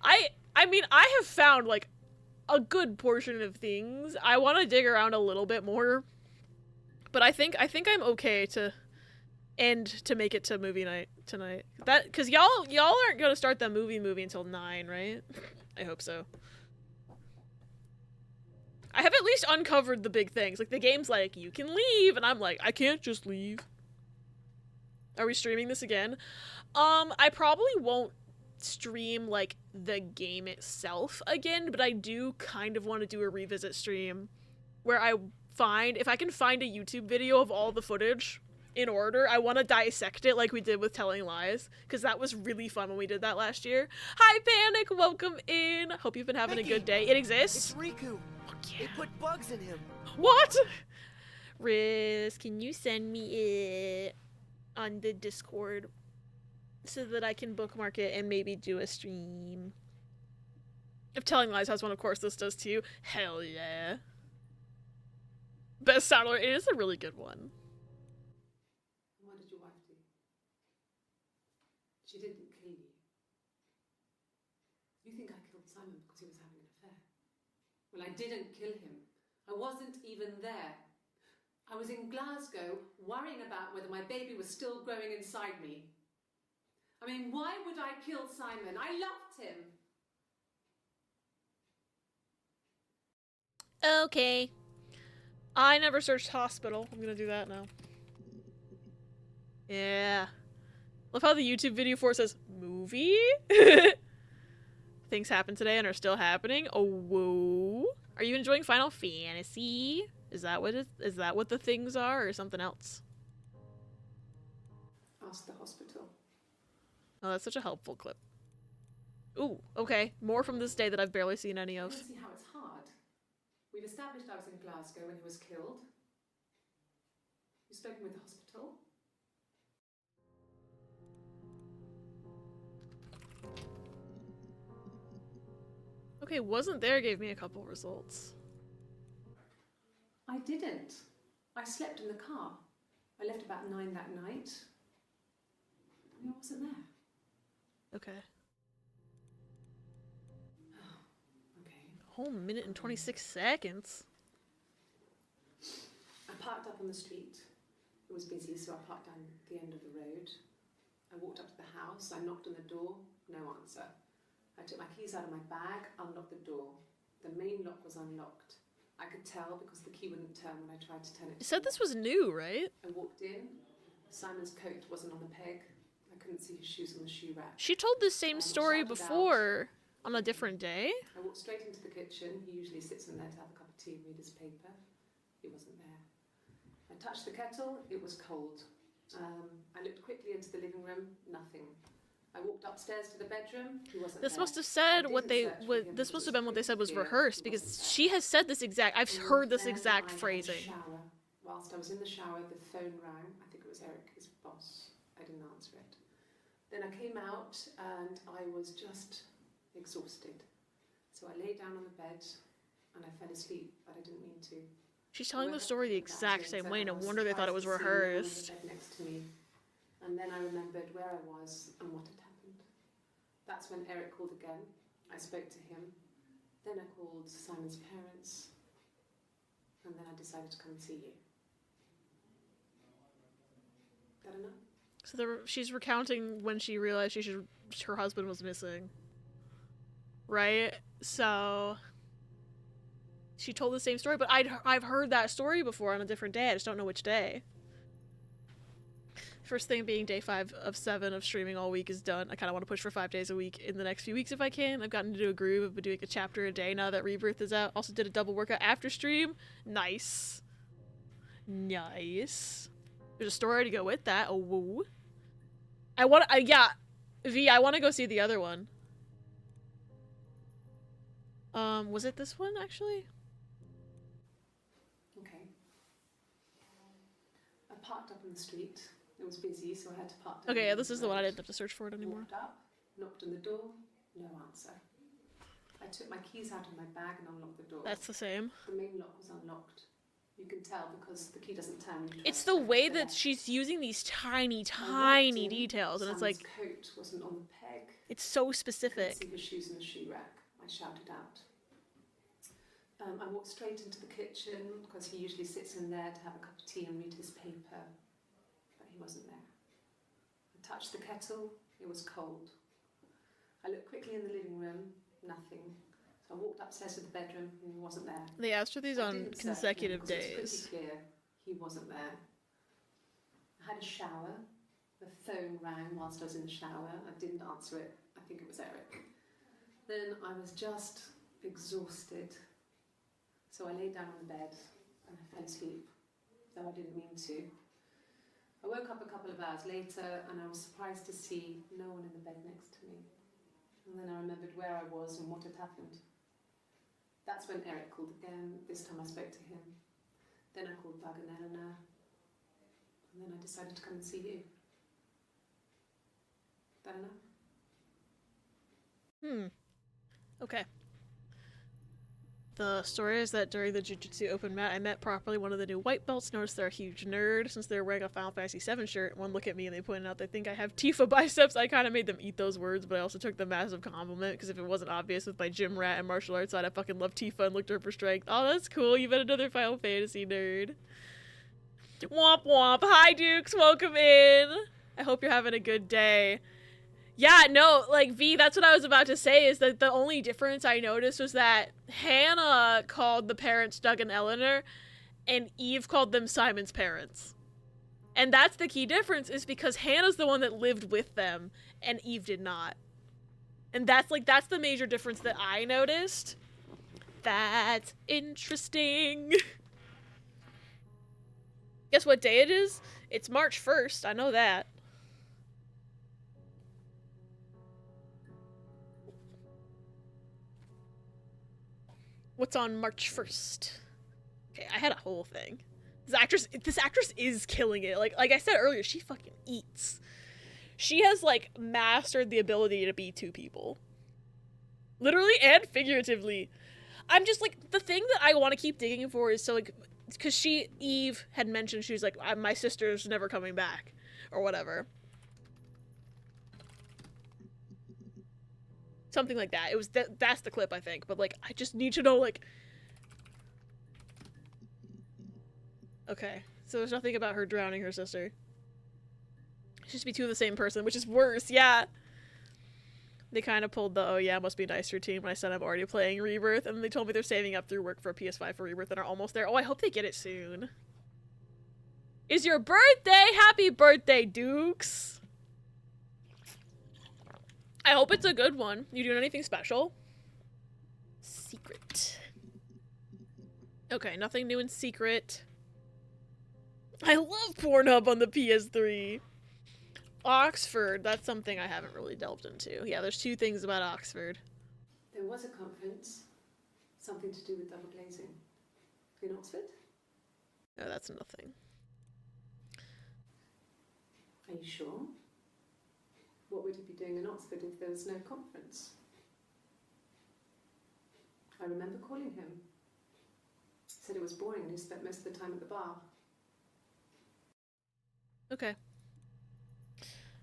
I mean, I have found, like, a good portion of things. I want to dig around a little bit more. But I think I'm okay to make it to movie night tonight. That cuz y'all aren't going to start that movie until 9, right? I hope so. I have at least uncovered the big things. Like the game's like, you can leave, and I'm like, I can't just leave. Are we streaming this again? I probably won't stream like the game itself again, but I do kind of want to do a revisit stream where if I can find a YouTube video of all the footage in order, I want to dissect it like we did with Telling Lies, because that was really fun when we did that last year. Hi Panic, welcome in. Hope you've been having a good day. It exists? It's Riku. Yeah. They put bugs in him. What? Riz, can you send me it on the Discord so that I can bookmark it and maybe do a stream? If Telling Lies has one, of course this does too. Hell yeah. Best sound alert. It is a really good one. What did your wife do? She didn't kill you. You think I killed Simon because he was having an affair? Well, I didn't kill him. I wasn't even there. I was in Glasgow worrying about whether my baby was still growing inside me. I mean, why would I kill Simon? I loved him. Okay. I never searched hospital. I'm gonna do that now. Yeah. Love how the YouTube video for it says movie? Things happened today and are still happening. Oh, whoa. Are you enjoying Final Fantasy? Is that what the things are, or something else? Ask the hospital. Oh, that's such a helpful clip. Ooh, okay. More from this day that I've barely seen any I of. don't see how it's hard. We've established I was in Glasgow when he was killed. You've spoken with the hospital. Okay, wasn't there gave me a couple results. I didn't. I slept in the car. I left about 9 that night. I wasn't there. Okay. Okay. Whole minute and 26 seconds. I parked up on the street. It was busy, so I parked down the end of the road. I walked up to the house. I knocked on the door. No answer. I took my keys out of my bag, unlocked the door. The main lock was unlocked. I could tell because the key wouldn't turn when I tried to turn it. You said this was new, right? I walked in. Simon's coat wasn't on the peg. I couldn't see his shoes on the shoe rack. She told the same story before on a different day. I walked straight into the kitchen. He usually sits in there to have a cup of tea and read his paper. He wasn't there. I touched the kettle. It was cold. I looked quickly into the living room. Nothing. I walked upstairs to the bedroom. He wasn't there. This must have said this must have been what they said was rehearsed, because she has said this exact. I've heard this exact phrasing. Shower. Whilst I was in the shower, the phone rang. I think it was Eric, his boss. I didn't answer it. Then I came out and I was just exhausted. So I lay down on the bed and I fell asleep, but I didn't mean to. She's telling the story the exact same way. No wonder they thought it was rehearsed. Next to me. And then I remembered where I was and what had happened. That's when Eric called again. I spoke to him. Then I called Simon's parents. And then I decided to come and see you. Got enough? So she's recounting when she realized her husband was missing. Right? So she told the same story, but I've heard that story before on a different day. I just don't know which day. First thing being day 5 of 7 of streaming all week is done. I kind of want to push for 5 days a week in the next few weeks if I can. I've gotten into a groove. I've been doing a chapter a day now that Rebirth is out. Also did a double workout after stream. Nice. Nice. There's a story to go with that. Oh, woo. Yeah. V, I want to go see the other one. Was it this one, actually? Okay. I parked up on the street. It was busy, so I had to park down. Okay, yeah, this is the one. I didn't have to search for it anymore. Walked up, knocked on the door, no answer. I took my keys out of my bag and unlocked the door. That's the same. The main lock was unlocked. You can tell because the key doesn't turn. It's the way that she's using these tiny details, and it's like coat wasn't on the peg. It's so I specific. couldn't see his shoes in the shoe rack. I shouted out. I walked straight into the kitchen because he usually sits in there to have a cup of tea and read his paper, but he wasn't there. I touched the kettle, it was cold. I looked quickly in the living room, nothing. So I walked upstairs to the bedroom and he wasn't there. They asked for these I on didn't search him consecutive because it was days. pretty clear he wasn't there. I had a shower. The phone rang whilst I was in the shower. I didn't answer it. I think it was Eric. Then I was just exhausted. So I lay down on the bed and I fell asleep, though I didn't mean to. I woke up a couple of hours later and I was surprised to see no one in the bed next to me. And then I remembered where I was and what had happened. That's when Eric called again. This time I spoke to him. Then I called Bug and Eleanor. And then I decided to come and see you. That enough? Okay. The story is that during the Jiu-Jitsu open mat, I met properly one of the new white belts, noticed they're a huge nerd. Since they're wearing a Final Fantasy VII shirt, one look at me and they pointed out they think I have Tifa biceps. I kind of made them eat those words, but I also took the massive compliment, because if it wasn't obvious with my gym rat and martial arts side, I fucking love Tifa and looked to her for strength. Oh, that's cool. You met another Final Fantasy nerd. Womp womp. Hi, Dukes. Welcome in. I hope you're having a good day. Yeah, no, like, V, that's what I was about to say, is that the only difference I noticed was that Hannah called the parents Doug and Eleanor, and Eve called them Simon's parents. And that's the key difference, is because Hannah's the one that lived with them, and Eve did not. And that's the major difference that I noticed. That's interesting. Guess what day it is? It's March 1st, I know that. What's on March 1st? Okay, I had a whole thing. This actress is killing it. Like I said earlier, she fucking eats. She has, like, mastered the ability to be two people. Literally and figuratively. I'm just, like, the thing that I want to keep digging for is, so, like, because Eve had mentioned, she was like, my sister's never coming back, or whatever. Something like that. It was that's the clip, I think. But, like, I just need to know, like... Okay. So there's nothing about her drowning her sister. It should be two of the same person, which is worse, yeah. They kind of pulled the, oh yeah, must be nice routine when I said I'm already playing Rebirth, and they told me they're saving up through work for a PS5 for Rebirth and are almost there. Oh, I hope they get it soon. Is your birthday? Happy birthday, Dukes! I hope it's a good one. You doing anything special? Secret. Okay, nothing new in Secret. I love Pornhub on the PS3. Oxford, that's something I haven't really delved into. Yeah, there's two things about Oxford. There was a conference, something to do with double glazing. In Oxford? No, that's nothing. Are you sure? What would he be doing in Oxford if there was no conference? I remember calling him. He said it was boring and he spent most of the time at the bar. Okay.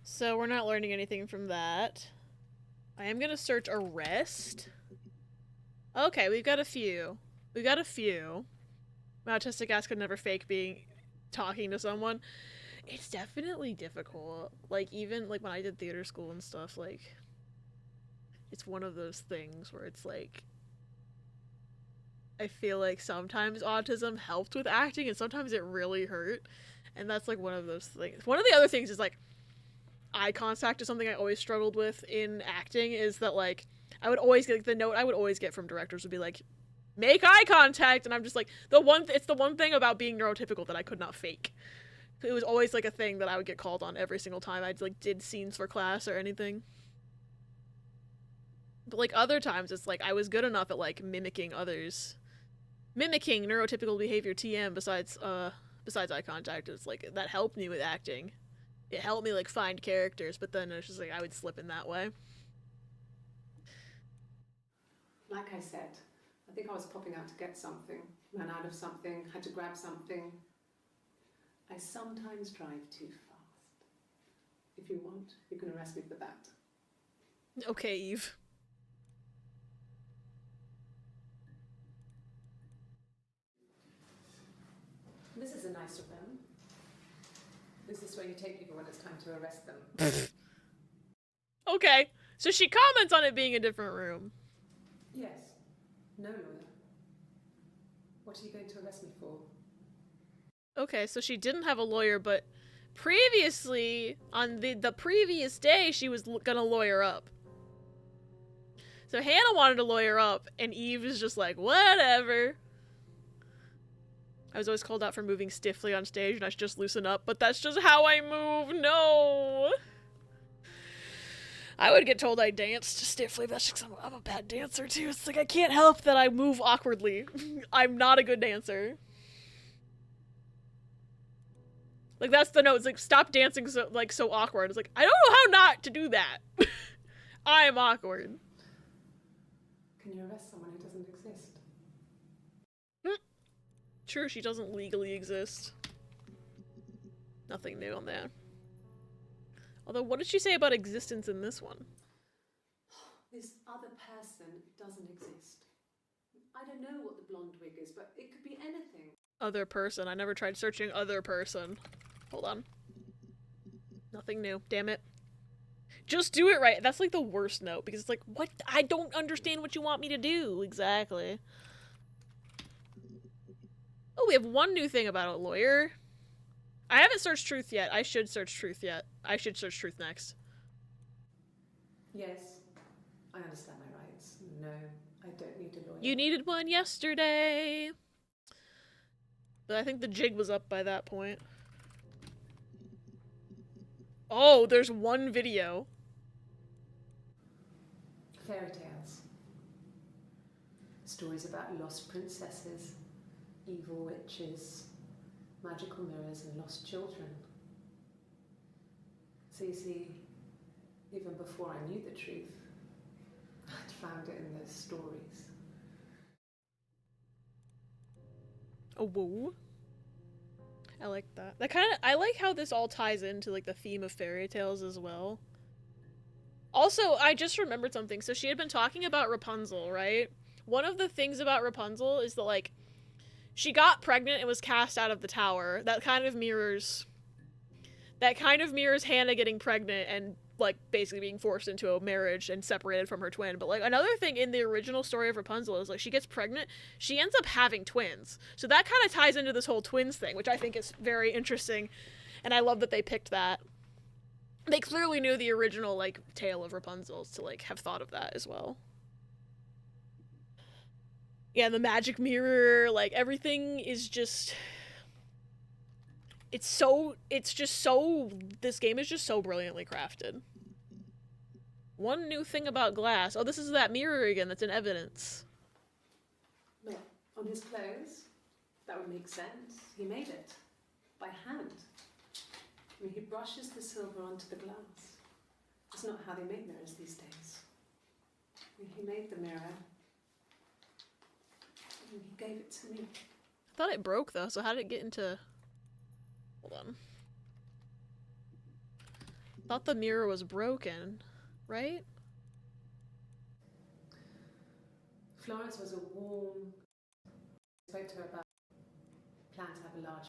So we're not learning anything from that. I am gonna search arrest. Okay, we've got a few. We've got a few. Autistic ass could never fake talking to someone. It's definitely difficult. Like, even, like, when I did theater school and stuff, like, it's one of those things where it's, like, I feel like sometimes autism helped with acting, and sometimes it really hurt. And that's, like, one of those things. One of the other things is, like, eye contact is something I always struggled with in acting, is that, like, I would always get, like, the note I would always get from directors would be, like, make eye contact, and I'm just, like, it's the one thing about being neurotypical that I could not fake. It was always, like, a thing that I would get called on every single time I, like, did scenes for class or anything. But, like, other times, it's, like, I was good enough at, like, mimicking others. Mimicking neurotypical behavior TM besides eye contact. It's, like, that helped me with acting. It helped me, like, find characters, but then it's just, like, I would slip in that way. Like I said, I think I was popping out to get something, ran out of something, had to grab something. I sometimes drive too fast. If you want, you can arrest me for that. Okay, Eve. This is a nicer room. This is where you take people when it's time to arrest them. Okay, so she comments on it being a different room. Yes. No lawyer. What are you going to arrest me for? Okay, so she didn't have a lawyer, but previously, on the previous day, she was gonna lawyer up. So Hannah wanted to lawyer up, and Eve is just like, whatever. I was always called out for moving stiffly on stage, and I should just loosen up, but that's just how I move. No! I would get told I danced stiffly, but that's just 'cause I'm a bad dancer, too. It's like, I can't help that I move awkwardly. I'm not a good dancer. Like, that's the note. It's like, stop dancing so, like, so awkward. It's like, I don't know how not to do that. I am awkward. Can you arrest someone who doesn't exist? True, she doesn't legally exist. Nothing new on that. Although, what did she say about existence in this one? This other person doesn't exist. I don't know what the blonde wig is, but it could be anything. Other person. I never tried searching other person. Hold on. Nothing new. Damn it. Just do it right. That's like the worst note, because it's like, what? I don't understand what you want me to do. Exactly. Oh, we have one new thing about a lawyer. I haven't searched truth yet. I should search truth yet. I should search truth next. Yes, I understand my rights. No, I don't need a lawyer. You needed one yesterday. But I think the jig was up by that point. Oh, there's one video. Fairy tales. Stories about lost princesses, evil witches, magical mirrors, and lost children. So you see, even before I knew the truth, I'd found it in those stories. Oh, whoa. I like that. I like how this all ties into like the theme of fairy tales as well. Also, I just remembered something. So she had been talking about Rapunzel, right? One of the things about Rapunzel is that like she got pregnant and was cast out of the tower. That kind of mirrors Hannah getting pregnant and like basically being forced into a marriage and separated from her twin. But like another thing in the original story of Rapunzel is like she gets pregnant, she ends up having twins. So that kind of ties into this whole twins thing, which I think is very interesting. And I love that they picked that. They clearly knew the original like tale of Rapunzel to like have thought of that as well. Yeah, the magic mirror, like everything is just this game is just so brilliantly crafted. One new thing about glass. Oh, this is that mirror again that's in evidence. Look, on his clothes, that would make sense. He made it by hand. I mean, he brushes the silver onto the glass. That's not how they make mirrors these days. I mean, he made the mirror, and he gave it to me. I thought it broke though, so how did it get into... Hold on. I thought the mirror was broken, right? Florence was a warm... I spoke to her about plan to have a large...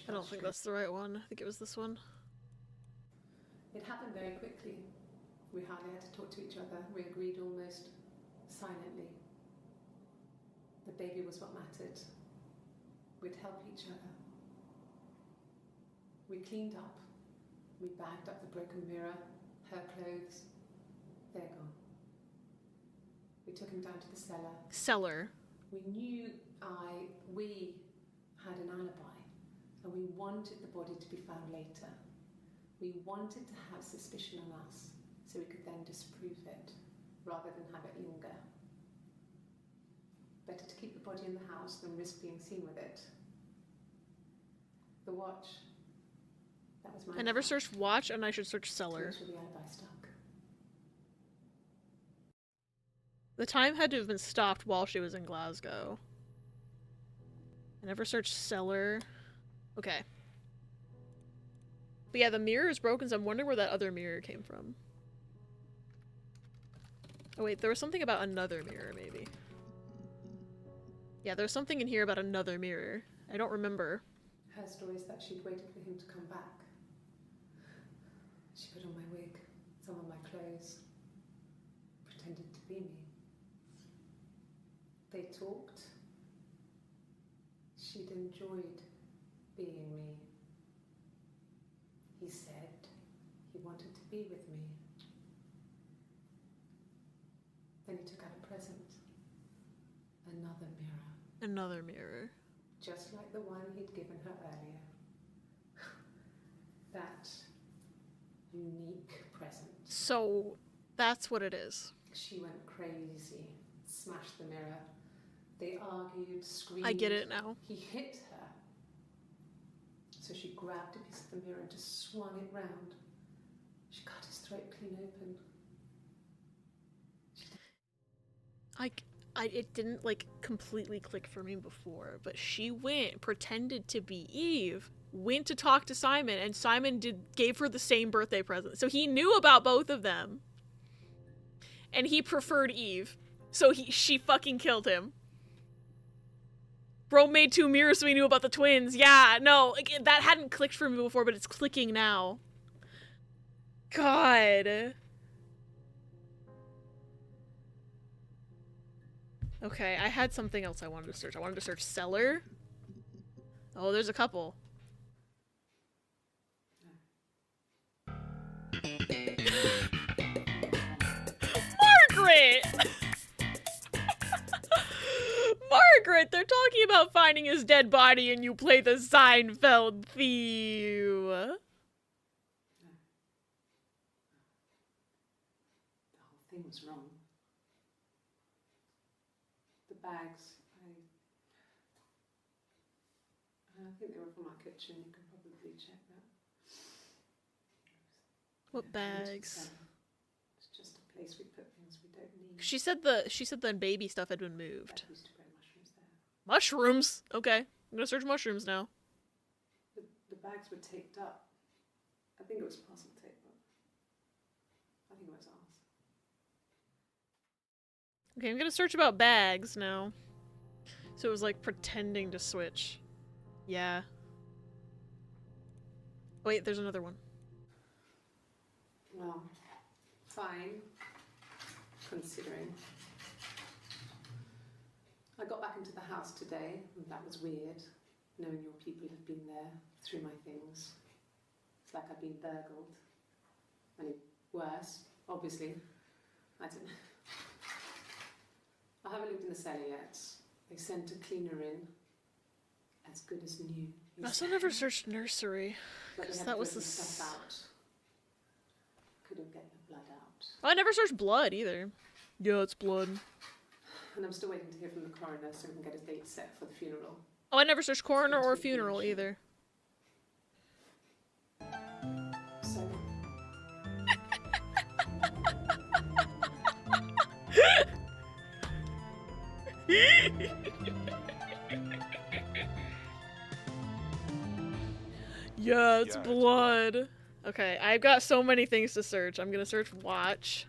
I don't think that's the right one. I think it was this one. It happened very quickly. We hardly had to talk to each other. We agreed almost silently. The baby was what mattered. We'd help each other. We cleaned up. We bagged up the broken mirror, her clothes. They're gone. We took him down to the cellar. Cellar. We knew we had an alibi, and we wanted the body to be found later. We wanted to have suspicion on us, so we could then disprove it, rather than have it linger. Better to keep the body in the house than risk being seen with it. The watch. That was my I never alibi. searched watch, and I should search To cellar. make sure the alibi stuck. The time had to have been stopped while she was in Glasgow. I never searched cellar. Okay. But yeah, the mirror is broken, so I'm wondering where that other mirror came from. Oh wait, there was something about another mirror, maybe. Yeah, there's something in here about another mirror. I don't remember. Her story is that she'd waited for him to come back. She put on my wig, some of my clothes, pretended to be me. They talked. She'd enjoyed being me. He said he wanted to be with me. Then he took out a present. Another mirror. Another mirror. Just like the one he'd given her earlier. That unique present. So, that's what it is. She went crazy, smashed the mirror. They argued, screamed. I get it now. He hit her. So she grabbed a piece of the mirror and just swung it round. She cut his throat clean open. It didn't like completely click for me before, but she went, pretended to be Eve, went to talk to Simon, and Simon gave her the same birthday present. So he knew about both of them. And he preferred Eve. So she fucking killed him. Bro made 2 mirrors so he knew about the twins. Yeah, no, like, that hadn't clicked for me before, but it's clicking now. God. Okay, I had something else I wanted to search. I wanted to search cellar. Oh, there's a couple. Margaret! Margaret, they're talking about finding his dead body and you play the Seinfeld theme. The whole thing was wrong. The bags, I think they were from our kitchen. You can probably check that. What Yeah, bags? It's just a place we put things we don't need. She said the baby stuff had been moved. I used to grow mushrooms there. Mushrooms? Okay. I'm gonna search mushrooms now. The bags were taped up. I think it was parcel tape, but I think it was ours. Okay, I'm gonna search about bags now. So it was like pretending to switch. Yeah. Wait, there's another one. Well, fine, considering. I got back into the house today, and that was weird, knowing your people have been there through my things. It's like I've been burgled. Only worse, obviously. I don't know. I haven't looked in the cellar yet. They sent a cleaner in, as good as new. I also never searched nursery. But they Because had that to was put the some stuff out. Couldn't get the blood out. Oh, I never searched blood either. Yeah, it's blood. And I'm still waiting to hear from the coroner so we can get a date set for the funeral. Oh, I never searched coroner or funeral either. So, Yeah, it's blood. Okay, I've got so many things to search. I'm gonna search watch.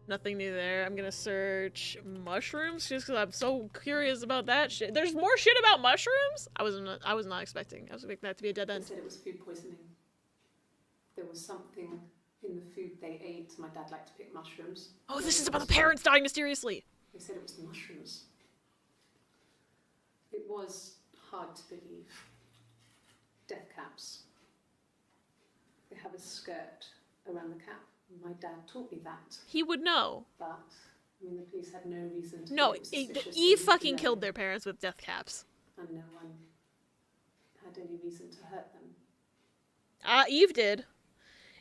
Nothing new there. I'm gonna search mushrooms just because I'm so curious about that shit. There's more shit about mushrooms? I was not expecting. I was expecting that to be a dead they end. said it was food poisoning. There was something in the food they ate. My dad liked to pick mushrooms. Oh, this is about the parents dying mysteriously. They said it was the mushrooms. It was hard to believe. Death caps. They have a skirt around the cap. My dad taught me that. He would know. But, I mean, the police had no reason to No, think it was suspicious. Eve They fucking didn't killed know. their parents with death caps. And no one had any reason to hurt them. Eve did.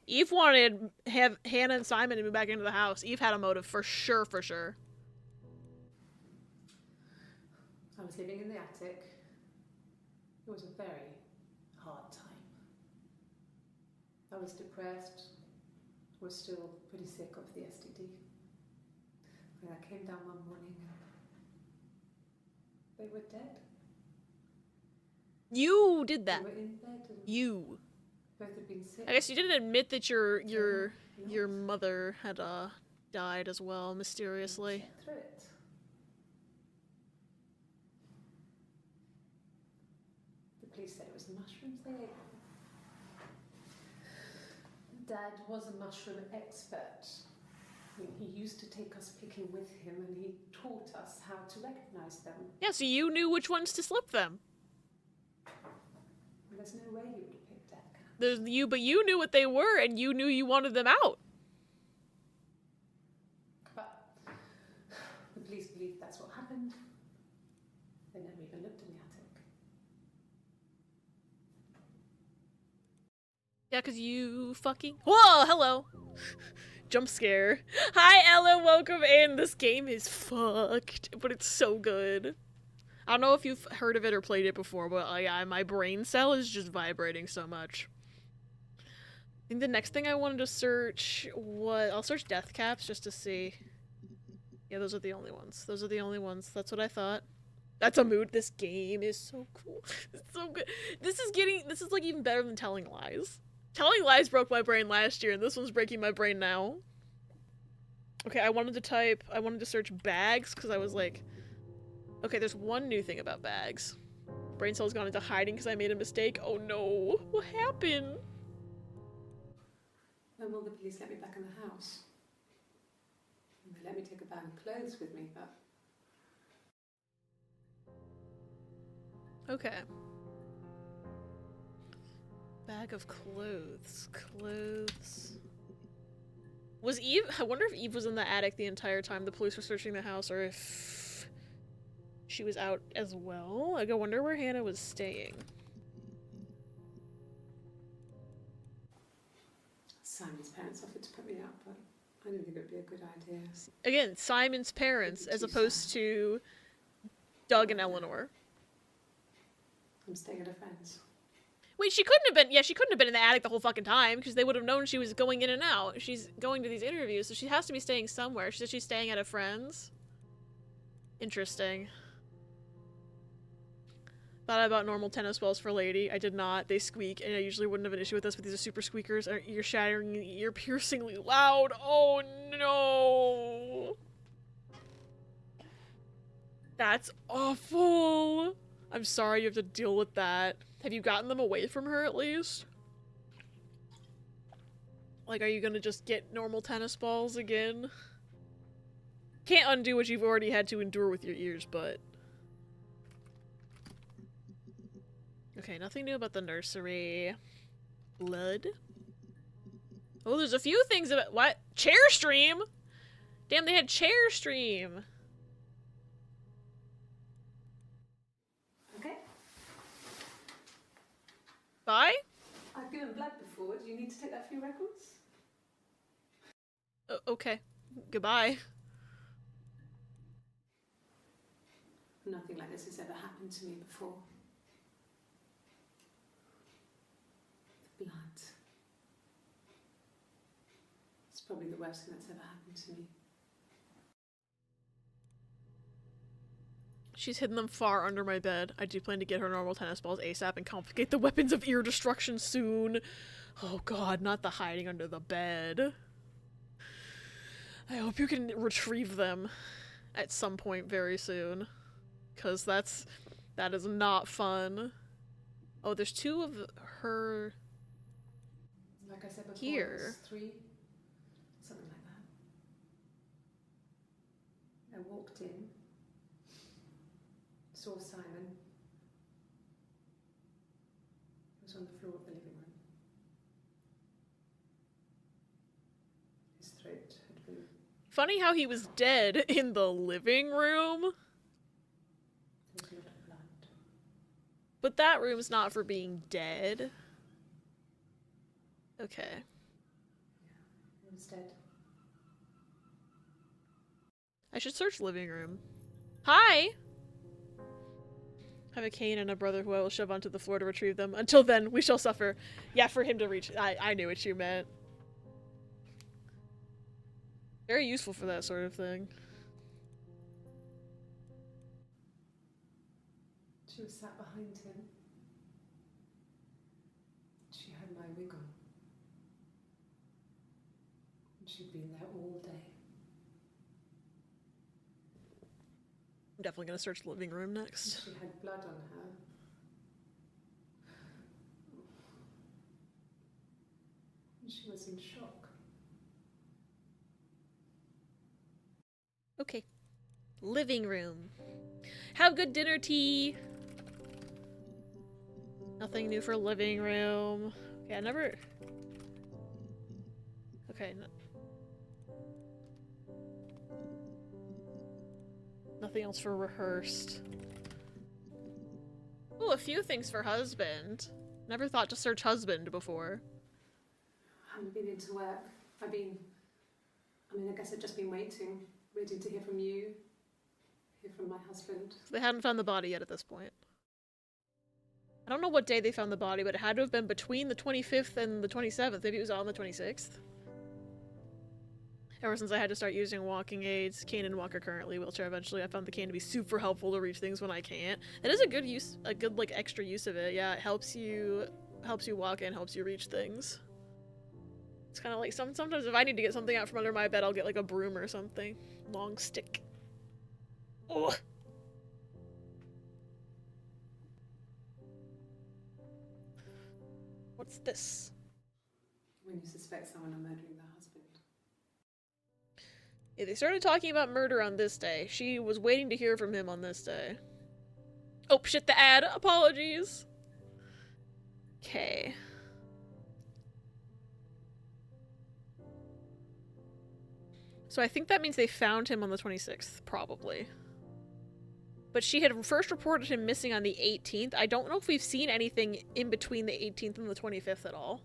Eve wanted Hannah and Simon to move back into the house. Eve had a motive for sure, for sure. I was living in the attic. It was a very hard time. I was depressed, was still pretty sick of the STD. And I came down one morning and they were dead. You did that. They were in bed and You. both had been sick. I guess you didn't admit that your mother had died as well mysteriously. Checked through it. Dad was a mushroom expert. I mean, he used to take us picking with him and he taught us how to recognize them. Yeah, so you knew which ones to slip them. There's no way you would have picked death caps. But you knew what they were, and you knew you wanted them out. But the police believe that's what happened. They never even looked in the attic. Yeah, because you fucking... Whoa, hello. Jump scare. Hi, Ella, welcome in. This game is fucked, but it's so good. I don't know if you've heard of it or played it before, but yeah, my brain cell is just vibrating so much. I think the next thing I wanted to search was... I'll search death caps just to see. Yeah, those are the only ones. Those are the only ones. That's what I thought. That's a mood. This game is so cool. It's so good. This is like even better than Telling Lies. Telling Lies broke my brain last year, and this one's breaking my brain now. Okay, I wanted to search bags, because I was like, okay, there's one new thing about bags. Brain cell's gone into hiding because I made a mistake. Oh no, what happened? When will the police let me back in the house? They let me take a bag of clothes with me, but... Okay. Bag of clothes. Clothes. Was Eve... I wonder if Eve was in the attic the entire time the police were searching the house, or if she was out as well. Like, I wonder where Hannah was staying. Simon's parents offered to put me up, but I didn't think it would be a good idea. Again, Simon's parents, as opposed to Doug and Eleanor. I'm staying at a friend's. Wait, she couldn't have been- yeah, she couldn't have been in the attic the whole fucking time, because they would have known she was going in and out. She's going to these interviews, so she has to be staying somewhere. She said she's staying at a friend's. Interesting. Thought I bought normal tennis balls for Lady. I did not. They squeak, and I usually wouldn't have an issue with this, but these are super squeakers, and ear shattering, ear piercingly loud. Oh no! That's awful! I'm sorry you have to deal with that. Have you gotten them away from her at least? Like, are you gonna just get normal tennis balls again? Can't undo what you've already had to endure with your ears, but... Okay, nothing new about the nursery. Blood? Oh, there's a few things about- what? Chair stream? Damn, they had chair stream! Okay. Bye? I've given blood before. Do you need to take that for your records? Okay. Goodbye. Nothing like this has ever happened to me before. The blood. It's probably the worst thing that's ever happened to me. She's hidden them far under my bed. I do plan to get her normal tennis balls ASAP and confiscate the weapons of ear destruction soon. Oh god, not the hiding under the bed. I hope you can retrieve them at some point very soon. Because that is not fun. Oh, there's two of her Like I said before, here. it was 3, something like that. I walked in, saw Simon. He was on the floor of the living room. His throat had been... Funny how he was dead in the living room. There was a lot of blood. But that room's not for being dead. Okay. He was dead. I should search living room. Hi! I have a cane and a brother who I will shove onto the floor to retrieve them. Until then, we shall suffer. Yeah, for him to reach- I knew what you meant. Very useful for that sort of thing. She was sat behind him. She had my wig on. And she'd been there all day. I'm definitely gonna search living room next. She had blood on her. And she was in shock. Okay. Living room. Have good dinner tea. Nothing new for living room. Okay, I never... Okay. Nothing else for rehearsed. Oh, a few things for husband. Never thought to search husband before. I haven't been into work. I guess I've just been waiting to hear from you, hear from my husband. They hadn't found the body yet at this point. I don't know what day they found the body, but it had to have been between the 25th and the 27th. Maybe it was on the 26th. Ever since I had to start using walking aids, cane and walker currently, wheelchair eventually, I found the cane to be super helpful to reach things when I can't. It is a good use, a good like extra use of it. Yeah, it helps you walk and helps you reach things. It's kind of like sometimes if I need to get something out from under my bed, I'll get like a broom or something. Long stick. Oh. What's this? When you suspect someone of murdering their husband. Yeah, they started talking about murder on this day. She was waiting to hear from him on this day. Oh, shit, the ad. Apologies. Okay. So I think that means they found him on the 26th, probably. But she had first reported him missing on the 18th. I don't know if we've seen anything in between the 18th and the 25th at all.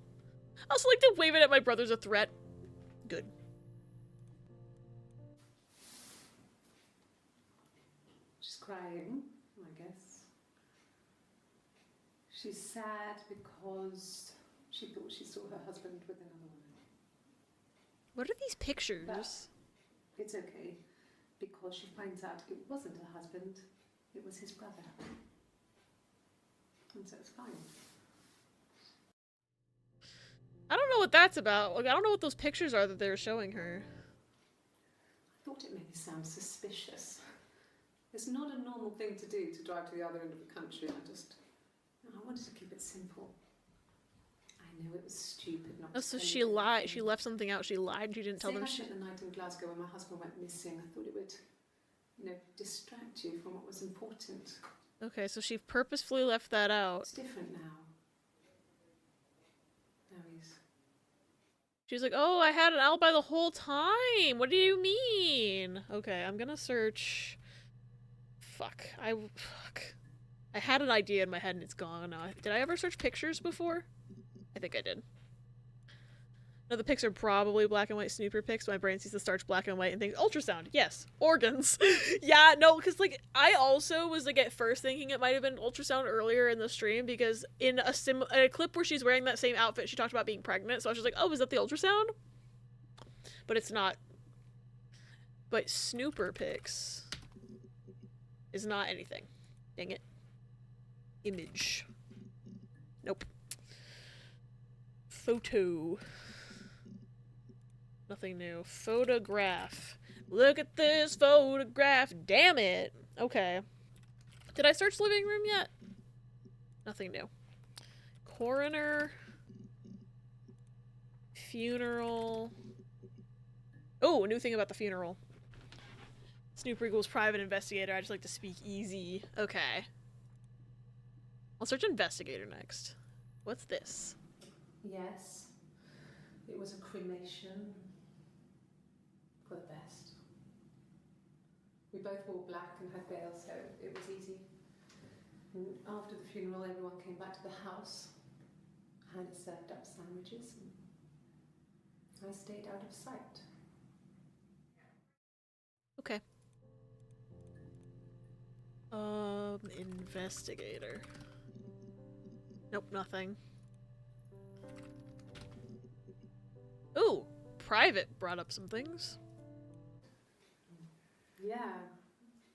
I also like to wave it at my brother's a threat. Good. She's crying, I guess. She's sad because she thought she saw her husband with another woman. What are these pictures? But it's okay, because she finds out it wasn't her husband, it was his brother. And so it's fine. I don't know what that's about. Like, I don't know what those pictures are that they were showing her. I thought it made me sound suspicious. It's not a normal thing to do, to drive to the other end of the country. I wanted to keep it simple. I know it was stupid not Oh, to so tell she you lied. everything. She left something out. She lied. She didn't tell them. I spent the night in Glasgow when my husband went missing. I thought it would, distract you from what was important. Okay, so she purposefully left that out. It's different now. Now he's... She's like, oh, I had an alibi the whole time. What do you mean? Okay, I'm gonna search. Fuck. I had an idea in my head and it's gone now. Did I ever search pictures before? I think I did. No, the pics are probably black and white snooper pics. My brain sees the starch black and white and thinks ultrasound. Yes. Organs. Yeah, no, because like I also was like at first thinking it might have been ultrasound earlier in the stream because in a clip where she's wearing that same outfit, she talked about being pregnant. So I was just like, oh, is that the ultrasound? But it's not. But snooper pics is not anything. Dang it. Image. Nope. Photo. Nothing new. Photograph. Look at this photograph. Damn it. Okay. Did I search living room yet? Nothing new. Coroner. Funeral. Oh, a new thing about the funeral. Snoop Regal's private investigator. I just like to speak easy. Okay. I'll search investigator next. What's this? Yes, it was a cremation for the best. We both wore black and had veils, so it was easy. And after the funeral, everyone came back to the house. Hannah served up sandwiches, and I stayed out of sight. Okay. Investigator. Nope, nothing. Ooh, private brought up some things. Yeah,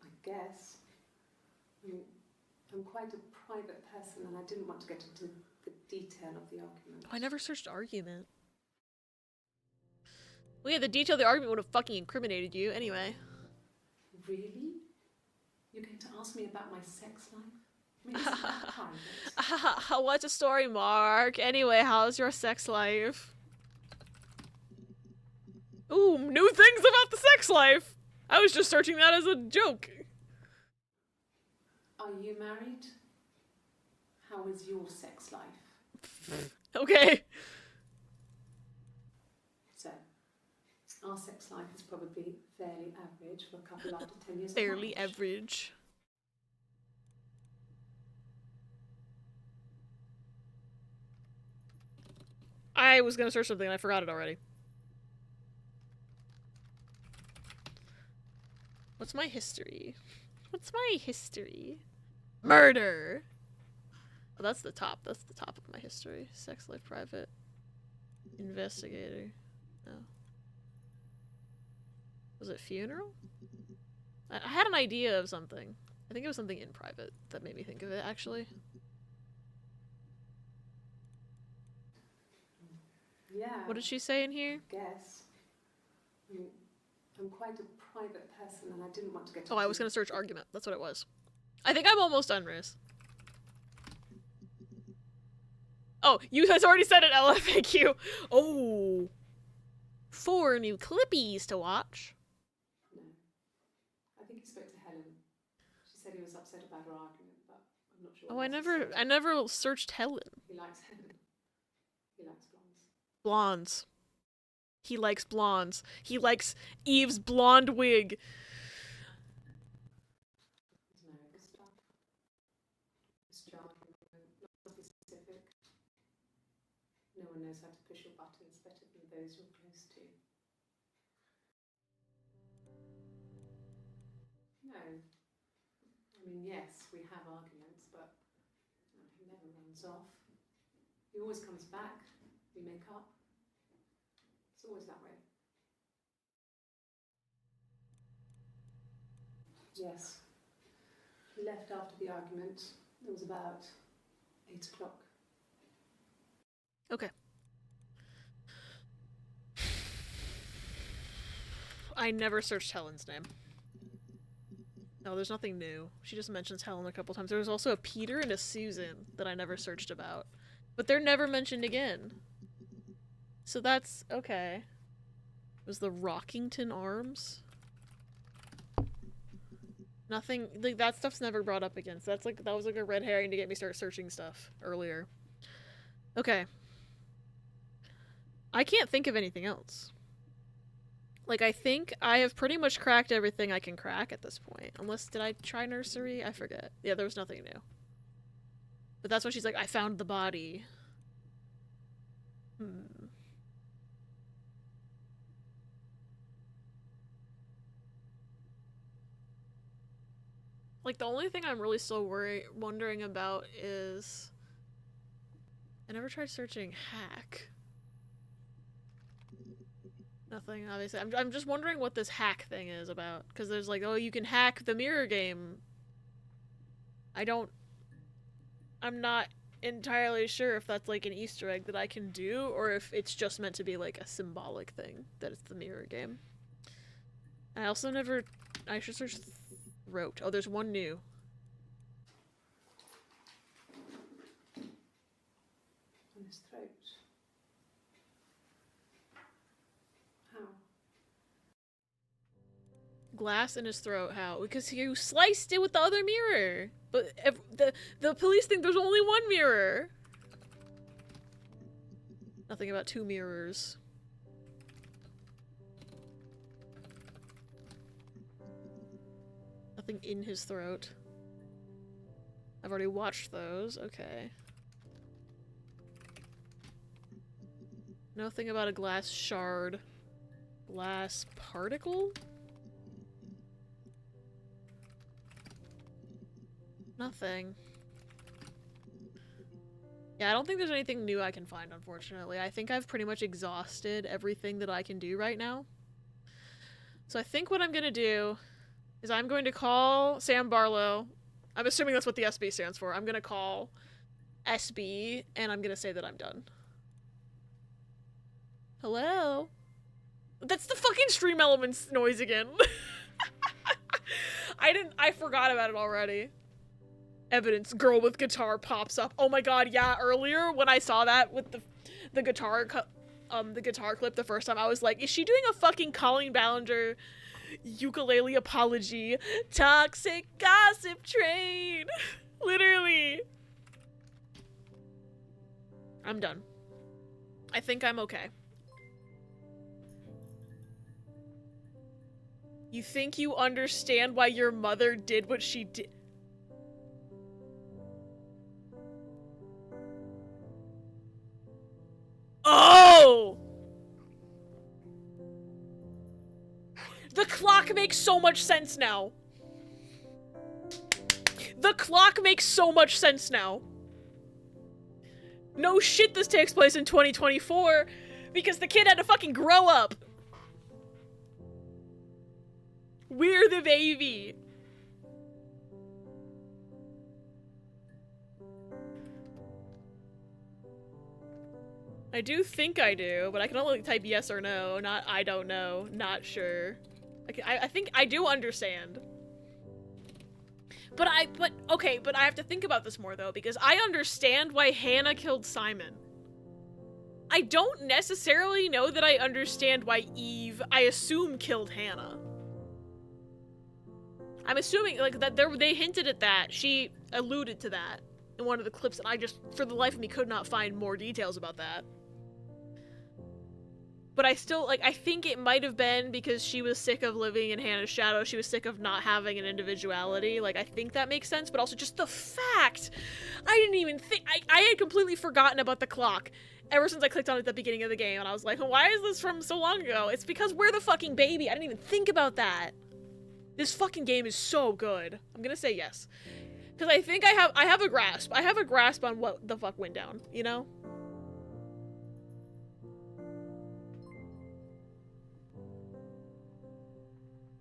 I guess. I'm quite a private person and I didn't want to get into the detail of the argument. Oh, I never searched argument. Well, yeah, the detail of the argument would have fucking incriminated you anyway. Really? You're going to ask me about my sex life? I mean, isn't that private? What's a story, Mark? Anyway, how's your sex life? Ooh, new things about the sex life. I was just searching that as a joke. Are you married? How is your sex life? Okay. So, our sex life is probably fairly average for a couple after 10 years of Fairly marriage. average. I was gonna search something and I forgot it already. What's my history? What's my history? Murder! Oh, that's the top. That's the top of my history. Sex life private. Investigator. No. Was it funeral? I had an idea of something. I think it was something in private that made me think of it, actually. Yeah. What did she say in here? I guess. I mean, I'm quite a private person and I didn't want to get Oh, I was gonna search argument. That's what it was. I think I'm almost done, Riz. Oh, you guys already said it, LFAQ. Oh. 4 new clippies to watch. No. I think he spoke to Helen. She said he was upset about her argument, but I'm not sure. Oh, what else he said. I never searched Helen. He likes Helen. He likes blondes. Blondes. He likes blondes. He likes Eve's blonde wig. He's married and stuff. This argument, not specific. No one knows how to push your buttons better than those you're close to. No. I mean, yes, we have arguments, but he never runs off. He always comes back. We make up. It's always that way. Yes. He left after the argument. It was about 8 o'clock. Okay. I never searched Helen's name. No, there's nothing new. She just mentions Helen a couple times. There was also a Peter and a Susan that I never searched about. But they're never mentioned again. So that's okay. It was the Rockington Arms? Nothing, like, that stuff's never brought up again. So that's like, that was like a red herring to get me start searching stuff earlier. Okay. I can't think of anything else. Like, I think I have pretty much cracked everything I can crack at this point. Unless, did I try nursery? I forget. Yeah, there was nothing new. But that's when she's like, I found the body. Like, the only thing I'm really still wondering about is... I never tried searching hack. Nothing, obviously. I'm just wondering what this hack thing is about. Because there's like, oh, you can hack the mirror game. I'm not entirely sure if that's like an Easter egg that I can do, or if it's just meant to be like a symbolic thing that it's the mirror game. I also never... I should search throat. Oh, there's one new. On his throat. How? Glass in his throat, how? Because you sliced it with the other mirror. But the police think there's only one mirror. Nothing about 2 mirrors. Nothing in his throat. I've already watched those. Okay. Nothing about a glass shard. Glass particle? Nothing. Yeah, I don't think there's anything new I can find, unfortunately. I think I've pretty much exhausted everything that I can do right now. So I think what I'm gonna do is I'm going to call Sam Barlow. I'm assuming that's what the SB stands for. I'm gonna call SB, and I'm gonna say that I'm done. Hello? That's the fucking Stream Elements noise again. I forgot about it already. Evidence, girl with guitar pops up. Oh my god, yeah, earlier when I saw that with the guitar the guitar clip the first time, I was like, is she doing a fucking Colleen Ballinger ukulele apology? Toxic gossip train. Literally. I'm done. I think I'm okay. You think you understand why your mother did what she did? Oh! The clock makes so much sense now. The clock makes so much sense now. No shit, this takes place in 2024 because the kid had to fucking grow up. We're the baby. I do think I do, but I can only type yes or no, not I don't know, not sure. I think I do understand. But I have to think about this more though, because I understand why Hannah killed Simon. I don't necessarily know that I understand why Eve, I assume, killed Hannah. I'm assuming, like, that they hinted at that. She alluded to that in one of the clips, and I just, for the life of me, could not find more details about that. But I still, like, I think it might have been because she was sick of living in Hannah's shadow. She was sick of not having an individuality. Like, I think that makes sense, but also just the fact, I didn't even think, I had completely forgotten about the clock ever since I clicked on it at the beginning of the game, and I was like, why is this from so long ago? It's because we're the fucking baby. I didn't even think about that. This fucking game is so good. I'm gonna say yes. Because I think I have a grasp. I have a grasp on what the fuck went down, you know?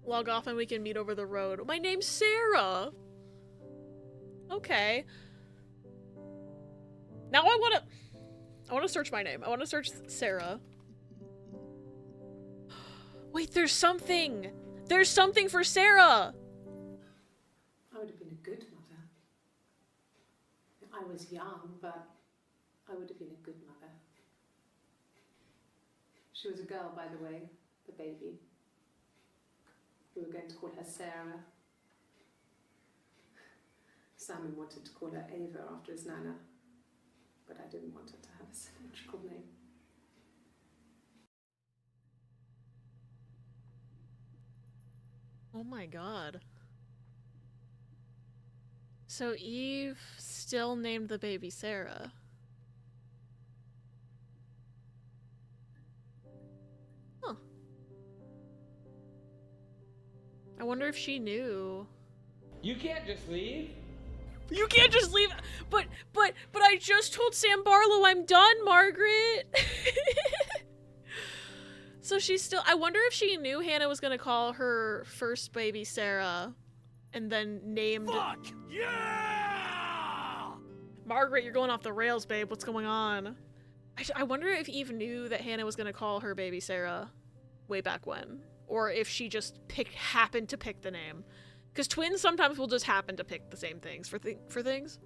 Log off and we can meet over the road. My name's Sarah! Okay. Now I wanna search my name. I wanna search Sarah. Wait, there's something! There's something for Sarah! I would have been a good mother. I was young, but I would have been a good mother. She was a girl, by the way, the baby. We were going to call her Sarah. Simon wanted to call her Ava after his nana, but I didn't want her to have a symmetrical name. Oh my god. So Eve still named the baby Sarah. Huh. I wonder if she knew. You can't just leave. You can't just leave. But I just told Sam Barlow I'm done, Margaret. So she's still, I wonder if she knew Hannah was gonna call her first baby Sarah and then named— Fuck yeah! Margaret, you're going off the rails, babe. What's going on? I wonder if Eve knew that Hannah was gonna call her baby Sarah way back when, or if she just happened to pick the name. Because twins sometimes will just happen to pick the same things for things.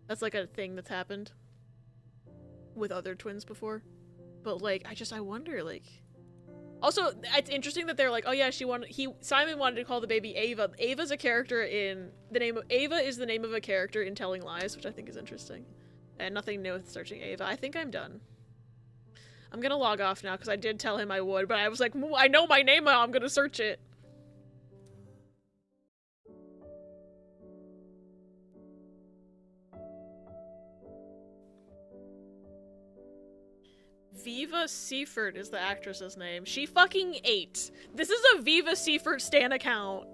That's like a thing that's happened with other twins before. But like, I wonder, like. Also, it's interesting that they're like, oh yeah, Simon wanted to call the baby Ava. Ava's a character in Ava is the name of a character in Telling Lies, which I think is interesting. And nothing new with searching Ava. I think I'm done. I'm gonna log off now because I did tell him I would, but I was like, I know my name now, I'm gonna search it. Viva Seifert is the actress's name. She fucking ate. This is a Viva Seifert stan account.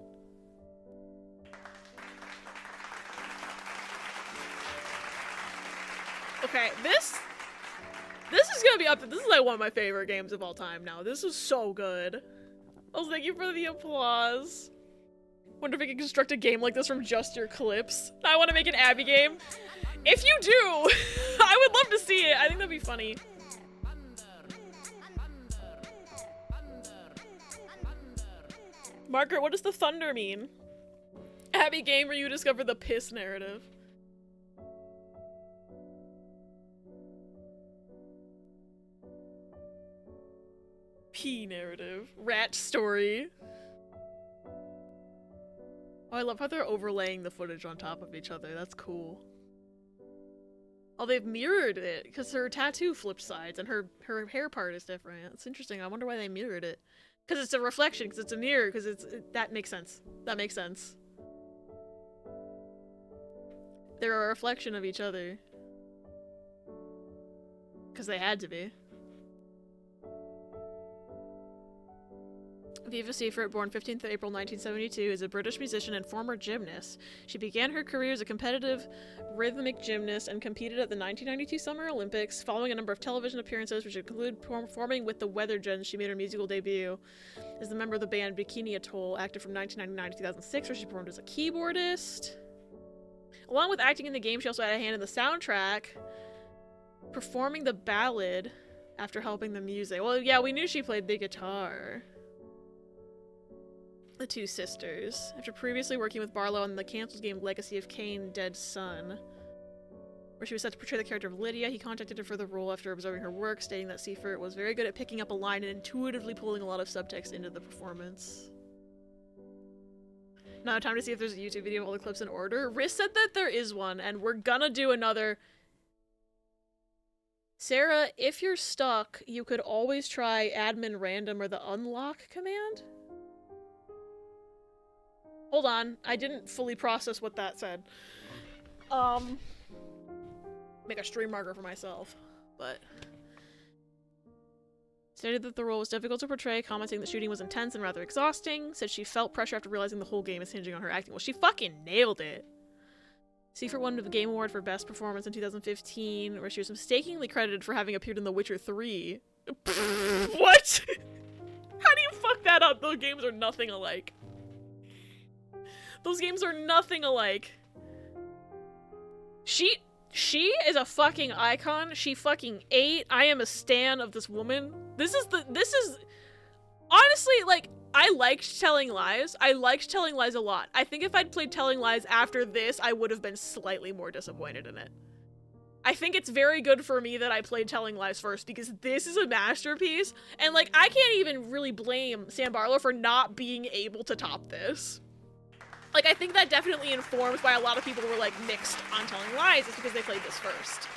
Okay, this is gonna be up. This is like one of my favorite games of all time now. This is so good. Oh, thank you for the applause. Wonder if we can construct a game like this from just your clips. I want to make an Abby game. If you do, I would love to see it. I think that'd be funny. Margaret, what does the thunder mean? Abby game where you discover the piss narrative. Key narrative. Rat story. Oh, I love how they're overlaying the footage on top of each other. That's cool. Oh, they've mirrored it because her tattoo flipped sides and her hair part is different. It's interesting. I wonder why they mirrored it. Because it's a reflection, because it's a mirror, because that makes sense. That makes sense. They're a reflection of each other. Because they had to be. Viva Seifert, born 15th of April 1972, is a British musician and former gymnast. She began her career as a competitive rhythmic gymnast and competed at the 1992 Summer Olympics. Following a number of television appearances, which include performing with the Weather Gens, she made her musical debut as the member of the band Bikini Atoll, active from 1999 to 2006, where she performed as a keyboardist. Along with acting in the game, she also had a hand in the soundtrack, performing the ballad after helping the music. Well, yeah, we knew she played the guitar. The two sisters. After previously working with Barlow on the cancelled game Legacy of Kain, Dead Son, where she was set to portray the character of Lydia, he contacted her for the role after observing her work, stating that Seifert was very good at picking up a line and intuitively pulling a lot of subtext into the performance. Now time to see if there's a YouTube video of all the clips in order. Riz said that there is one, and we're gonna do another. Sarah, if you're stuck, you could always try admin random or the unlock command. Hold on, I didn't fully process what that said. Make a stream marker for myself, but stated that the role was difficult to portray, commenting the shooting was intense and rather exhausting, said she felt pressure after realizing the whole game is hinging on her acting. Well, she fucking nailed it. Seifert won the Game Award for Best Performance in 2015, where she was mistakenly credited for having appeared in The Witcher 3. What? How do you fuck that up? Those games are nothing alike. Those games are nothing alike. She is a fucking icon. She fucking ate. I am a stan of this woman. This is honestly, like, I liked Telling Lies. I liked Telling Lies a lot. I think if I'd played Telling Lies after this, I would have been slightly more disappointed in it. I think it's very good for me that I played Telling Lies first, because this is a masterpiece, and, like, I can't even really blame Sam Barlow for not being able to top this. Like, I think that definitely informs why a lot of people were, like, mixed on Telling Lies, is because they played this first.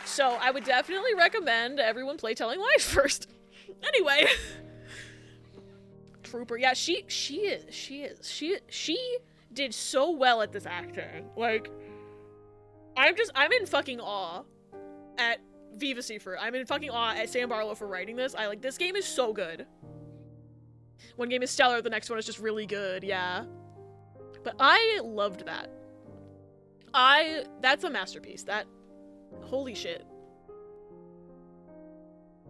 So, I would definitely recommend everyone play Telling Lies first. Anyway. Trooper. Yeah, she did so well at this acting. Like, I'm in fucking awe at Viva Seifert. I'm in fucking awe at Sam Barlow for writing this. This game is so good. One game is stellar, the next one is just really good, yeah. But I loved that. That's a masterpiece. Holy shit.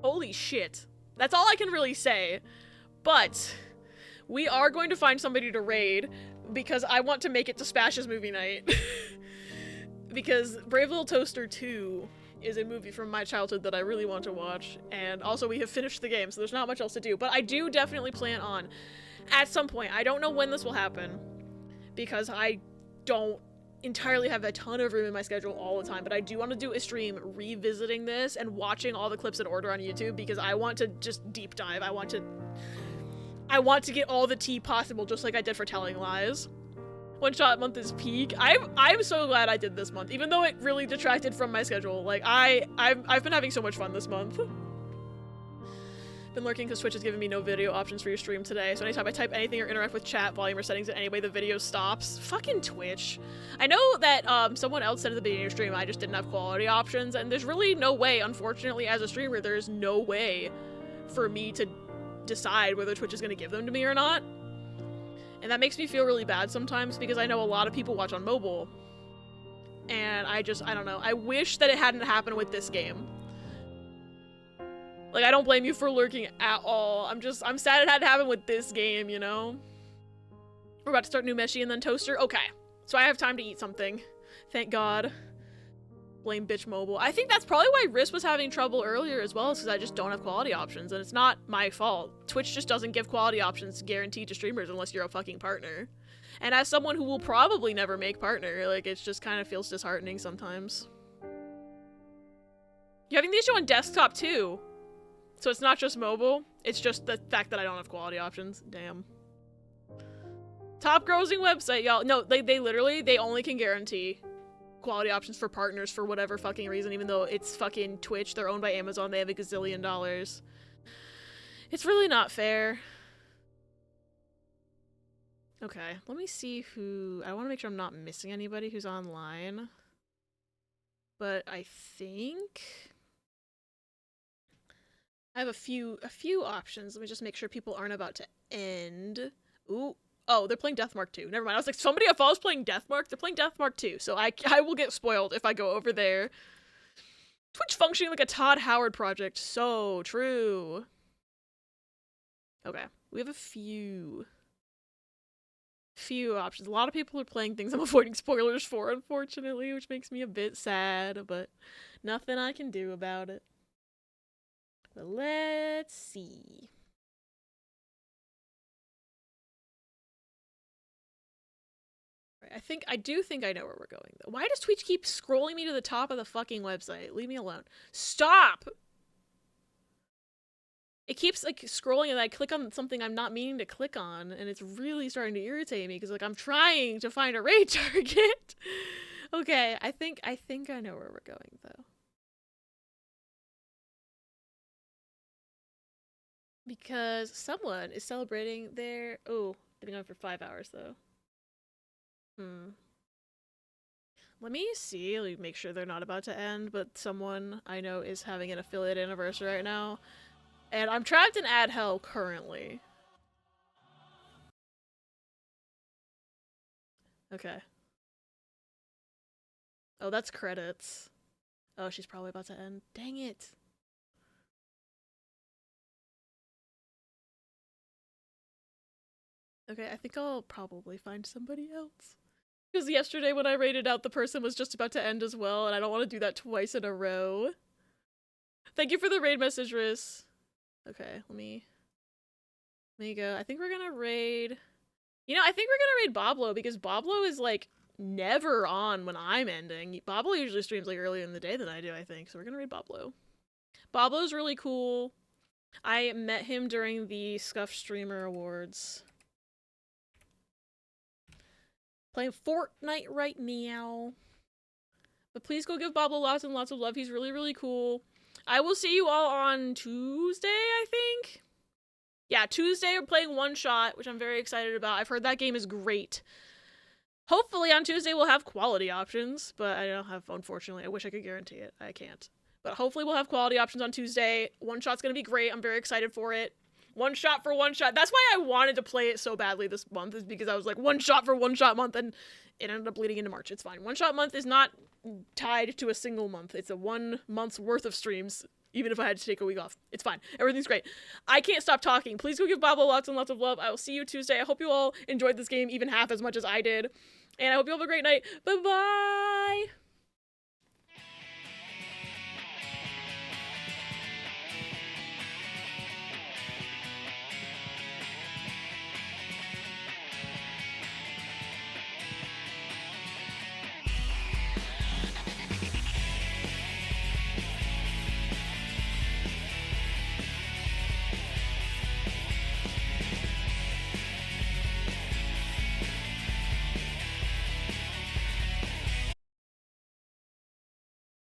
Holy shit. That's all I can really say. But we are going to find somebody to raid, because I want to make it to Spash's movie night. Because Brave Little Toaster 2 is a movie from my childhood that I really want to watch, and also we have finished the game, so there's not much else to do. But I do definitely plan on, at some point, I don't know when this will happen, because I don't entirely have a ton of room in my schedule all the time, but I do want to do a stream revisiting this and watching all the clips in order on YouTube, because I want to just deep dive. I want to get all the tea possible, just like I did for Telling Lies. One Shot Month is peak. I'm so glad I did this month, even though it really detracted from my schedule. Like, I've been having so much fun this month. Been lurking because Twitch has given me no video options for your stream today, so anytime I type anything or interact with chat, volume, or settings in any way, the video stops. Fucking Twitch. I know that someone else said at the beginning of your stream I just didn't have quality options, and there's really no way, unfortunately, as a streamer, there's no way for me to decide whether Twitch is going to give them to me or not. And that makes me feel really bad sometimes, because I know a lot of people watch on mobile. And I don't know. I wish that it hadn't happened with this game. Like, I don't blame you for lurking at all. I'm sad it had to happen with this game, you know? We're about to start new Meshi and then Toaster. Okay. So I have time to eat something. Thank God. Blame bitch mobile. I think that's probably why Riz was having trouble earlier as well, is because I just don't have quality options, and it's not my fault. Twitch just doesn't give quality options guaranteed to streamers unless you're a fucking partner. And as someone who will probably never make partner, like, it just kind of feels disheartening sometimes. You're having the issue on desktop too. So it's not just mobile, it's just the fact that I don't have quality options. Damn. Top grossing website, y'all. No, they literally, they only can guarantee quality options for partners for whatever fucking reason, even though it's fucking Twitch. They're owned by Amazon. They have a gazillion dollars. It's really not fair. Okay, let me see who... I want to make sure I'm not missing anybody who's online. But I think... I have a few options. Let me just make sure people aren't about to end. Ooh. Oh, they're playing Deathmark 2. Never mind. I was like, somebody I follow is playing Deathmark? They're playing Deathmark 2, so I will get spoiled if I go over there. Twitch functioning like a Todd Howard project. So true. Okay. We have a few options. A lot of people are playing things I'm avoiding spoilers for, unfortunately, which makes me a bit sad, but nothing I can do about it. But let's see. I do think I know where we're going, though. Why does Twitch keep scrolling me to the top of the fucking website? Leave me alone. Stop! It keeps, like, scrolling and I click on something I'm not meaning to click on, and it's really starting to irritate me, because, like, I'm trying to find a raid target. Okay, I think I know where we're going, though. Because someone is celebrating their... Oh, been going for 5 hours, though. Let me see, like, make sure they're not about to end, but someone I know is having an affiliate anniversary right now. And I'm trapped in ad hell currently. Okay. Oh, that's credits. Oh, she's probably about to end. Dang it. Okay, I think I'll probably find somebody else. Because yesterday when I rated out, the person was just about to end as well, and I don't want to do that twice in a row. Thank you for the raid message, Riz. Okay, let me go. I think we're gonna raid... You know, I think we're gonna raid Boblo, because Boblo is, like, never on when I'm ending. Boblo usually streams, like, earlier in the day than I do, I think, so we're gonna raid Boblo. Boblo's really cool. I met him during the Scuff Streamer Awards. Playing Fortnite right now. But please go give Boblo lots and lots of love. He's really, really cool. I will see you all on Tuesday, I think? Yeah, Tuesday we're playing One Shot, which I'm very excited about. I've heard that game is great. Hopefully on Tuesday we'll have quality options, but I don't have, unfortunately. I wish I could guarantee it. I can't. But hopefully we'll have quality options on Tuesday. One Shot's gonna be great. I'm very excited for it. One shot for one shot. That's why I wanted to play it so badly this month, is because I was like, one shot for one shot month, and it ended up leading into March. It's fine. One shot month is not tied to a single month. It's a 1 month's worth of streams, even if I had to take a week off. It's fine. Everything's great. I can't stop talking. Please go give Boblo lots and lots of love. I will see you Tuesday. I hope you all enjoyed this game even half as much as I did. And I hope you all have a great night. Bye-bye!